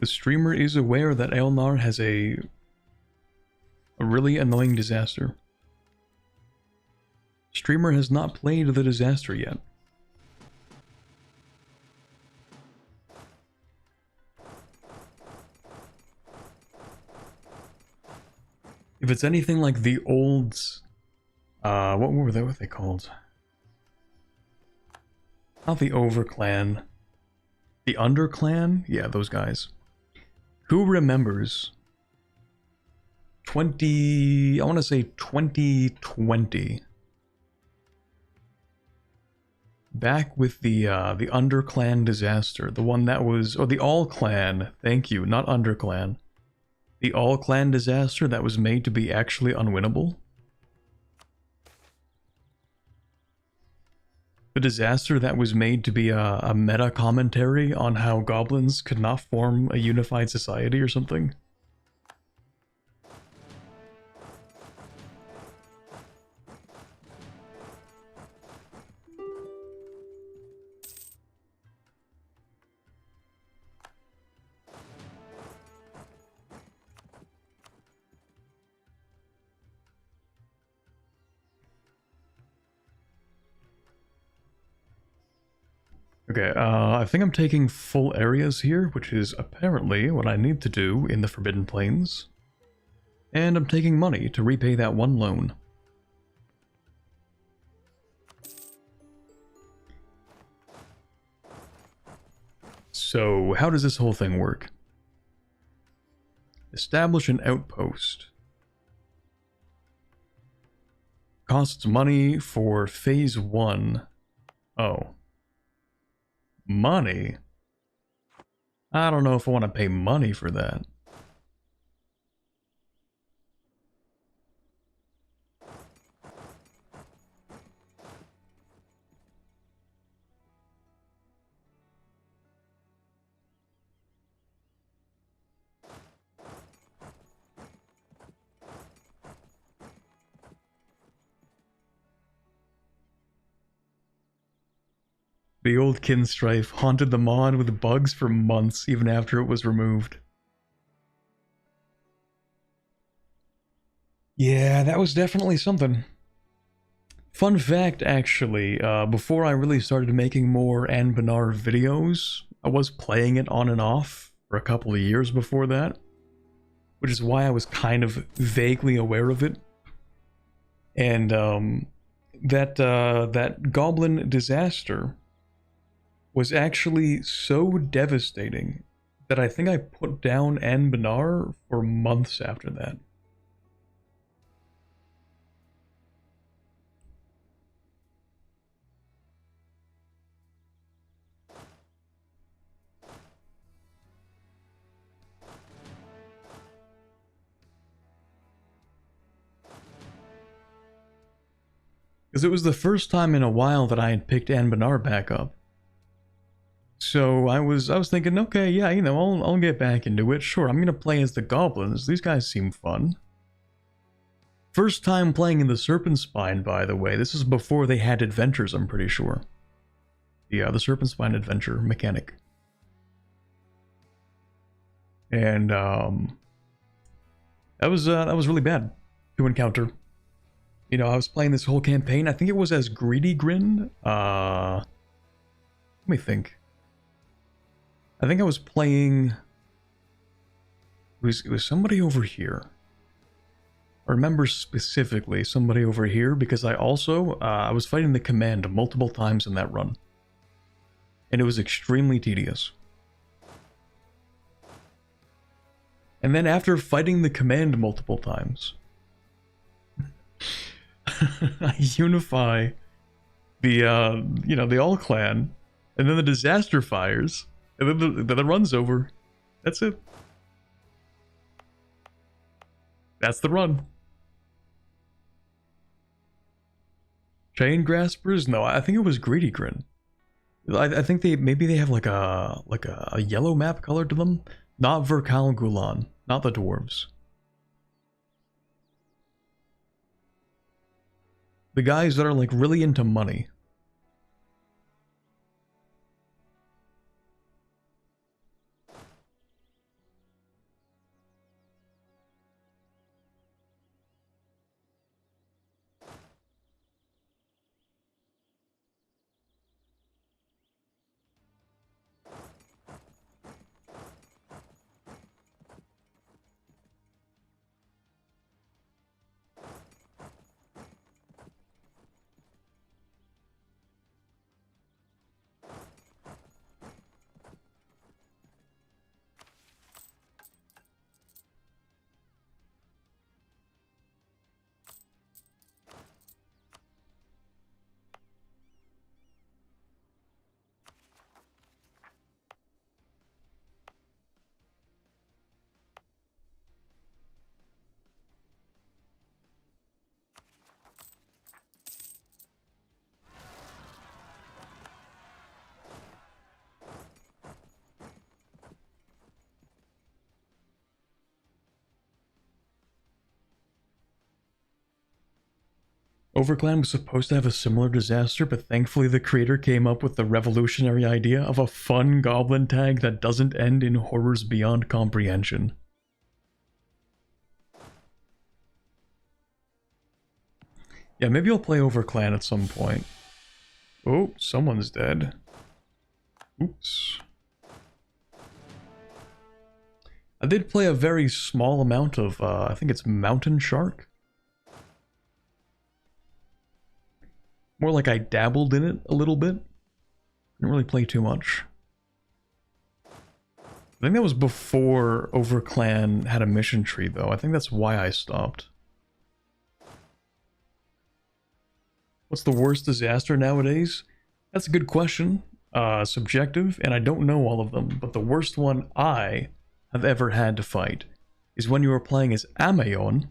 The streamer is aware that Elnar has a really annoying disaster. Streamer has not played the disaster yet. If it's anything like the old, what were they called? Not the Overclan. The Underclan? Yeah, those guys. Who remembers I want to say 2020. Back with the Underclan disaster, the one that was, the All-Clan, thank you, not Underclan. The All-Clan disaster that was made to be actually unwinnable. The disaster that was made to be a meta commentary on how goblins could not form a unified society or something. Okay, I think I'm taking full areas here, which is apparently what I need to do in the Forbidden Plains. And I'm taking money to repay that one loan. So, how does this whole thing work? Establish an outpost. Costs money for phase 1. Oh. Money? I don't know if I want to pay money for that. The old Kinstrife haunted the mod with bugs for months, even after it was removed. Yeah, that was definitely something. Fun fact, actually, before I really started making more Anbennar videos, I was playing it on and off for a couple of years before that, which is why I was kind of vaguely aware of it. And that goblin disaster was actually so devastating that I think I put down Anbennar for months after that. Because it was the first time in a while that I had picked Anbennar back up. So I was thinking, okay, yeah, you know, I'll get back into it. Sure, I'm gonna play as the goblins. These guys seem fun. First time playing in the Serpent Spine, by the way. This is before they had adventures, I'm pretty sure. Yeah, the Serpent Spine adventure mechanic. And that was really bad to encounter. You know, I was playing this whole campaign. I think it was as Greedy Grin. Let me think. I think I was playing... It was somebody over here. I remember specifically somebody over here because I also... I was fighting the command multiple times in that run. And it was extremely tedious. And then after fighting the command multiple times... I unify the, you know, the All Clan, and then the disaster fires, and then the run's over. That's it. That's the run. Chain Graspers? No, I think it was Greedy Grin. I think maybe they have like a yellow map color to them. Not Verkal Gulan, not the dwarves. The guys that are like really into money. Overclan was supposed to have a similar disaster, but thankfully the creator came up with the revolutionary idea of a fun goblin tag that doesn't end in horrors beyond comprehension. Yeah, maybe I'll play Overclan at some point. Oh, someone's dead. Oops. I did play a very small amount of, I think it's Mountain Shark. More like I dabbled in it a little bit. Didn't really play too much. I think that was before Overclan had a mission tree, though. I think that's why I stopped. What's the worst disaster nowadays? That's a good question. Subjective, and I don't know all of them, but the worst one I have ever had to fight is when you are playing as Amayon,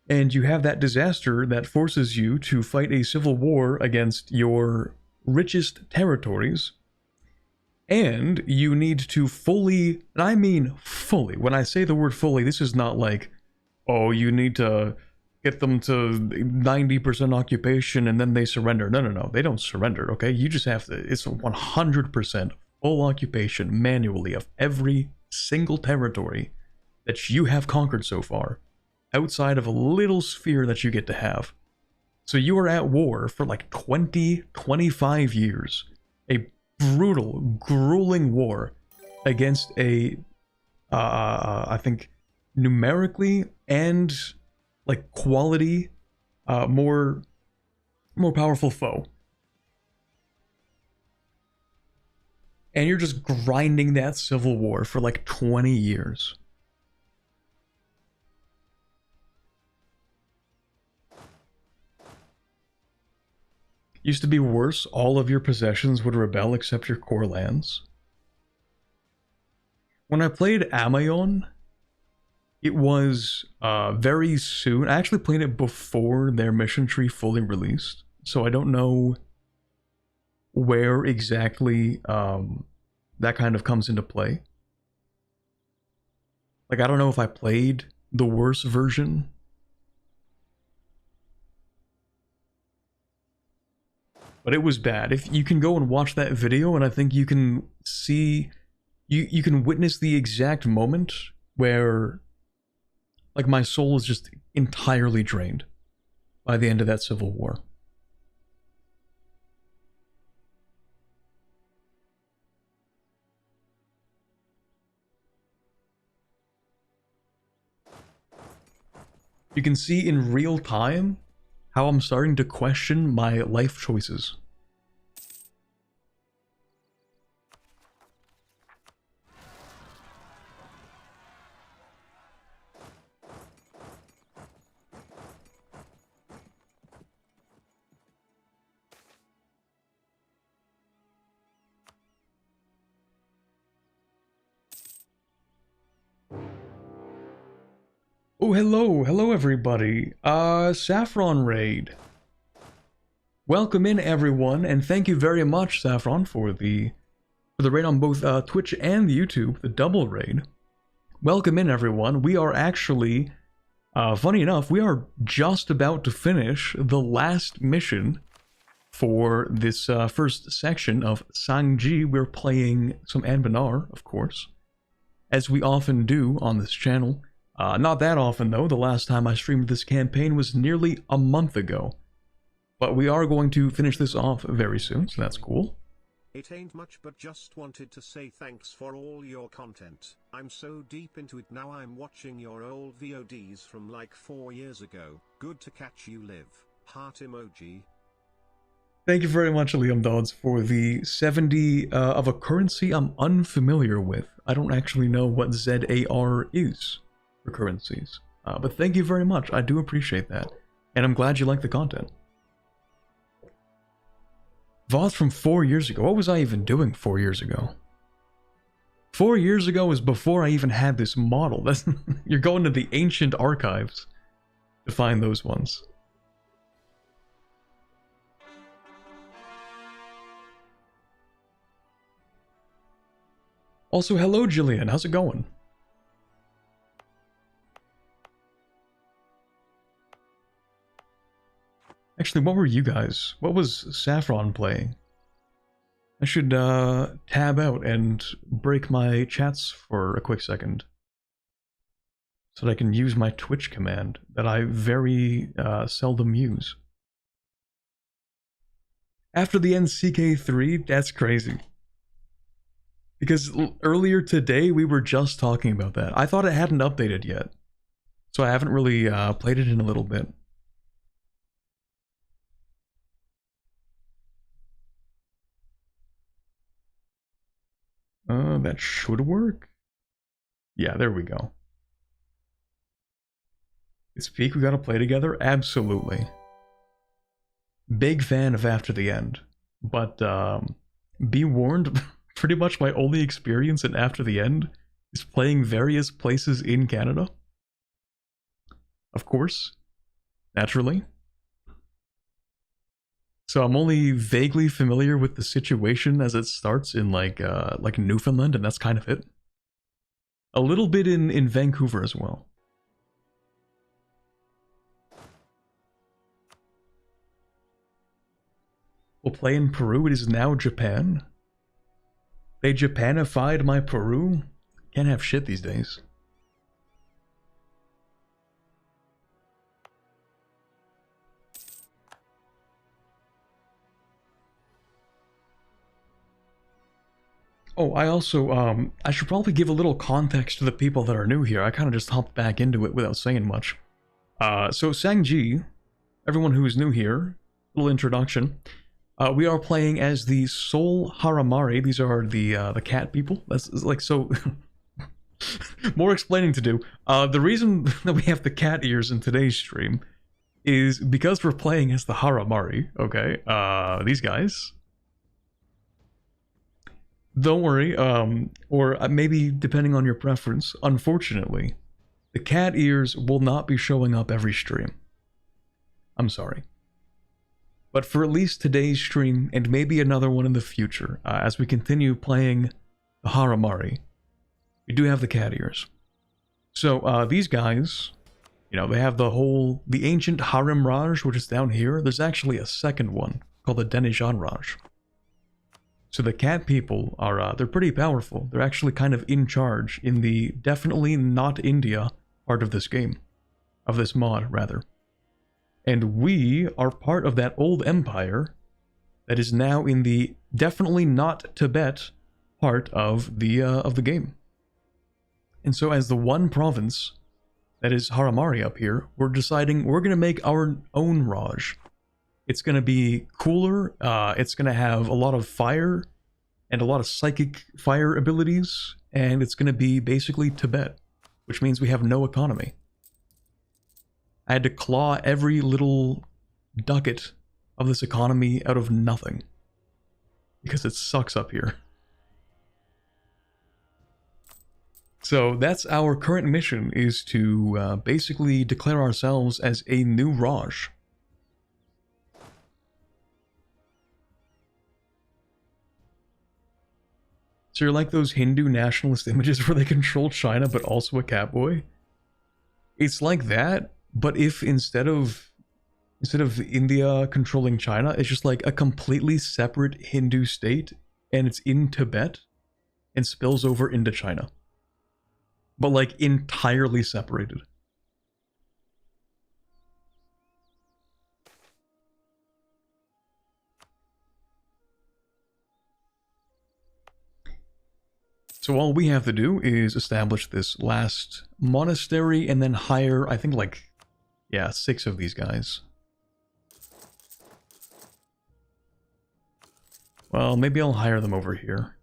and you have that disaster that forces you to fight a civil war against your richest territories, and you need to fully, and I mean fully, when I say the word fully, this is not like, oh, you need to get them to 90% occupation and then they surrender. No, no, no, they don't surrender, okay? You just have to, it's 100% full occupation manually of every single territory that you have conquered so far, outside of a little sphere that you get to have. So you are at war for like 20, 25 years. A brutal, grueling war against a, I think, numerically and like quality, more powerful foe. And you're just grinding that civil war for like 20 years. Used to be worse, all of your possessions would rebel except your core lands. When I played Amayon, it was very soon. I actually played it before their mission tree fully released, so I don't know where exactly that kind of comes into play. Like, I don't know if I played the worst version. But it was bad. If you can go and watch that video, and I think you can see, you can witness the exact moment where, like, my soul is just entirely drained by the end of that civil war. You can see in real time how I'm starting to question my life choices. Oh, hello everybody. Saffron Raid. Welcome in everyone, and thank you very much, Saffron, for the raid on both Twitch and YouTube, the double raid. Welcome in everyone. We are actually, funny enough, we are just about to finish the last mission for this first section of Cangji. We're playing some Anbennar, of course, as we often do on this channel. Not that often though. The last time I streamed this campaign was nearly a month ago. But we are going to finish this off very soon, so that's cool. It ain't much, but just wanted to say thanks for all your content. I'm so deep into it now, I'm watching your old VODs from like 4 years ago. Good to catch you live. Heart emoji. Thank you very much, Liam Dodds, for the 70 of a currency I'm unfamiliar with. I don't actually know what ZAR is for currencies. But thank you very much. I do appreciate that. And I'm glad you like the content. VODs from 4 years ago. What was I even doing 4 years ago? 4 years ago was before I even had this model. That's you're going to the ancient archives to find those ones. Also, hello Jillian, how's it going? Actually, what were you guys? What was Saffron playing? I should tab out and break my chats for a quick second, so that I can use my Twitch command that I very seldom use. After the NCK3, that's crazy. Because earlier today we were just talking about that. I thought it hadn't updated yet. So I haven't really played it in a little bit. That should work. Yeah, there we go. It's peak, we gotta play together? Absolutely. Big fan of After the End. But be warned, pretty much my only experience in After the End is playing various places in Canada. Of course. Naturally. So I'm only vaguely familiar with the situation as it starts in like Newfoundland, and that's kind of it. A little bit in Vancouver as well. We'll play in Peru. It is now Japan. They Japanified my Peru. Can't have shit these days. Oh, I also, I should probably give a little context to the people that are new here. I kind of just hopped back into it without saying much. So Cangji, everyone who is new here, little introduction. We are playing as the Soul Haramari. These are the cat people. That's like so. More explaining to do. The reason that we have the cat ears in today's stream is because we're playing as the Haramari. Okay, these guys. Don't worry, or maybe depending on your preference, unfortunately, the cat ears will not be showing up every stream. I'm sorry. But for at least today's stream, and maybe another one in the future, as we continue playing the Haramari, we do have the cat ears. So, these guys, you know, they have the ancient Harem Raj, which is down here. There's actually a second one, called the Denijan Raj. So the cat people are, they're pretty powerful. They're actually kind of in charge in the definitely not India part of this game. Of this mod, rather. And we are part of that old empire that is now in the definitely not Tibet part of the game. And so as the one province that is Haramari up here, we're deciding we're going to make our own Raj. It's going to be cooler, it's going to have a lot of fire, and a lot of psychic fire abilities, and it's going to be basically Tibet, which means we have no economy. I had to claw every little ducat of this economy out of nothing, because it sucks up here. So that's our current mission, is to basically declare ourselves as a new Raj. So you're like those Hindu nationalist images where they control China but also a catboy? It's like that, but if instead of India controlling China, it's just like a completely separate Hindu state, and it's in Tibet, and spills over into China. But like entirely separated. So all we have to do is establish this last monastery and then hire, I think, like, yeah, 6 of these guys. Well, maybe I'll hire them over here.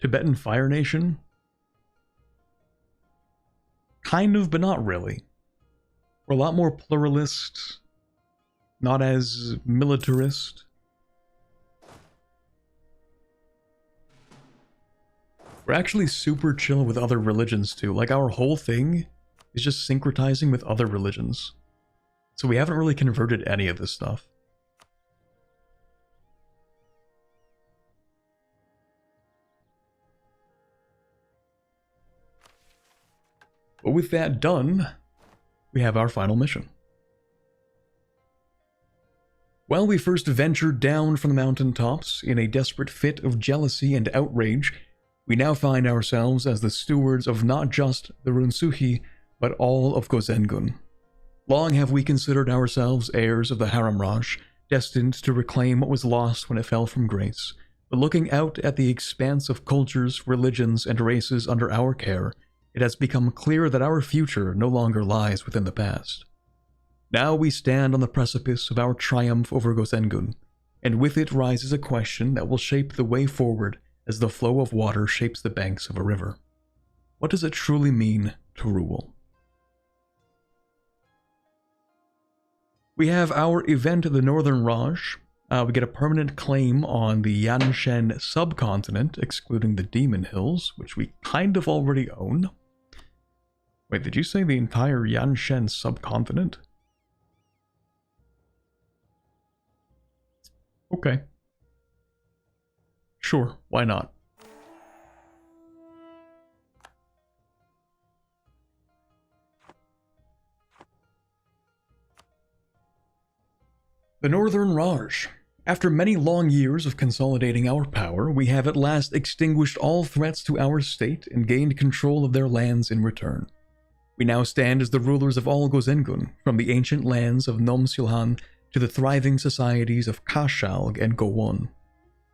Tibetan Fire Nation? Kind of, but not really. We're a lot more pluralist. Not as militarist. We're actually super chill with other religions too. Like our whole thing is just syncretizing with other religions. So we haven't really converted any of this stuff. But with that done, we have our final mission. While we first ventured down from the mountaintops in a desperate fit of jealousy and outrage, we now find ourselves as the stewards of not just the Runsuhi, but all of Gozengun. Long have we considered ourselves heirs of the Harem Raj, destined to reclaim what was lost when it fell from grace. But looking out at the expanse of cultures, religions, and races under our care, it has become clear that our future no longer lies within the past. Now we stand on the precipice of our triumph over Gozengun, and with it rises a question that will shape the way forward as the flow of water shapes the banks of a river. What does it truly mean to rule? We have our event, the Northern Raj. We get a permanent claim on the Yanshen subcontinent, excluding the Demon Hills, which we kind of already own. Wait, did you say the entire Yanshen subcontinent? Okay. Sure, why not? The Northern Raj. After many long years of consolidating our power, we have at last extinguished all threats to our state and gained control of their lands in return. We now stand as the rulers of all Gozengun, from the ancient lands of Nomsilhan to the thriving societies of Kashalg and Gowon.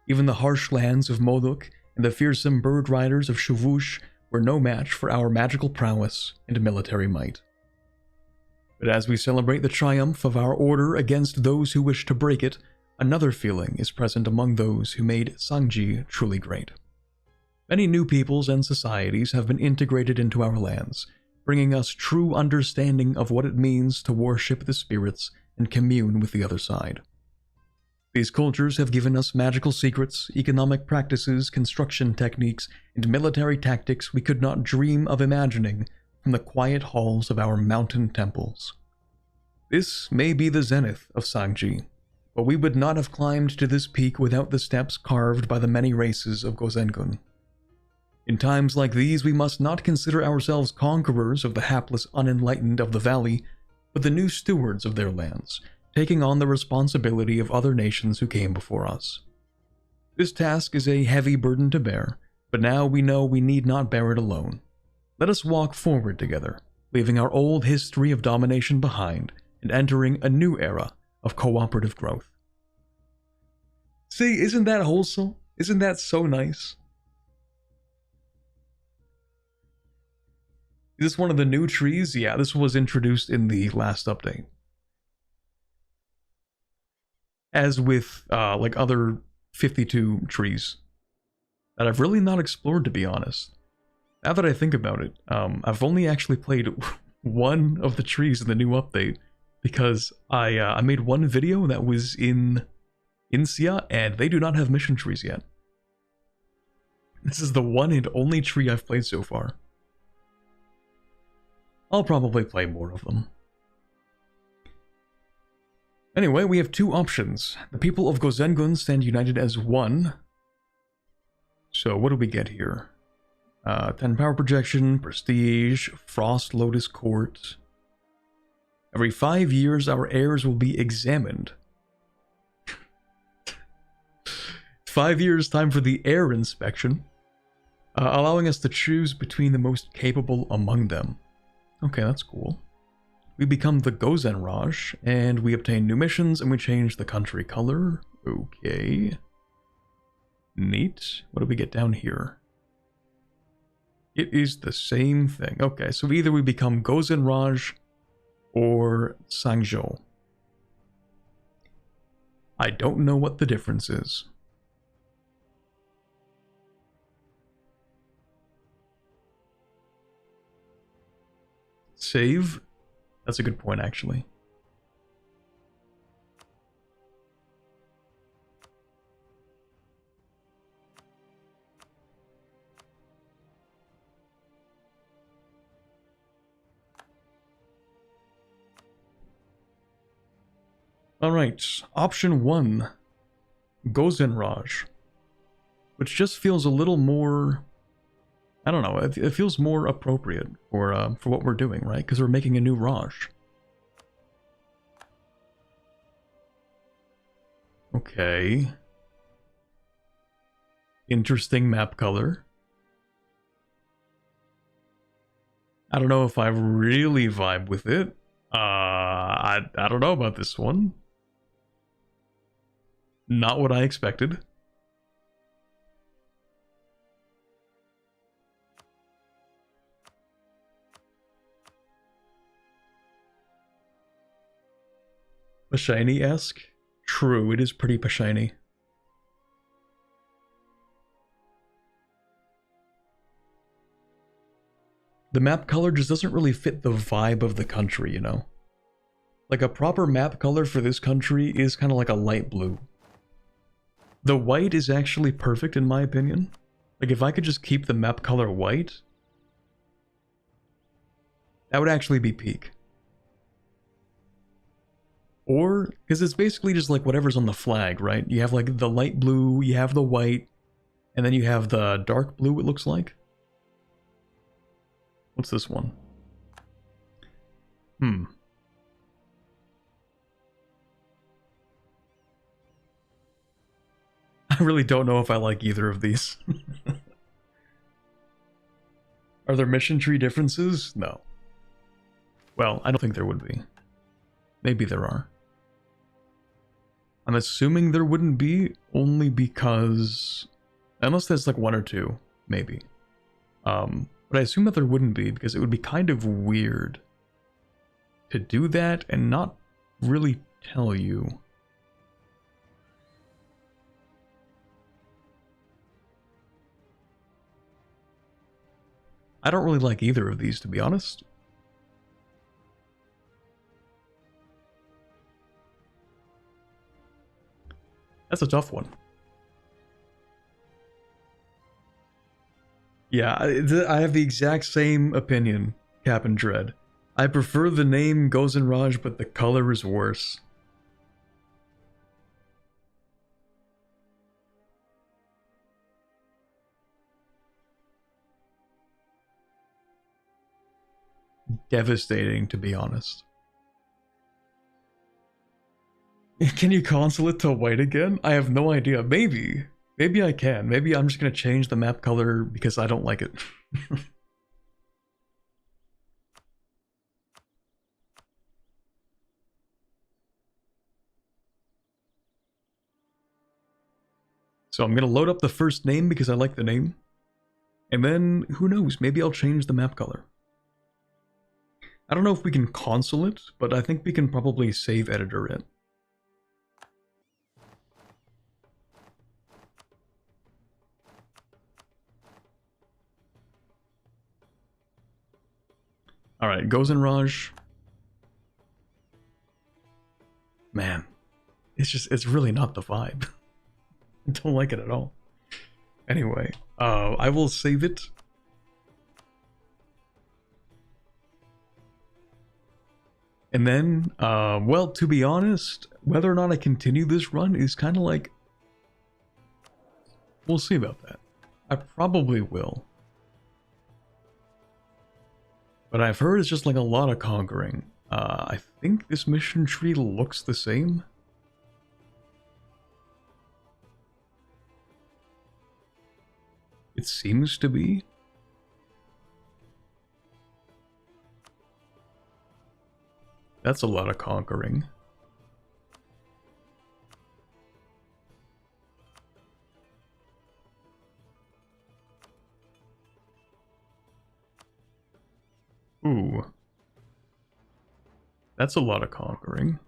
Even the harsh lands of Modok and the fearsome bird riders of Shuvush were no match for our magical prowess and military might. But as we celebrate the triumph of our order against those who wish to break it, another feeling is present among those who made Cangji truly great. Many new peoples and societies have been integrated into our lands, bringing us true understanding of what it means to worship the spirits and commune with the other side. These cultures have given us magical secrets, economic practices, construction techniques, and military tactics we could not dream of imagining from the quiet halls of our mountain temples. This may be the zenith of Cangji, but we would not have climbed to this peak without the steps carved by the many races of Gozengun. In times like these, we must not consider ourselves conquerors of the hapless unenlightened of the valley, but the new stewards of their lands, taking on the responsibility of other nations who came before us. This task is a heavy burden to bear, but now we know we need not bear it alone. Let us walk forward together, leaving our old history of domination behind and entering a new era of cooperative growth. See, isn't that wholesome? Isn't that so nice? Is this one of the new trees? Yeah, this was introduced in the last update. As with, like other 52 trees that I've really not explored, to be honest. Now that I think about it, I've only actually played one of the trees in the new update because I made one video that was in Insia, and they do not have mission trees yet. This is the one and only tree I've played so far. I'll probably play more of them. Anyway, we have two options. The people of Gozengun stand united as one. So what do we get here? 10 power projection, prestige, Frost Lotus Court. Every 5 years, our heirs will be examined. 5 years, time for the heir inspection, allowing us to choose between the most capable among them. Okay, that's cool. We become the Gozen Raj, and we obtain new missions, and we change the country color. Okay. Neat. What do we get down here? It is the same thing. Okay, so either we become Gozen Raj or Sangzhou. I don't know what the difference is. Save? That's a good point, actually. Alright, option 1, Gozen Raj, which just feels a little more, I don't know, it feels more appropriate for what we're doing, right? Because we're making a new Raj. Okay. Interesting map color. I don't know if I really vibe with it. I don't know about this one. Not what I expected. Pashiny-esque? True, it is pretty Pashiny. The map color just doesn't really fit the vibe of the country, you know? Like a proper map color for this country is kind of like a light blue. The white is actually perfect in my opinion. Like if I could just keep the map color white, that would actually be peak. Or, because it's basically just like whatever's on the flag, right? You have like the light blue, you have the white, and then you have the dark blue, it looks like. What's this one? I really don't know if I like either of these. Are there mission tree differences? No. Well, I don't think there would be. Maybe there are. I'm assuming there wouldn't be, only because... Unless there's like one or two, maybe. But I assume that there wouldn't be, because it would be kind of weird to do that and not really tell you. I don't really like either of these, to be honest. That's a tough one. Yeah, I have the exact same opinion, Cap'n Dread. I prefer the name Gozen Raj, but the color is worse. Devastating, to be honest. Can you console it to white again? I have no idea. Maybe. Maybe I can. Maybe I'm just going to change the map color because I don't like it. So I'm going to load up the first name because I like the name. And then, who knows, maybe I'll change the map color. I don't know if we can console it, but I think we can probably save editor it. Alright, Gozen Raj. Man, it's really not the vibe. I don't like it at all. Anyway, I will save it. And then, well, to be honest, whether or not I continue this run is kind of like... We'll see about that. I probably will. But I've heard it's just like a lot of conquering. I think this mission tree looks the same. It seems to be. That's a lot of conquering. Ooh. That's a lot of conquering.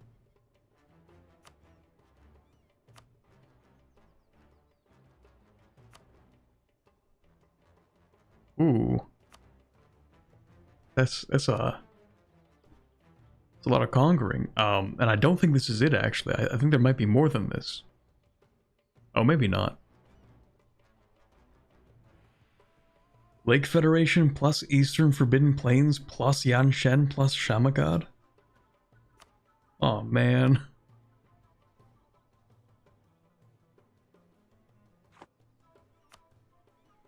Ooh. That's a lot of conquering. And I don't think this is it, actually. I think there might be more than this. Oh, maybe not. Lake Federation plus Eastern Forbidden Plains plus Yanshen plus Shamagad? Oh, man.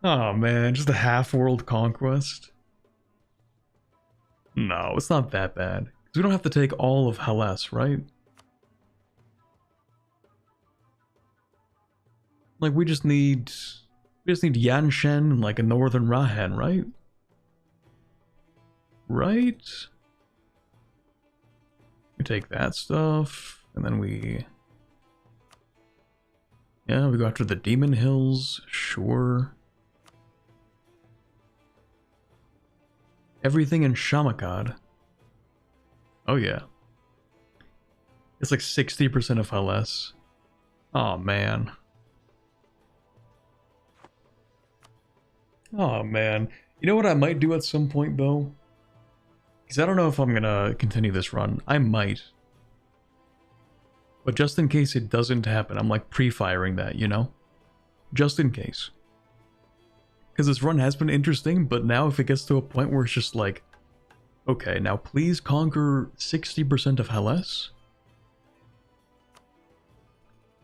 Oh, man. Just a half-world conquest? No, it's not that bad. We don't have to take all of Harass, right? Like, we just need Yanshen and like a northern Rahan, right? Right? We take that stuff, and then we... Yeah, we go after the Demon Hills, sure. Everything in Shamakad. Oh yeah. It's like 60% of LS. Oh man. Oh man. You know what I might do at some point though? Because I don't know if I'm gonna continue this run. I might. But just in case it doesn't happen, I'm like pre-firing that, you know? Just in case. Because this run has been interesting, but now if it gets to a point where it's just like, okay, now please conquer 60% of Hellas.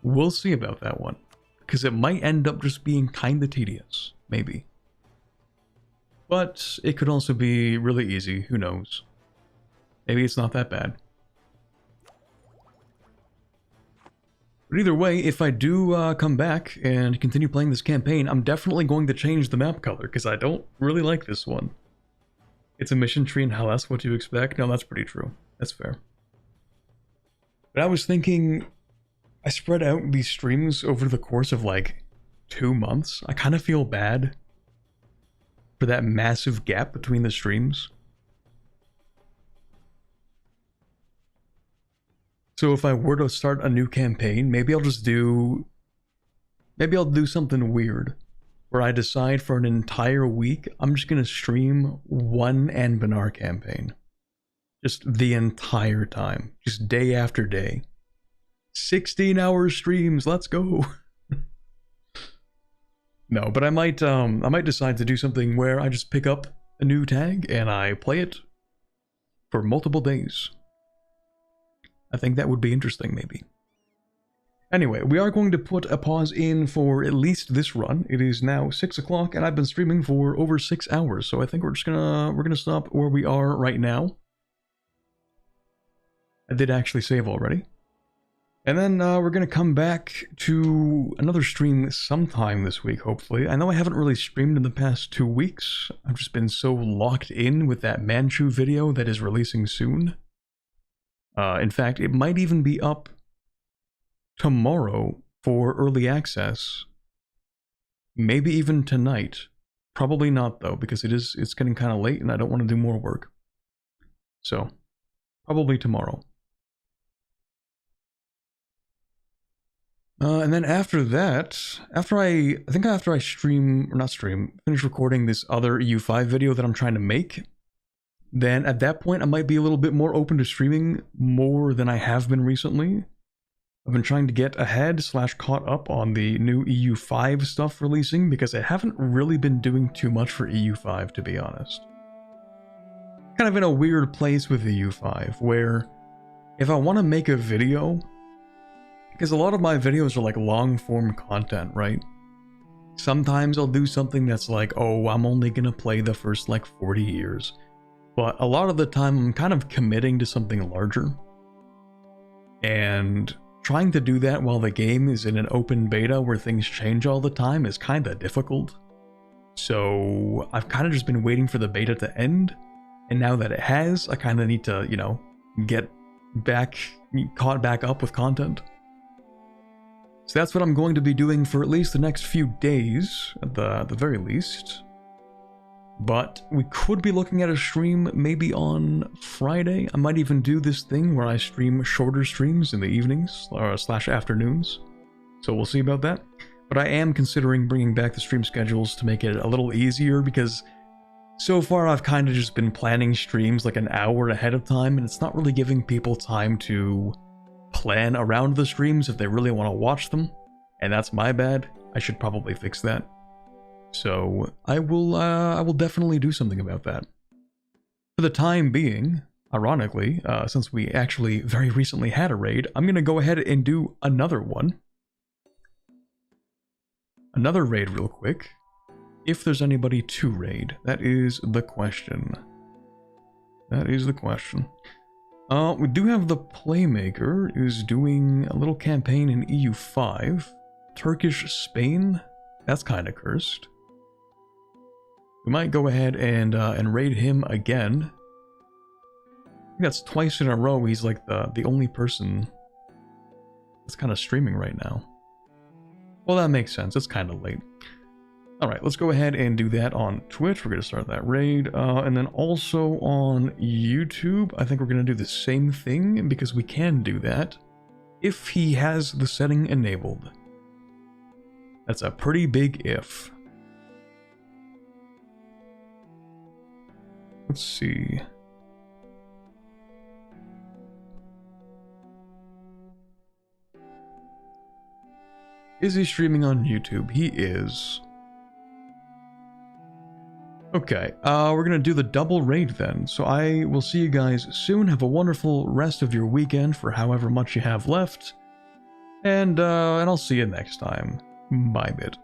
We'll see about that one. Because it might end up just being kinda tedious. Maybe. But it could also be really easy, who knows. Maybe it's not that bad. But either way, if I do come back and continue playing this campaign, I'm definitely going to change the map color, because I don't really like this one. It's a mission tree in Hellas, what do you expect? No, that's pretty true. That's fair. But I was thinking, I spread out these streams over the course of like 2 months. I kind of feel bad for that massive gap between the streams. So if I were to start a new campaign, maybe I'll do something weird where I decide for an entire week I'm just gonna stream one Anbennar campaign. Just the entire time. Just day after day. 16-hour streams, let's go. No, but I might decide to do something where I just pick up a new tag and I play it for multiple days. I think that would be interesting, maybe. Anyway, we are going to put a pause in for at least this run. It is now 6 o'clock, and I've been streaming for over 6 hours, so I think we're gonna stop where we are right now. I did actually save already. And then we're gonna come back to another stream sometime this week, hopefully. I know I haven't really streamed in the past 2 weeks. I've just been so locked in with that Manchu video that is releasing soon. In fact, it might even be up tomorrow for early access. Maybe even tonight. Probably not though, because it's getting kind of late and I don't want to do more work. So, probably tomorrow. And then after that, after I finish recording this other EU5 video that I'm trying to make, then at that point I might be a little bit more open to streaming more than I have been recently. I've been trying to get ahead / caught up on the new EU5 stuff releasing because I haven't really been doing too much for EU5, to be honest. Kind of in a weird place with EU5 where if I want to make a video, because a lot of my videos are like long form content, right? Sometimes I'll do something that's like, oh, I'm only gonna play the first like 40 years. But a lot of the time I'm kind of committing to something larger. And trying to do that while the game is in an open beta where things change all the time is kind of difficult. So I've kind of just been waiting for the beta to end. And now that it has, I kind of need to, you know, get caught back up with content. So that's what I'm going to be doing for at least the next few days, at the very least. But we could be looking at a stream maybe on Friday. I might even do this thing where I stream shorter streams in the evenings or / afternoons. So we'll see about that. But I am considering bringing back the stream schedules to make it a little easier because so far I've kind of just been planning streams like an hour ahead of time and it's not really giving people time to plan around the streams if they really want to watch them. And that's my bad. I should probably fix that. So I will definitely do something about that. For the time being, ironically, since we actually very recently had a raid, I'm going to go ahead and do another one. Another raid real quick. If there's anybody to raid, that is the question. That is the question. We do have the Playmaker who's doing a little campaign in EU5. Turkish Spain? That's kind of cursed. We might go ahead and raid him again. think that's twice in a row he's like the only person that's kind of streaming right now. Well, that makes sense. It's kind of late. Alright, let's go ahead and do that on Twitch. We're going to start that raid. And then also on YouTube, I think we're going to do the same thing because we can do that if he has the setting enabled. That's a pretty big if. Let's see. Is he streaming on YouTube? He is. Okay, we're gonna do the double raid then. So I will see you guys soon. Have a wonderful rest of your weekend for however much you have left. And I'll see you next time. Bye, bit.